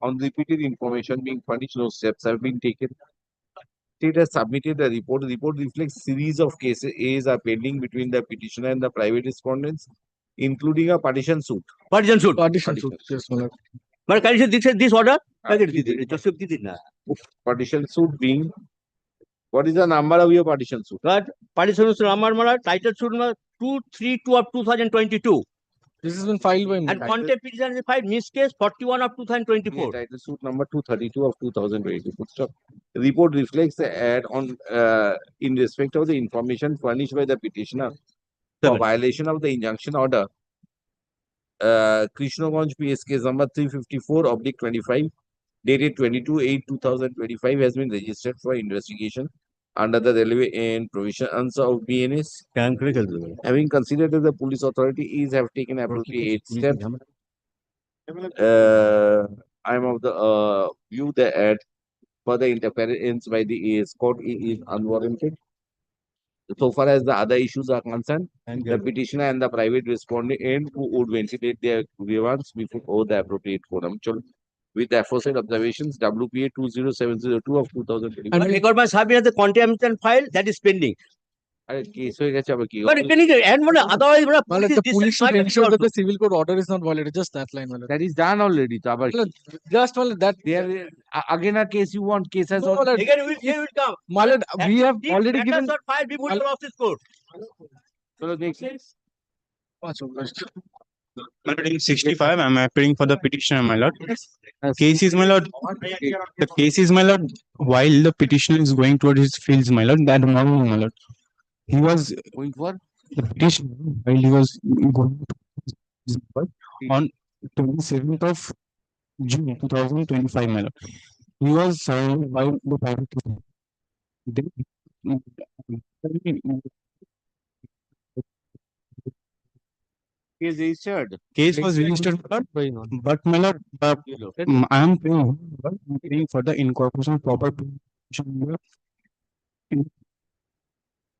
on repeated information being furnished, no steps have been taken. State has submitted the report. The report reflects series of cases are pending between the petitioner and the private respondents, including a partition suit. Partition suit. Partition suit. Yes, my lord. But can you this order? Partition suit being, what is the number of your partition suit? But partition suit number, my lord, title suit number 232 of 2022. This has been filed by me. And contempt petition is filed, miss case 41 of 2024. Title suit number 232 of 2022. Stop. The report reflects the ad on in respect of the information furnished by the petitioner for violation of the injunction order. Krishnaganj PS case number 354/25 dated 22/8/2025 has been registered for investigation under the relevant provisions of BNS. Having considered that the police authorities have taken appropriate steps, I am of the view that further interference by the AS court is unwarranted. So far as the other issues are concerned, the petitioner and the private respondent who would ventilate their grievance before the appropriate forum. With the aforesaid observations, WPA 20702 of 2020. And record my subject the contempt file that is pending. Case হয়ে গেছে আবার কি? But can you add more? Otherwise, The police should ensure that the civil court order is not violated. Just that line, my lord. That is done already. তো আবার কি? Just my lord, that There again a case you want, case has No, my lord. Again, it will come. My lord, we have already given. Matters are filed before the office court. Chalo, next case. My lord, in 65, I'm appearing for the petitioner, my lord. Case is, my lord, the case is, my lord, while the petitioner is going towards his fields, my lord, that morning, my lord, he was going for the petitioner while he was going to his work on 27th of June 2025, my lord. He was surrounded by the private. Case registered. Case was registered, my lord, but my lord, I am paying for the incorporation of proper petition.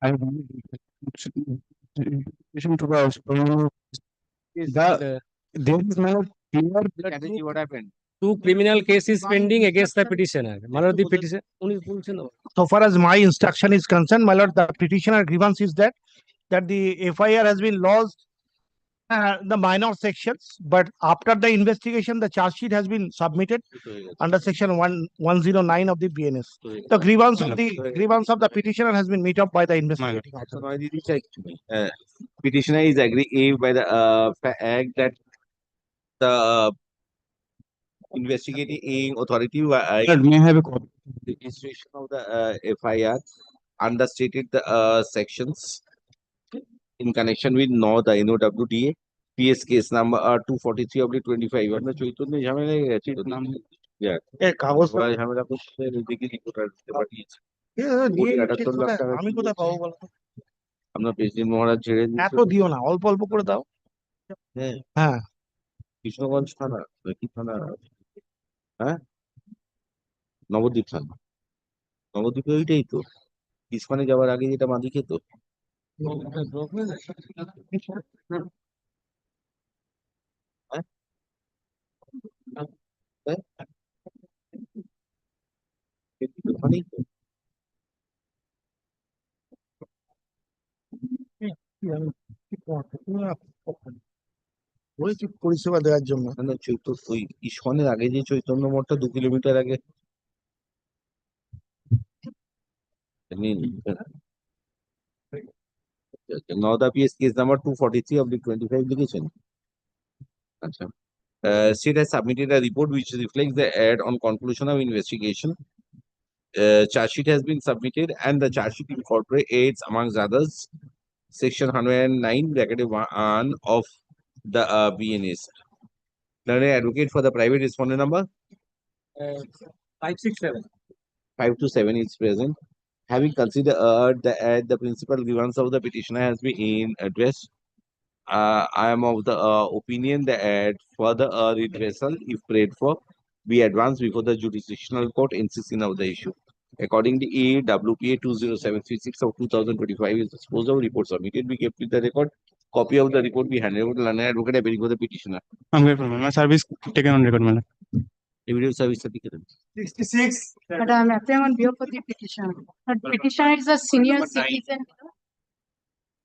I have only to there is my lord clear What happened? Two criminal cases pending against the petitioner. My lord, the petition. So far as my instruction is concerned, my lord, the petitioner grievance is that the FIR has been lodged the minor sections, but after the investigation, the charge sheet has been submitted under section 109 of the BNS. The grievance of the petitioner has been met up by the investigating officer. Petitioner is aggrieved by the fact that the investigating authority may I have a copy? The registration of the FIR understated the sections in connection with the NOWDA PS case number 243/25. What the Chaitanya ঝামেলা হয়ে গেছে তো? Yeah. কাগজ ঝামেলা করতে দেখি reporter দিতে পাঠিয়েছে। আমি কোথায় পাবো বলো তো? আমরা প্রেসিডেন্ট মহারাজ ছেড়ে এত দিও না, অল্প অল্প করে দাও। হ্যাঁ কৃষ্ণগঞ্জ থানা কি থানা? হ্যাঁ, নবদ্বীপ থানা। নবদ্বীপে ওইটাই তো ইস্কনে যাওয়ার আগে যেটা মাদি খেত। ওখানেই তো। পরিষেবা দেওয়ার জন্য ওই ইস্কনের আগে যে চৈতন্য মঠটা 2 কিলোমিটার আগে নওদা পিএস কেস নাম্বার 243/25 লিখেছেন। আচ্ছা, state has submitted a report which reflects the ad on conclusion of investigation. Charge sheet has been submitted and the charge sheet incorporates amongst others section 109(1) of the BNS. Learned advocate for the private respondent number 567. 527 is present. Having considered the principal grievance of the petitioner has been addressed, I am of the opinion that further redressal, if prayed for, be advanced before the jurisdictional court insisting of the issue. Accordingly, WPA 20736 of 2025 is disposed of report submitted. We kept with the record. Copy of the report be handed over to learned advocate appearing for the petitioner. I'm grateful, my lord. My service taken on record, my lord. Evidence service certificate. 66. But I am appearing on behalf of the petitioner. But petitioner is a senior citizen.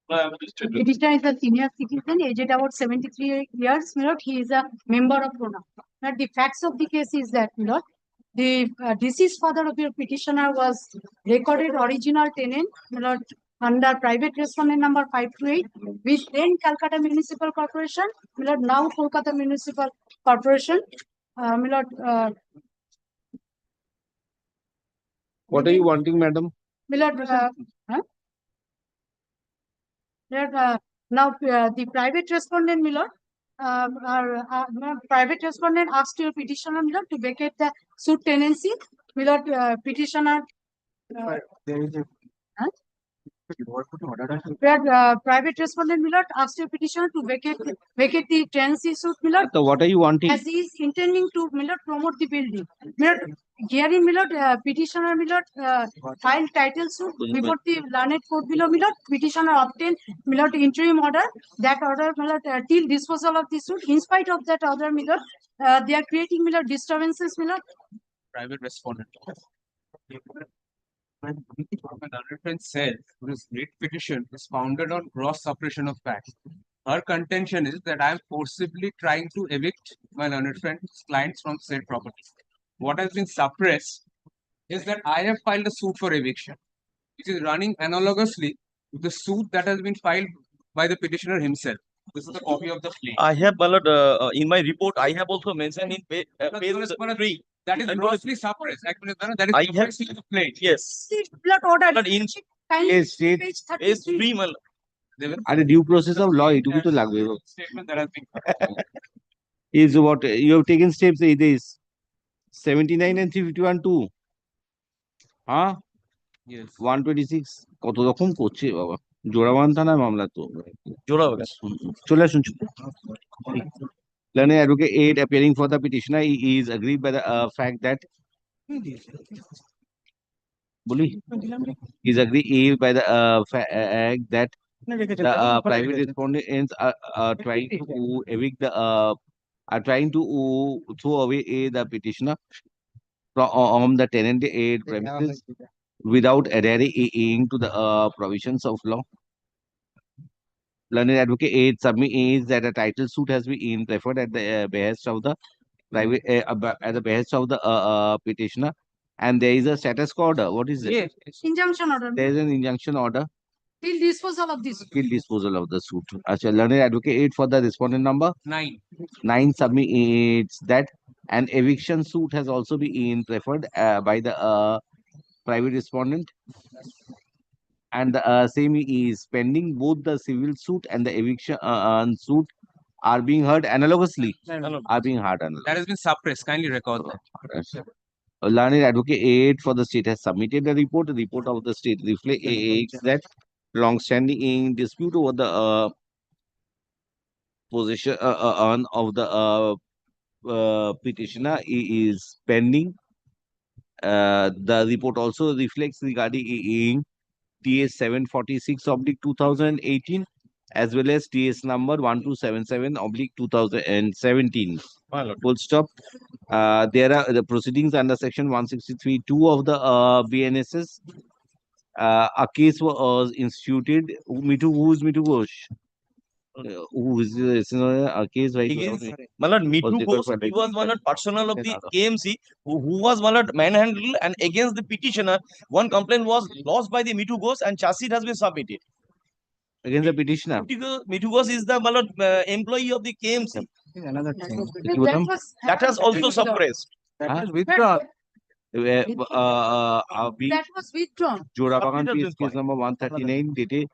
Petitioner is a senior citizen, aged about 73 years. My lord, he is a member of PRONA. But the facts of the case is that, my lord, the deceased father of your petitioner was recorded original tenant, my lord, under private respondent number 528 with then Calcutta Municipal Corporation, my lord, now Kolkata Municipal Corporation. My lord, What are you wanting, madam? my lord, now the private respondent, my lord, private respondent asked your petitioner, my lord, to vacate the suit tenancy. My lord, petitioner. Private respondent, my lord, asked your petitioner to vacate the tenancy suit, my lord. So what are you wanting? As he is intending to, my lord, promote the building. My lord, herein, my lord, petitioner, my lord, filed title suit before the learned court below, my lord. Petitioner obtained, my lord, interim order. That order, my lord, till disposal of the suit. In spite of that order, my lord, they are creating, my lord, disturbances, my lord. Private respondent. When my learned friend said this writ petition is founded on gross suppression of facts. Her contention is that I am forcibly trying to evict my learned friend's clients from said property. What has been suppressed is that I have filed a suit for eviction, which is running analogously to the suit that has been filed by the petitioner himself. This is a copy of the claim. I have, in my report, I have also mentioned in page 3. That is grossly suppressed. Actually, that is I have suppressed in the claim. Yes. Blood order. But in Yes, state page is 33. free, mal. And the due process of law, it will be to lagwe. Statement that has been Is what you have taken steps. It is 79 and 351 2. Huh? Yes. 126. কত রকম করছে বাবা জোড়াবান থানায় মামলা তো জোড়াবান চলে আসুন Learned advocate 8 appearing for the petitioner he is agreed by the fact that is agreed by the fact that the private respondents are trying to evict the are trying to throw away the petitioner from the tenant aid premises without adhering to the provisions of law. Learned advocate 8 submits that a title suit has been preferred at the behest of the private at the behest of the petitioner, and there is a status quo order. What is it? Yes. Injunction order. There is an injunction order Till disposal of this. till disposal of the suit. Learned advocate 8 for the respondent number 9. 9 submits that an eviction suit has also been preferred by the private respondent, and the same is pending. Both the civil suit and the eviction suit are being heard analogously. Are being heard analogously. That has been suppressed. Kindly record that. Learned advocate 8 for the state has submitted a report. The report of the state reflects that long-standing dispute over the possession of the petitioner is pending. The report also reflects regarding TS 746/2018 as well as TS number 1277/2017. Full stop. There are the proceedings under section 163(2) of the BNSS. A case was instituted. Who is Mitu Ghosh? Who is a case by Malad Mitu Ghosh, he was one of personnel of the KMC who was one of manhandled, and against the petitioner, one complaint was lodged by the Mitu Ghosh and charge sheet has been submitted. Against the petitioner? Mitu Ghosh is the employee of the KMC. Another thing. That has also suppressed. That was withdrawn. Jorabagan case number 139 dated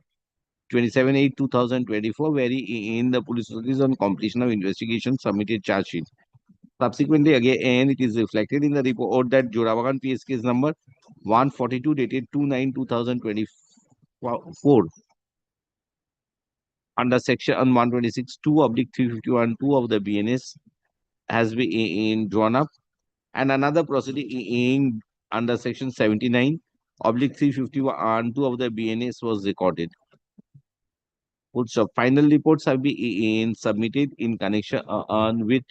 27/8/2024, wherein the police authorities on completion of investigation submitted charge sheet. Subsequently, again, it is reflected in the report that Jorabagan PS case number 142 dated 2/9/2024 under section 126(2)/351(2) of the BNS has been drawn up, and another proceeding under section 79/351(2) of the BNS was recorded. Full stop. Final reports have been submitted in connection with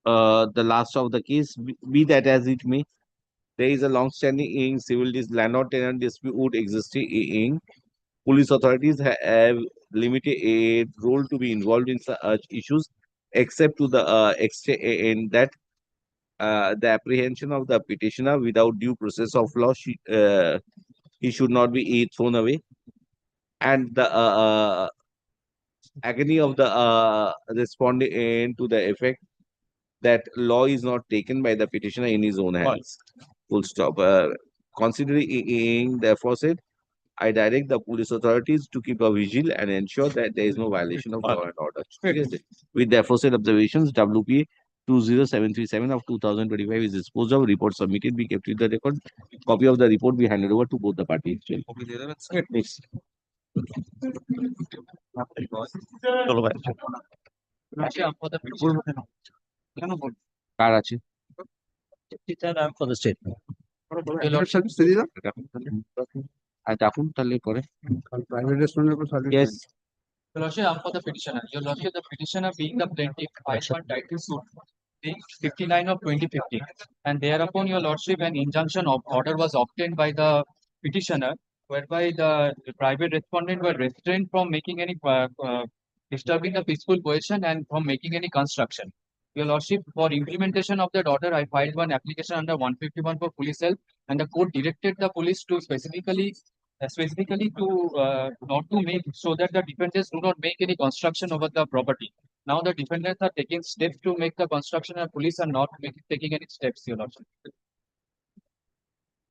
the last of the case, be that as it may. There is a long-standing civil landlord-tenant dispute existing. Police authorities have limited a role to be involved in such issues, except to the extent that the apprehension of the petitioner without due process of law, he should not be thrown away, and the agony of the respondent to the effect that law is not taken by the petitioner in his own hands. Full stop. Considering the aforesaid, I direct the police authorities to keep a vigil and ensure that there is no violation of law and order. With the aforesaid observations, WPA 20737 of 2025 is disposed of. Report submitted be kept with the record. Copy of the report be handed over to both the parties. Next. কার আছে for the statement. ডাকুন তাহলে পরে Yes. Your Lordship, I'm for the petitioner. Your Lordship, the petitioner being the plaintiff filed one title suit being 59 of 2015, and thereupon Your Lordship, an injunction of order was obtained by the petitioner, whereby the private respondent were restrained from making any disturbing the peaceful cohesion and from making any construction. Your Lordship, for implementation of that order, I filed one application under 151 for police help, and the court directed the police to specifically to not to make so that the defendants do not make any construction over the property. Now the defendants are taking steps to make the construction, and police are not taking any steps, Your Lordship.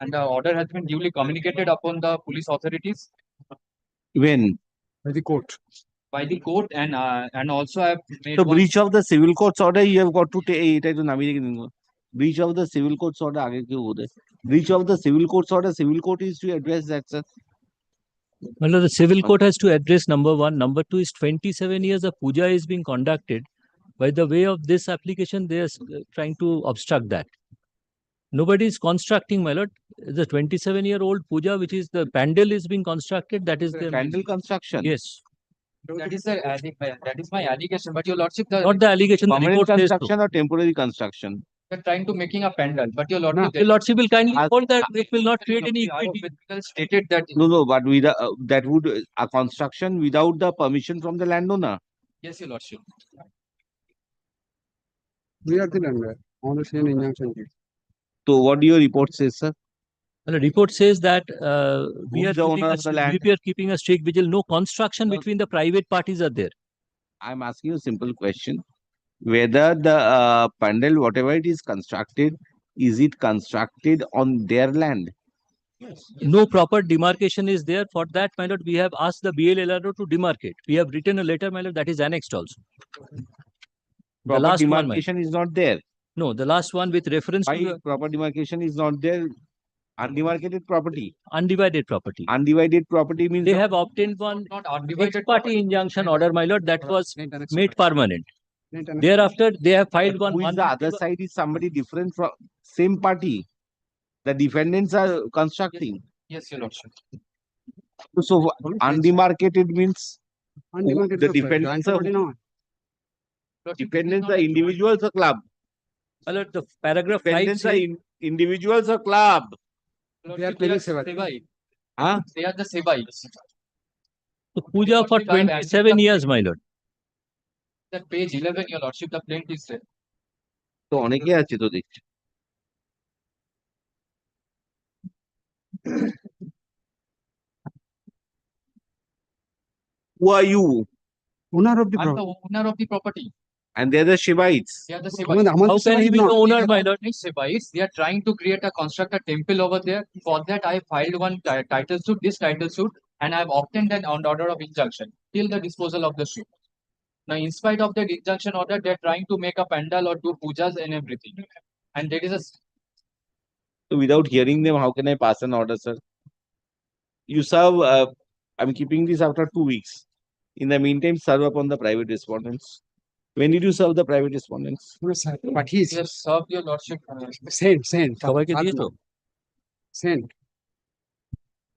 And the order has been duly communicated upon the police authorities. When? By the court. By the court, and also I have made So one- breach of the civil court's order, you have got to take breach of the civil court's order. Breach of the civil court's order. Civil court is to address that, sir. Well, the civil court has to address number one. Number two is 27 years of puja is being conducted. By the way of this application, they are trying to obstruct that. Nobody is constructing, my lord. The 27-year-old puja, which is the pandal is being constructed. That is the pandal construction. Yes. That is my allegation, but Your Lordship, Not the allegation. The Permanent report says so. construction or temporary construction? they're trying to making a pandal, but Your Lordship, Your lordship will kindly hold that it will not create any equity. stated that No, but with that would a construction without the permission from the landowner. yes, Your Lordship. We are the landlord. Honestly, an injunction. So what do your report say, sir? Well, the report says that we Who are is the keeping owner a, of the land? we are keeping a strict vigil. No construction between the private parties are there. I'm asking you a simple question. Whether the pandal, whatever it is constructed, is it constructed on their land? No proper demarcation is there. For that, my lord, we have asked the BLLRO to demarcate. We have written a letter, my lord, that is annexed also. The Proper last one, my lord. demarcation is not there. No, the last one with reference Why to the proper demarcation is not there? Undemarcated property. undivided property. Undivided property means They have obtained one Not undivided ex parte injunction order, my lord, that was made permanent. Thereafter, they have filed one. who is the other side is somebody different from same party. The defendants are constructing. Yes, Your Lordship. So undemarcated means Undemarcated the property. defendants Joint are property, no. dependents are individuals or club. My lord, the paragraph 5 Dependents are says individuals or club. They are paying Sevai. Huh? They are the Sevais. the puja for 27 years, my lord. That page 11, Your Lordship, the plaintiff is there. তো অনেকে আছে তো দেখছি Who are you? Owner of the I'm the property. owner of the property. And they're the Shivites. They are the I mean, Sevais. How can he be the owner, my lord? Sevais. They are trying to construct a temple over there. For that, I filed one title suit, this title suit, and I have obtained an order of injunction till the disposal of the suit. Now, in spite of that injunction order, they are trying to make a pandal or do pujas and everything. And there is a So without hearing them, how can I pass an order, sir? You serve, I'm keeping this after 2 weeks. In the meantime, serve upon the private respondents. When did you serve the private respondents? But he's yes, served Your Lordship. sent. সবাইকে দিয়েছো? Sent.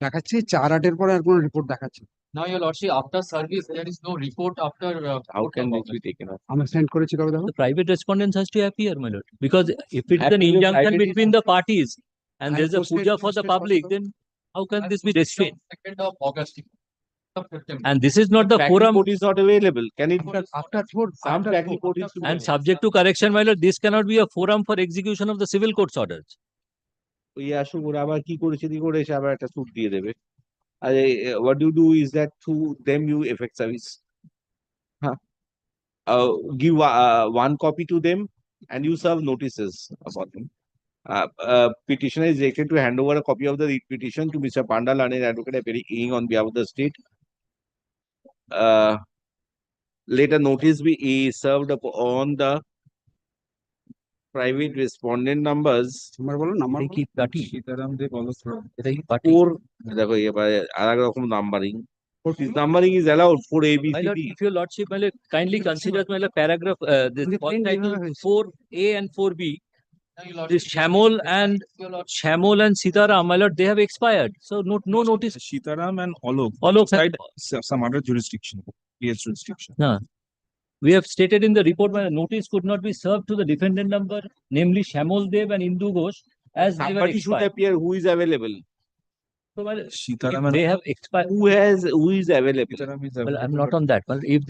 দেখাচ্ছে 4/8 পরে আর কোনো report দেখাচ্ছে না। Now, your lordship, after service, there is no report after. How can this be taken up? আমি send করেছি কবে দেখো The private respondents has to appear, my lord. Because if it's an Appear, injunction private between the parties and I there's a posted- puja for the posted public, also. then how can this be restrained? 2nd of August. Of September. And this is not the Track forum. report is not available. Can it? after 4 Some track report is. And subject to correction, my lord, this cannot be a forum for execution of the civil court's orders. ওই আসুক ওরা আবার কি করেছে কি করে এসে আবার একটা সুট দিয়ে দেবে আর what you do is that through them you effect service give one copy to them and you serve notices about them. Petitioner is directed to hand over a copy of the writ petition to Mr. Pandal and his advocate appearing on behalf of the state. Later notice be served on the private respondent numbers. তোমার বলো number কি party Sitaram দে বলো এটা কি party Four, দেখো এবারে আলাদা রকম numbering. This numbering is allowed for A, B, My C, lord, D. if your lordship, my lord, kindly consider, my lord, paragraph, this The point plain title language. 4A and 4B. Now, your This lordship, Shamol and Sitaram, my lord, they have expired. So no notice. Sitaram and Alok Alok, outside some other jurisdiction, PS jurisdiction. no. We have stated in the report, my notice could not be served to the defendant number, namely Shamol Dev and Indu Ghosh, as they were Somebody should expired. appear who is available. So, my lord, Sitaram if and they have expired, Who is available? Sitaram is well, I'm available, not but on that. Well, if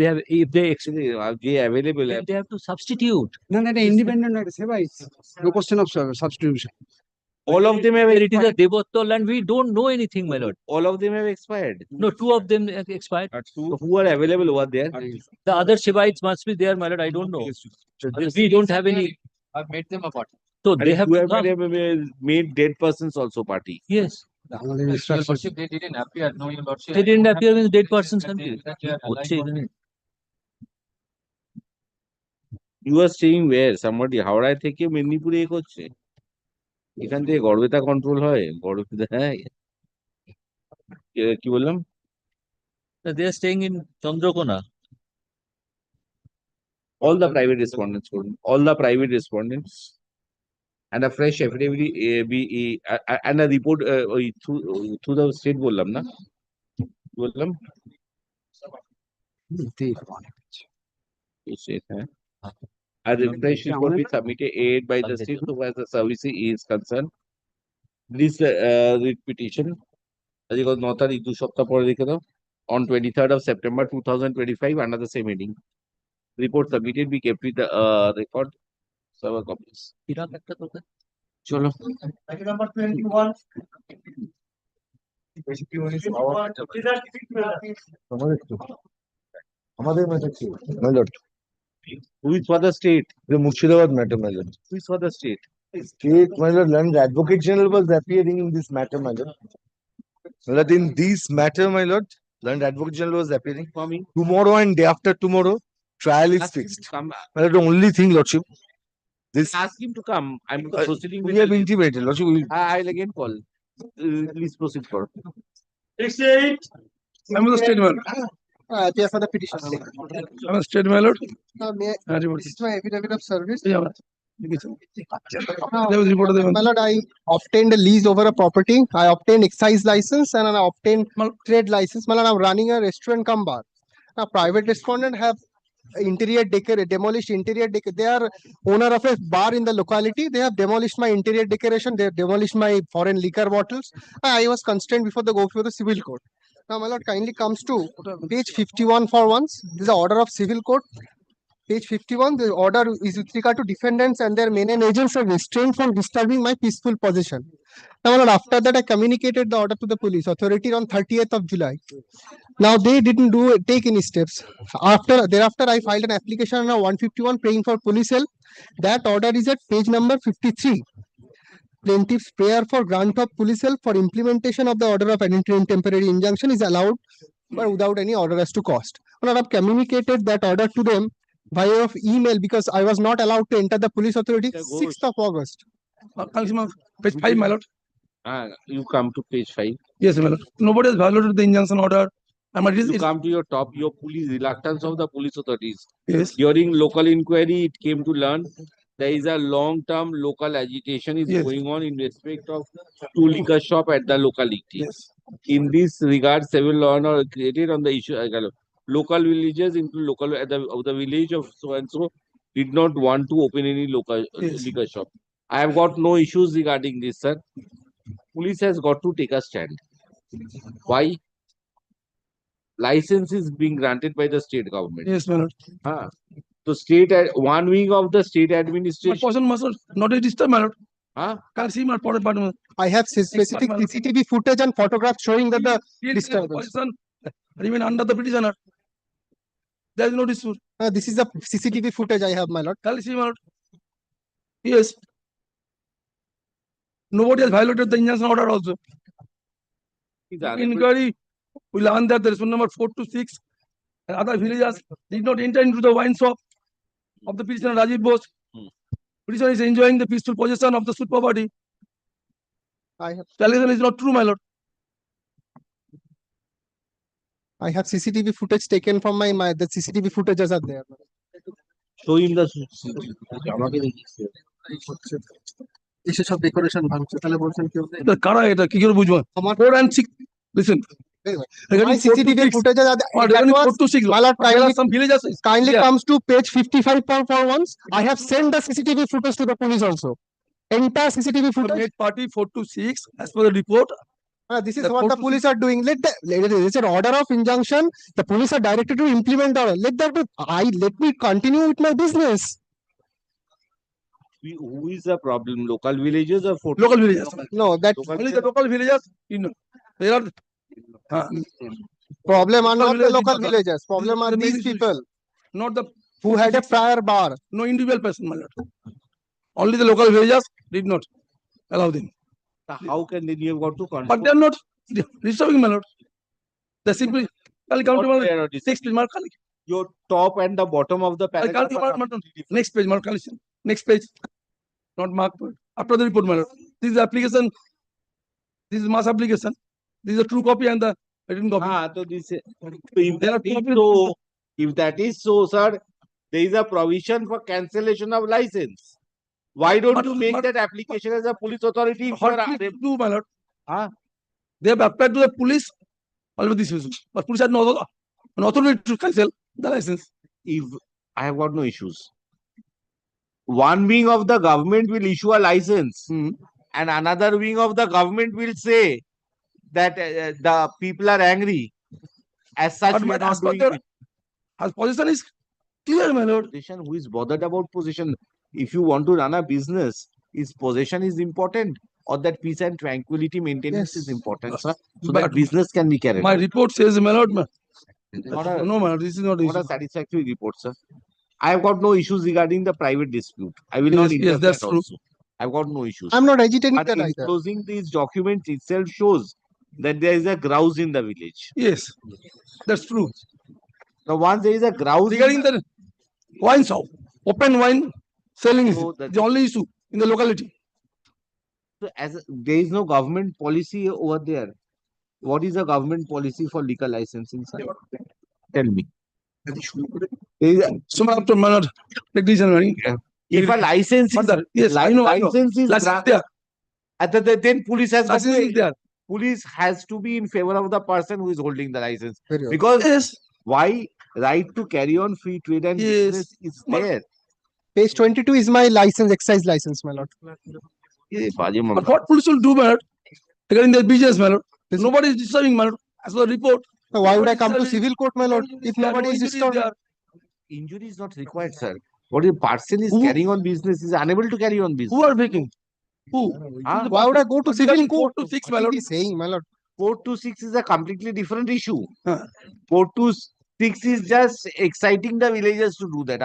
they Actually, are they available? then they have to substitute. না না এটা independent একটা সেবা no question of substitution All of them have Where it is a expired. Devotto land, we don't know anything, my lord. All of them have expired. No, 2 of them have expired. So who are available over there? The other Shivites must be there, my lord. I don't know. We don't have any. I've made them a party. So And they have you to have come. made dead persons also party. Yes, আমাদের Your instruction lordship, they didn't appear. No, your lordship. they didn't appear with dead persons. That they- that they are alive হচ্ছে or- এখানে। You are staying where? Somebody হাওড়ায় থেকে মেদিনীপুরে এ করছে এখান থেকে Garhbeta control হয় গড়বেতা হ্যাঁ কি বললাম They are staying in Chandrakona. all the private respondents all the private respondents and a fresh affidavit and a report through the state বললাম না বললাম state হ্যাঁ a fresh report be submitted aid by the state so as the service is concerned this writ petition আজকে 9 তারিখ 2 সপ্তাহ পরে লিখে দাও on 23rd of September 2025 under the same heading report submitted be kept with the record server copies Iraq একটা তোকে চলো number 21. আমাদের ম্যাটার কি my lord who is for the state the Murshidabad matter my lord who is for the state state my lord and the advocate general was appearing in this matter my lord in this matter my lord and advocate general was appearing coming tomorrow and day after tomorrow trial is fixed come my lord the only thing lordship this ask him to come I'm proceeding we with have intimated lordship I'll again call please proceed for I'm the state man. Appear for the petition. I'm a state my lord. This is my affidavit of service. Yeah. There was report of the My lord, I obtained a lease over a property. I obtained excise license and I obtained trade license. My lord, I'm running a restaurant cum bar. Now, private respondent have interior demolished interior They are owner of a bar in the locality. They have demolished my interior decoration. They have demolished my foreign liquor bottles. I was constrained before the go before the civil court. Now, my lord, kindly comes to page 51 for once. This is the order of civil court. Page 51, the order is with regard to defendants and their main agents are restrained from disturbing my peaceful possession. Now, my lord, after that, I communicated the order to the police authority on 30th of July. Now, they didn't take any steps. Thereafter, I filed an application on 151 praying for police help. That order is at page number 53. Plaintiff's prayer for grant of police help for implementation of the order of interim temporary injunction is allowed, but without any order as to cost. Well, I've communicated that order to them via of email because I was not allowed to enter the police authority 6th of August. Page 5, my lord. You come to page 5 Yes, my lord. Nobody has violated the injunction order. you come to your police reluctance of the police authorities Yes. during local inquiry it came to learn there is a long-term local agitation is Yes. going on in respect of two liquor shop at the locality. Yes. In this regard, several law and order created on the issue. Local villages, include local of the village of so and so, did not want to open any local Yes. liquor shop. I have got no issues regarding this, sir. Police has got to take a stand. Why? License is being granted by the state government. Yes, my lord. So state one wing of the state But administration. person must not register, my lord. Huh? Can't see my part. I have specific CCTV footage and photographs showing that the disturbance. Person remain under the petitioner. There is no dispute. This is the CCTV footage I have, my lord. Can't see, my lord. Yes. Nobody has violated the injunction order also. Inquiry, we learned that there is one number 4 to 6 and other villagers did not enter into the wine shop of the petitioner Rajiv Bose. Petitioner is enjoying the peaceful possession of the suit property. I have. The allegation is not true, my lord. I have CCTV footage taken from the CCTV footages are there. Show him the এসে সব decoration ভাঙছে তাহলে বলছেন কেউ এটা কারা এটা কি করে বুঝবো আমার 4 and 6 listen My CCTV footage kindly comes to page 55 for once. I have sent the CCTV footage to the police also. Entire CCTV footage. Party 4 to 6 as per the report. This is what the police are doing. It's an order of injunction. The police are directed to implement the order. Let me continue with my business. Who is the problem? Local villages or local villages? No, that only the local villages. You know, they are. Problem are not the local villagers. Problem are these people. Not the who had a prior bar. No individual person, my lord. Only the local villagers did not allow them. How can they have got to control? But they are not disturbing, my lord. They simply come to my next page, Mark. Your top and the bottom of the paragraph. Next page, Mark. Next page. Not mark. After the report, my lord. This is the application. This is mass application. This is a true copy and the written copy. So if that is so, sir, there is a provision for cancellation of license. Why don't you make that application as a police authority? Do, my lord. They have applied to the police. All of this issue. But police had an authority to cancel the license. If I have got no issues. One wing of the government will issue a license and another wing of the government will say that the people are angry. As such, we are not doing it. As position is clear, my lord. Position, who is bothered about position? If you want to run a business, is possession is important or that peace and tranquility maintenance is important, sir? So that business can be carried. My report says, my lord. No, my lord, this is not a satisfactory report, sir. I have got no issues regarding the private dispute. I will not interfere. Yes, that's true. Also. I've got no issues. I'm not agitating but that in either. closing these documents itself shows that there is a grouse in the village. Yes, that's true. Now, once there is a grouse regarding the wine shop, open wine selling is the only issue in the locality. So, there is no government policy over there. What is the government policy for liquor licensing, sir? Tell me. If a license is yes, license is there. Then police has got to there. Police has to be in favor of the person who is holding the license. Because why right to carry on free trade and business is there. Page 22 is my license, excise license, my lord. But what police will do, my lord, regarding their business, my lord? Nobody is disturbing, my lord, as per the report. So why would I come to civil court, my lord, if nobody is disturbing? Injury is not required, sir. What if person is carrying on business is unable to carry on business? Who are making? Who? Why would I go to civil court? 4 to 6, my lord. Saying, my lord. 4 to 6 is a completely different issue. 4 to 6 is just exciting the villagers to do that.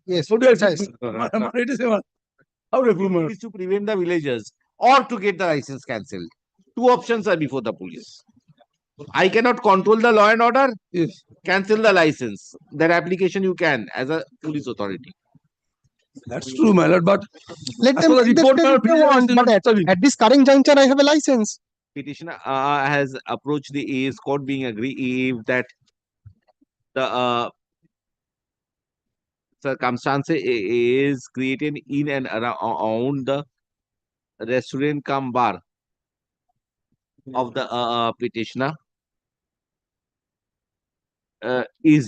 Yes. So do exercise. It is how is to prevent the villagers or to get the license cancelled. Two options are before the police. I cannot control the law and order. Yes. Cancel the license. That application you can as a police authority. That's true, my lord. But let them report at this current juncture, I have a license. Petitioner has approached the AA's court being aggrieved that the circumstance is created in and around the restaurant cum bar of the petitioner is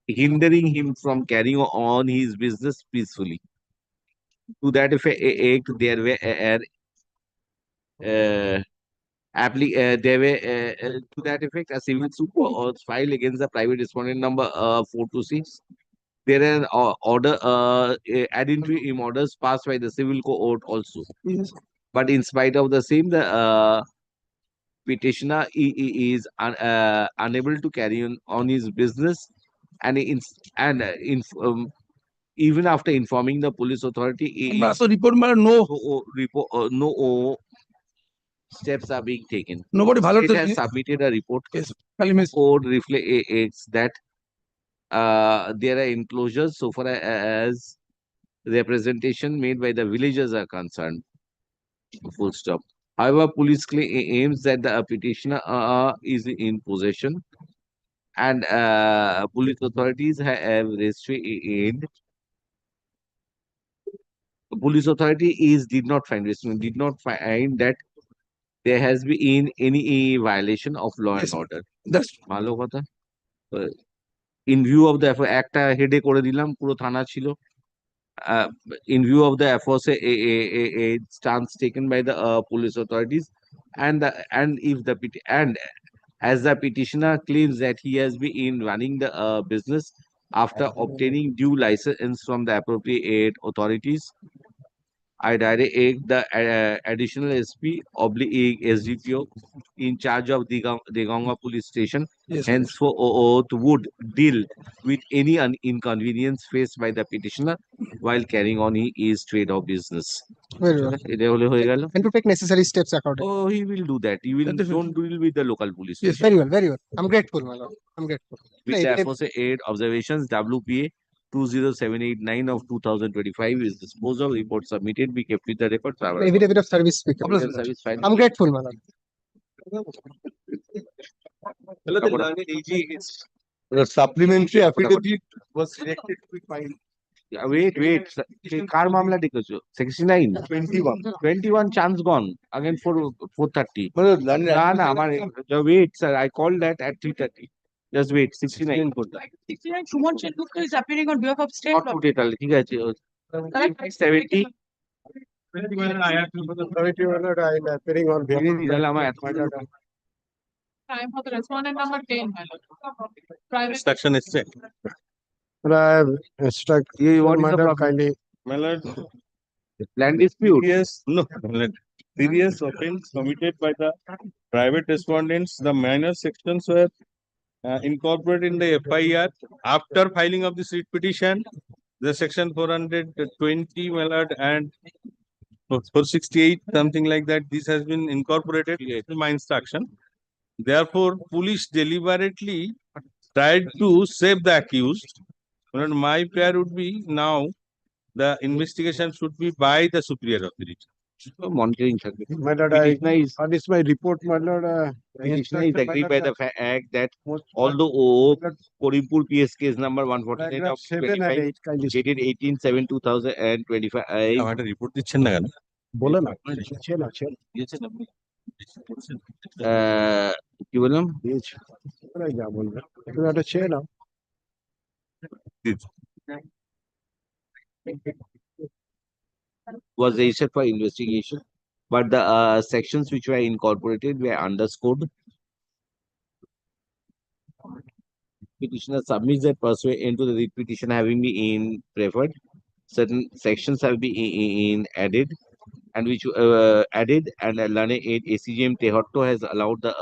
hindering him from carrying on his business peacefully. To that effect, there were to that effect, a civil suit was filed against the private respondent number 426. There are adding to him orders passed by the civil court also. Yes. But in spite of the same, the petitioner is unable to carry on his business, and even after informing the police authority, no steps are being taken. It has submitted a report. Yes. Code reflects that there are enclosures so far as representation made by the villagers are concerned. Full stop. However, police aims that the petitioner is in possession, and police authorities have restrained. Police authority did not find that there has been any violation of law and order. That's ভালো কথা। In view of the একটা হেডে করে দিলাম পুরো থানা ছিল। In view of the efforts a stance taken by the police authorities, and as the petitioner claims that he has been running the business after obtaining due license from the appropriate authorities, I direct the additional SP oblique SDPO in charge of the Degonga police station, yes, henceforth would deal with any inconvenience faced by the petitioner while carrying on his trade or business. Very well. And to take necessary steps accordingly. Oh, he will do that. He will don't deal with the local police Yes, station. very well, very well. I'm grateful, my lord. I'm grateful. With the aforesaid observations, WPA 20789 of 2025 is disposed of. Report submitted. Be kept with the records. Affidavit of service. Service file. I'm grateful, my lord. The supplementary affidavit was selected to be filed. Wait. কার মামলা ডেকেছো 69 21 chance gone again for 430 না আমার wait sir I called that at 3:30 just wait 69 69 Shuman Chandukar is appearing on behalf of state not total ঠিক আছে 70 appearing on behalf Time for the respondent number 10, my lord. Private Instruction is checked. what is the kindly My lord, land dispute. Yes, no, my lord. Serious offense committed by the private respondents. The minor sections were incorporated in the FIR after filing of this writ petition. The section 420, my lord, and 468, something like that. This has been incorporated in my instruction. Therefore, police deliberately tried to save the accused. And my prayer would be now the investigation should be by the superior authority. Monitoring. My lord, on this my report, my lord. Petitioner is agreed by the fact that although Korimpur PS case number 149 of 25 dated 18/7/2025. আমার একটা report দিচ্ছেন না কেন? বলে না কি বললাম? যা বলবে তুমি একটা ছেড়ে নাও। Was registered for investigation, but the sections which were incorporated were underscored. Petitioner submits that pursuant to the writ petition having been preferred, certain sections have been added, and which added, and Lane 8 ACGM Tehotto has allowed the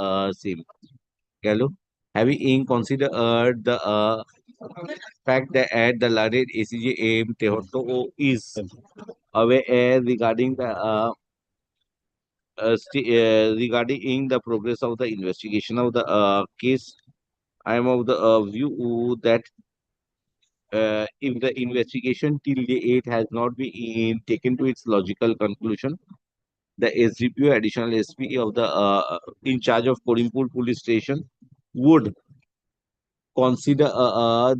same. Gallo, having considered the fact that the Lane ACGM Tehotto is aware regarding the regarding the progress of the investigation of the case, I am of the view that if the investigation till date has not been taken to its logical conclusion, the SDPO additional SP of the in charge of Korimpur police station would consider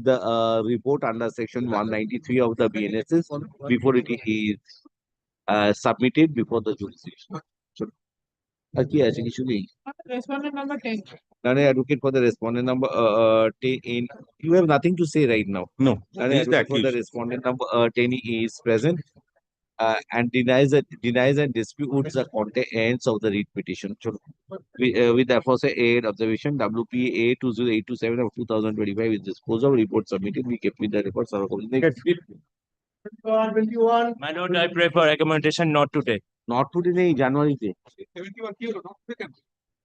the report under section 193 of the BNSS before it is submitted before the jurisdiction. আর কি আছে কিছু নেই Respondent number 10. None advocate for the respondent number 10. You have nothing to say right now. No. None He is the advocate for the accused. respondent number 10 is present and denies and disputes the contents of the writ petition. With the aforesaid observation, WPA 20827 of 2025 is disposed of report submitted. We kept with the records. My lord, I pray for recommendation not to take. Not today, nahi, January te.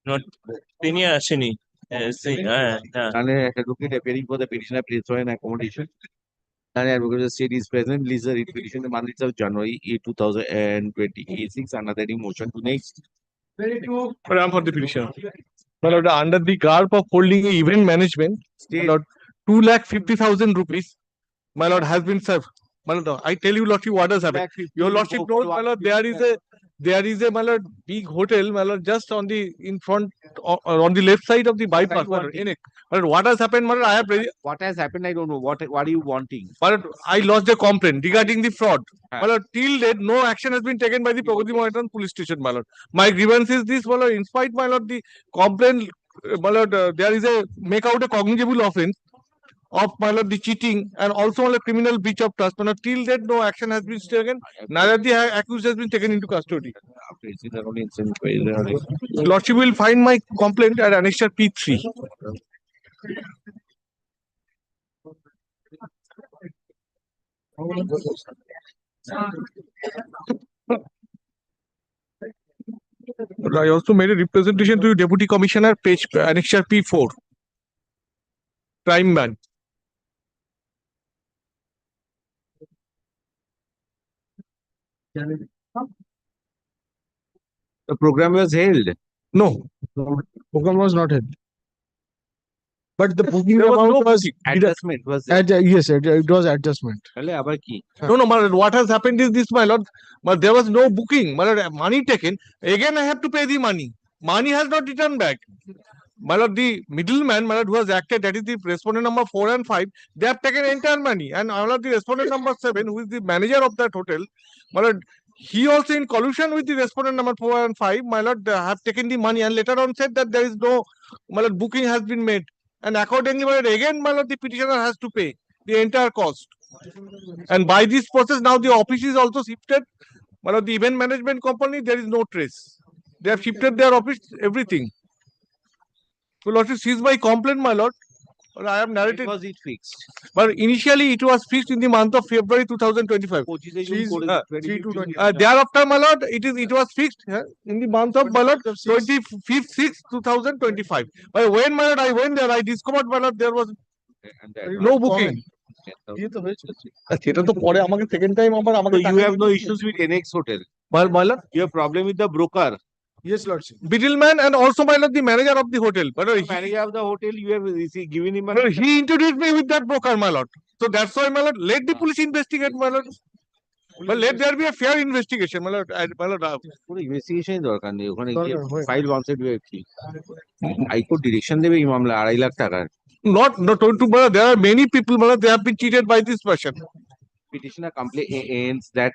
Not তিনি আসেনি None advocate appearing for the petitioner placed for an accommodation. None advocate of the state is present. List the writ petition the month of January 2026. Another motion to next. Madam for the petition. My lord, under the garb of holding a event management, my lord, 2,50,000 rupees, my lord, has been served. My lord, I tell you, lordship, what has happened. Your lordship knows, my lord, there is a my lord, big hotel, my lord, just on the in front on the left side of the bypass. My lord, in it. My lord, what has happened, my lord? I have What has happened? I don't know. What are you wanting? my lord, I lodged a complaint regarding the fraud. My lord, till date, no action has been taken by the Pragati Mountain police station, my lord. My grievance is this, my lord, in spite, my lord, the complaint, my lord, there is a make out a cognizable offense of my lord the cheating and also on a criminal breach of trust. My lord, till date, no action has been taken. Neither the accused has been taken into custody. Lordship will find my complaint at annexure P3. I also made a representation to Deputy Commissioner, page annexure P4. Crime ban. The program was held. No, program was not held. But the booking amount was adjustment. Was yes, it was adjustment. No, my lord, what has happened is this, my lord. But there was no booking. My lord, money taken. Again, I have to pay the money. Money has not returned back. My lord, the middleman, my lord, who has acted, that is the respondent number 4 and 5, they have taken entire money. And my lord, the respondent number 7, who is the manager of that hotel, my lord, he also in collusion with the respondent number 4 and 5, my lord, have taken the money and later on said that there is no, my lord, booking has been made. And accordingly, my lord, again, my lord, the petitioner has to pay the entire cost. And by this process, now the office is also shifted. My lord, the event management company, there is no trace. They have shifted their office, everything. So, lordship, sees my complaint, my lord. But I have narrated. Was it fixed? But initially, it was fixed in the month of February 2025. Thereafter, my lord, it was fixed in the month of my lord 25th 6 2025. But when my lord I went there, I discovered my lord there was no booking. সেটা তো পরে আমাকে second time আবার আমাকে you have no issues with NX Hotel. My lord, you have problem with the broker. Yes, lordship. Middleman and also my lord the manager of the hotel. But manager of the hotel, you have given him. He introduced me with that broker, my lord. So that's why, my lord, let the police investigate, my lord. But let there be a fair investigation, my lord. My lord. Investigation is দরকার নেই ওখানে file once add কি high court direction দেবে এই মামলা 2.5 লাখ টাকার Not to there are many people, my lord, they have been cheated by this person. Petitioner complains that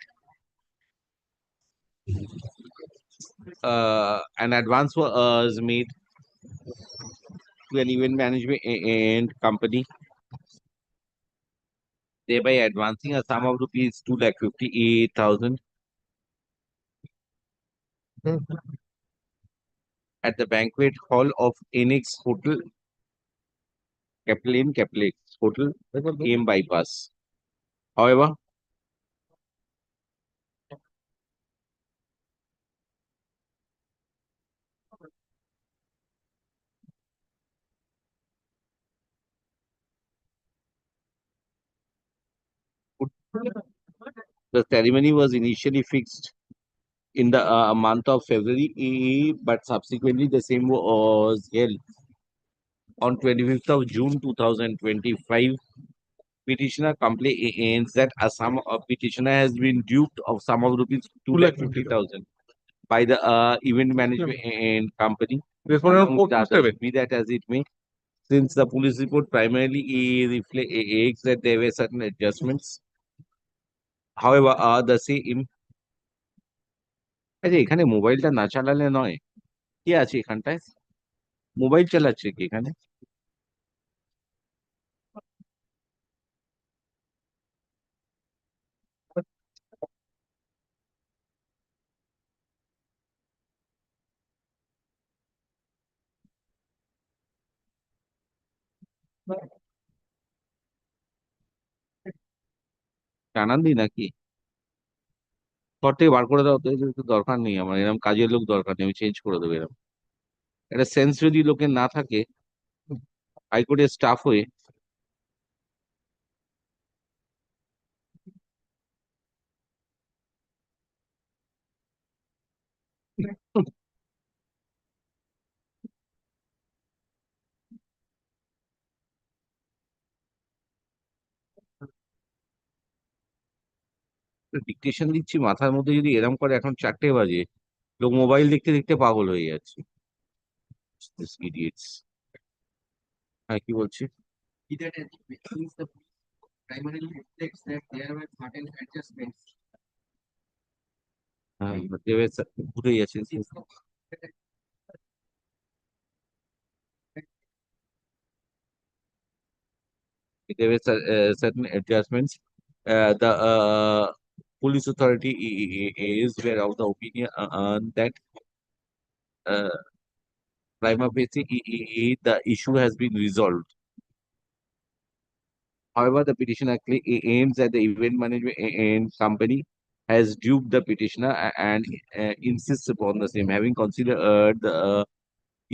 an advance was made to an event management and company, thereby advancing a sum of rupees 2,58,000 at the banquet hall of NX Hotel, Kaplan Hotel, AM Bypass. However, the ceremony was initially fixed in the month of February, but subsequently the same was held on 25th of June 2025. Petitioner complains that a sum of petitioner has been duped of sum of rupees 2,50,000 by the event management and company. Be that as it may, Since the police report primarily reflects that there were certain adjustments, however, are the same. আরে এখানে মোবাইলটা না চালালে নয়, কে আছে এখানটায়? Mobile চালাচ্ছে কি এখানে? জানান দি নাকি? ঘর থেকে বার করে দাও তো, এদের তো দরকার নেই আমার, এরকম কাজের লোক দরকার নেই, আমি চেঞ্জ করে দেবো এরকম। একটা সেন্স যদি লোকের না থাকে হাইকোর্টের স্টাফ হয়ে, ডিকটেশন দিচ্ছি মাথার মধ্যে যদি এরম করে, এখন 4টে বাজে, লোক মোবাইল দেখতে দেখতে পাগল হয়ে যাচ্ছে। Idiots. হ্যাঁ কি বলছি? Primarily reflects that there were certain adjustments. হ্যাঁ, দেবে ভুলে গেছে। There were certain adjustments. The police authority is were of the opinion that prima facie the issue has been resolved. However, the petitioner aims at the event management company has duped the petitioner and insists upon the same. Having considered the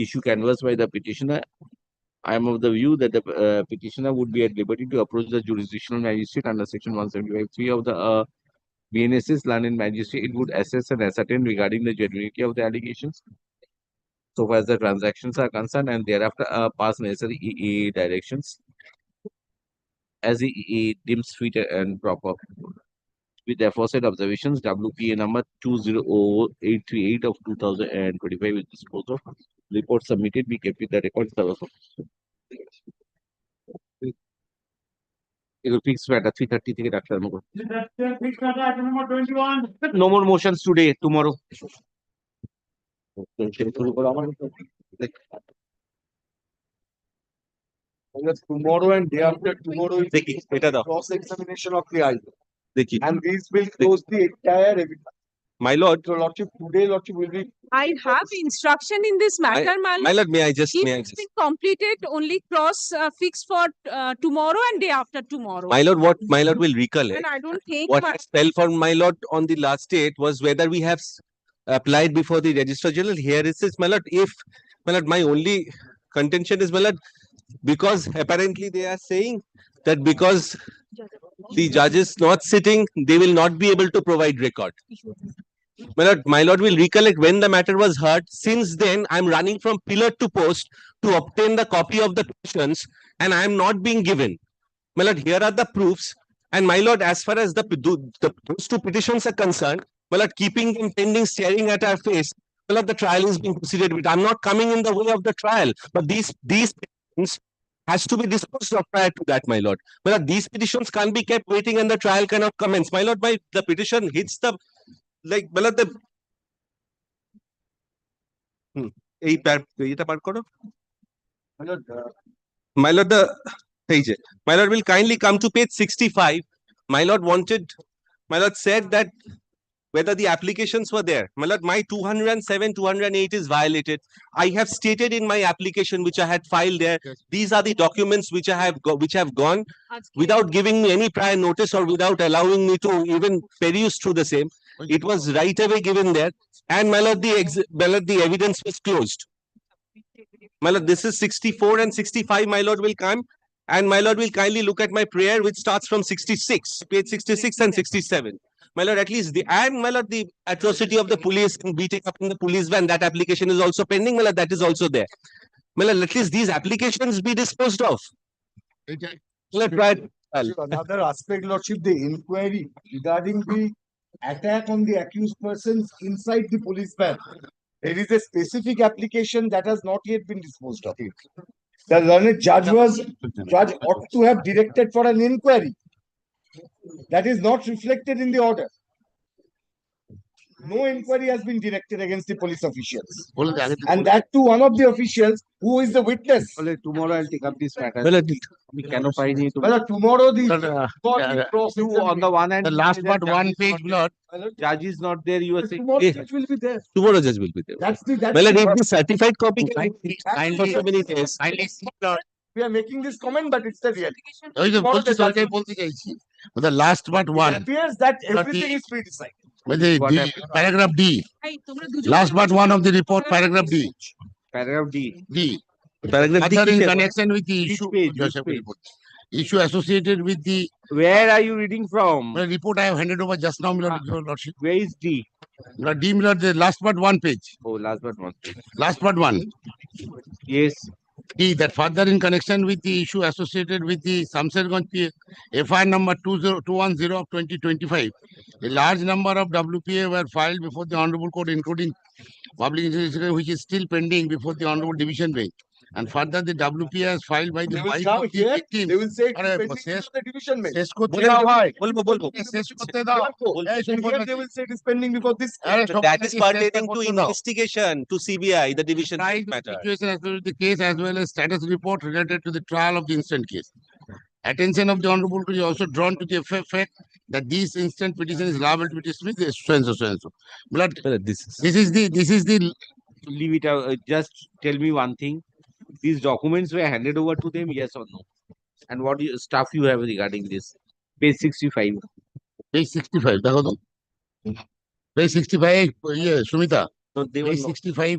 issue canvassed by the petitioner, I am of the view that the petitioner would be at liberty to approach the jurisdictional magistrate under section 175(3) of the BNSS London Magistrate. It would assess and ascertain regarding the genuinity of the allegations so far as the transactions are concerned, and thereafter pass necessary directions as he deems fit and proper. With the aforesaid observations, WPA number 200838 of 2025 is disposed of. Report submitted be kept with the records. It fix matter 3:30 থেকে doctor মুখ। No more motions today, tomorrow. Tomorrow and day after tomorrow is cross examination of the either. And these will close the entire evidence. My lord. So Lordship, today Lordship will be. I have instruction in this matter, my lord. My lord, may I just, If it's been completed, only cross fixed for tomorrow and day after tomorrow. My lord, what my lord will recollect. And I don't think What fell for my lord on the last date was whether we have applied before the Registrar General. Here it says, my lord, if my lord, my only contention is, my lord, because apparently they are saying that because the judge is not sitting, they will not be able to provide record. My lord will recollect when the matter was heard. Since then, I'm running from pillar to post to obtain the copy of the petitions, and I am not being given. My lord, here are the proofs. And my lord, as far as those two petitions are concerned, my lord, keeping them pending, staring at our face, my lord, the trial is being proceeded with. I'm not coming in the way of the trial, but these petitions has to be disposed of prior to that, my lord. My lord, these petitions can't be kept waiting and the trial cannot commence. My lord, the petition hits the like, my lord, the এটা পার করো। My lord, my lord will kindly come to page 65. My lord said that whether the applications were there. My lord, my 207, 208 is violated. I have stated in my application which I had filed there. These are the documents which have gone without giving me any prior notice or without allowing me to even peruse through the same. It was right away given there. And my lord, the evidence was closed. My lord, this is 64 and 65. My lord will come. And my lord will kindly look at my prayer, which starts from 66, page 66 and 67. My lord, at least my lord, the atrocity of the police and beating up in the police van, that application is also pending. My lord, that is also there. My lord, at least these applications be disposed of. Another aspect, Lordship, the inquiry regarding the attack on the accused persons inside the police van. There is a specific application that has not yet been disposed of. The learned judge ought to have directed for an inquiry. That is not reflected in the order. No inquiry has been directed against the police officials. And that too, one of the officials who is the witness. Tomorrow I'll take up this matter. We cannot find it. Tomorrow the On the one hand, The last part, one page, Lord. judge is not there. You are saying tomorrow it will be there. Tomorrow judge will be there. That's the Well, if the certified copy can be signed for so many days. we are making this comment, but it's the reality. The last part, It one. appears that everything is pre-decided. Paragraph D. Last part, one of the report, paragraph D. paragraph D. D. Paragraph D Other in ki- connection with the issue. page? Joseph report. Issue associated with the Where are you reading from? report I have handed over just now, Your Lordship. Where is D? D, the last part, one page. Oh, last but one. Last part, one. Yes. D, that further in connection with the issue associated with the Samsarganj FIR number 210 of 2025, a large number of WPA were filed before the Honorable Court, including public institution, which is still pending before the Honorable Division Bench. And further, the WPA is filed by the They will wife come of the here, victim. they will say it's Arre, pending শেষ- before the division bench. শেষ করতে বলে দাও। দেওয়া হয়। শেষ করতে দাও। এই Here সম্পর্কে- they will say it is pending before this. আরে So that is সম্পর্কে শেষ pertaining to করতে দাও। investigation to CBI, the division Right matter. situation as well as the case as well as status report related to the trial of the instant case. Attention of the Honorable Court is also drawn to the fact that this instant petition is liable to be dismissed, so and so, so and so. But this is the Leave it out. Just tell me one thing. These documents were handed over to them, yes or no? And what stuff you have regarding this? Page 65. page 65, দেখো তো। Page 65, Sumita. No, they were Page not. 65.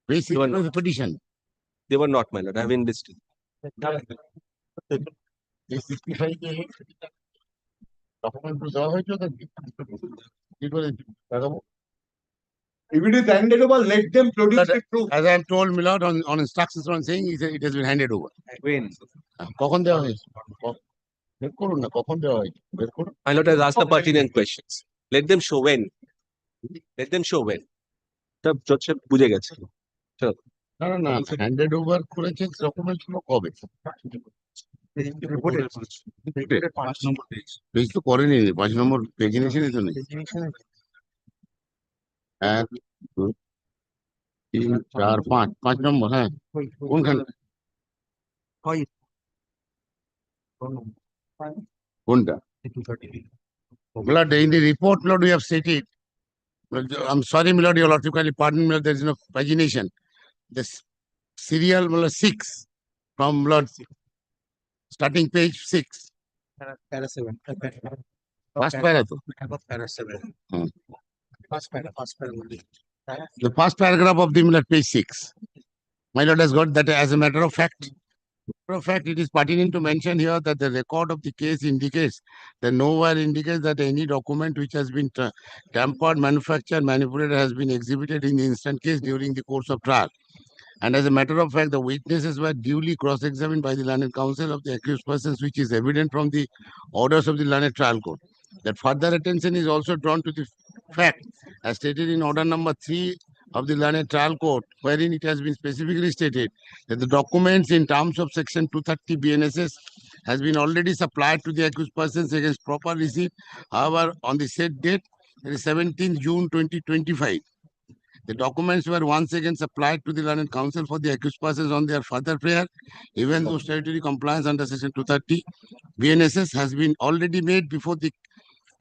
Page They were 65 petition. They were not, my lord. I have invested. Page 65 document তো দেওয়া হয়েছে ওদেরকে? কি করে দেখাবো? If it is handed over, let them produce the proof. As I am told, Milord, on instructions from saying, it has been handed over. When? কখন দেওয়া হয়েছে? বের করুন না, কখন দেওয়া হয়েছে? বের করুন। My lord has asked the pertinent questions. Let them show when. Let them show when. The judge সাহেব বুঝে গেছে। চলো। না, handed over করেছে ডকুমেন্ট গুলো কবে? পেজ তো করেনি, 5 নম্বর পেজ এনেছেন তো নেই। 1, 2, 3, 4, 5 নম্বর, হ্যাঁ। কোনখানে? কোনটা? Milord, in the report, Lord, we have stated. I'm sorry, Milord, your Lordship, kindly pardon me, there is no pagination. This serial, Milord, 6 from Lord, starting page 6. Para 7. First para to. Above para 7. First para only. The first paragraph of the Milord, page 6. My Lord has got that as a matter of fact. It is pertinent to mention here that the record of the case indicates that nowhere indicates that any document which has been tampered, manufactured, manipulated has been exhibited in the instant case during the course of trial. And as a matter of fact, the witnesses were duly cross-examined by the learned counsel of the accused persons, which is evident from the orders of the learned trial court. That further attention is also drawn to the fact, as stated in order number 3 of the learned trial court, wherein it has been specifically stated that the documents in terms of section 230 BNSS has been already supplied to the accused persons against proper receipt. However, on the said date, that is 17th June 2025, the documents were once again supplied to the learned counsel for the accused persons on their further prayer, even though statutory compliance under section 230 BNSS has been already made before the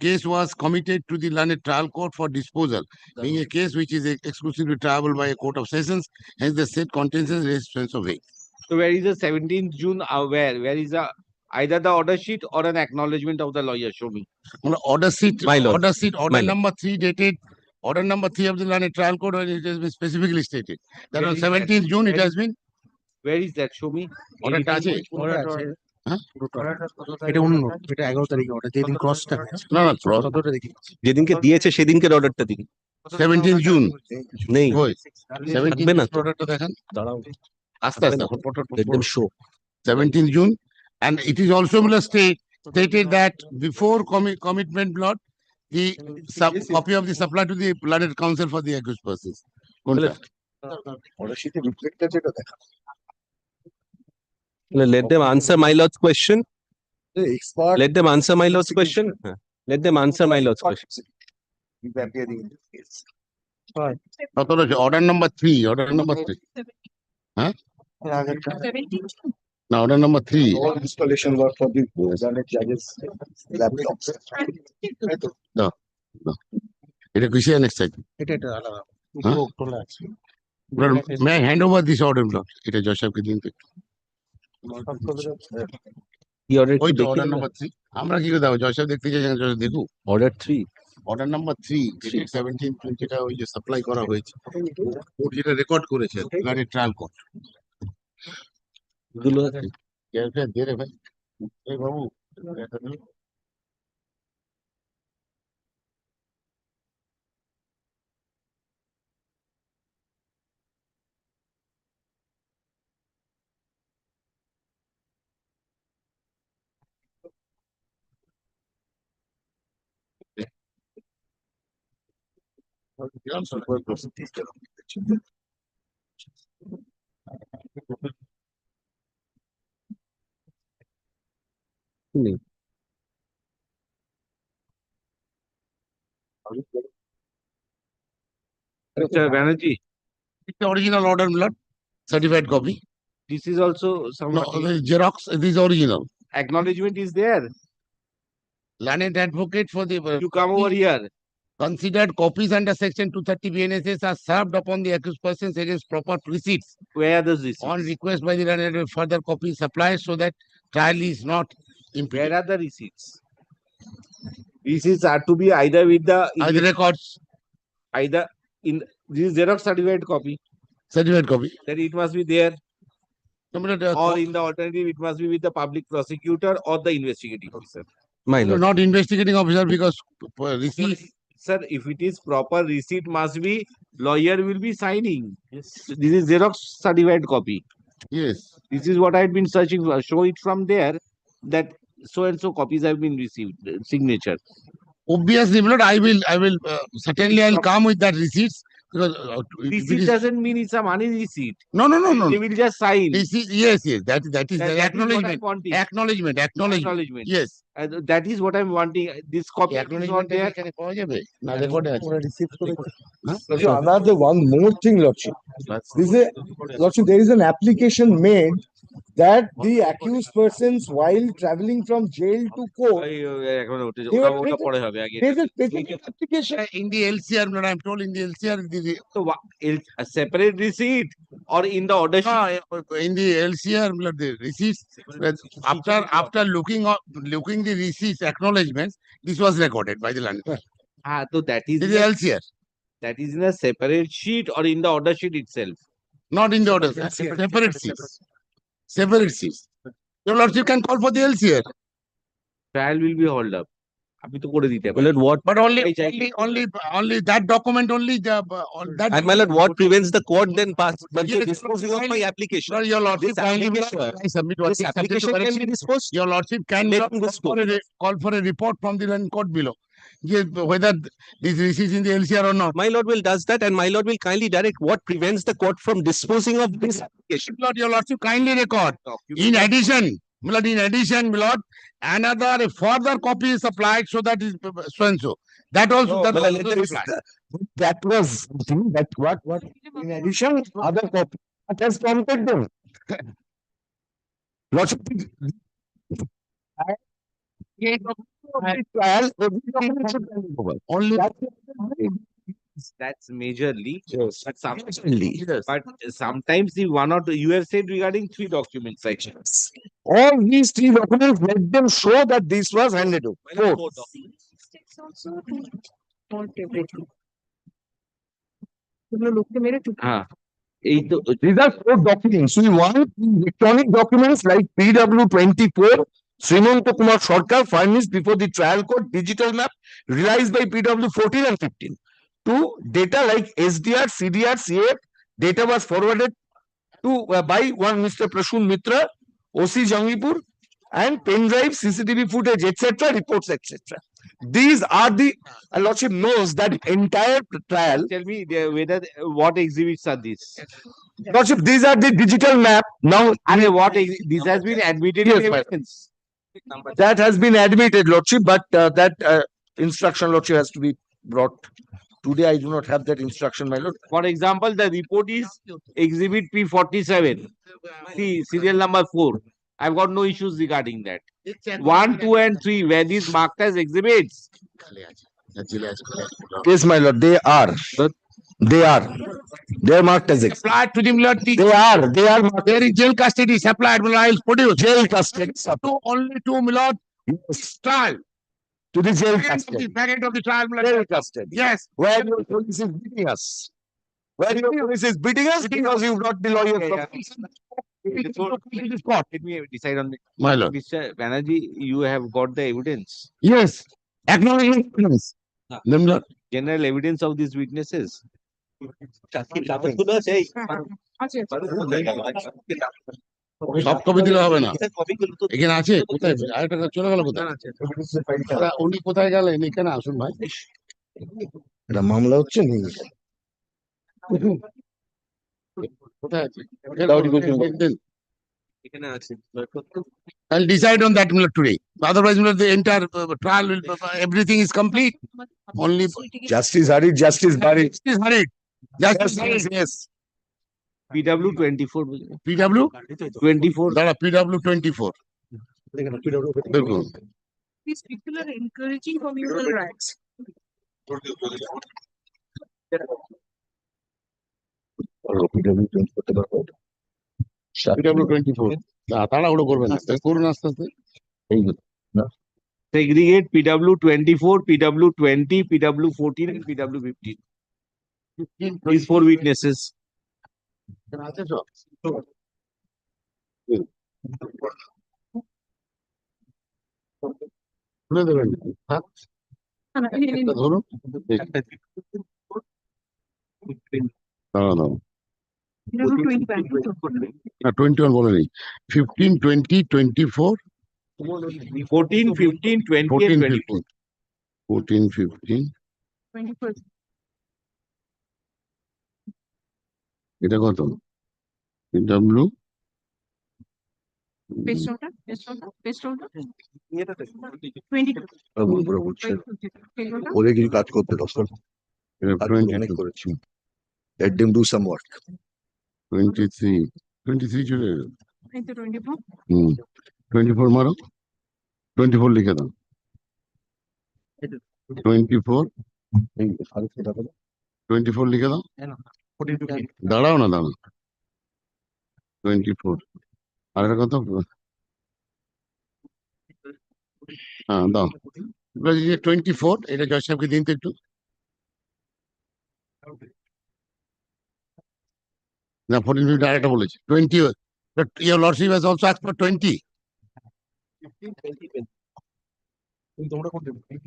case was committed to the learned trial court for disposal, being a case which is exclusively triable by a court of sessions, hence the said contentions raised sense of weight. So where is the 17th June? Where is either the order sheet or an acknowledgement of the lawyer? Show me. Order sheet, My lord. order number 3 dated, order number 3 of the learned trial court, where it has been specifically stated that Where on is that? 17th June it has been. Where is that? Show me. Order আছে? এটা অন্য, এটা 11 তারিখে order, যেদিন ক্রসটা না cross কতটা দেখি যেদিনকে দিয়েছে সেদিনকে অর্ডারটা দিন। 17th June নেই। ওই 17th থাকবে না তো। orderটা দেখান। দাঁড়াও। আস্তে আস্তে Let them show. 17th June, and it is also stated that before commitment blood, the copy of the supply to the learned counsel for the accused persons. কোনটা? অর্ডার শিটে রিফ্লেক্টেড যেটা দেখা Let them answer my lord's question. Let them answer my lord's question. Let them answer my lord's question. Order number 3. Order number 3. Huh? Now, order number 3. All installation work for the judges' laptops. No. No. এটা কিসে annexed? এটা আলাদা Huh? তোলা আছে May I hand over this order, Lord? এটা জজ সাহেবকে দিন তো একটু। ওই তো order number 3 আমরা কি করে দেবো জজ সাহেব দেখতে চাইছেন জজ দেখুক Order 3. অর্ডার নাম্বার 3 17 যেটা ওই যে সাপ্লাই করা হয়েছে কোর্ট যেটা রেকর্ড করেছে এখানে ট্রায়াল কোর্ট গুলো দে রে ভাই এই বাবু এটা দিন। Mr. Banerjee, It's the original order, Lord. Certified copy. this is also some No, the Xerox. This is original. acknowledgement is there. Learned advocate for the You come over here. considered copies under section 230 BNSS are served upon the accused persons against proper receipts Where are those receipts? on request by the learned further copies supplied so that trial is not impaired. Where are the receipts? Receipts are to be either with the The records, either in this is Xerox certified copy. certified copy. Then it must be there, No, or in the alternative, it must be with the public prosecutor or the investigating officer. My lord. not investigating officer because receipts. Sir, if it is proper receipt must be, lawyer will be signing. Yes. This is Xerox certified copy. Yes. This is what I had been searching for. Show it from there that so and so copies have been received. Signature. Obviously, Lord, I will certainly I'll come with that receipts because if it Receipt is- doesn't mean it's a money receipt. no. They will just sign. Receipt, yes, that is That the is what I'm acknowledgement. wanting. Acknowledgement. Acknowledgement. Yes. That is what I'm wanting. This copy is not Acknowledgement there. এখানে পাওয়া যাবে না রেকর্ডে আছে Lordship, another one more thing, Lordship. This is Lordship, there is an application made that the accused persons while traveling from jail to court, এখন ওটা they were ওটা পরে হবে আগে। there's a specific application. in the LCR, Lord, I'm told in the LCR, So a separate receipt or in the order sheet? in the LCR, Lord, the receipts, after looking the receipts acknowledgements, this was recorded by the land. So that is This is LCR, that is in a separate sheet or in the order sheet itself. not in the order, separate seats. Separate seats. Your Lordship can call for the LCR. Trial will be held up. আপনি তো করে দিতে পারেন। What But only that document only that. And my lord, what prevents the court then but Yes, disposing of my application? Sir, your Lordship This kindly application- I submit what This application can be disposed. Your Lordship can Let him dispose. call for a report from the land court below. Yes, whether this receipt is in the LCR or not. My lord will does that, and my lord will kindly direct what prevents the court from disposing of this application. Lord, your Lordship kindly record. In addition, my Lord, another further copy is supplied so that is so and so. That also No, that but also let us- supplied. That was something that what in addition other copy that has prompted them. Lordship, trial, every document should be over. Only That's majorly. Yes. But sometimes the one or two, you have said regarding 3 document sections. All these 3 documents, let them show that this was handed over. Four documents. এই তো These are 4 documents. We want electronic documents like PW24, Srimanta Kumar Sarkar furnished before the trial court, digital map realized by PW14 and 15. 2, data like SDR, CDR, CF, data was forwarded to by one Mr. Prashun Mitra, OC Jangipur, and pen drive, CCTV footage, etc., reports, etc. These are the, Lordship knows that entire trial. Tell me whether what exhibits are these? Lordship, these are the digital map. Now, This has been admitted Yes, in my evidence. that has been admitted, Lordship, but that instruction, Lordship, has to be brought. Today, I do not have that instruction, my lord. For example, the report is exhibit P47. See, serial number 4. I've got no issues regarding that. 1, 2, and 3, where these marked as exhibits. Yes, my lord, they are. They are. They are marked as exhibits. Applied to the milord. They are. They are marked. There is jail custody supplied. I will produce. Jail custody. Only to milord trial. To the jail Against custody. the parent of the trial. Jail custody. Yes. Where your police is beating us. Where your police is beating us because you've not the lawyer. Let me decide on it. My lord. Mr. Banerjee, you have got the evidence. Yes. Acknowledgement. Nimla. General evidence of these witnesses. সব copy দিলে হবে না এখানে আছে কোথায় আরেকটা চলে গেল কোথায় উনি কোথায় গেলেন এখানে আসুন ভাই এটা মামলা হচ্ছে কোথায় আছে এখানে আছে I'll decide on that today. Otherwise, the entire trial will, everything is complete. Only justice hurried, justice buried. Justice hurried. Justice hurried. Yes. PW 24. PW 24. PW 24. These people are encouraging communal rights. PW 24. তাড়াহুড়ো করবেন না করুন আস্তে আস্তে Segregate PW 24, PW 20, PW 14, and PW 15. These 4 witnesses. ধরুন দাঁড়াও 21 বলেনি 15, 20, 24 14, 15, 20, 14, and 15. 14, 15. 24. এটা কত PW Paste order, paste order, paste order. 22. ওদের কিছু কাজ করতে দরকার অনেক করেছি let them do some work 23 চলে গেল 24 মারো 24 লিখে দাও 24 লিখে দাও দাঁড়াও না দাঁড়াও 24 আর একটা কত হ্যাঁ দাও 24 এটা জজ সাহেবকে দিন তো একটু না 14 আরেকটা বলেছি 20 your lordship has also asked for 20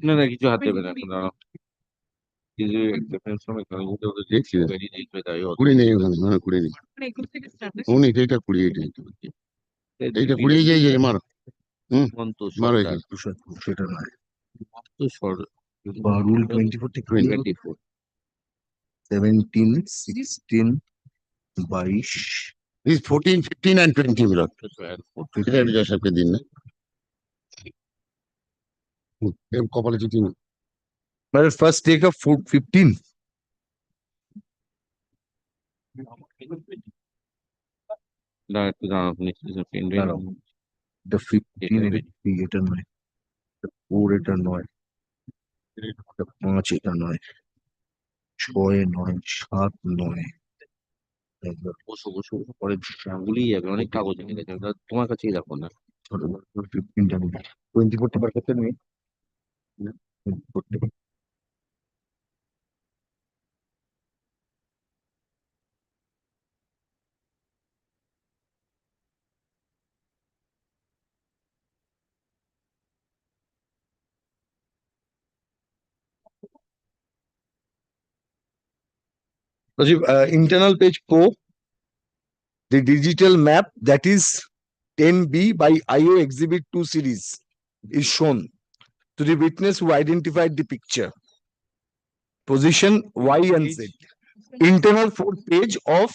না না কিছু হাত দেবে না এখন দাঁড়াও কুড়ি নেই ওখানে কুড়ি নেই উনি এইটা কুড়ি এইটা কুড়ি যাই মারো মারো সেটা নয় রুল 24 থেকে 24 17 16 22 These 14, 15 and 20 milord. সাহেবকে দিন না কপালে চিঠি না first take of 15 the 15 এটা নয় 4 এটা নয় 5 এটা নয় 6 নয় 7 নয় পরে গুলিয়ে যাবে অনেক কাগজ এনে গেছে তোমার কাছেই রাখো না 15 জানি 24 টা বার করতে নেই internal page 4 the digital map that is 10B by IO exhibit 2 series is shown to the witness who identified the picture. Position Y and Z. Internal 4th page of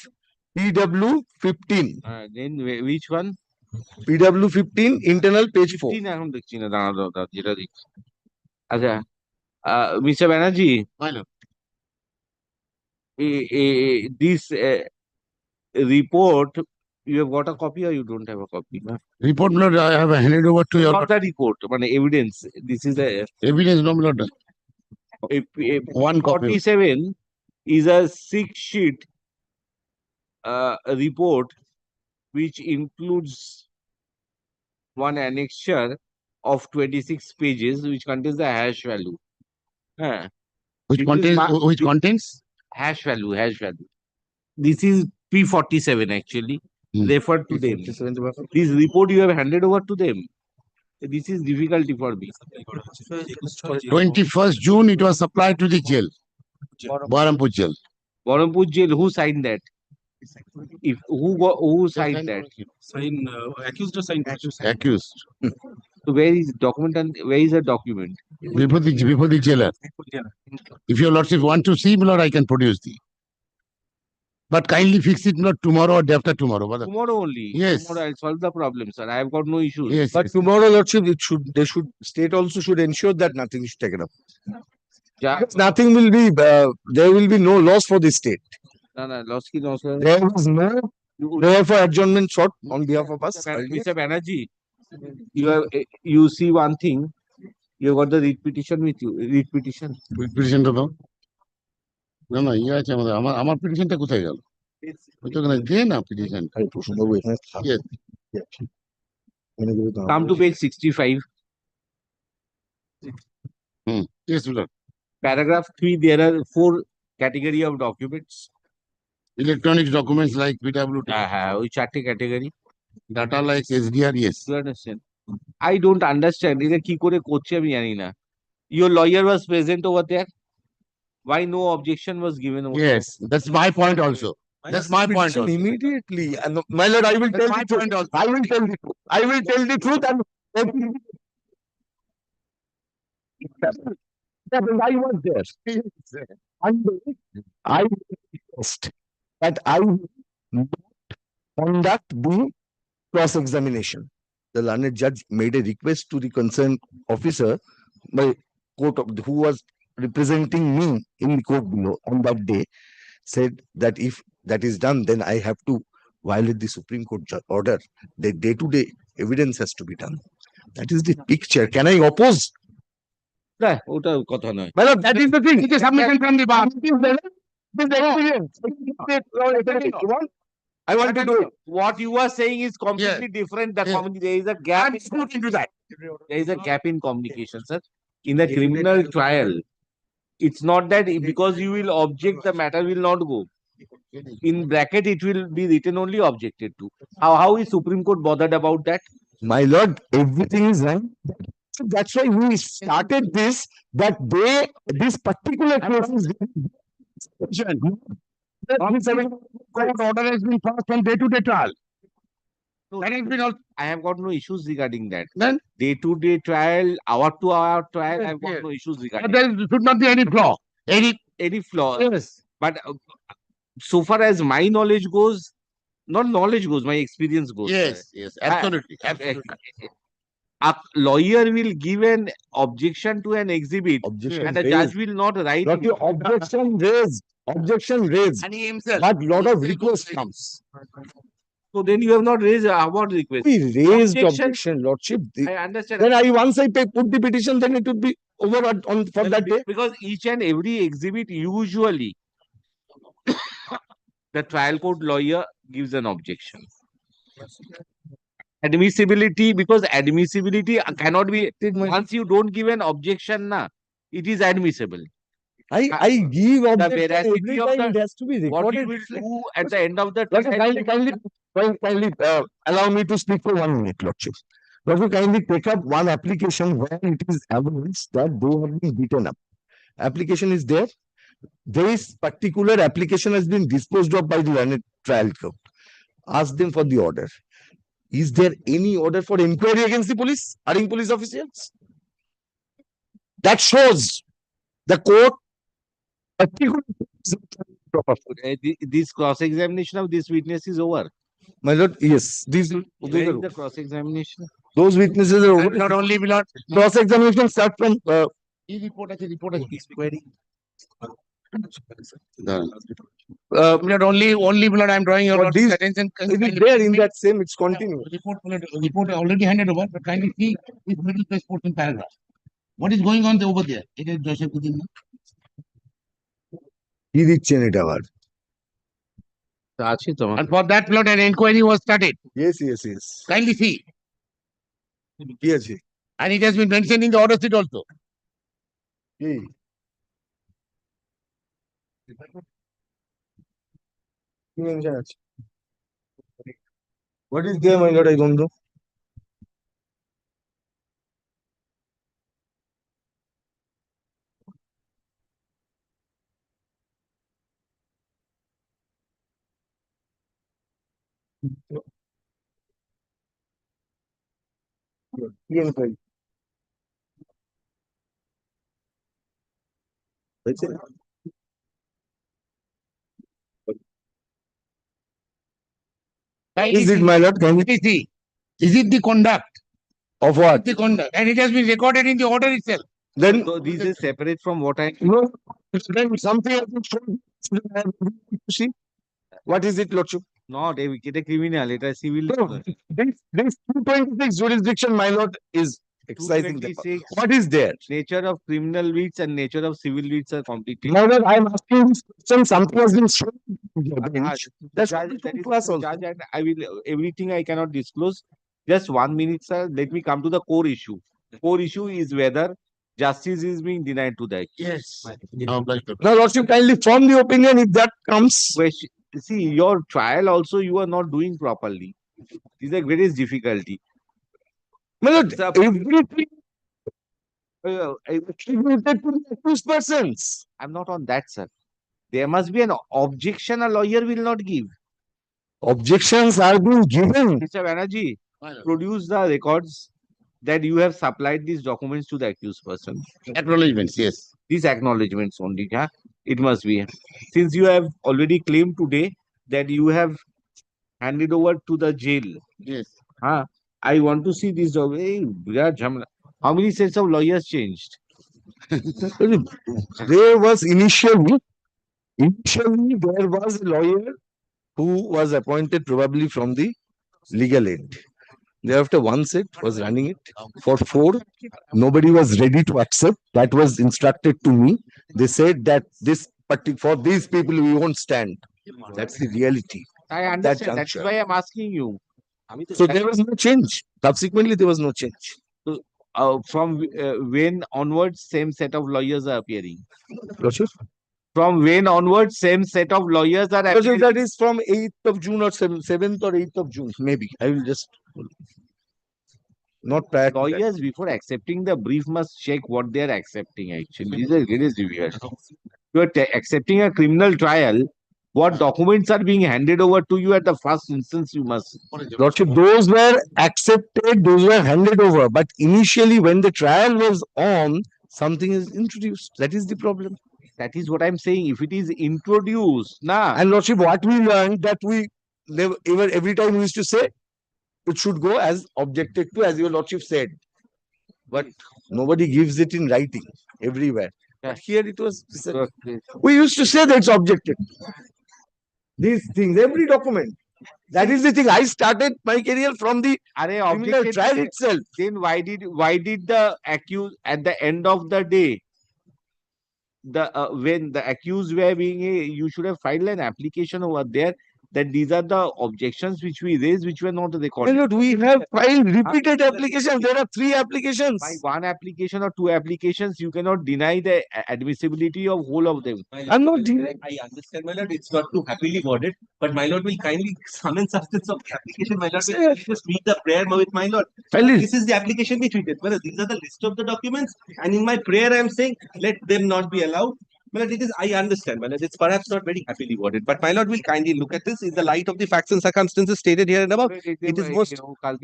PW 15. Then which one? PW 15, internal page 4. 15 এখন দেখছি না, দাঁড়া যেটা দেখছি। আচ্ছা, Mr. Banerjee, this report, you have got a copy or you don't have a copy? Report, my lord, I have handed over to your Not the report, মানে evidence. This is the evidence, no, my lord. One copy. 47 is a 6-sheet report which includes one annexure of 26 pages which contains the hash value. Which contains hash value. This is P47 actually. Refer to them. This report you have handed over to them. This is difficulty for me. 21st June, it was supplied to the jail. Bahrampur jail. Bahrampur jail, who signed that? If who signed that? Accused or signed? Accused. So where is document and where is the document? Before the jailer. If your lordship want to see, my lord, I can produce the. But kindly fix it not tomorrow or day after tomorrow. Tomorrow only. Yes. Tomorrow I'll solve the problem, sir. I have got no issues. Yes. But tomorrow, lordship, state also should ensure that nothing is taken up. Because nothing will be, there will be no loss for the state. No, loss ki loss. There was no prayer for adjournment short on behalf of us. Mr. Banerjee, you see one thing. You got the writ petition with you. Writ petition. Petition to দাও না না ইয়ে আছে আমাদের আমার পিটিশনটা কোথায় গেল ওই তো না দে না petition Come to page 65. Yes, Lord. Paragraph 3, there are 4 category of documents. Electronic documents like PW. ওই 4টে category. Data like SDR, yes. You understand? I don't understand. এটা কি করে করছে আমি জানি না. Your lawyer was present over there. Why no objection was given over there? Yes, that's my point also. That's my point also. Immediately. And my lord, I will tell the truth. I will tell the truth. I will tell the truth and I was there. And I request that I not conduct the cross-examination. The learned judge made a request to the concerned officer, my court of, who was representing me in the court below on that day, said that if that is done, then I have to violate the Supreme Court order. The day-to-day evidence has to be done. That is the picture. Can I oppose? ওটা কথা নয়. Well, that is the thing. It is submission from the bar. I want to do it. What you are saying is completely different. There is a gap. Into that. There is a gap in communication, sir. In a criminal trial, it's not that because you will object, the matter will not go. In bracket, it will be written only objected to. How is Supreme Court bothered about that? My lord, everything is right. That's why we started this, that this particular case is court order has been passed on day-to-day trial. That has been also, I have got no issues regarding that. Then day-to-day trial, hour-to-hour trial, I have got no issues regarding There should not be any flaw. any flaw. Yes. But so far as my knowledge goes, not knowledge goes, my experience goes. Yes, absolutely. A lawyer will give an objection to an exhibit and the judge will not write it. Objection raised. And he himself. But lot of request comes. So then you have not raised what request? We raised objection, lordship. I understand. Then once I put the petition, then it would be over on for that day. Because each and every exhibit usually the trial court lawyer gives an objection. Admissibility, because admissibility cannot be, once you don't give an objection, it is admissible. I give objection the every time, it has to be recorded. What you will do at the end of the trial. Kindly allow me to speak for 1 minute, lordship. Lordship, kindly take up one application where it is evidence that they have been beaten up. Application is there. This particular application has been disposed of by the learned trial court. Ask them for the order. Is there any order for inquiry against the police? Are police officials? That shows the court. This cross-examination of this witness is over. My lord, yes, these Where is the cross-examination? those witnesses are over. Not only, my lord. Cross-examination start from Report query. Not only, my lord, I'm drawing your But lord's these- attention. it is there in that same, it's continuous. Report already handed over, but kindly see this middle page 14 paragraph. What is going on over there? It is Joseph Kudin. কি দিচ্ছেন এটা আবার? And for that, my lord, an inquiry was started. Yes, yes, yes. Kindly see. কি আছে? And it has been mentioned in the order sheet also. কি? কি mention আছে? What is there, my lord? I don't know. কি inquiry? হয়েছে? Is it, my lord? Can we see? Is it the conduct? Of what? The conduct. And it has been recorded in the order itself. Then So this is separate from what I. no, then something has been shown. See, what is it, lordship? Not a criminal, it is civil. No, this 226 jurisdiction, my lord, is excising the. 226. What is there? Nature of criminal writs and nature of civil writs are completely. My lord, I am asking this question. Something has been shown. That's Judge, what that is to us also. judge, and I will everything I cannot disclose. Just 1 minute, sir. Let me come to the core issue. Core issue is whether justice is being denied to the accused. Yes. Now, lordship, kindly form the opinion if that comes. Question. See, your trial also you are not doing properly. This is the greatest difficulty. My lord, Sir, everything attributed to the accused persons. I'm not on that, sir. There must be an objection a lawyer will not give. Objections are being given. Mr. Banerjee, produce the records that you have supplied these documents to the accused person. Acknowledgements, yes. These acknowledgements only, yeah? It must be. Since you have already claimed today that you have handed over to the jail. Yes. I want to see this dog. Hey, Viraj Jhamla. How many sets of lawyers changed? There was initially there was a lawyer who was appointed probably from the legal end. Thereafter, one set was running it for 4. Nobody was ready to accept. That was instructed to me. They said that for these people we won't stand. That's the reality. I understand. That's why I'm asking you. So there was no change. Subsequently, there was no change. So, from when onwards, same set of lawyers are appearing. Lordship? From when onwards, same set of lawyers are appearing. That is from 8th of June or 7th or 8th of June, maybe. I will just not prior to lawyers before accepting the brief must check what they are accepting. Actually, these are greatest difficult. You are accepting a criminal trial. What documents are being handed over to you at the first instance? You must. Lordship, those were accepted, those were handed over. But initially, when the trial was on, something is introduced. That is the problem. That is what I'm saying. If it is introduced, And Lordship, what we learned that every time we used to say, it should go as objected to, as your Lordship said. But nobody gives it in writing everywhere. But here it was. We used to say that it's objected. These things, every document. That is the thing. I started my career from the criminal trial itself. Then why did the accused at the end of the day, when the accused were being you should have filed an application over there that these are the objections which we raised which were not recorded. No, we have filed repeated applications. There are 3 applications. By 1 application or 2 applications, you cannot deny the admissibility of whole of them. I'm not denying. I understand, my lord, it's not too happily worded, but my lord will kindly summon substance of the application. My lord will just read the prayer with my lord. This is the application we treated. Well, these are the list of the documents, and in my prayer I am saying let them not be allowed. My lord, I understand, my lord, it's perhaps not very happily worded, but my lord will kindly look at this in the light of the facts and circumstances stated here and above. It is most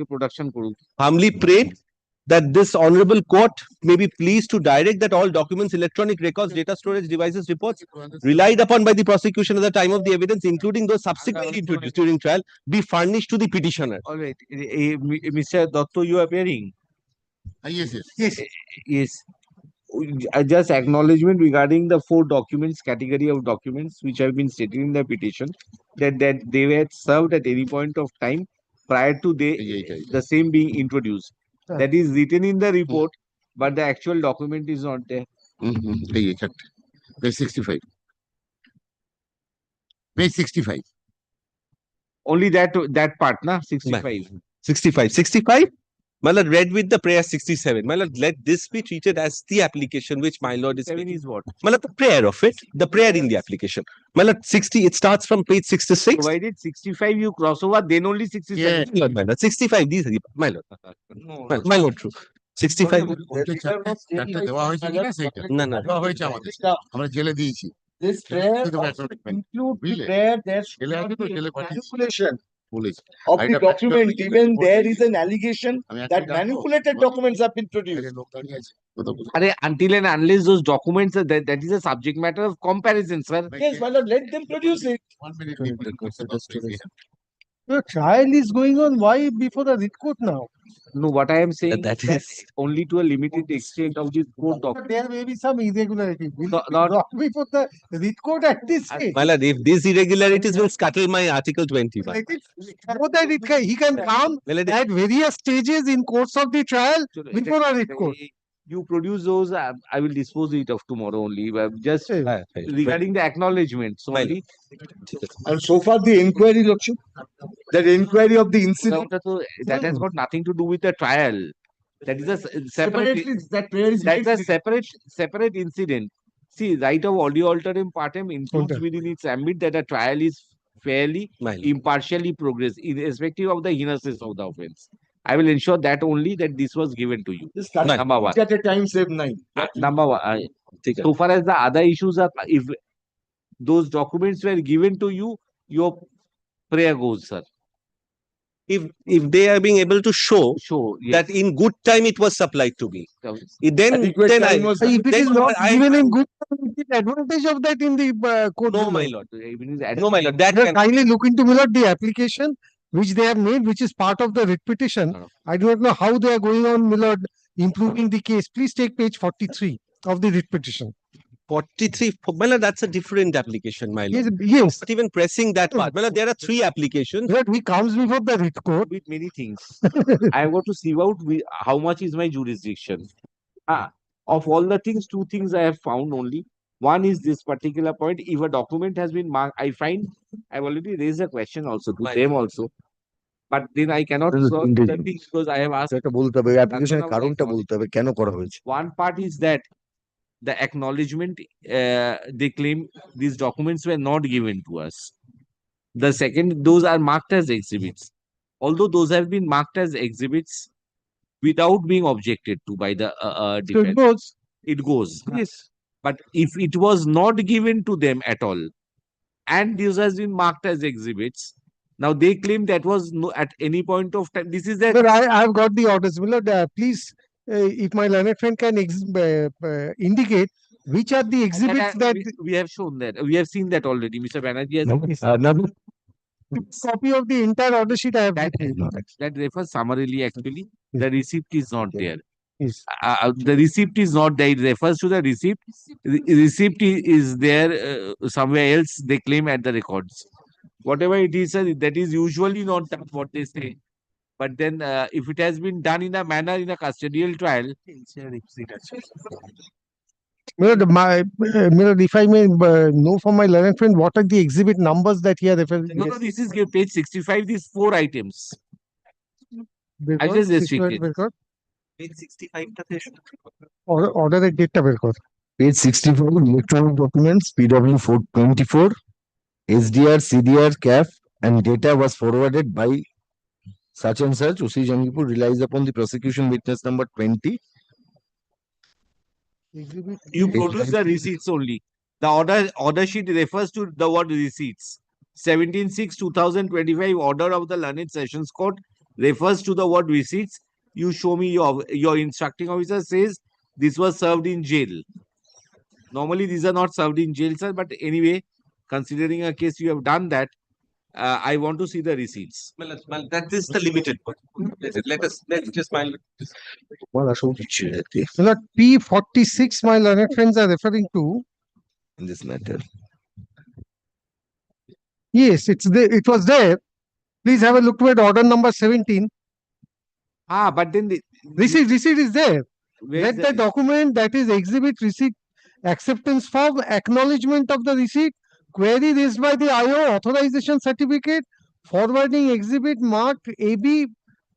production humbly prayed that this honorable court may be pleased to direct that all documents, electronic records, data storage devices, reports relied upon by the prosecution at the time of the evidence, including those subsequently introduced during trial, be furnished to the petitioner. All right, Mr. Dotto, you are appearing. Yes, yes. Yes. Yes. Just acknowledgement regarding the 4 documents, category of documents which have been stated in the petition, that they were served at any point of time prior to the same being introduced. That is written in the report, but the actual document is not there. Page 65. Page 65. Only that part, na? 65. 65. My lord, read with the prayer 67. My lord, let this be treated as the application which my lord is. 7 is what? My lord, the prayer of it, the prayer in the application. My lord, 60, it starts from page 66. Provided 65 you cross over, then only 67. Yeah, my lord, 65, these are the, my lord. My lord, true. 65. আমরা জেলে দিয়েছি This prayer includes the prayer that manipulation of the document. Even there is an allegation that manipulated documents have been produced. Until and unless those documents, that is a subject matter of comparison, sir. Yes, my lord, let them produce it. 1 minute. The trial is going on. Why before the writ court now? No, what I am saying that is only to a limited extent of this court document. There may be some irregularity. Will No, it be brought before the writ court at this stage? My lord, if these irregularities will scuttle my Article 20. Let it, so that he can come at various stages in course of the trial before a writ court. You produce those, I will dispose it of tomorrow only. Just regarding the acknowledgements only. And so far the inquiry, Lordship, that inquiry of the incident. That has got nothing to do with the trial. That is a separate. That's a separate incident. See, right of audio alterum partem includes within its ambit that a trial is fairly, impartially progressed, irrespective of the heinousness of the offense. I will ensure that only that this was given to you. Number 1. At a time save 9. Number 1. So far as the other issues are, if those documents were given to you, your prayer goes, sir. If they are being able to show yes, that in good time it was supplied to me, then I, if it is not given in good time, we take advantage of that in the court. No, my lord. No, my lord. That can kindly look into the application which they have made, which is part of the writ petition. I do not know how they are going on, my lord, improving the case. Please take page 43 of the writ petition. 43, my lord, that's a different application, my lord. Yes. Not even pressing that part. My lord, there are 3 applications. But he comes before the writ court. With many things. I have got to see out how much is my jurisdiction. Of all the things, 2 things I have found only. One is this particular point. If a document has been marked, I find I've already raised a question also to them also. But then I cannot solve the things because I have asked. One part is that the acknowledgement, they claim these documents were not given to us. The second, those are marked as exhibits. Although those have been marked as exhibits without being objected to by the defense. It goes. Yes. But if it was not given to them at all, and this has been marked as exhibits, now they claim that was no at any point of time. This is that. But I have got the orders. Please, if my learned friend can indicate which are the exhibits that we have shown that. We have seen that already. Mr. Banerjee has copy of the entire order sheet I have. That refers summarily actually. The receipt is not there. Yes. The receipt is not there. It refers to the receipt. Receipt is there somewhere else. They claim at the records. Whatever it is, that is usually not what they say. But then, if it has been done in a manner in a custodial trial, if I may know from my learned friend, what are the exhibit numbers that he has referred? No, this is page 65. These 4 items. I just restricted. Page 65 order the data record. Page 64, electronic documents, PW 424, SDR, CDR, CAF, and data was forwarded by such and such. Usi Jangipur relies upon the prosecution witness number 20. You produce the receipts only. The order sheet refers to the word receipts. 17/6/2025 order of the Learned Sessions Court refers to the word receipts. you show me your instructing officer says this was served in jail. Normally, these are not served in jail, sir. But anyway, considering a case you have done that, I want to see the receipts. That is the limited one. Let's just file it. Not P46, my learned friends are referring to. In this matter. Yes, it's there. It was there. Please have a look at order number 17. But then the receipt is there. Where Let is the document, that is exhibit receipt acceptance form, acknowledgement of the receipt, query raised by the IO, authorization certificate, forwarding exhibit marked AB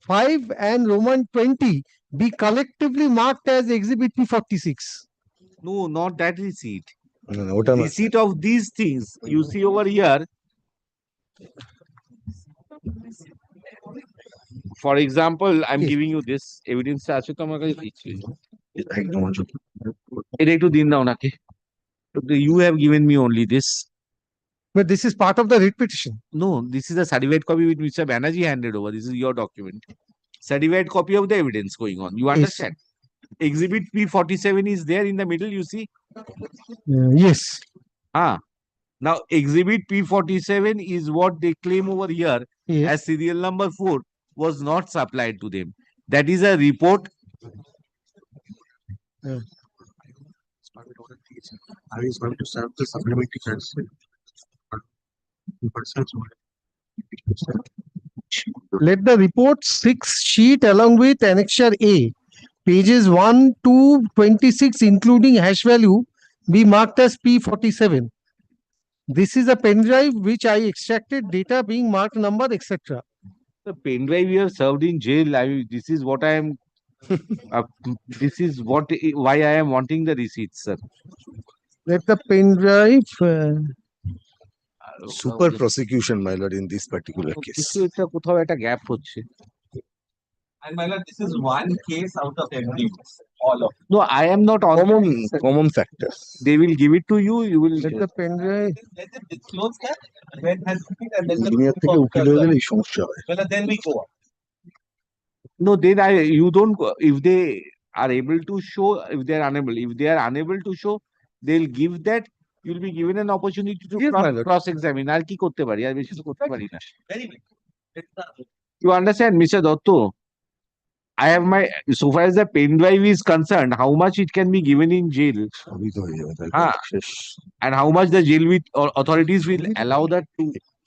5 and Roman 20 be collectively marked as exhibit P46. No, not that receipt. No, what am I- Receipt of these things you see over here. For example, I'm giving you this evidence. আছে তো আমার কাছে দিচ্ছি। এটা একটু দিন দাও নাকি। You have given me only this. But this is part of the writ petition. No, this is a certified copy which Mr. Banerjee handed over. This is your document. Certified copy of the evidence going on. You understand? Exhibit P47 is there in the middle, you see? Yes. Now, exhibit P47 is what they claim over here as serial number 4 was not supplied to them. That is a report. I is going to serve the supplementary certificate. Let the report 6 sheet along with annexure A, pages 1 to 26, including hash value, be marked as P47. This is a pen drive which I extracted data being marked number, etc. The pen drive you have served in jail. This is what I am. This is why I am wanting the receipts, sir. Let the pen drive. Super prosecution, my lord, in this particular case. কোথাও একটা gap হচ্ছে। And my lord, this is one case out of every all of. No, I am not on common factors. They will give it to you. You will let the pen drive. Let them disclose that when has been and then দুনিয়া থেকে উকিল হয়ে গেলে এই সমস্যা হয়। well, then we go on. No, then you don't. If they are able to show, if they are unable, to show, they'll give that. You'll be given an opportunity to cross-examine. আর কি করতে পারি? আর বেশি তো করতে পারি না। Very good. You understand, Mr. Dotto? I have my, so far as the pen drive is concerned, how much it can be given in jail. And how much the jail authorities will allow that to,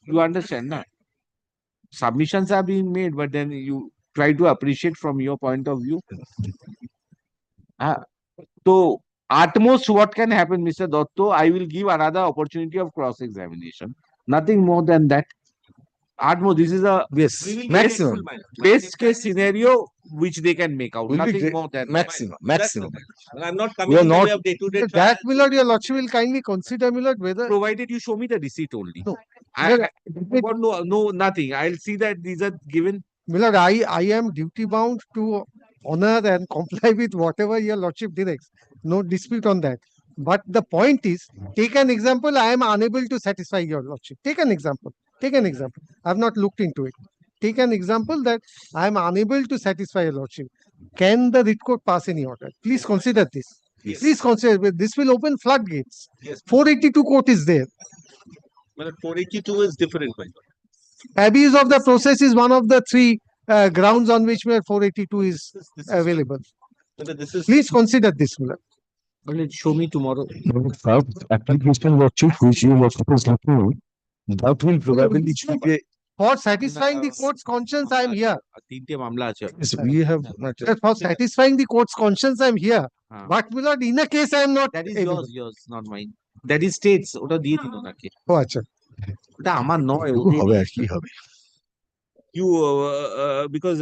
you understand, na? Submissions are being made, but then you try to appreciate from your point of view. So, at most, what can happen, Mr. Dotto? I will give another opportunity of cross-examination. Nothing more than that. At most, this is a maximum best case scenario which they can make out. Nothing more than maximum. I'm not coming in the way of day-to-day trial. That, my lord, your lordship will kindly consider, my lord, whether. Provided you show me the receipt only. No, nothing. I'll see that these are given. My lord, I am duty bound to honor and comply with whatever your lordship directs. No dispute on that. But the point is, take an example. I am unable to satisfy your lordship. Take an example. I have not looked into it. Take an example that I am unable to satisfy your lordship. Can the writ court pass any order? Please consider this. Yes. Please consider. This will open floodgates. Yes. 482 court is there. Well, 482 is different, my lord. Abuse of the process is one of the 3 grounds on which 482 is available. Please consider this, my lord. Well, show me tomorrow. Application lordship which you were supposed to do, that will probably be For satisfying the court's conscience, I am here. তিনটে মামলা আছে। Yes, we have For satisfying the court's conscience, I am here. But, my lord, in a case, I am not. That is yours, not mine. That is states. ওটা দিয়ে দিন ওনাকে। আচ্ছা। ওটা আমার নয়। হবে আর কি হবে। You because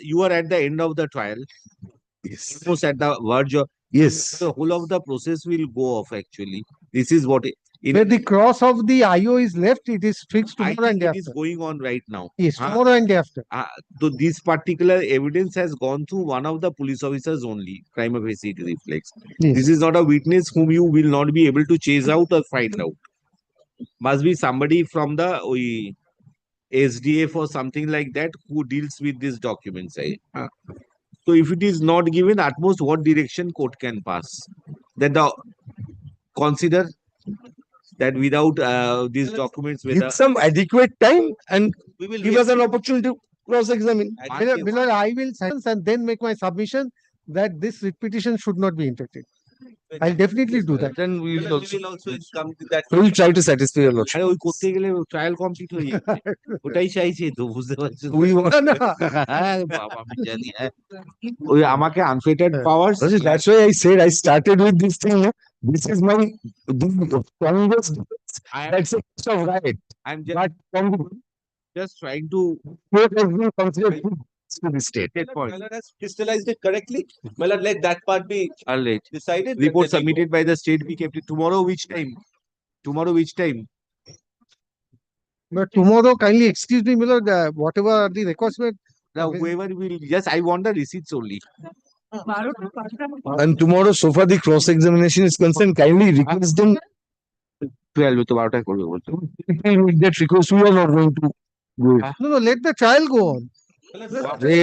you are at the end of the trial. Yes. Almost at the verge of. Yes. The whole of the process will go off actually. This is what. Where the cross of the IO is left, it is fixed tomorrow and day after. It is going on right now. Yes, tomorrow and day after. So this particular evidence has gone through one of the police officers only, prima facie reflex. Yes. This is not a witness whom you will not be able to chase out or find out. Must be somebody from the SDF or something like that who deals with these documents. So if it is not given, at most what direction court can pass? That the consider that without these documents, Give whether some adequate time and we will give us an opportunity to cross-examine. Milord, I will sentence and then make my submission that this writ petition should not be entertained. I'll definitely do that. Then we will also come to that. we will try to satisfy your lordship. আরে ওই করতে গেলে trial complete হয়ে যাবে ওটাই চাইছে তো বুঝতে পারছো We want হ্যাঁ বাবা আমি জানি হ্যাঁ। ওই আমাকে আনফেটার্ড powers That's why I said I started with this thing. This is my the strongest that's a case of right. I'm But from the just trying to court has been considered to the state. point. My lord has crystallized it correctly. My lord, let that part be All right. decided. Report submitted by the state be kept tomorrow which time? Tomorrow which time? But tomorrow, kindly excuse me, Milord, whatever are the records were. Now whoever will just I want the receipts only. And tomorrow, so far the cross-examination is concerned, kindly request them 12 তো 12টায় করবে বলতো with that request. We are not going to do it. No, let the trial go on.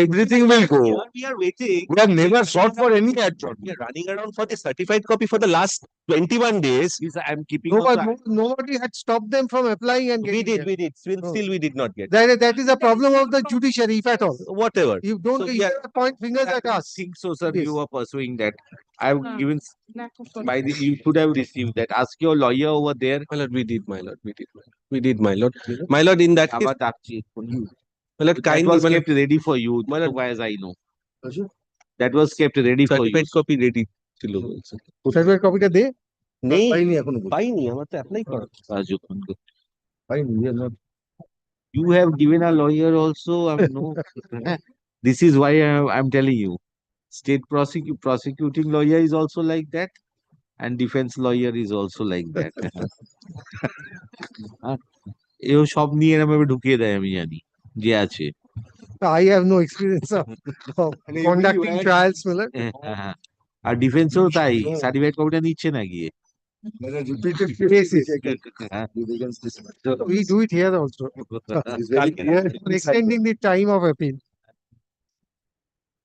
Everything will go. We are waiting. We have never sought for any adjournment. We are running around for the certified copy for the last 21 days. Yes, I'm keeping Nobody had stopped them from applying and We getting did. Still we did not get. That is a problem of the judiciary, if at all. Whatever. You don't So, you yeah. don't point fingers at us. think so sir Yes. you are pursuing that I've given by the you should have received that ask your lawyer over there My lord, we did, my lord. We did, my lord. My lord, in that case, আবার ডাকছি এক্ষুনি। my lord, That kindly, was my lord, kept ready for you so far as I know that was kept ready for you certified copy ready ছিল বলছে। Certificate copy টা দে। নেই, পাইনি এখনো পাইনি, আমার তো অ্যাপ্লাই করা। রাজু খানকে। পাইনি, we are not. You have given a lawyer also no this is why I'm telling you state prosecuting lawyer is also like that and defense lawyer is also like that এও সব নিয়ে এরকম ভাবে ঢুকিয়ে দেয় আমি জানি যে আছে I have no experience of conducting trials, Milord. আর ডিফেন্সও তাই সার্টিফাইড কপিটা নিচ্ছে না গিয়ে Repeated cases. We do it here also. Extending the time of appeal.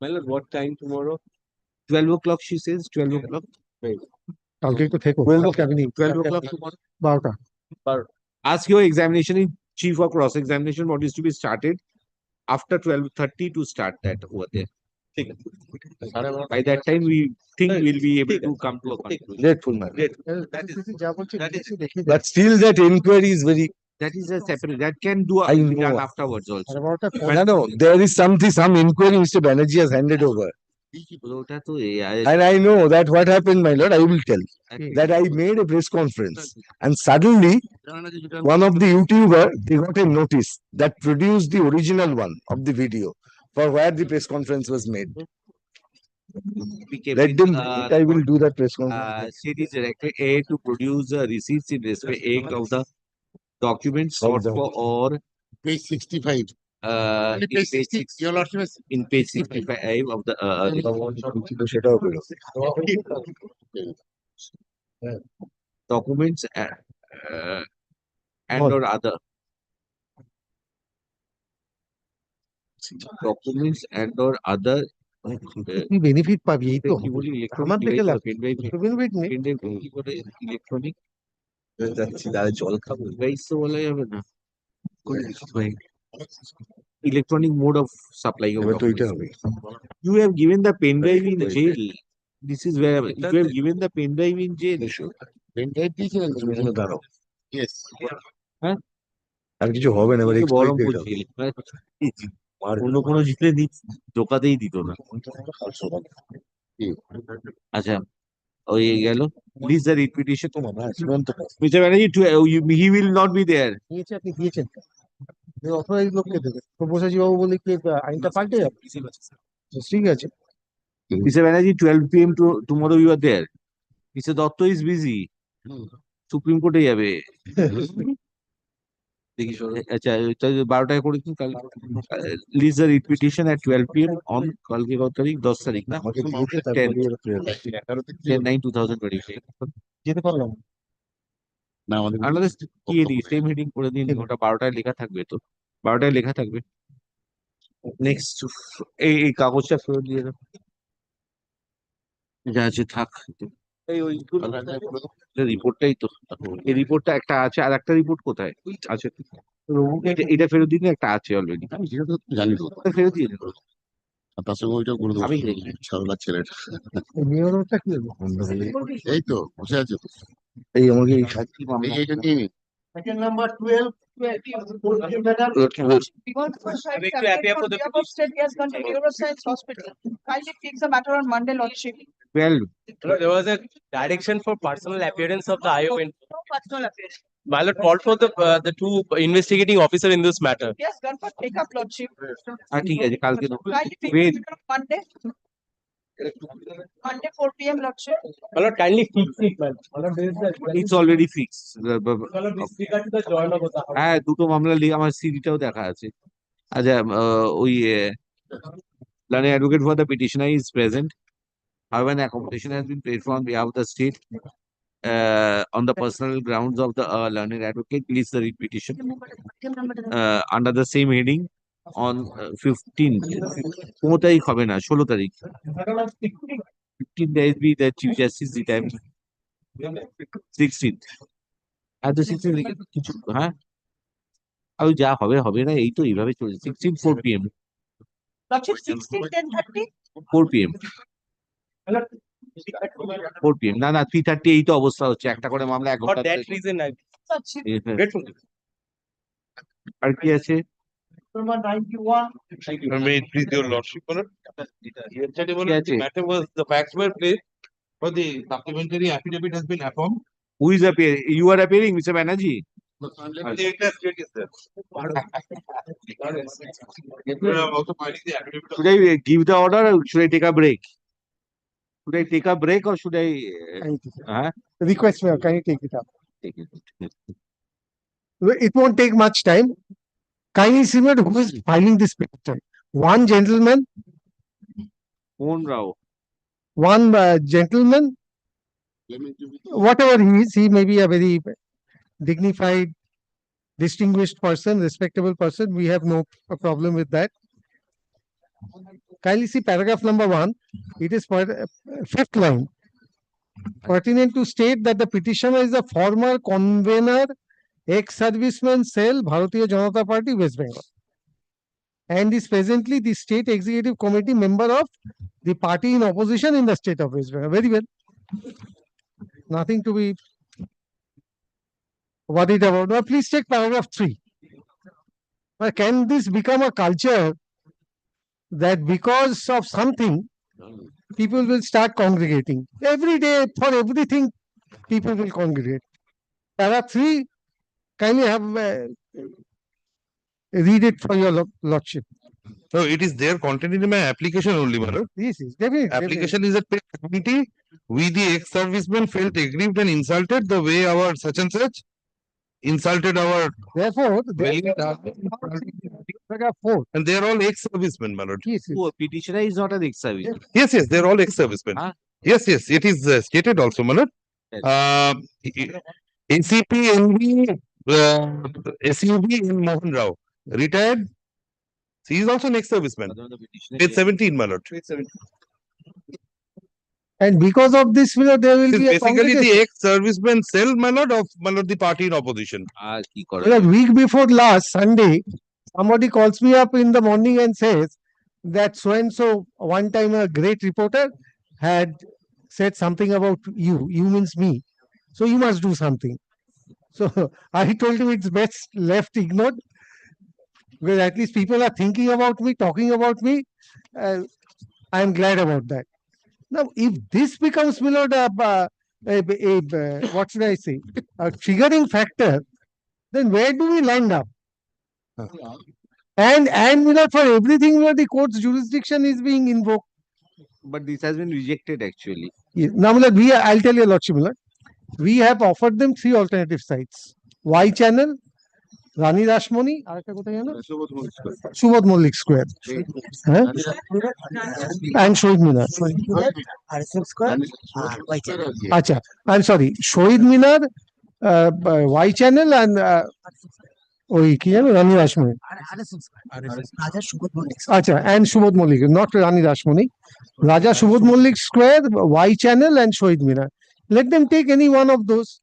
My lord, what time tomorrow? 12 o'clock she says 12 o'clock কালকে একটু থেকো। 12 o'clock tomorrow 12টা। ask your examination in chief or cross examination what is to be started after 12:30 to start that over there by that time we think we'll be able to come to a conclusion Grateful, man. যা বলছে দেখে But still that inquiry is very. that is a separate that can do I be know. done afterwards also No, there is some inquiry Mr. Banerjee has handed over. ওটা তো And I know that what happened, my lord, I will tell. That I made a press conference and suddenly one of the YouTuber, they got a notice that produced the original one of the video for where the press conference was made. Let them, I will do that press conference. City Director A to produce receipts in respect A of the documents sought for or Page 65. in Page page 60. Your lordship has in page 65 of the সেটাও পেল। documents and or other documents and or other তুই benefit পাবি এই তো কি বলি আমার দেখে লাভ ইলেকট্রনিক বেনিফিট নেই। কি করে ইলেকট্রনিক যাচ্ছি দাঁড়া জল খাবো। ডিভাইস তো বলা যাবে না electronic mode of supply of এবার তো ওইটা documents. হবে। You have given the pen drive in jail. This is where if you have given the pen drive in jail. pen drive দিয়েছিলেন তুমি এখানে দাঁড়াও। Yes. হ্যাঁ আর কিছু হবে না, এবার explain বহরমপুর দিয়ে দাও। জেল অন্য কোনো জেলে ঢোকাতেই দিত না আচ্ছা ওই গেল please the repetition Mister Banerjee he will not be there দিয়েছে আপনি দিয়েছেন অথরাইজ লোককে দেবে প্রভুসাজি বাবু বলে কি আইনটা পাল্টে যাবে ঠিক আছে Mister Banerjee 12 PM tomorrow you are there Mister Dutta is busy supreme কোর্টে যাবে দেখি আচ্ছা 12টায় করে দিন কাল lease the repetition at 12 PM on কালকে কত তারিখ 10 তারিখ না 10/9/2025 যেতে পারলাম না আমাদের আমাদের কি এডি সেম হেডিং করে দিন ওটা 12টায় লেখা থাকবে তো 12টায় লেখা থাকবে নেক্সট এই কাগজটা ফেরত দিয়ে দাও যা আছে থাক এই ওই রিপোর্টটাই তো এই রিপোর্টটা একটা আছে আর একটা রিপোর্ট কোথায় আছে এটা ফেরত দিন একটা আছে অলরেডি আমি সেটা তো জানি তো ফেরত দিয়ে দেবো আর তার সঙ্গে ওইটাও করে দেবো আমি দেখি। সরলা ছেলেটা নিয়মটা কি হলো? এই তো বসে আছে তো এই আমাকে এই সাতটি মামলা এইটা নিয়ে নিন। Second number 12. State has gone to neuroscience hospital. Kindly fix the matter on Monday, Lordship. 12 There was a direction for personal appearance of the IO. No personal affairs. My lord called for the two investigating officer in this matter. Yes, gone for take up, Lordship. ঠিক আছে কালকে দেবো Kindly fix Wait. the matter on Monday. Monday 4 p.m. Lordship. My lord kindly fix it, man. My lord, there is the It's already fixed. My lord, this regard to the join of the হ্যাঁ দুটো মামলা আমার সিডিটাও দেখা আছে আচ্ছা ওই learned advocate for the petitioner is present. However, an accommodation has been paid for on behalf of the state on the personal grounds of the learned advocate. Please the read petition under the same heading on 15th. 15 তারিখ হবে না 16 তারিখ 15 days be the chief justice the time 16th at the 16th কিছু হ্যাঁ আর যা হবে হবে না এই তো এইভাবে চলছে 16 4 p.m. Lordship 16, 10:30. 4 p.m. 4 p.m. না 3:30 এই তো অবস্থা হচ্ছে একটা করে মামলা 1 For ঘন্টা that reason, I Lordship. আর কি আছে Number 91. May it please your lordship, my lord. Yesterday, my কি lord, আছে the matter was the facts were placed for the supplementary affidavit has been affirmed. who is appearing you are appearing Mr. Banerjee Also filing the affidavit. should I give the order or should I take a break or should I Request, Mayor, can you take it up? take it It won't take much time. Kindly see who is filing this petition. One gentleman, Mohan Rao one gentleman, whatever he is, he may be a very dignified, distinguished person, respectable person. We have no problem with that. Kindly see paragraph number 1. It is fifth line. Pertinent to state that the petitioner is a former convener, ex-serviceman cell, Bharatiya Janata Party, West Bengal, and is presently the state executive committee member of the party in opposition in the state of West Bengal. Very well. Nothing to be worried about. Now, please take paragraph 3. But can this become a culture that because of something, people will start congregating? Every day, for everything, people will congregate. Paragraph 3, kindly have read it for your lordship. No, it is there contained in my application only, my lord. This is definitely. Application is a paid committee. We, the ex-servicemen, felt aggrieved and insulted the way our such and such insulted our. Therefore, paragraph 4. And they are all ex-servicemen, my lord. Yes, who a petitioner is not an ex-service Yes, they are all ex-servicemen. Huh? Yes, it is stated also, my lord. ACP NV SUV in Mohan Rao, retired. He is also an ex-serviceman. Page 17, my lord. And because of this, there will This be is a basically congregation. the ex-serviceman cell, my lord, of the party in opposition. আর কি করে A week before last Sunday, somebody calls me up in the morning and says that so and so, one time a great reporter had said something about you. You means me. So you must do something. So I told him it's best left ignored. Because at least people are thinking about me, talking about me. I am glad about that. Now, if this becomes, my lord, what should I say, a triggering factor, then where do we land up? And my lord, for everything, my lord, the court's jurisdiction is being invoked. but this has been rejected actually Yes. Now, my lord, I'll tell you, lordship, my lord, we have offered them 3 alternative sites: Y channel, Rani Rashmoni, Subodh Mullik Square, and Shohid Minar. Acha, I'm sorry, Shohid Minar, Y channel, and Rani Rashmoni. Acha, and Subodh Malik, not Rani Rashmani. Raja Subodh Malik Square, Y Channel and Shohid Minar. Let them take any one of those.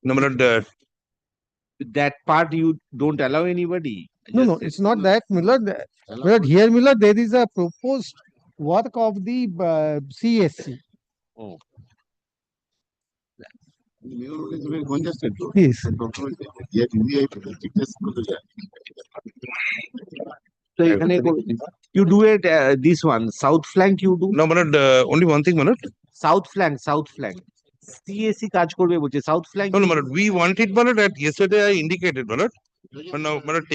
No, my lord, That part you don't allow anybody. No, it's not that, Millard. Millard, here, Millard, there is a proposed work of the CSC. Oh. Yes. So you do it this one south flank you do. No, my lord, only one thing, my lord. South flank. CAC কাজ করবে বলছে south flank. No, my lord, we wanted, my lord, that yesterday I indicated, my lord. But now, my lord,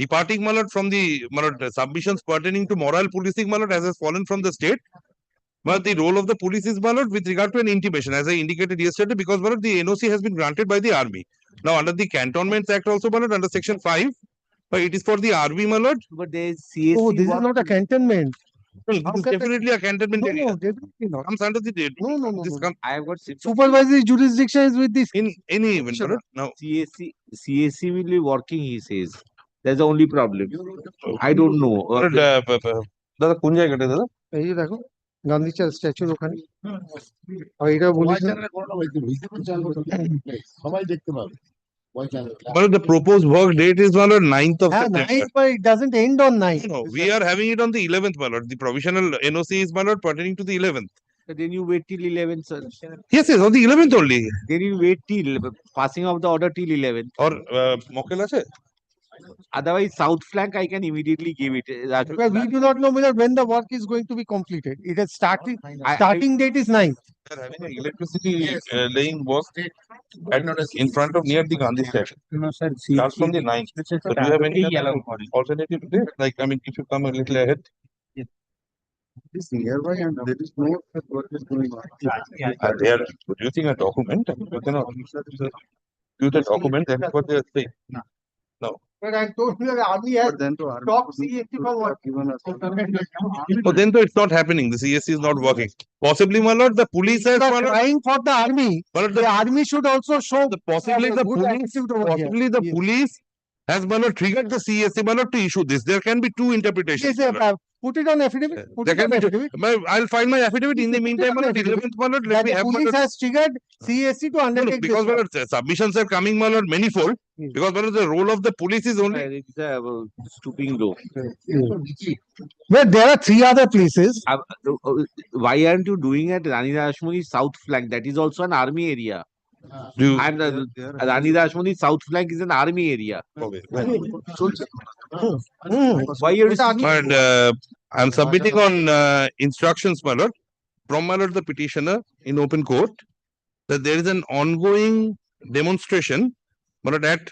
departing, my lord, from the, my lord, submissions pertaining to moral policing, my lord, has fallen from the state. But the role of the police is, my lord, with regard to an intimation, as I indicated yesterday, because, my lord, the NOC has been granted by the army. Now, under the Cantonments Act also, my lord, under section 5, but it is for the army, my lord. But there is CAC. Oh, this is not a cantonment. This is definitely a cantonment area. No, definitely not. Comes under the date. No. I have got Supervisory jurisdiction is with this. In any event, my lord. Now, CAC will be working, he says. That's the only problem. I don't know. দাদা কোন জায়গাটা দাদা? এই যে দেখো গান্ধী স্ট্যাচুর ওখানে আর এটা বলিস সবাই দেখতে পাবে। But the proposed work date is, my lord, 9th of September. 9th, but it doesn't end on 9th. No, we are having it on the 11th, my lord. The provisional NOC is, my lord, pertaining to the 11th. Then you wait till 11th, sir. Yes, on the 11th only. Then you wait till passing of the order till 11th. Or মক্কেল আছে? Otherwise, south flank I can immediately give it. Because we do not know when the work is going to be completed. It is starting date is 9th. We are having an electricity laying work in front of near the Gandhi statue. Starts from the 9th. So do you have any alternative today? Like, I mean, if you come a little ahead. This nearby and there is no work is going on. They are producing a document. But then produce a document, that is what they are saying. No. But I told you the army has stopped CSC for what? So then it's not happening. The CSC is not working. Possibly, my lord, the police has trying for the army. But the army should also show possibly the police has, my lord, triggered the CSC, my lord, to issue this. There can be two interpretations. Yes, put it on affidavit. I'll find my affidavit. In the meantime, my lord, 11th, my lord, let me have. The police has triggered CSC to undertake because, my lord, submissions are coming, my lord, manifold. Because, my lord, the role of the police is only stooping low. Well, there are 3 other places. Why aren't you doing at Rani Rashmani south flank? That is also an army area. And Rani Rashmani south flank is an army area. Okay. Why are you? But I'm submitting on instructions, my lord, from, my lord, the petitioner in open court, that there is an ongoing demonstration, my lord, at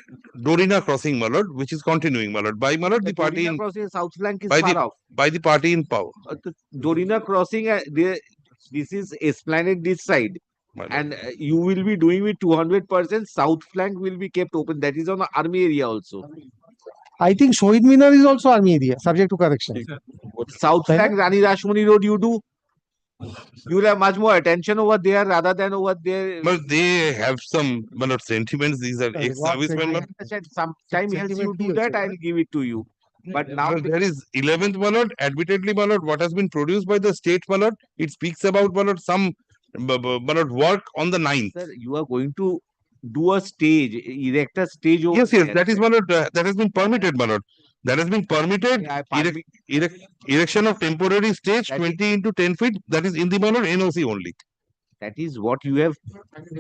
Dorina crossing, my lord, which is continuing, my lord, by, my lord, the party in south flank is by the party in power. Dorina crossing, this is Esplanade this side. And you will be doing with 200%. South flank will be kept open. That is on the army area also. I think Shohid Minar is also army area, subject to correction. South flank, Rani Rashmani Road, you do. You will have much more attention over there rather than over there. But they have some, my lord, sentiments. These are ex-servicemen. Sometime else you do that, I will give it to you. But now there is 11th, my lord, admittedly, my lord, what has been produced by the state, my lord, it speaks about, my lord, some work on the 9th. Sir, you are going to do a stage, erect a stage over Yes, there. that is, my lord, that has been permitted, my lord. That has been permitted. Erection of temporary stage, 20 into 10 feet. That is in the, my lord, NOC only. That is what you have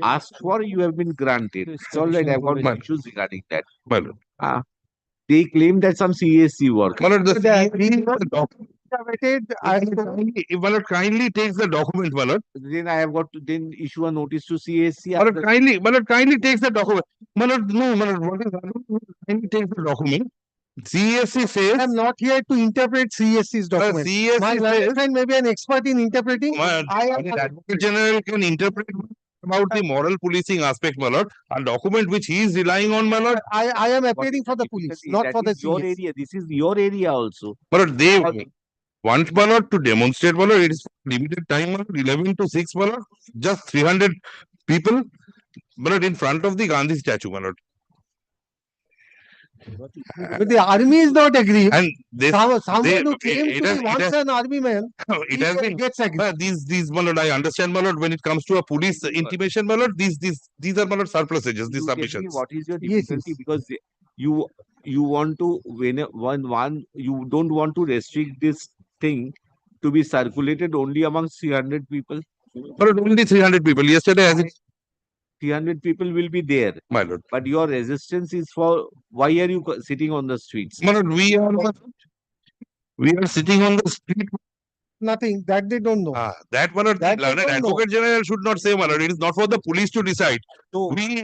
asked for. You have been granted. It's all right. I've got my issues regarding that. My lord. They claim that some CSC work. My lord, if my lord kindly takes the document, my lord. Then I have got to then issue a notice to CSC. My lord, kindly takes the document. My lord, no, my lord, what is kindly takes the document. CSC says I am not here to interpret CSC's document. CSC my says, friend may be an expert in interpreting. I am Advocate General can interpret about the moral policing aspect, my lord. A document which he is relying on, my lord. I am appearing for the police, not for the your CSC. area. This is your area also. My lord, they want, my lord, to demonstrate, my lord. It is limited time, my lord, 11 to 6, my lord. Just 300 people, my lord, in front of the Gandhi statue, my lord. But the army is not agreeing. And this, Someone who claims to be once an army man, it has been gets agreed. these my lord, I understand, my lord, when it comes to a police intimation, my lord, these are my lord surplusages, these You tell me submissions. what is your difficulty? Because you want to one you don't want to restrict this thing to be circulated only among 300 people. But only 300 people. Yesterday, as it 300 people will be there. My lord. But your resistance is for why are you sitting on the streets? My lord, we are sitting on the street. Nothing that they don't know. That my lord, That they don't know. Advocate General should not say, my lord. It is not for the police to decide. So we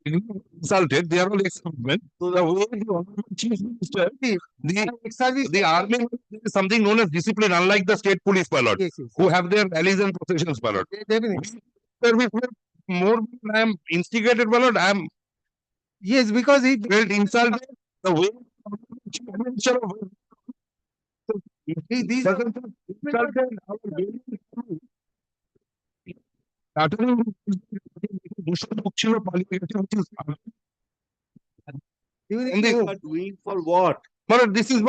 insulted. They are all ex-government. So the way the honorable chief minister, the army is something known as discipline, unlike the state police, my lord, who have their rallies and processions, my lord. Definitely. More I am instigated, my lord. I am because he felt insulted. The way these are doing for what? But this is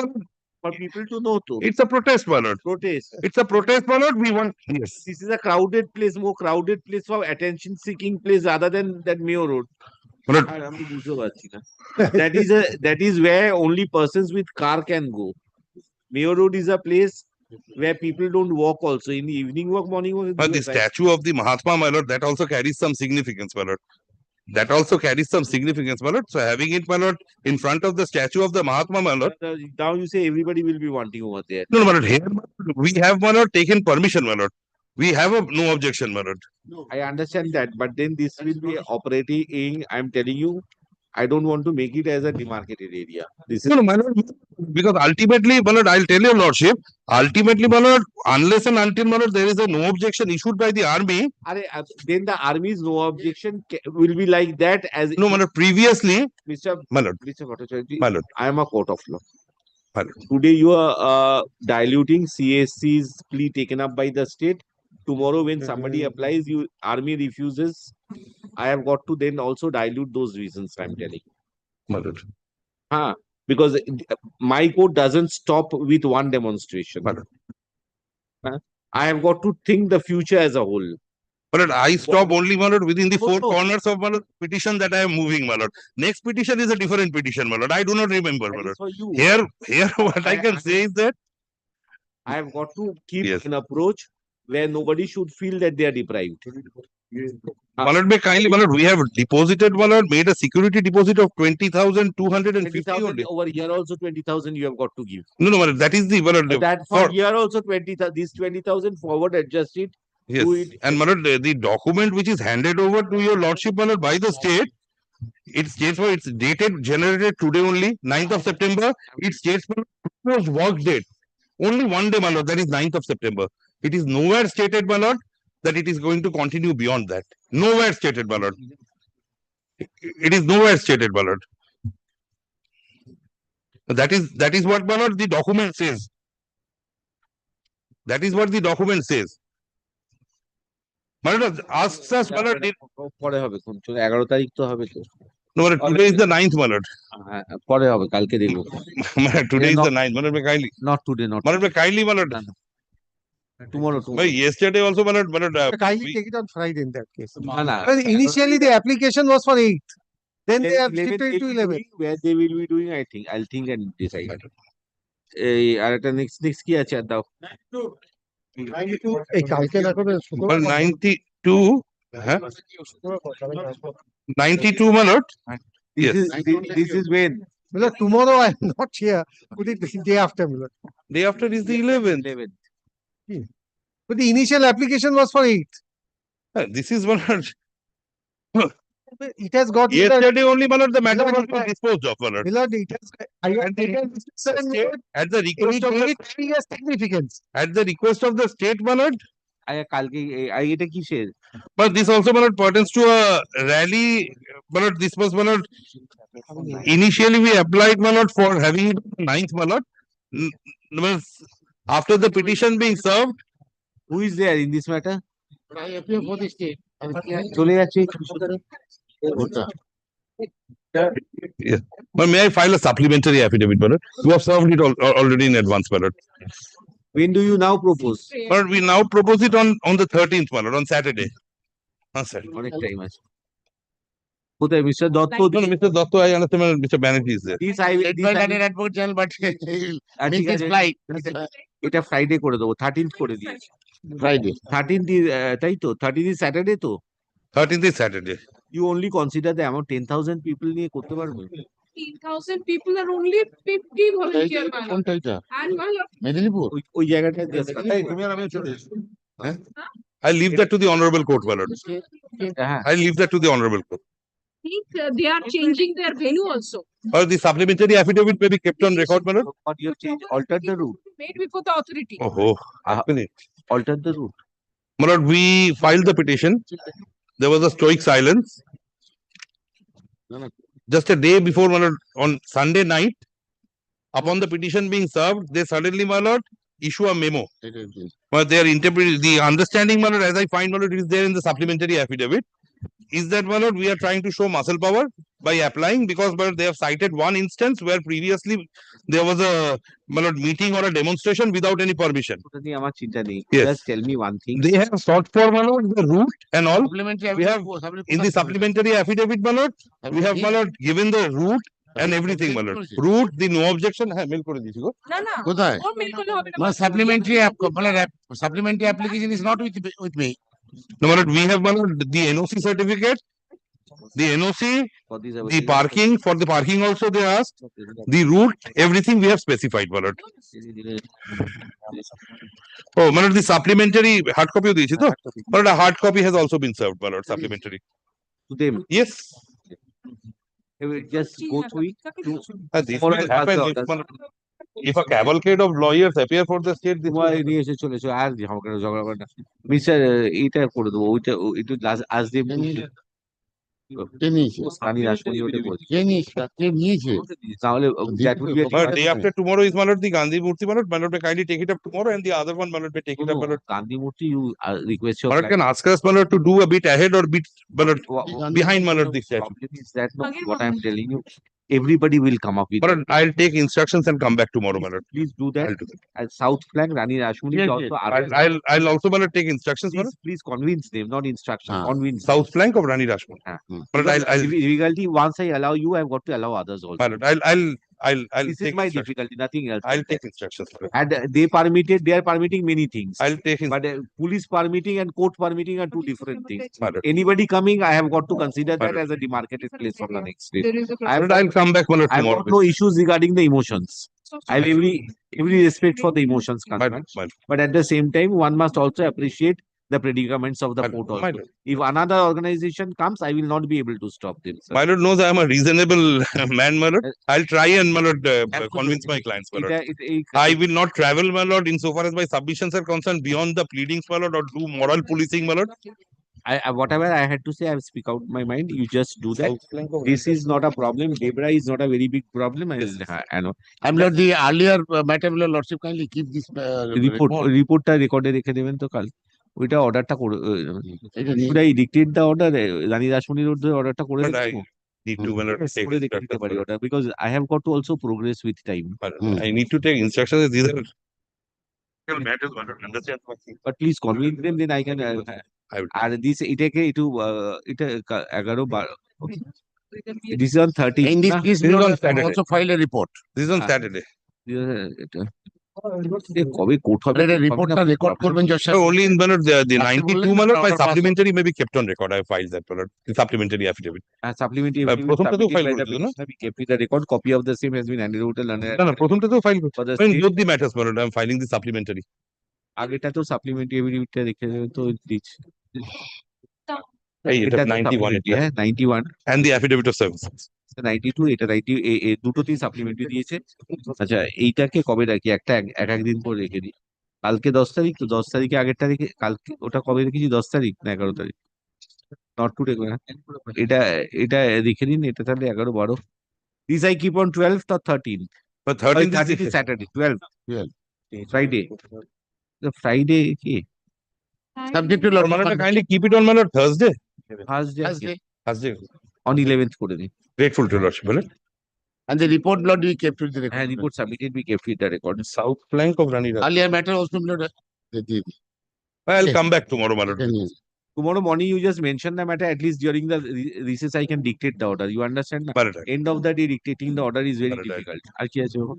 for people to know to. It's a protest, my lord. Protest. It's a protest, my lord. We want yes. This is a crowded place, more crowded place for attention-seeking place rather than that Mayo Road. That is where only persons with car can go. Mayo Road is a place where people don't walk also. In the evening walk, morning walk. But the statue of the Mahatma, my lord, that also carries some significance, my lord. That also carries some significance, my lord. So having it, my lord, in front of the statue of the Mahatma, my lord. Now you say everybody will be wanting over there. No, my lord, here we have, my lord, taken permission, my lord. We have no objection, my lord. I understand that, but then this will be operating. I'm telling you, I don't want to make it as a demarcated area. This is No, my lord, because ultimately, my lord, I'll tell your lordship, ultimately, my lord, unless and until, my lord, there is a no objection issued by the army. Then the army's no objection will be like that as no, my lord, previously, Mr. Bhattacharya, my lord, I am a court of law. My lord. Today you are diluting CSC's plea taken up by the state. Tomorrow, when somebody applies, army refuses. I have got to then also dilute those reasons. I'm telling you. Because my court doesn't stop with one demonstration. I have got to think the future as a whole. But I stop only, my lord, within the four corners of my lord, petition that I am moving, my lord. Next petition is a different petition, my lord. I do not remember, my lord. Here, what I can say is that I have got to keep an approach where nobody should feel that they are deprived. My lord, may kindly, my lord, we have deposited, my lord, made a security deposit of 20,250 only. Over here also 20,000 you have got to give. No, my lord, that is the, my lord, that for here also 20,000, these 20,000 forward adjust it. Yes, and my lord, the document which is handed over to your lordship, my lord, by the state, it states for it's dated, generated today only, 9th of September. It states for proposed work date. Only one day, my lord, that is 9th of September. It is nowhere stated, my lord, that it is going to continue beyond that. Nowhere stated, my lord. It is nowhere stated, my lord. That is what, my lord, the document says. That is what the document says. My lord asks us, my lord. পরে হবে 11 তারিখ তো হবে তো No, my lord, today is the 9th, my lord. পরে হবে কালকে দেখব Today is the 9th, my lord, kindly. Not today, not my lord, kindly, my lord. Tomorrow. Yesterday also, my lord, kindly take it on Friday in that case. No. Initially, the application was for 8th. Then they have shifted to 11. Where they will be doing, I think. I'll think and decide. আর একটা next কি আছে আর দাও 92, huh? 92, my lord. This is when. Well, tomorrow I am not here. Put it the day after, Miller. Day after is the 11th. But the initial application was for 8th. This is one. It has got yesterday only, my lord, the matter was disposed of, my lord. Millard, it has at the request of the significance. At the request of the state, my lord. কালকে এটা কিসের? But this also, my lord, pertains to a rally, my lord. This was, my lord. Initially, we applied, my lord, for having it on the 9th, my lord. After the petition being served, who is there in this matter? I appear for the state. চলে যাচ্ছে Yes. But may I file a supplementary affidavit, Bharat? We have served it already in advance, Bharat. When do you now propose? But we now propose it on the 13th, Bharat, on Saturday. অনেক time আছে। কোথায় Mr. Dutta? No, Mr. Dotto, I understand, Mr. Banerjee is there. This I Advocate General, but ঠিক his আছে, flight. এটা Friday করে দেবো, 13th করে দিয়েছি। Friday. 13th তাই তো, 13th is Saturday তো? 13th is Saturday. You only consider the amount 10,000 people নিয়ে করতে পারবে? 10,000 people are only 50 volunteer, my lord. কোনটা এটা? And my lord, Medinipur? ওই জায়গাটায় just I leave that to the honorable court, Bharat. হ্যাঁ, I leave that to the honorable court. I think they are changing their venue also. Or the supplementary affidavit may be kept on record, Bharat. what you have changed, altered the route, Made before the authority. Oh, happening. altered the route. Bharat, we filed the petition. There was a stoic silence. Just a day before, my lord, on Sunday night, upon the petition being served, they suddenly, my lord, issue a memo. But their interpret the understanding, my lord, as I find, my lord, it is there in the supplementary affidavit, is that, my lord, we are trying to show muscle power by applying, because, my lord, they have cited one instance where previously there was a, my lord, meeting or a demonstration without any permission. ওটা নিয়ে আমার চিন্তা নেই। Yes. Just tell me one thing. They have sought for, my lord, the route and all. Supplementary We have in the supplementary affidavit, my lord, we have, my lord, given the route and everything, my lord. Route, the no objection, হ্যাঁ mail করে দিয়েছি গো। না না, কোথায়? ওর mail করলে হবে না। My supplementary application is not with me. No, my lord, we have, my lord, the NOC certificate, the NOC, For these the parking, for the parking also they asked, the route, everything we have specified, my lord. Oh, my lord, the supplementary hard copy দিয়েছি তো? My lord, a hard copy has also been served, my lord, supplementary. to them. Yes. Just go through it. This Or will else happen pass if, the my lord, if a cavalcade of lawyers appear for the state, this will তোমার নিয়ে এসে চলেছো আর ঝগড়া করে না। Mister এটা করে দেবো, ওইটা একটু আজ দিয়ে কে নিয়েছে? রানী রাসমণি ওটা করে কে নিয়েছে? কে নিয়েছে? তাহলে that would be a But day after tomorrow is, my lord, the Gandhi Murti, my lord, may kindly take it up tomorrow, and the other one, my lord, may take it up, my lord. Gandhi Murti, you request your My lord can ask us, my lord, to do a bit ahead or bit, my lord, behind, my lord, this statute. problem is that no, what I am telling you, everybody will come up with My lord, I'll take instructions and come back tomorrow, my lord. please do that. I'll do that. And South flank Rani Rashmani Yes, also I'll also, my lord, take instructions, my lord. please convince them, not instruction, convince them. South flank of Rani Rashmani. My lord, I'll Difficulty, once I allow you, I've got to allow others also. my lord, I'll This is take my instructions. difficulty, nothing else. I'll take instructions, my lord. And they are permitting many things. I'll take But police permitting and court permitting are two different things. my lord. Anybody coming, I have got to consider that as a demarcated place for the next day. I'll come back, my lord, I have tomorrow. got no issues regarding the emotions. I have every respect for the emotions concerned. But at the same time, one must also appreciate the predicaments of the court also. If another organization comes, I will not be able to stop them. Sir. My lord knows I am a reasonable man, my lord. I'll try and, my lord, convince my clients, my lord. I will not travel, my lord, insofar as my submissions are concerned, beyond the pleadings, my lord, or do moral policing, my lord. Whatever I had to say, I will speak out my mind. You just do that. This is not a problem. Debra is not a very big problem. I know. I'm not the earlier matter, your lordship, kindly keep this রিপোর্টটা রেকর্ডে রেখে দেবেন তো কাল। ওইটা অর্ডারটা করে should I dictate the order? রানী রাসমণির অর্ডারটা করে But I দেবো? need to, my lord, take করে দিতে পারি order because I have got to also progress with time. I need to take instructions. These are matters, my lord. Understand my thing. But please convince them, then I can. R this এটাকে একটু এটা 11-12 this is on 30. In this case, This is on I Saturday. also file a report. This is on Saturday. কবে court হবে? রিপোর্টটা record করবেন Jessore. Only in, my lord, the 92, my lord, my supplementary may be kept on record. I filed that, my lord, the supplementary affidavit. Supplementary প্রথমটাতেও file by the করেছিল না? petitioner, we kept with the record. Copy of the same has been handed over to London. না, প্রথমটাতেও file For the in state- both the matters, my lord, I am filing the supplementary. আগেটা তো supplementary এভিডেভিটটা রেখে দেবেন তো দিচ্ছি। এই এটা এটা তো 91 supplementary, হ্যাঁ 91 and the affidavit of service. 92 এটা 90 দুটোতেই সাপ্লিমেন্টারি দিয়েছে। আচ্ছা এইটাকে কবে রাখি? একটা এক দিন পর রেখে দিই। কালকে 10 তারিখ তো 10 তারিখে আগেরটা রেখে কালকে ওটা কবে রেখেছি? 10 তারিখ না 11 তারিখ? Not today. এটা রেখে দিন। এটা তাহলে 11 12 this I keep on 12th or 13th? But 13th 13th is Saturday, 12th Friday. The Friday কি? Subject to My lord, kindly keep it on, my lord, Thursday. Thursday. Thursday. On 11th করে দিন। Grateful to your lordship, my lord. And the report, my lord, we kept with the record. হ্যাঁ, report submitted, we kept with the record. South flank of Ranira. Earlier matter also, my lord. I'll come back tomorrow, my lord. Tomorrow morning, you just mention the matter. At least during the recess, I can dictate the order. You understand? End of the day, dictating the order is very difficult. আর কি আছে বাবা?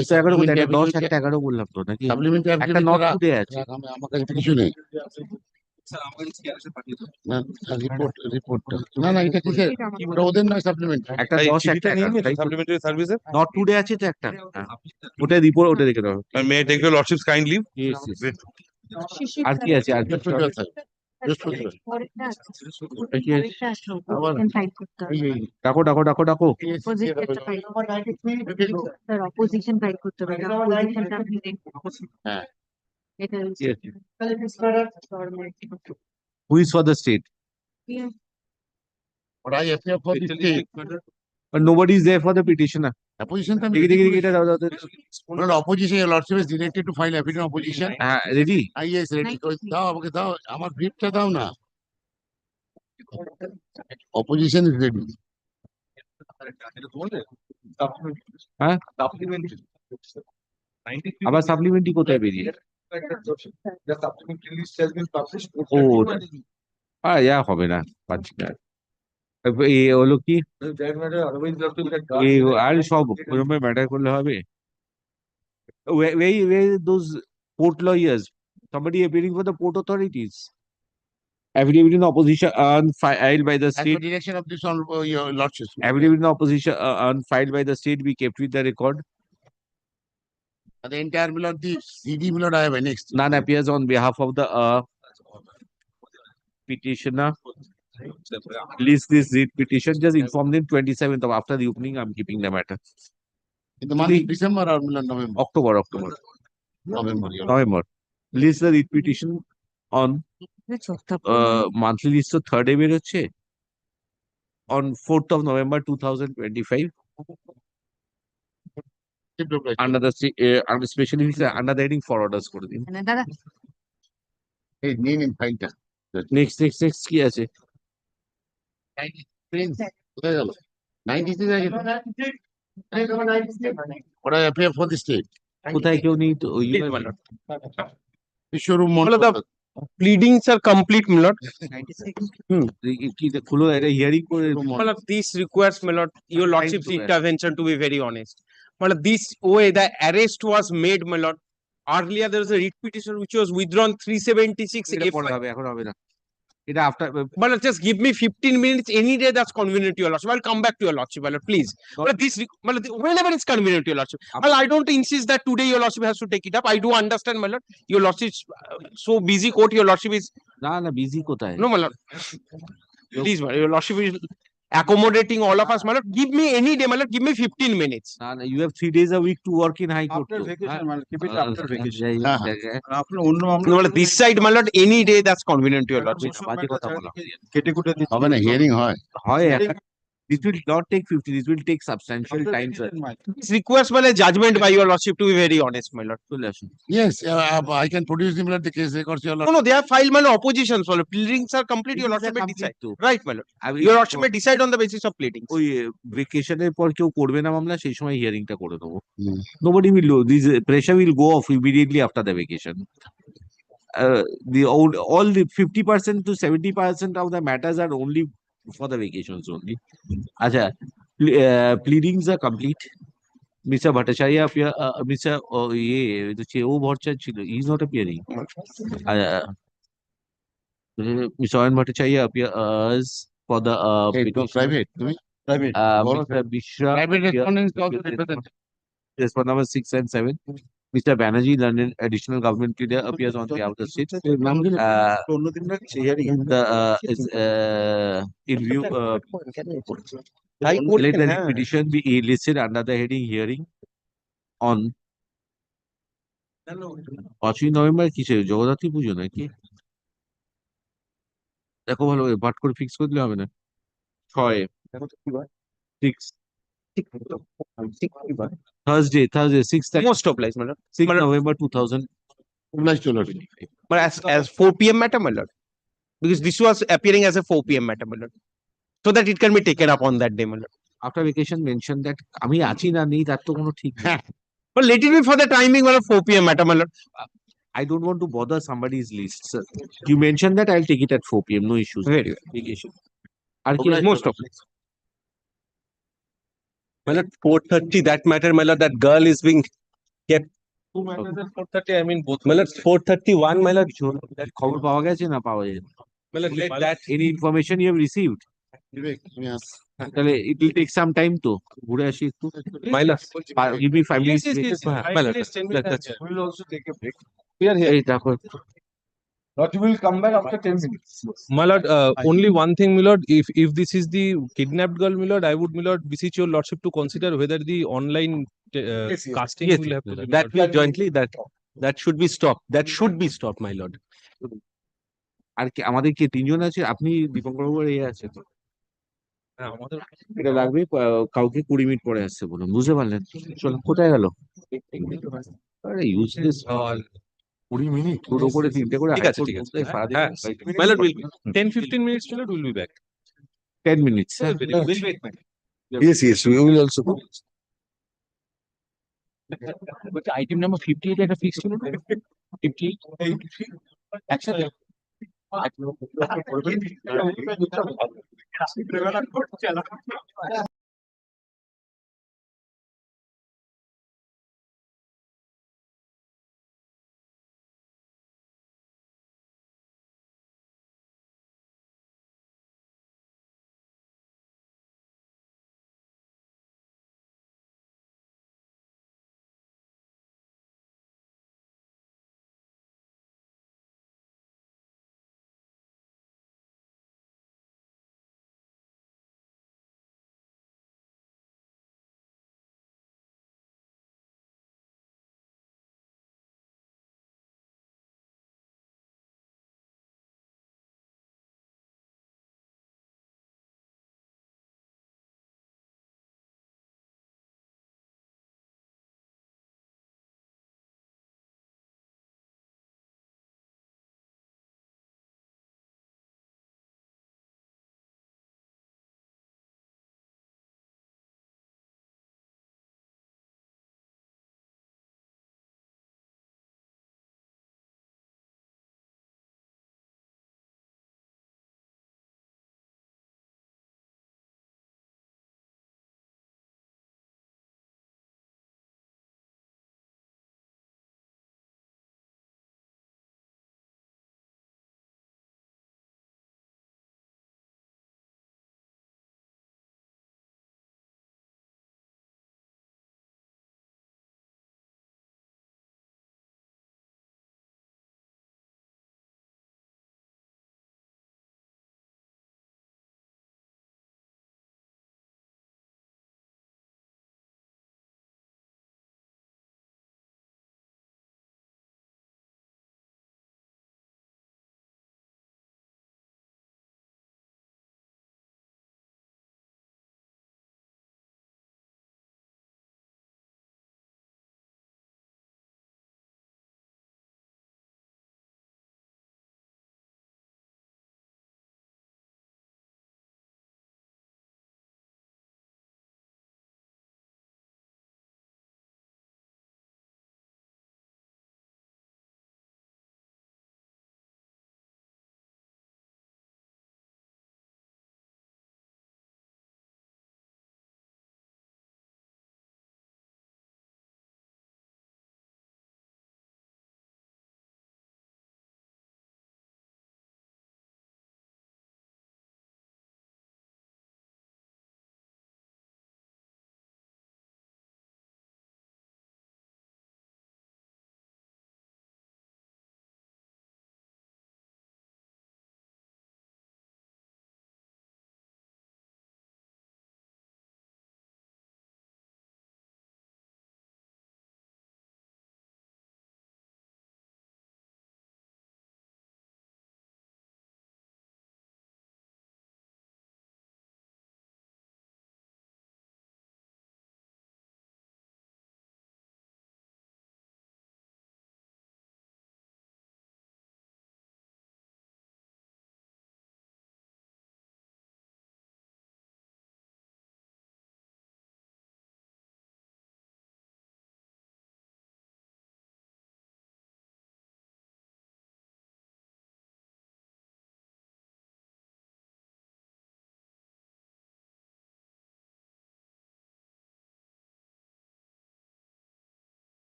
একটা 11 কোথায়? একটা 10 একটা 11 বললাম তো নাকি? একটা not today আছে। আমার কাছে কিছু নেই। না, report টা। না, না, এটা কিসের? ওটা ওদের নয়, supplement। একটা 10 একটা 11 Supplementary services? not today আছে তো একটা। ওটা report ওটা দেখে দাও। May I take your lordship's kind leave? Yes, yes. আর কি আছে? আর কি আছে? ডাকো ডাকো ডাকো ডাকো। অপোজিশন ফাইল করতে হবে। হ্যাঁ। Who is for the state? But I appear for the state. But nobody is there for the petitioner. Opposition can Not opposition, your lordship is directed to file affidavit opposition. Ready? Yes, ready. দাও আমাকে দাও, আমার ব্রিফটা দাও না। Opposition is ready. হ্যাঁ? আবার supplementary কোথায় বেরিয়ে? ও ইয়া হবে না, পাচ্ছি না। এ হলো কি আর সব ওরকম ম্যাটার করলে হবে? Where those port lawyers, somebody appearing for the port authorities, affidavit in opposition filed by the state. At the direction of this honorable your lordship. Affidavit in opposition filed by the state, we kept with the record. The entire bill of the CD bill I have annexed. None appears on behalf of the petitioner. List this read petition. Just inform them 27th of after the opening. I'm keeping the matter. In the month of December or November? October. November. List the read petition on monthly list to 3rd day বেরোচ্ছে on 4th of November 2025. Under the especially under the heading for orders করে দিন। Hey, name in file টা। Next কি আছে? Prince, কোথায় গেল? 96 আছে। What I appear for the state. কোথায় কেউ নেই তো ওই showroom Pleadings are complete, my lord. কি খুলো এটা হিয়ারিং করে My lord, this requires, my lord, your lordship's intervention, to be very honest. My lord, this way the arrest was made, my lord. Earlier there was a writ petition which was withdrawn 376. এখন হবে না। এটা after but just give me 15 minutes any day that's convenient to your lordship. I'll come back to your lordship, my lord, please. But this whenever it's convenient to your lordship. Well, I don't insist that today your lordship has to take it up. I do understand, my lord, your lordship's so busy court, your lordship is না busy কোথায়? No, my lord, please, my lord, your lordship is accommodating all of us, my lord. Give me any day, my lord, give me 15 minutes. You have 3 days a week to work in high court. After vacation, my lord, keep it after vacation. No, my lord, this side, my lord, any day that's convenient to your lordship. হবে না, hearing হয়। This will not take 50, this will take substantial time, sir. This requires, my lord, judgment by your lordship, to be very honest, my lord. Yes, I can produce them the case records, your lordship. No, they have filed, my lord, oppositions, my lord. Pleadings are complete, your lordship may decide. Right, my lord. Your lordship may decide on the basis of pleadings. ওই ভেকেশনের পর কেউ করবে না মামলা, সেই সময় হিয়ারিংটা করে দেবো। Nobody will do this. Pressure will go off immediately after the vacation. All the 50% to 70% of the matters are only for the vacations only. Acha, pleadings are complete. Mr. Bhattacharya appear, Mr. O Bhattacharya chilo, he is not appearing. Mr. N. Bhattacharya appears for the private. Mr. Mishra. Private respondents also represented. Respondent number 6 and 7. Mr. Banerjee, London additional government leader, appears on behalf of the state. In view, let the petition be listed under the heading hearing on 5ই November কিসে জগদ্ধাত্রী পুজো নাকি? দেখো ভালো but করে fix করে দিলে হবে না। 6 Thursday 6th Most obliged, my lord. 6th November 2025. But as 4 p.m. matter, my lord, because this was appearing as a 4 p.m. matter, my lord. so that it can be taken up on that day, my lord. After vacation mentioned that আমি আছি না নেই তার তো কোনো ঠিক নেই। But let it be for the timing, my lord, 4 p.m. matter, my lord. I don't want to bother somebody's list, sir. You mentioned that, I'll take it at 4 p.m. No issues. Very well. Big issue. আর কি Most of it. My lord, 4:30, that matter, my lord, that girl is being kept. 4:30, I mean both. My lord, 4:31, my lord. that খবর পাওয়া গেছে না পাওয়া যায়? My lord, let that. Any information you have received? তাহলে it will take some time তো ঘুরে আসি একটু। My lord. Give me 5 minutes. My lord, We will also take a break. এই দেখো Not you will come back after 10 minutes. My lord, only one thing, my lord. If this is the kidnapped girl, my lord, I would, my lord, beseech your lordship to consider whether the online casting Yes, will have to be. that will jointly, that should be stopped. That should be stopped, my lord. আর কি আমাদের কি তিনজন আছে? আপনি দীপঙ্কর বাবুর এ আছে তো? আমাদের এটা লাগবে কাউকে 20 মিনিট পরে আসছে বলুন, বুঝতে পারলেন? চলো কোথায় গেল? আরে ইউজলেস 20 মিনিট দুটো করে তিনটে করে ঠিক আছে, ঠিক আছে। সারাদিন হ্যাঁ, my lord, will 10-15 minutes, my lord, we'll be back. 10 minutes. We'll wait, man. Yes, yes, we will also go. But item number 58 at a fixed, 58. Actually,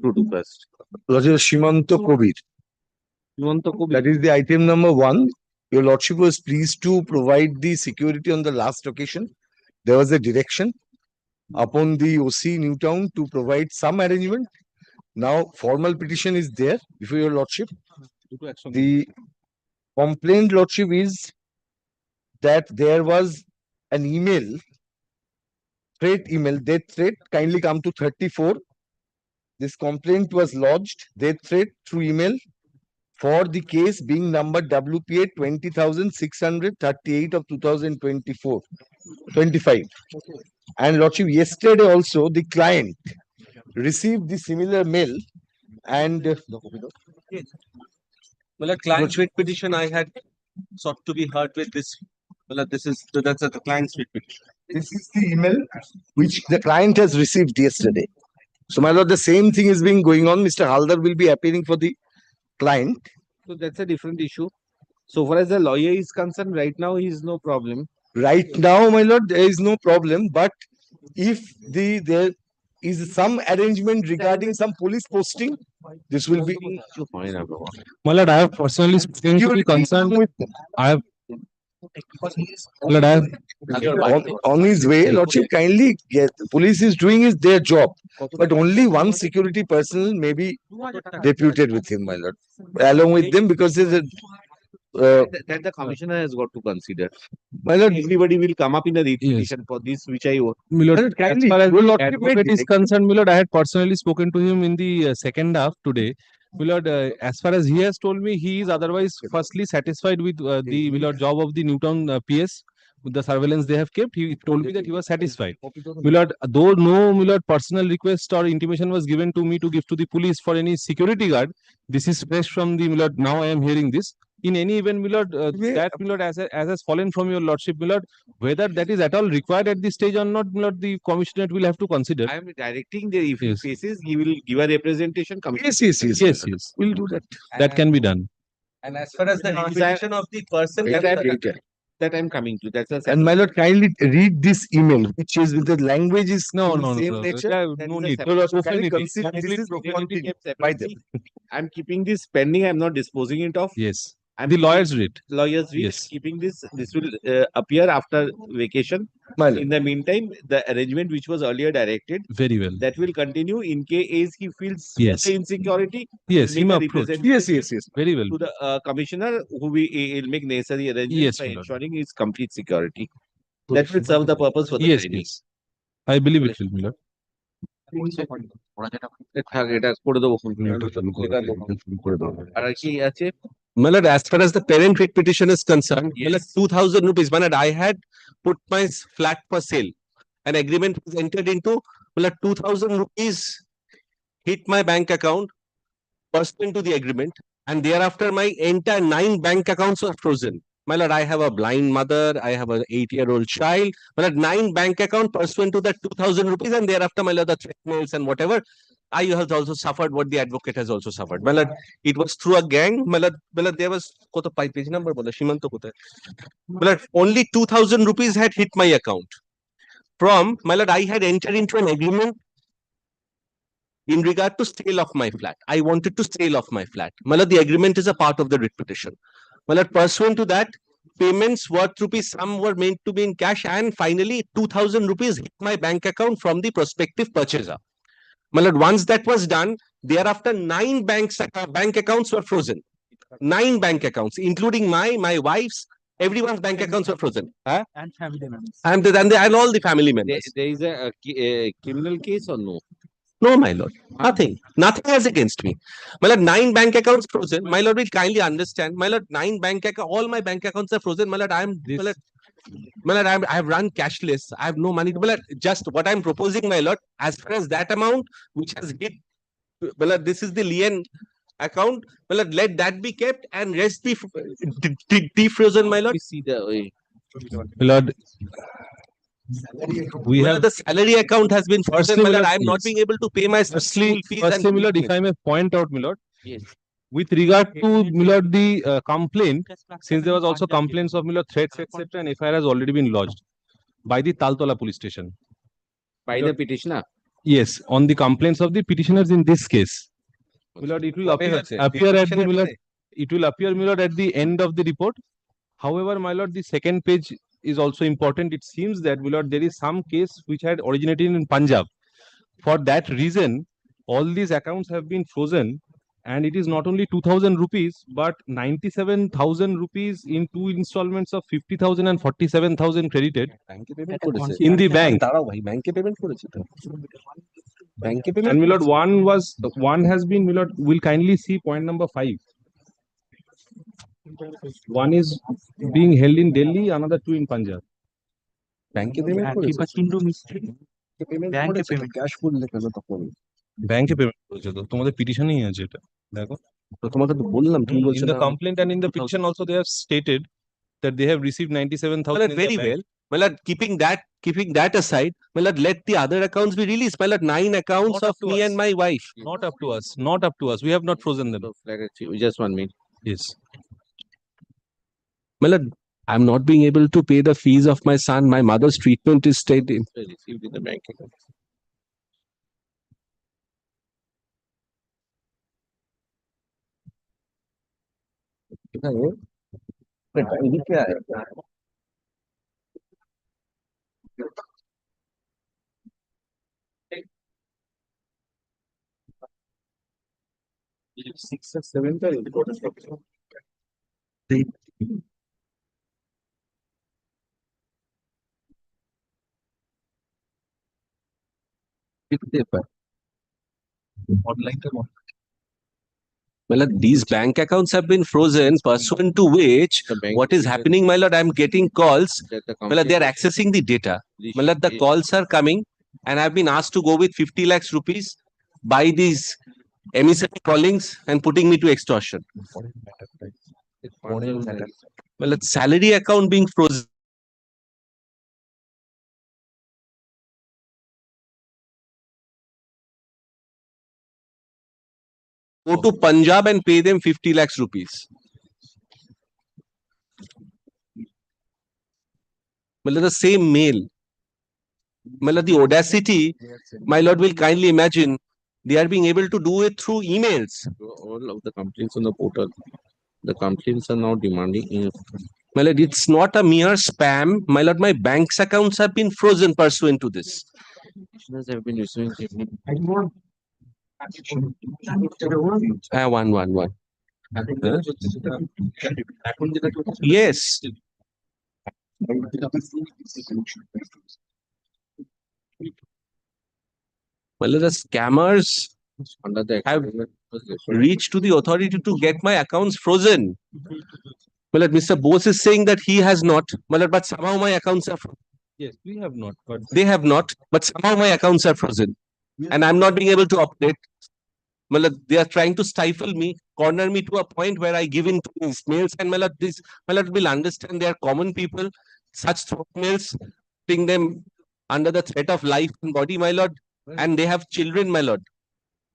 To do first. Lordship Shimanto Kobir. That is the item number 1. Your Lordship was pleased to provide the security on the last occasion. There was a direction upon the OC Newtown to provide some arrangement. Now, formal petition is there before your Lordship. The complaint, Lordship, is that there was an email, death threat, kindly come to 34. This complaint was lodged, death threat through email for the case being numbered WPA 20,638 of 2024, 25. And Lordship, yesterday also the client received the similar mail and Well, a client's writ petition I had sought to be heard with this. Well, that's the client's writ petition. this is the email which the client has received yesterday. So, my lord, the same thing is being going on. Mr. Haldar will be appearing for the client. So that's a different issue. So far as the lawyer is concerned, right now he is no problem. Right now, my lord, there is no problem. But if there is some arrangement regarding some police posting, this will be. My lord, I have personally spoken to the concerned. I have. My lord, I have. On his way, Lordship, kindly get. Police is doing their job, but only one security personnel may be deputed with him, my lord, along with them, because there's a. That the commissioner has got to consider. My lord, everybody will come up in a repetition for this, which I. My lord, as far as the advocate is concerned, my lord, I had personally spoken to him in the second half today. My lord, as far as he has told me, he is otherwise firstly satisfied with the my lord, job of the Newtown PS. With the surveillance they have kept, he told me that he was satisfied. My lord, though no my lord, personal request or intimation was given to me to give to the police for any security guard, this is fresh from the my lord. Now I am hearing this. In any event, my lord, that my lord, as has fallen from your lordship, my lord, whether that is at all required at this stage or not, my lord, the commissioner will have to consider. I am directing the if he faces, he will give a representation. Yes. We'll do that. That can be done. And as far as the repetition of the person that I am coming to, that's a And my lord, kindly read this email, which is with the language is no, same nature. No need. Kindly consider this is continued by them. I am keeping this pending. I am not disposing it of. Yes. The lawyer's writ. Lawyer's writ. Yes. Keeping this will appear after vacation. In the meantime, the arrangement which was earlier directed. Very well. That will continue in case he feels Yes. insecurity. Yes, he may approach. Yes. Very well. To the commissioner, who will make necessary arrangements by ensuring his complete security. That will serve the purpose for the yes, training. yes. I believe it will, my lord. My lord, as far as the parent writ petition is concerned, my lord, 2,000 rupees. My lord, I had put my flat for sale. An agreement was entered into. My lord, 2,000 rupees hit my bank account pursuant to the agreement, and thereafter my entire 9 bank accounts were frozen. My lord, I have a blind mother, I have an 8-year-old child. My lord, 9 bank account pursuant to that 2,000 rupees, and thereafter, my lord, the threat mails and whatever. I have also suffered what the advocate has also suffered. My lord, it was through a gang. My lord, there was page number. My lord, only 2,000 rupees had hit my account. From my lord, I had entered into an agreement in regard to sale of my flat. I wanted to sale off my flat. My lord, the agreement is a part of the writ petition. My lord, pursuant to that, payments worth rupees, some were meant to be in cash, and finally 2,000 rupees hit my bank account from the prospective purchaser. My lord, once that was done, thereafter 9 bank accounts were frozen. 9 bank accounts, including my wife's, everyone's bank accounts were frozen. And family members. And all the family members. There is a criminal case or no? No, my lord. Nothing. Nothing as against me. My lord, 9 bank accounts frozen. My lord will kindly understand. My lord, 9 bank accounts, all my bank accounts are frozen. My lord, I have run cashless. I have no money. My lord, just what I'm proposing, my lord, as far as that amount which has hit, my lord, this is the lien account. My lord, let that be kept and rest be defrozen, my lord. See the my lord. We have the salary account has been frozen, my lord. I am not being able to pay my school fees. Firstly, my lord, if I may point out, my lord, yes. With regard to my lord, the complaint, since there was also complaints of my lord, threats, etc., and FIR has already been lodged by the Taltola police station. By the petitioner? Yes, on the complaints of the petitioners in this case. My lord, it will appear at the, my lord, it will appear, my lord, at the end of the report. However, my lord, the second page is also important. It seems that, my lord, there is some case which had originated in Punjab. For that reason, all these accounts have been frozen, and it is not only 2,000 rupees, but 97,000 rupees in two installments of 50,000 and 47,000 credited in the bank. And my lord, one has been, my lord, will kindly see point number 5. One is being held in Delhi, another two in Punjab. Bank payment করেছে তো তোমাদের পিটিশনেই আছে এটা দেখো তো তোমাকে তো বললাম তুমি বলছো in the complaint and in the petition also they have stated that they have received 97,000 very well. My lord, keeping that aside, my lord, let the other accounts be released. My lord, 9 accounts of me and my wife. Not up to us. Not up to us. We have not frozen them. Just 1 minute. Yes. My lord, I'm not being able to pay the fees of my son. My mother's treatment is stayed in. Received in the bank account. Six or seven My lord, these bank accounts have been frozen, pursuant to which what is happening, my lord, I'm getting calls. My lord, they are accessing the data. My lord, the calls are coming, and I've been asked to go with 50 lakhs rupees, buy these emissary callings and putting me to extortion. Well, it's salary account being frozen. Go to Punjab and pay them 50 lakhs rupees. Well, the same mail. Well, the audacity, my lord, will kindly imagine they are being able to do it through emails. All of the complaints on the portal, the complaints are now demanding. My lord, it's not a mere spam. My lord, my bank's accounts have been frozen pursuant to this. Have been receiving. One. Yes. Well, the scammers have reached to the authority to get my accounts frozen. Well, Mr. Bose is saying that he has not, but somehow my accounts are frozen. Yes, we have not. But they have not, but somehow my accounts are frozen. And I'm not being able to operate. Well, they are trying to stifle me, corner me to a point where I give in to these mails. And my lord will understand they are common people. Such throat mails, putting them under the threat of life and body, my lord. And they have children, my lord.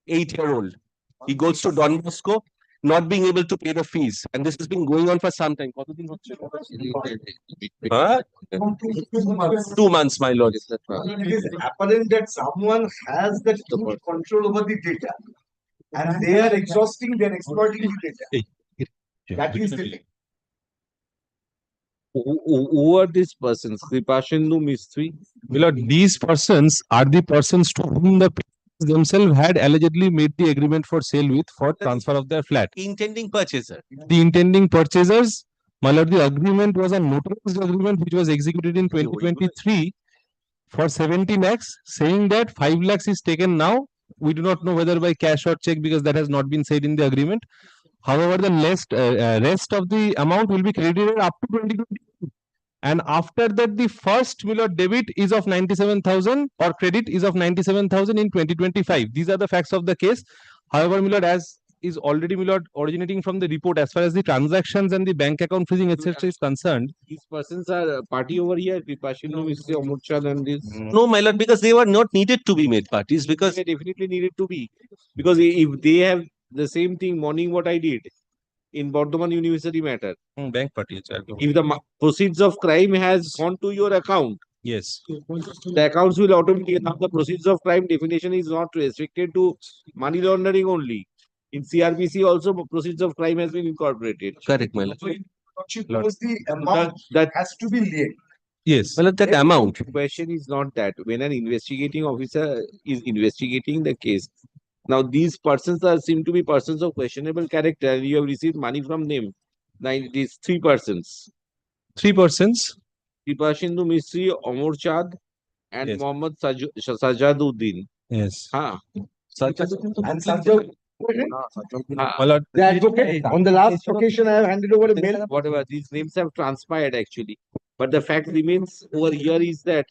8-year-old. He goes to Don Bosco, not being able to pay the fees. And this has been going on for some time. Huh? 2 months, my lord. It is apparent that someone has that control over the data. And they are exhausting, they are exploiting the data. That is the thing. Who are these persons? Kripashendu Mistry? My lord, these persons are the persons to whom the themselves had allegedly made the agreement for sale with for transfer of their flat. Intending purchaser. The intending purchasers, my lord, the agreement was a notarized agreement which was executed in 2023 for 70 lakhs, saying that 5 lakhs is taken now. We do not know whether by cash or check because that has not been said in the agreement. However, the rest of the amount will be credited up to 2022. And after that, the first debit is of 97,000 or credit is of 97,000 in 2025. These are the facts of the case. However, my lord, as is already, my lord, originating from the report, as far as the transactions and the bank account freezing, etc. is concerned. These persons are party over here. Kripashendu Mistry, Amurchand and this. No, my lord, because they were not needed to be made parties. Because they definitely needed to be. Because if they have the same thing, morning what I did in Bardhaman University matter. Bank party. If the proceeds of crime has gone to your account, Yes. The accounts will automatically, now the proceeds of crime definition is not restricted to money laundering only. In CRPC also proceeds of crime has been incorporated. Correct, my lord. Because the amount That has to be laid. Yes. Well, that amount. question is not that. When an investigating officer is investigating the case, now these persons are seem to be persons of questionable character, and you have received money from them. Now it is 3 persons. 3 persons. Kripashindu Misri, Omar Chand, and Yes. Mohammad Sajaduddin. Yes. Huh. And Sajjad, My lord, The advocate, on the last occasion, I have handed over a mail. Whatever, these names have transpired actually. But the fact remains over here is that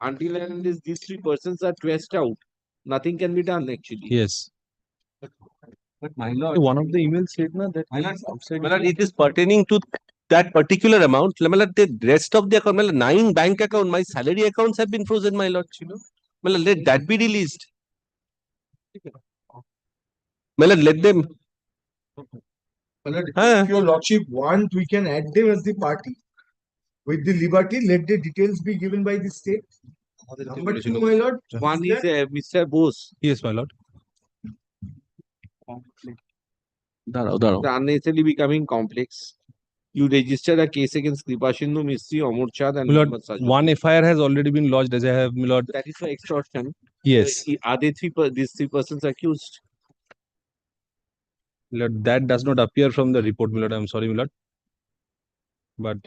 until and unless these 3 persons are traced out, nothing can be done actually. yes. But my lord, One of the emails said na that my lord, outside. my lord, it is pertaining to that particular amount. My lord, the rest of the account, my lord, 9 bank account, my salary accounts have been frozen, my lord. My lord, let that be released. My lord, let them. if your lordship want, we can add them as the party. With the liberty, let the details be given by the state. Number 2, my lord. One is Mr. Bose. Yes, my lord. It's unnecessarily becoming complex. You register a case against Kripashindu Misri, Omar Chand, and My lord, Mohammad Sajaduddin. one FIR has already been lodged, as I have, my lord. That is for extortion. Yes. Are they these 3 persons accused? My lord, that does not appear from the report, my lord. I'm sorry, my lord. But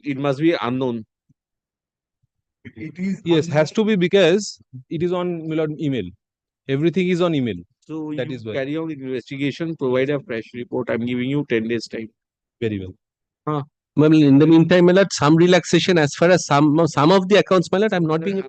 It must be unknown. It is yes, has to be because it is on, my lord, email. Everything is on email. So That you is why. carry out investigation, provide a fresh report. I'm giving you 10 days time. Very well. Well, in the meantime, my lord, some relaxation as far as some of the accounts, my lord, I'm not being.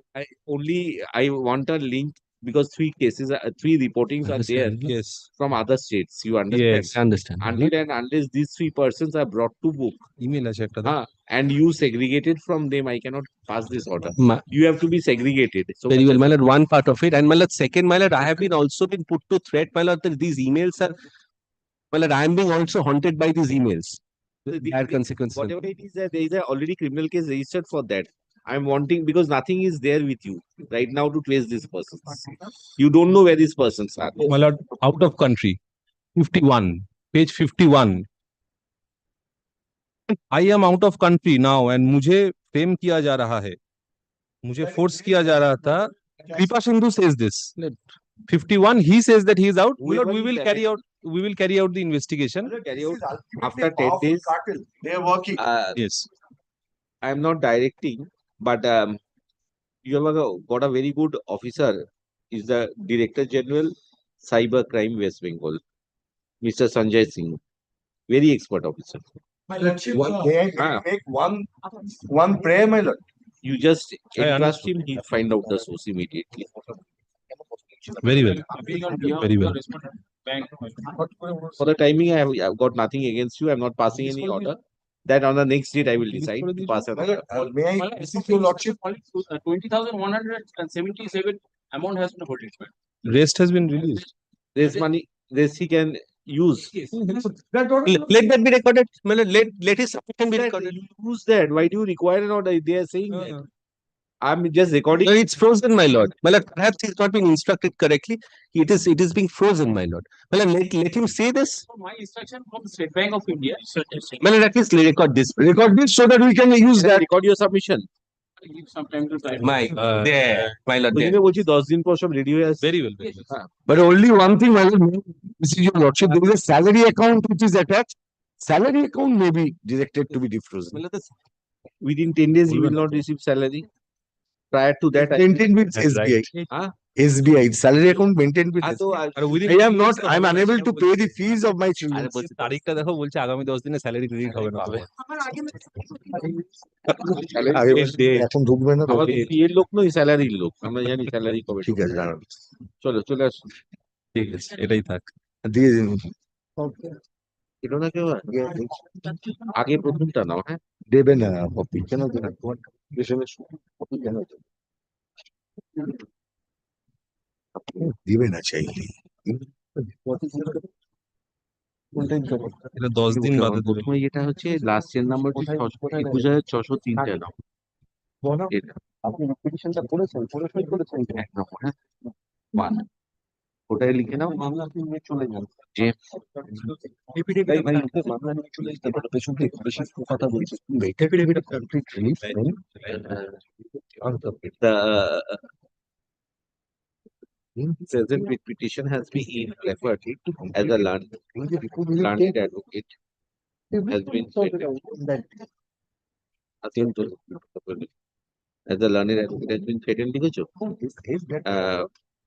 I want a link because 3 cases, 3 reportings are there Yes. from other states. You understand? Yes. I understand. Until and unless these 3 persons are brought to book, Email আছে একটা দাও। and you segregated from them, I cannot pass this order. Ma- You have to be segregated. So Very well, my lord. One part of it, and my lord, second, my lord, I have been also been put to threat, my lord, that these emails are. My lord, I am being also haunted by these emails. Bad consequences. whatever it is, there is a already criminal case registered for that. I'm wanting because nothing is there with you right now to trace these persons. You don't know where these persons are. My lord, out of country. 51. Page 51. I am out of country now and मुझे frame किया जा रहा है. मुझे force किया जा रहा था. Kripa Sindhu says this. 51, he says that he is out. My lord, we will carry out the investigation. Carry out after 10 days. They are working. Yes. I am not directing, but you have got a very good officer. Is the Director General Cyber Crime West Bengal, Mr. Sanjay Singh, very expert officer. My lordship, may I make one prayer, my lord? You just I entrust him, he'll find out the source immediately. Very well. Very well. For the timing, I've got nothing against you. I'm not passing any order. That on the next date, I will decide to pass an order. May I visit your lordship? 20,177 amount has been voted. Rest has been released. This money, this he can use. Let that be recorded. My lord, let his submission be recorded. Use that. Why do you require an order? They are saying that. I'm just recording. No, it's frozen, my lord. My lord, perhaps he's not being instructed correctly. It is being frozen, my lord. My lord, let him say this. My instruction from State Bank of India. My lord, at least record this. Record this so that we can use that. Record your submission. Give some time to type. My lord, there. বলছি 10 দিন পর সব ready হয়ে আসছে। Very well. Very well. But only one thing, my lord, this is your lordship. There is a salary account which is attached. Salary account may be directed to be defrozen. Within 10 days, you will not receive salary. Prior to that, Maintained with SBI. SBI salary account maintained with SBI. I am unable to pay the fees of my children. তারিখটা দেখো বলছে আগামী 10 দিনে salary credit হবে না। এখন ঢুকবে না। আমাদের এর লোক নই, স্যালারির লোক। আমরা জানি স্যালারি কবে। ঠিক আছে, দাঁড়ান। চলে আসুন। ঠিক আছে, এটাই থাক। দিয়ে দিন। এটা না কেউ আগে প্রথমটা নাও, হ্যাঁ দেবে না কপি, কেন দেবে? তোমার পেছনে কপি কেন দেবে? দিবে না চাইলে। এটা 10 দিন বাদে দেবে। প্রথমে যেটা হচ্ছে লাস্ট চেন নাম্বারটি 21,603 নাও। আপনি পিটিশনটা করেছেন এক নম্বর, হ্যাঁ, ওয়ান, ওটাই লিখে নাও, মামলা আপনি নিয়ে চলে যান যে মামলা নিয়ে চলে যেতে পারো, পেছন থেকে বেশি কথা বলছি present petition has been referred as a learned advocate has been as a learned advocate has been threatened লিখেছো?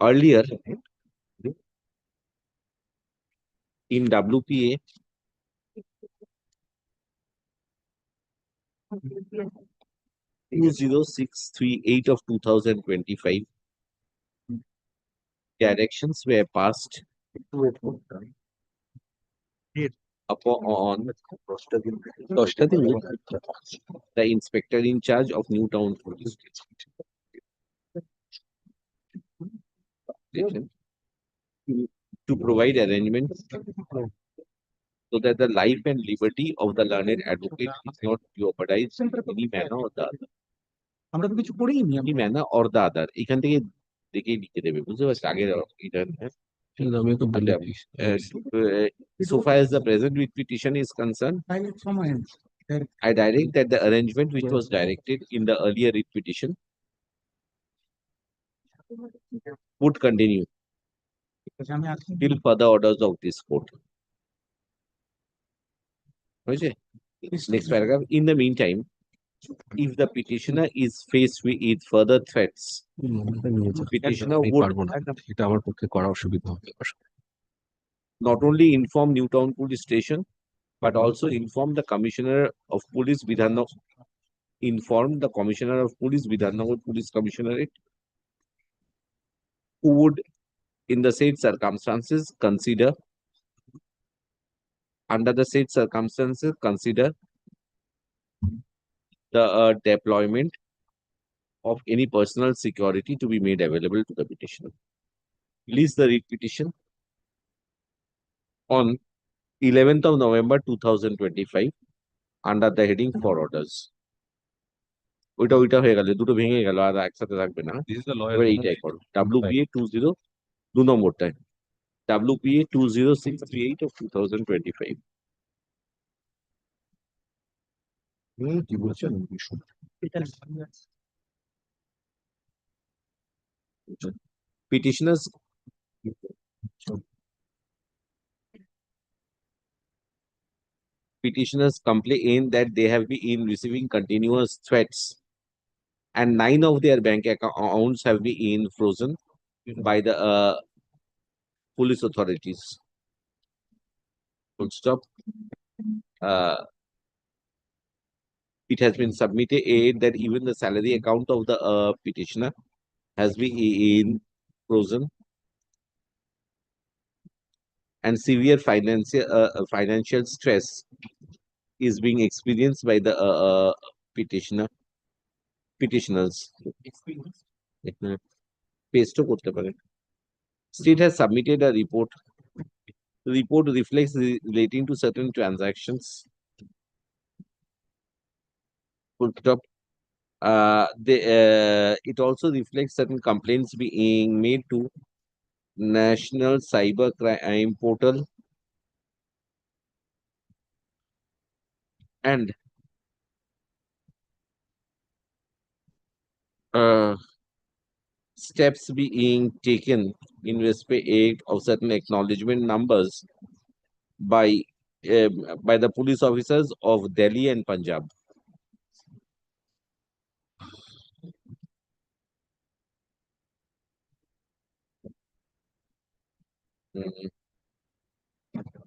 Earlier in WPA 20638 of 2025, directions were passed upon the inspector in charge of Newtown Police Station to provide arrangements so that the life and liberty of the learned advocate is not jeopardized in any manner or the other. আমরা তো কিছু করিনি, any manner or the other. এখান থেকে দেখেই লিখে দেবে, বুঝতে পারছো? আগের এটা so far as the present with petition is concerned, I direct that the arrangement which was directed in the earlier writ petition would continue till further orders of this court. Next paragraph. In the meantime, if the petitioner is faced with further threats, petitioner would not only inform Newtown Police Station, but also inform the Commissioner of Police Vidhannagar, Vidhannagar Police Commissionerate, who would, in the said circumstances, consider the deployment of any personal security to be made available to the petitioner. Release the writ petition on 11th of November 2025 under the heading for orders. ওইটা হয়ে গেল, দুটো ভেঙে গেল, আর একসাথে থাকবে না। এবার এইটাই করো, WPA 20 2 নম্বরটায়, WPA 20638 of 2025. কি বলছেন? Petitioners complain that they have been receiving continuous threats and 9 of their bank accounts have been frozen by the police authorities. Full stop. It has been submitted that even the salary account of the petitioner has been frozen, and severe financial stress is being experienced by the petitioners. State has submitted a report. The report reflects relating to certain transactions. Full stop. It also reflects certain complaints being made to National Cyber Crime Portal and steps being taken in respect of certain acknowledgement numbers by the police officers of Delhi and Punjab.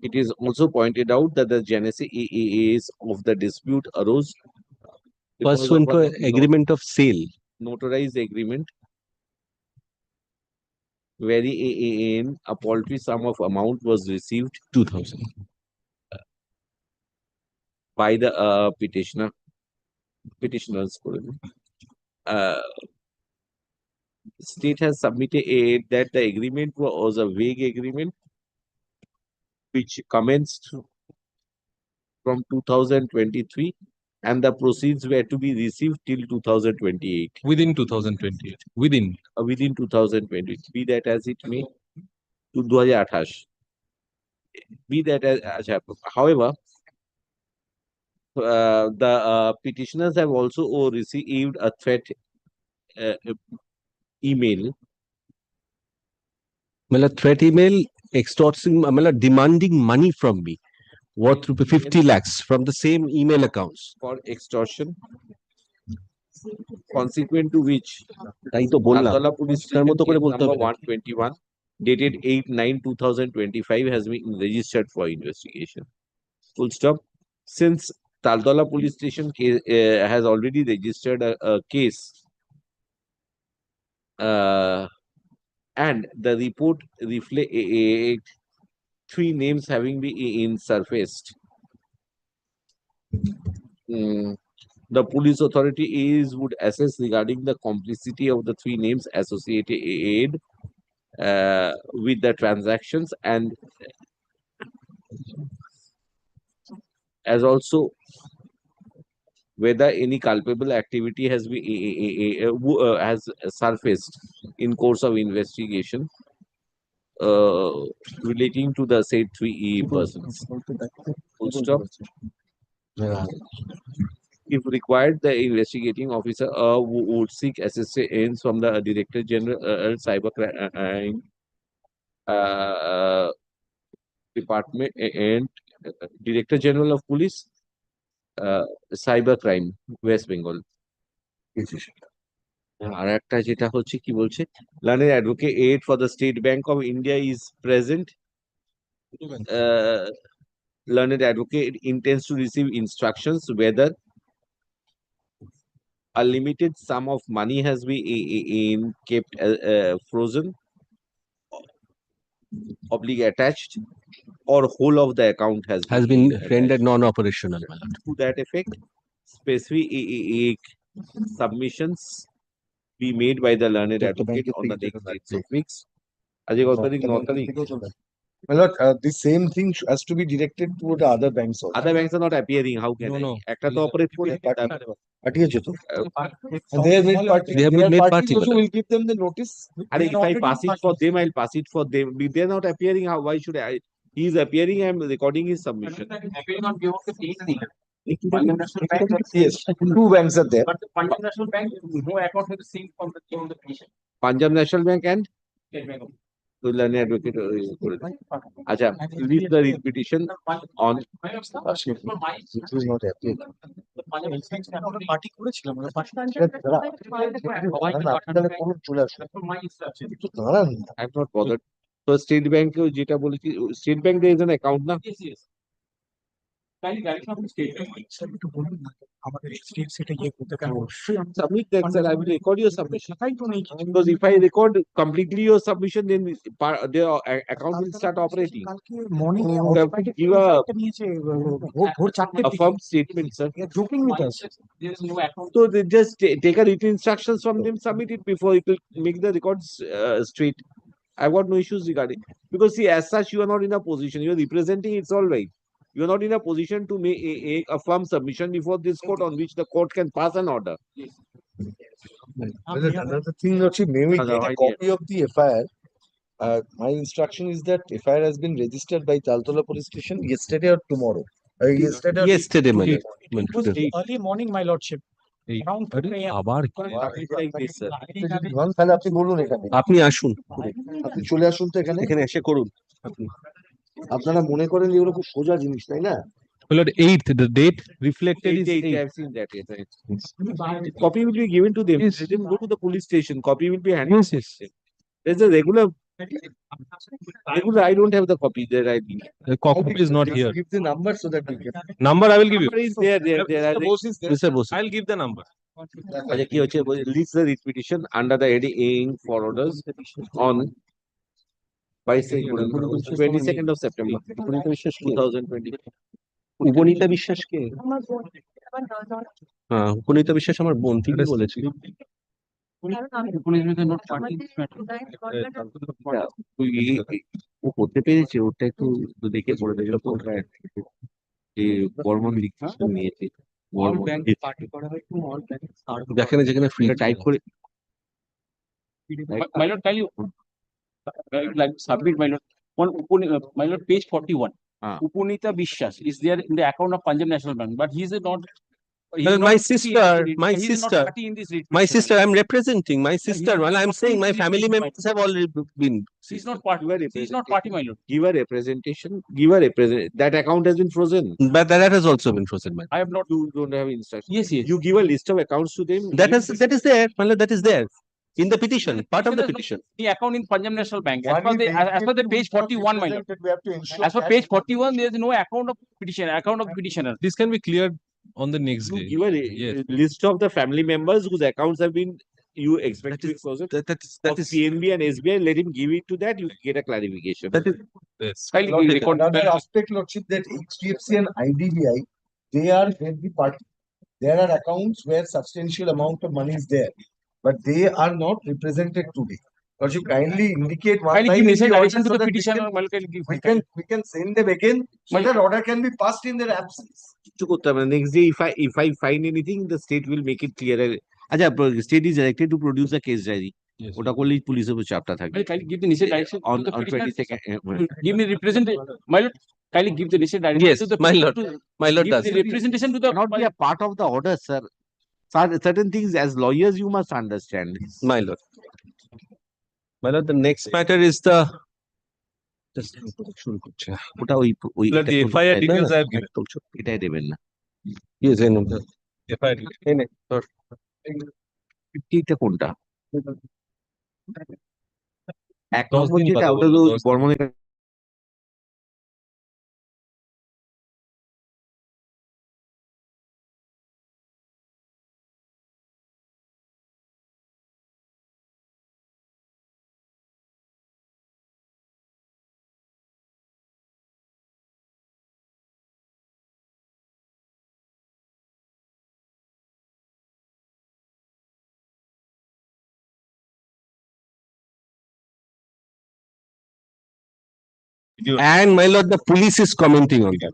It is also pointed out that the genesis of the dispute arose pursuant to agreement of sale, notarized agreement, wherein a paltry sum of amount was received 2000 by the petitioners. State has submitted that the agreement was a vague agreement which commenced from 2023 and the proceeds were to be received till 2028. Within 2028. Within 2020, be that as it may, to 2028. Be that as however, the petitioners have also received a threat email. Threat email extorting, demanding money from me worth 50 lakhs from the same email accounts for extortion, consequent to which Calcutta Police Station case number 121 dated 8/9/2025 has been registered for investigation. Full stop. Since Taltola Police Station case, has already registered a case, and the report reflect 3 names having been surfaced. The police authority would assess regarding the complicity of the 3 names associated with the transactions, and as also whether any culpable activity has surfaced in course of investigation relating to the said 3 persons. Full stop. If required, the investigating officer would seek assistance from the Director General Cybercrime Department and Director General of Police Cybercrime, West Bengal. আর একটা যেটা হচ্ছে কি বলছে, learned advocate for the State Bank of India is present. Learned advocate intends to receive instructions whether a limited sum of money has been kept frozen, oblique attached, or whole of the account has been rendered non-operational. To that effect, specific submissions be made by the learned advocate on the next dates of weeks. My lord, the same thing has to be directed to the other banks also. Other banks are not appearing. How can No. একটা তো operate করে পাঠিয়েছে তো। And they have made party. They have been made party, Also will give them the notice. And if I pass it for them, I'll pass it for them. If they're not appearing, how? Why should I? He is appearing. I'm recording his submission. Yes, 2 banks are there. But the Punjab National Bank, no account has seen from the petition. Punjab National Bank and State Bank of to learn advocate. Acha, release the petition on. It was not appeared. Party করেছিলাম I'm not bothered. So State Bank যেটা বলেছি, State Bank there is an account না? Submit that, sir. I will record your submission. Because if I record completely your submission, then the account will start operating. Give a firm statement, sir. So they just take a written instructions from them, submit it before it will make the records straight. I've got no issues regarding, because see, as such, you are not in a position. You are representing. It's all right. You are not in a position to make a firm submission before this court on which the court can pass an order. Another thing, may we get a copy of the FIR? My instruction is that FIR has been registered by Taltola Police Station yesterday or tomorrow. Yesterday, my lord. It was early morning, my lordship. Around 2 a.m. আবার তাহলে আপনি বলুন এখানে, আপনি আসুন, আপনি চলে আসুন তো এখানে এসে করুন। আপনারা মনে করেন এগুলো খুব সোজা জিনিস, তাই না? My lord, 8th, the date reflected is 8th. I've seen that. Yes, copy will be given to them. Yes. Let them go to the police station. Copy will be handed. Yes. There's a regular. I don't have the copy there. The copy is not here. Give the number so that we can. Number I will give you. Number is there. Mr. Bose. I'll give the number. Release the writ petition under the heading for orders on by 22nd of September 2020. উপনীতা বিশ্বাস কে? হ্যাঁ, উপনীতা বিশ্বাস আমার বোন থেকে বলেছে। ও করতে পেরেছে, ওটা একটু দেখে পড়ে দেখলো তো বর্মন লিখতে নিয়েছে। all bank party করা হয় to all banks are যেখানে যেখানে ফ্রি টাইপ করে My lord, can you like submit my lord my lord page 41. Upunita Bishwas is there in the account of Punjab National Bank, but he is not. Well, my sister, My sister, I'm representing my sister. Well, I'm saying my family members have already been. He's not party. He's not party, my lord. give a representation, that account has been frozen. But that has also been frozen, man. I have not. You don't have instruction. Yes, yes. You give a list of accounts to them. That is there, my lord, that is there in the petition, part of the petition. The account in Punjab National Bank. As per the page 41, my lord. We have to ensure. As per page 41, there is no account of petitioner. This can be cleared on the next day. Give a list of the family members whose accounts have been you expect to be frozen. That is PNB and SBI. Let him give it to that. You get a clarification. That is yes. Another aspect, Lordship, that HDFC and IDBI, they are the party. There are accounts where substantial amount of money is there, but they are not represented today. Lordship, kindly indicate one Kindly time give in necessary the order direction to so the that petitioner. we can send them again so that order can be passed in their absence. Next day, if I find anything, the state will make it clearer. Acha, state is directed to produce a case diary. ওটা করলেই পুলিশের উপর চাপটা থাকবে। Give the necessary direction on to the petitioner. 22nd. Give me representation, my lord. Kindly give the necessary direction Yes, to the my lord. My lord give does. the representation to the. Not be a part of the order, sir. Certain things as lawyers you must understand. My lord. My lord, the next matter is the ওটা ওই The FIR details I have given. এটাই দেবেন না। Yes, I know. FIR. এটা কোনটা? এক 10 নম্বর দিন যেটা কথা ওটা বলবো, তো 10 দিন। বর্মনের And my lord, the police is commenting on that.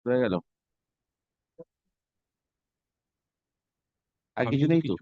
হয়ে গেল আর কিছু নেই তো